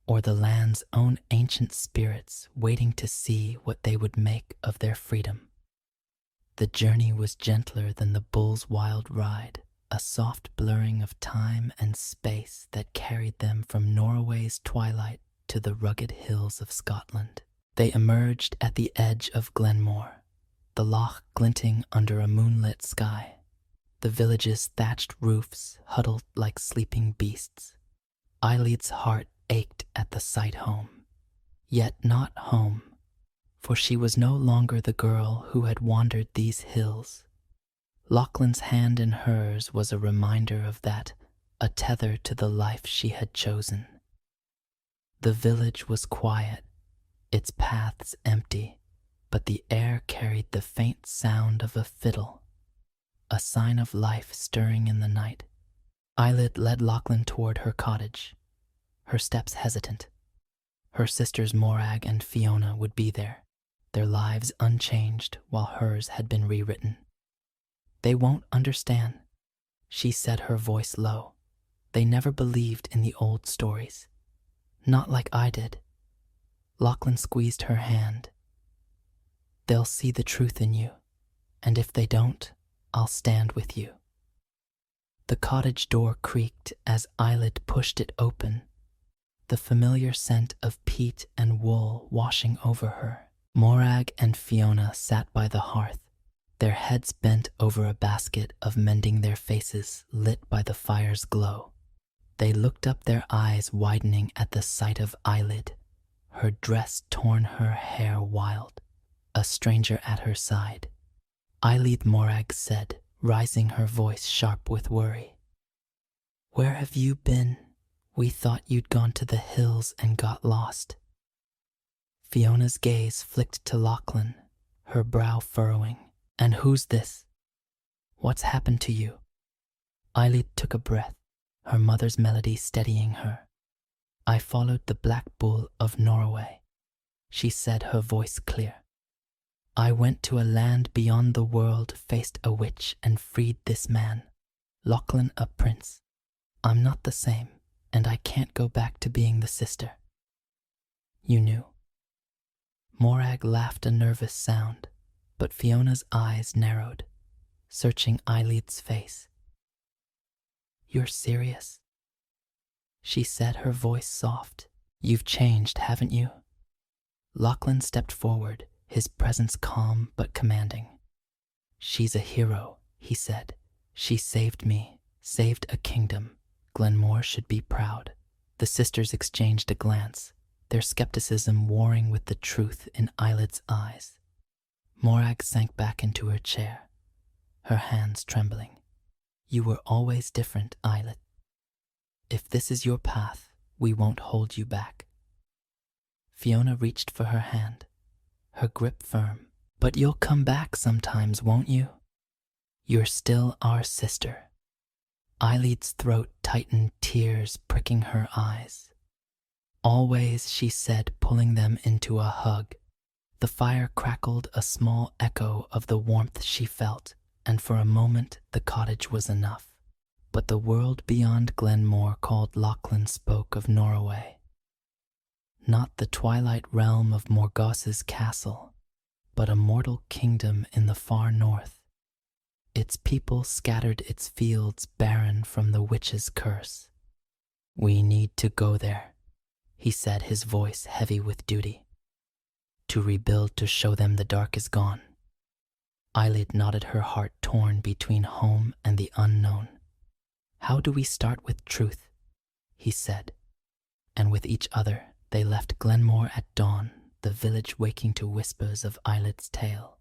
or the land's own ancient spirits waiting to see what they would make of their freedom. The journey was gentler than the bull's wild ride, a soft blurring of time and space that carried them from Norway's twilight to the rugged hills of Scotland. They emerged at the edge of Glenmore, the loch glinting under a moonlit sky, the village's thatched roofs huddled like sleeping beasts. Eyelid's heart ached at the sight home, yet not home, for she was no longer the girl who had wandered these hills. Lachlan's hand in hers was a reminder of that, a tether to the life she had chosen. The village was quiet, its paths empty, but the air carried the faint sound of a fiddle, a sign of life stirring in the night. Eyelid led Lachlan toward her cottage, her steps hesitant. Her sisters Morag and Fiona would be there, their lives unchanged while hers had been rewritten. They won't understand, she said, her voice low. They never believed in the old stories. Not like I did. Lachlan squeezed her hand. They'll see the truth in you, and if they don't, I'll stand with you. The cottage door creaked as Eyelid pushed it open, the familiar scent of peat and wool washing over her. Morag and Fiona sat by the hearth, their heads bent over a basket of mending, their faces lit by the fire's glow. They looked up, their eyes widening at the sight of Eyelid, her dress torn, her hair wild, a stranger at her side. Eyelid, Morag said, rising, her voice sharp with worry. Where have you been? We thought you'd gone to the hills and got lost. Fiona's gaze flicked to Lachlan, her brow furrowing. And who's this? What's happened to you? Eyelid took a breath, her mother's melody steadying her. I followed the black bull of Norway, she said, her voice clear. I went to a land beyond the world, faced a witch and freed this man, Lachlan, a prince. I'm not the same, and I can't go back to being the sister. You knew. Morag laughed, a nervous sound, but Fiona's eyes narrowed, searching Eyelid's face. You're serious? She said, her voice soft. You've changed, haven't you? Lachlan stepped forward, his presence calm but commanding. She's a hero, he said. She saved me, saved a kingdom. Glenmore should be proud. The sisters exchanged a glance, their skepticism warring with the truth in Eyelid's eyes. Morag sank back into her chair, her hands trembling. You were always different, Eyelid. If this is your path, we won't hold you back. Fiona reached for her hand, her grip firm. But you'll come back sometimes, won't you? You're still our sister. Eyelid's throat tightened, tears pricking her eyes. Always, she said, pulling them into a hug. The fire crackled, a small echo of the warmth she felt, and for a moment the cottage was enough. But the world beyond Glenmore called. Lachlan spoke of Norway. Not the twilight realm of Morgause's castle, but a mortal kingdom in the far north. Its people scattered, its fields barren from the witch's curse. We need to go there, he said, his voice heavy with duty. To rebuild, to show them the dark is gone. Eyelid nodded, her heart torn between home and the unknown. How do we start with truth? He said. And with each other, they left Glenmore at dawn, the village waking to whispers of Eyelid's tale.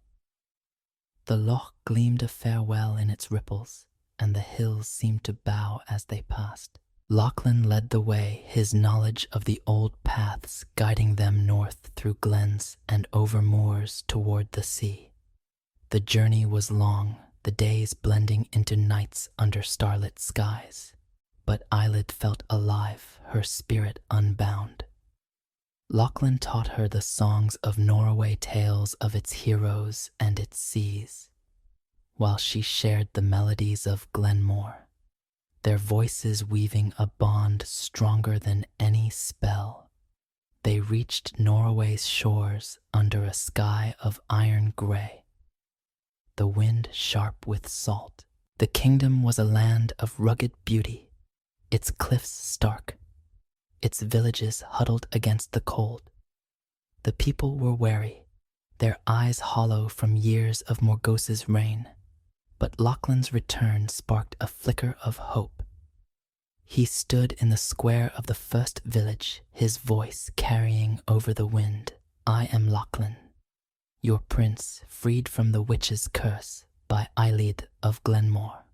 The loch gleamed a farewell in its ripples, and the hills seemed to bow as they passed. Lachlan led the way, his knowledge of the old paths guiding them north through glens and over moors toward the sea. The journey was long, the days blending into nights under starlit skies. But Eyelid felt alive, her spirit unbound. Lachlan taught her the songs of Norway, tales of its heroes and its seas, while she shared the melodies of Glenmore, their voices weaving a bond stronger than any spell. They reached Norway's shores under a sky of iron gray, the wind sharp with salt. The kingdom was a land of rugged beauty, its cliffs stark, its villages huddled against the cold. The people were wary, their eyes hollow from years of Morgause's reign. But Lachlan's return sparked a flicker of hope. He stood in the square of the first village, his voice carrying over the wind. I am Lachlan, your prince, freed from the witch's curse by Eyelid of Glenmore.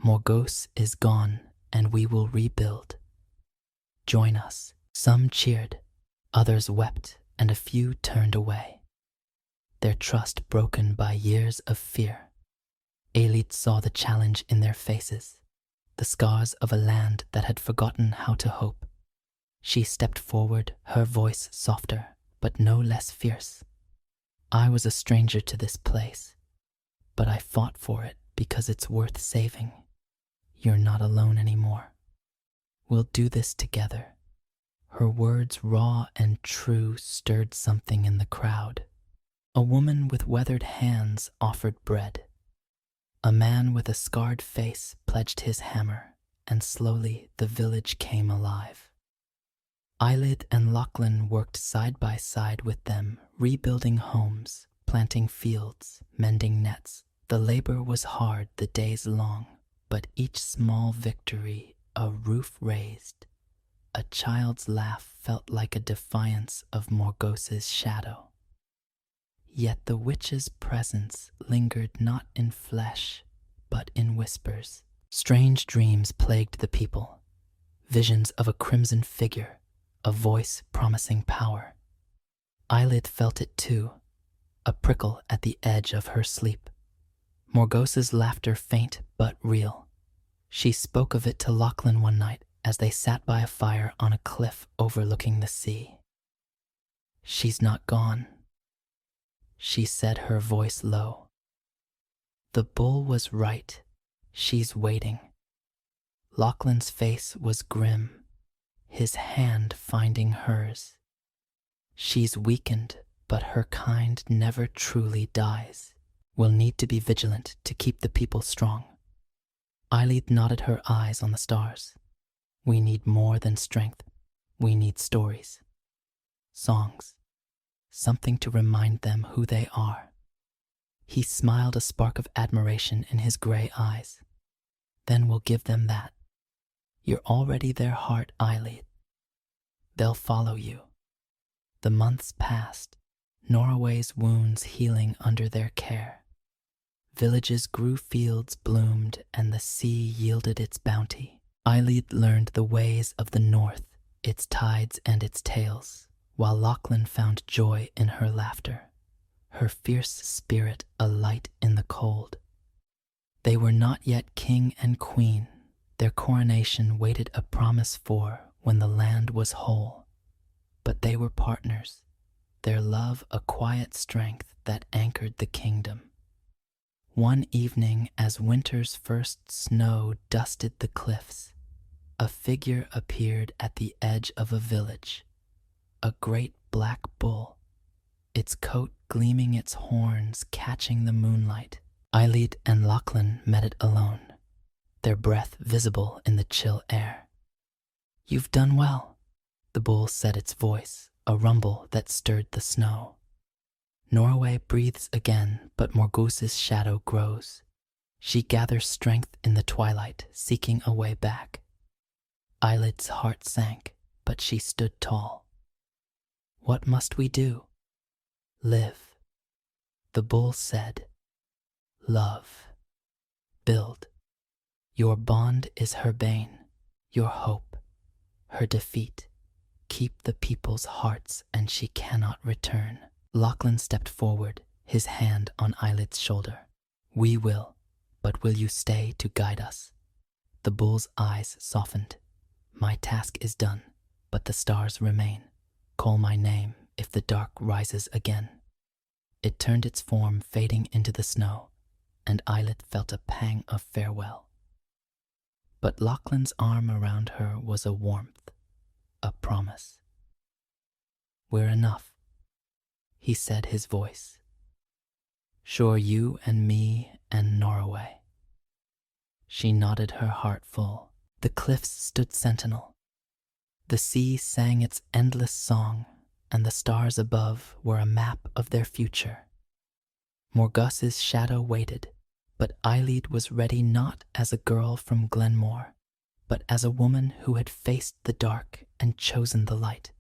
Morgause is gone, and we will rebuild. Join us." Some cheered, others wept, and a few turned away, their trust broken by years of fear. Elite saw the challenge in their faces, the scars of a land that had forgotten how to hope. She stepped forward, her voice softer, but no less fierce. "I was a stranger to this place, but I fought for it because it's worth saving. You're not alone anymore. We'll do this together." Her words, raw and true, stirred something in the crowd. A woman with weathered hands offered bread. A man with a scarred face pledged his hammer, and slowly the village came alive. Eilidh and Lachlan worked side by side with them, rebuilding homes, planting fields, mending nets. The labor was hard the days long, but each small victory, a roof raised, a child's laugh felt like a defiance of Morghosa's shadow. Yet the witch's presence lingered not in flesh, but in whispers. Strange dreams plagued the people, visions of a crimson figure, a voice promising power. Eilidh felt it too, a prickle at the edge of her sleep. Morghosa's laughter faint but real. She spoke of it to Lachlan one night as they sat by a fire on a cliff overlooking the sea. "She's not gone," she said, her voice low. "The bull was right. She's waiting." Lachlan's face was grim, his hand finding hers. "She's weakened, but her kind never truly dies. We'll need to be vigilant to keep the people strong." Eilidh nodded, her eyes on the stars. "We need more than strength. We need stories, songs, something to remind them who they are." He smiled, a spark of admiration in his gray eyes. "Then we'll give them that. You're already their heart, Eilidh. They'll follow you." The months passed, Norway's wounds healing under their care. Villages grew, fields bloomed, and the sea yielded its bounty. Eilidh learned the ways of the north, its tides and its tales, while Lachlan found joy in her laughter, her fierce spirit a light in the cold. They were not yet king and queen. Their coronation waited a promise for when the land was whole. But they were partners, their love a quiet strength that anchored the kingdom. One evening, as winter's first snow dusted the cliffs, a figure appeared at the edge of a village, a great black bull, its coat gleaming, its horns catching the moonlight. Eilidh and Lachlan met it alone, their breath visible in the chill air. "You've done well," the bull said, its voice a rumble that stirred the snow. "Norway breathes again, but Morghosa's shadow grows. She gathers strength in the twilight, seeking a way back." Eilidh's heart sank, but she stood tall. "What must we do?" "Live," the bull said. "Love. Build. Your bond is her bane, your hope, her defeat. Keep the people's hearts and she cannot return." Lachlan stepped forward, his hand on Eilidh's shoulder. "We will, but will you stay to guide us?" The bull's eyes softened. "My task is done, but the stars remain. Call my name if the dark rises again." It turned its form, fading into the snow, and Eilidh felt a pang of farewell. But Lachlan's arm around her was a warmth, a promise. "We're enough," he said, his voice. "Sure, you and me and Norway." She nodded, her heart full. The cliffs stood sentinel. The sea sang its endless song, and the stars above were a map of their future. Morghosa's shadow waited, but Eilidh was ready, not as a girl from Glenmore, but as a woman who had faced the dark and chosen the light.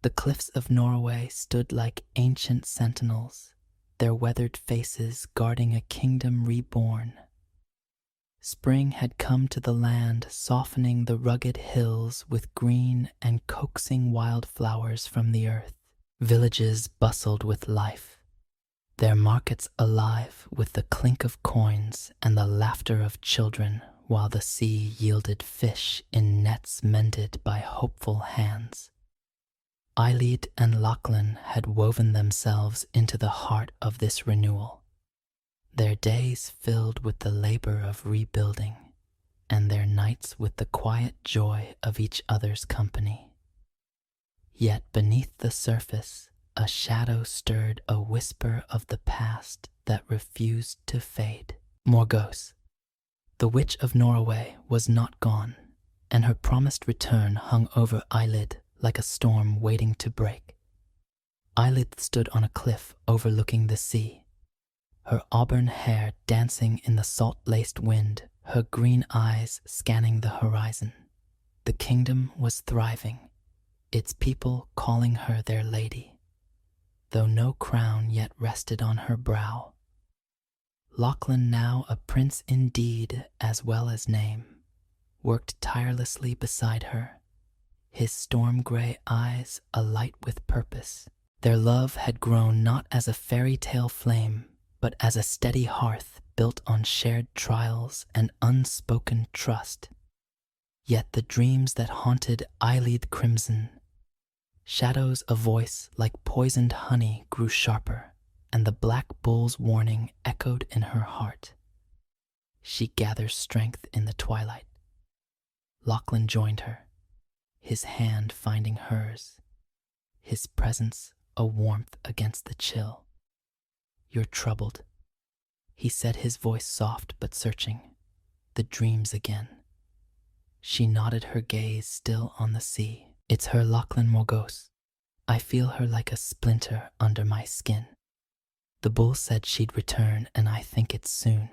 The cliffs of Norway stood like ancient sentinels, their weathered faces guarding a kingdom reborn. Spring had come to the land, softening the rugged hills with green and coaxing wildflowers from the earth. Villages bustled with life, their markets alive with the clink of coins and the laughter of children, while the sea yielded fish in nets mended by hopeful hands. Eilead and Lachlan had woven themselves into the heart of this renewal, their days filled with the labor of rebuilding, and their nights with the quiet joy of each other's company. Yet beneath the surface, a shadow stirred, a whisper of the past that refused to fade. Morgause, the witch of Norway, was not gone, and her promised return hung over Eilead like a storm waiting to break. Eilead stood on a cliff overlooking the sea, her auburn hair dancing in the salt-laced wind, her green eyes scanning the horizon. The kingdom was thriving, its people calling her their lady, though no crown yet rested on her brow. Lachlan, now a prince in deed as well as name, worked tirelessly beside her, his storm-gray eyes alight with purpose. Their love had grown not as a fairy tale flame, but as a steady hearth built on shared trials and unspoken trust. Yet the dreams that haunted Eilead crimson, shadows of voice like poisoned honey, grew sharper, and the black bull's warning echoed in her heart. She gathers strength in the twilight. Lachlan joined her, his hand finding hers, his presence a warmth against the chill. "You're troubled," he said, his voice soft but searching. "The dreams again." She nodded, her gaze still on the sea. "It's her, Lachlan Morgause. I feel her like a splinter under my skin. The bull said she'd return, and I think it's soon."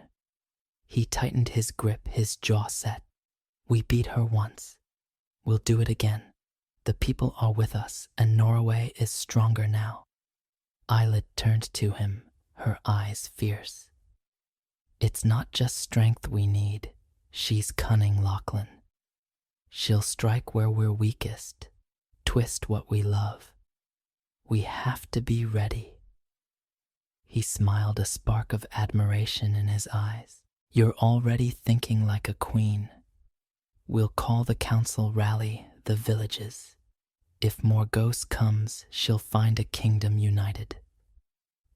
He tightened his grip, his jaw set. "We beat her once. We'll do it again. The people are with us, and Norway is stronger now." Eilead turned to him, her eyes fierce. "It's not just strength we need. She's cunning, Lachlan. She'll strike where we're weakest, twist what we love. We have to be ready." He smiled, a spark of admiration in his eyes. "You're already thinking like a queen. We'll call the council, rally the villages. If Morgause comes, she'll find a kingdom united."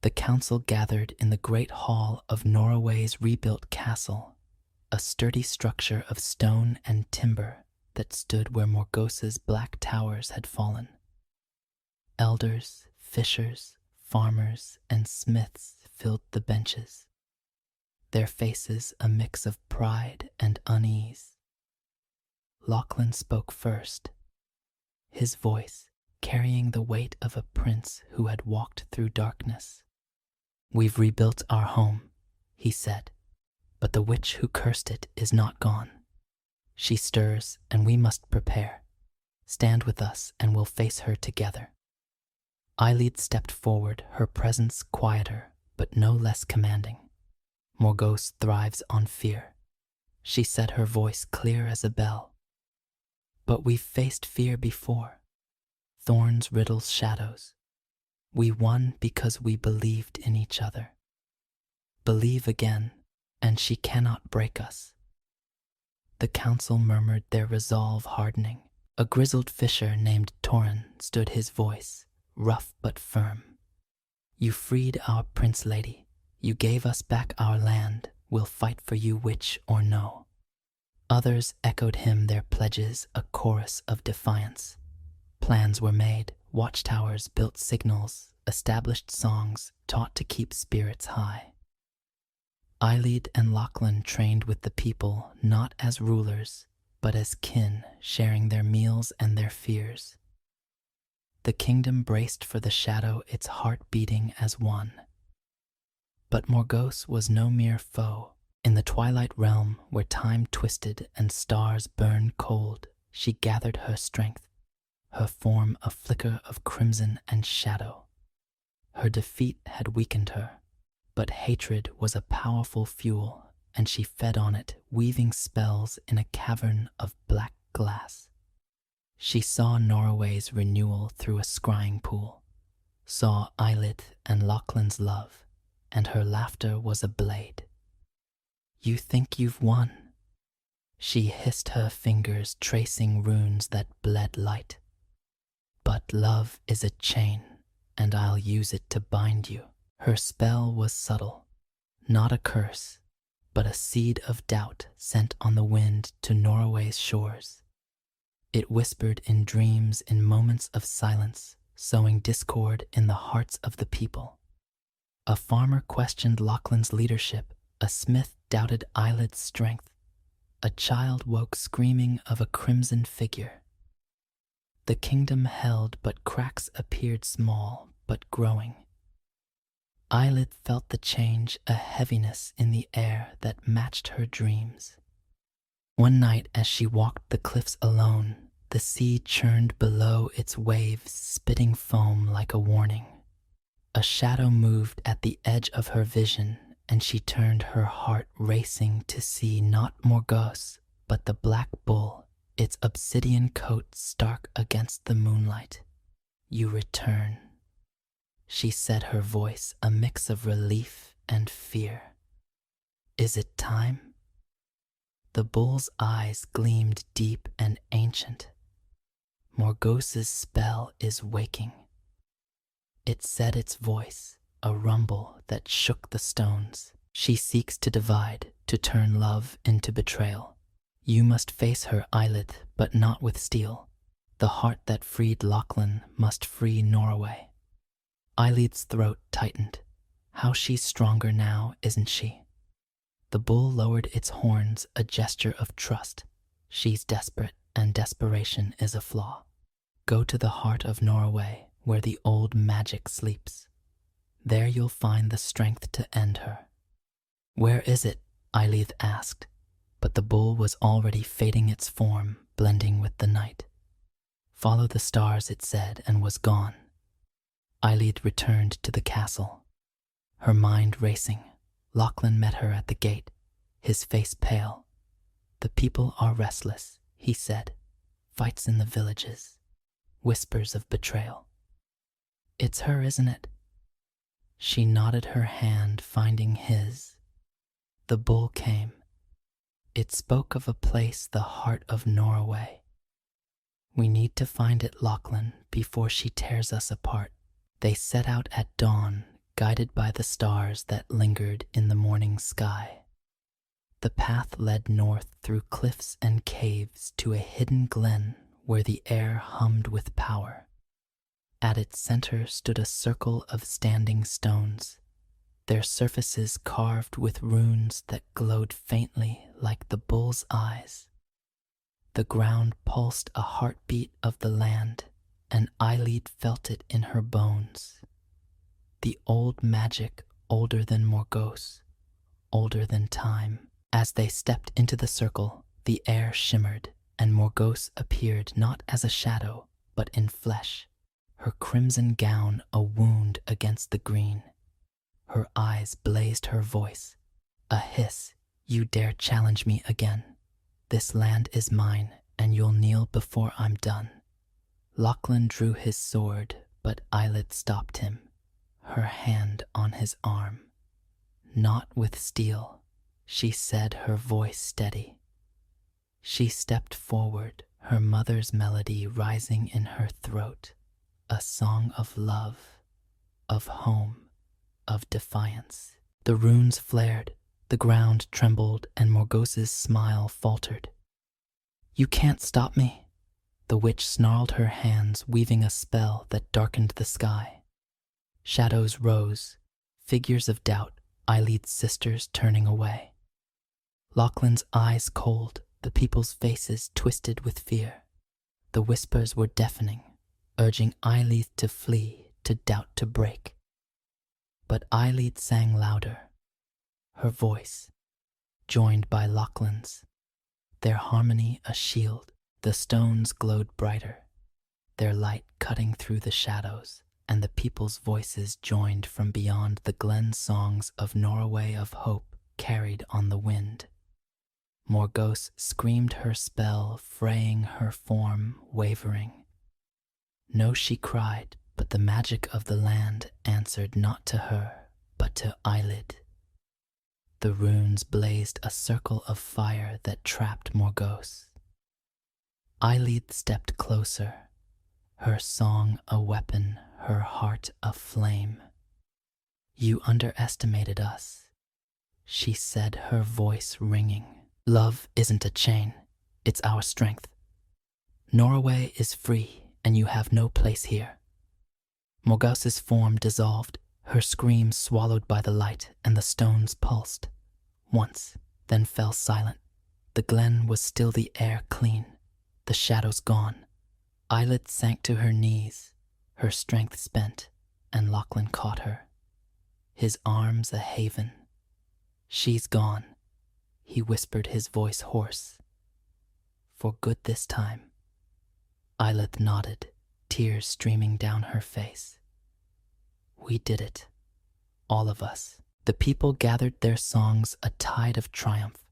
The council gathered in the great hall of Norway's rebuilt castle, a sturdy structure of stone and timber that stood where Morgause's black towers had fallen. Elders, fishers, farmers, and smiths filled the benches, their faces a mix of pride and unease. Lachlan spoke first, his voice carrying the weight of a prince who had walked through darkness. "We've rebuilt our home," he said, "but the witch who cursed it is not gone. She stirs, and we must prepare. Stand with us, and we'll face her together." Eilead stepped forward, her presence quieter, but no less commanding. "Morgause thrives on fear," she said, her voice clear as a bell. "But we've faced fear before. Thorns, riddles, shadows. We won because we believed in each other. Believe again, and she cannot break us." The council murmured, their resolve hardening. A grizzled fisher named Torin stood, his voice rough but firm. "You freed our prince, lady. You gave us back our land. We'll fight for you, witch or no." Others echoed him, their pledges a chorus of defiance. Plans were made, watchtowers built, signals, established songs taught to keep spirits high. Eilead and Lachlan trained with the people, not as rulers, but as kin, sharing their meals and their fears. The kingdom braced for the shadow, its heart beating as one. But Morgause was no mere foe. In the twilight realm, where time twisted and stars burned cold, she gathered her strength, her form a flicker of crimson and shadow. Her defeat had weakened her, but hatred was a powerful fuel, and she fed on it, weaving spells in a cavern of black glass. She saw Norway's renewal through a scrying pool, saw Eilidh and Lachlan's love, and her laughter was a blade. "You think you've won?" She hissed, her fingers tracing runes that bled light. "But love is a chain, and I'll use it to bind you." Her spell was subtle, not a curse, but a seed of doubt sent on the wind to Norway's shores. It whispered in dreams, in moments of silence, sowing discord in the hearts of the people. A farmer questioned Lachlan's leadership, a smith doubted Eilidh's strength, a child woke screaming of a crimson figure. The kingdom held, but cracks appeared small, but growing. Eilidh felt the change, a heaviness in the air that matched her dreams. One night as she walked the cliffs alone, the sea churned below, its waves spitting foam like a warning. A shadow moved at the edge of her vision, and she turned, her heart racing to see not Morgause, but the black bull, its obsidian coat stark against the moonlight. "You return," she said, her voice a mix of relief and fear. "Is it time?" The bull's eyes gleamed deep and ancient. "Morgause's spell is waking." It said, its voice, a rumble that shook the stones. "She seeks to divide, to turn love into betrayal. You must face her, Eilidh, but not with steel. The heart that freed Lachlan must free Norway." Eilidh's throat tightened. "How she's stronger now, isn't she?" The bull lowered its horns, a gesture of trust. "She's desperate, and desperation is a flaw. Go to the heart of Norway, where the old magic sleeps. There you'll find the strength to end her." "Where is it?" Eilidh asked, but the bull was already fading, its form blending with the night. "Follow the stars," it said, and was gone. Eilidh returned to the castle, her mind racing. Lachlan met her at the gate, his face pale. "The people are restless," he said. "Fights in the villages, whispers of betrayal." "It's her, isn't it?" She nodded, her hand finding his. The bull came. It spoke of a place, the heart of Norway. "We need to find it, Lachlan, before she tears us apart." They set out at dawn, guided by the stars that lingered in the morning sky. The path led north through cliffs and caves to a hidden glen where the air hummed with power. At its center stood a circle of standing stones, their surfaces carved with runes that glowed faintly like the bull's eyes. The ground pulsed a heartbeat of the land, and Eilidh felt it in her bones. The old magic, older than Morgause, older than time. As they stepped into the circle, the air shimmered, and Morgause appeared not as a shadow, but in flesh, her crimson gown a wound against the green. Her eyes blazed, her voice a hiss. "You dare challenge me again? This land is mine, and you'll kneel before I'm done." Lachlan drew his sword, but Eilidh stopped him, her hand on his arm. "Not with steel," she said, her voice steady. She stepped forward, her mother's melody rising in her throat, a song of love, of home, of defiance. The runes flared, the ground trembled, and Morgause's smile faltered. "You can't stop me." The witch snarled, her hands weaving a spell that darkened the sky. Shadows rose, figures of doubt, Eilidh's sisters turning away. Lachlan's eyes cold, the people's faces twisted with fear. The whispers were deafening, urging Eilidh to flee, to doubt to break. But Eilidh sang louder, her voice joined by Lachlan's, their harmony a shield. The stones glowed brighter, their light cutting through the shadows, and the people's voices joined from beyond the glen, songs of Norway, of hope, carried on the wind. Morgause screamed her spell, fraying her form, wavering. No, she cried, but the magic of the land answered not to her, but to Eyelid. The runes blazed a circle of fire that trapped Morgause. Eyelid stepped closer, her song a weapon, her heart a flame. You underestimated us, she said, her voice ringing. Love isn't a chain, it's our strength. Norway is free, and you have no place here. Morgause's form dissolved, her scream swallowed by the light, and the stones pulsed. Once, then fell silent. The glen was still, the air clean, the shadows gone. Eyelid sank to her knees, her strength spent, and Lachlan caught her. His arms a haven. She's gone, he whispered, his voice hoarse. For good this time. Eyelid nodded, tears streaming down her face. We did it, all of us. The people gathered their songs, a tide of triumph.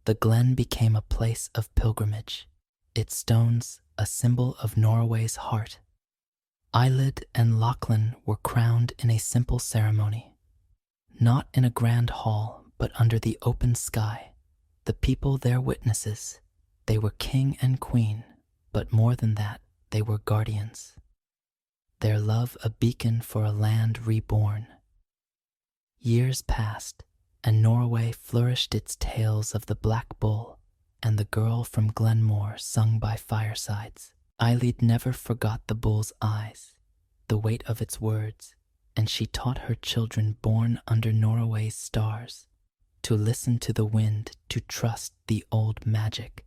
The glen became a place of pilgrimage, its stones a symbol of Norway's heart. Eyelid and Lachlan were crowned in a simple ceremony, not in a grand hall, but under the open sky. The people their witnesses. They were king and queen, but more than that, they were guardians. Their love a beacon for a land reborn. Years passed, and Norway flourished its tales of the Black Bull and the girl from Glenmore sung by firesides. Eyelid never forgot the bull's eyes, the weight of its words, and she taught her children born under Norway's stars to listen to the wind, to trust the old magic.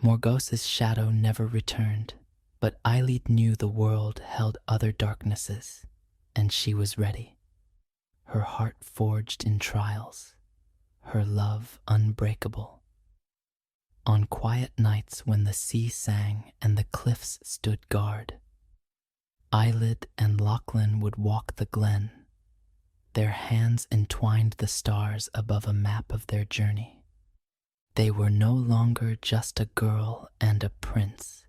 Morgause's shadow never returned, but Eyelid knew the world held other darknesses, and she was ready. Her heart forged in trials, her love unbreakable. On quiet nights when the sea sang and the cliffs stood guard, Eyelid and Lachlan would walk the glen. Their hands entwined the stars above a map of their journey. They were no longer just a girl and a prince,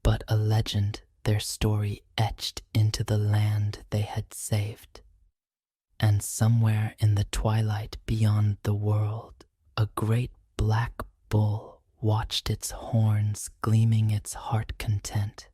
but a legend, their story etched into the land they had saved. And somewhere in the twilight beyond the world, a great black bull watched, its horns gleaming, its heart content.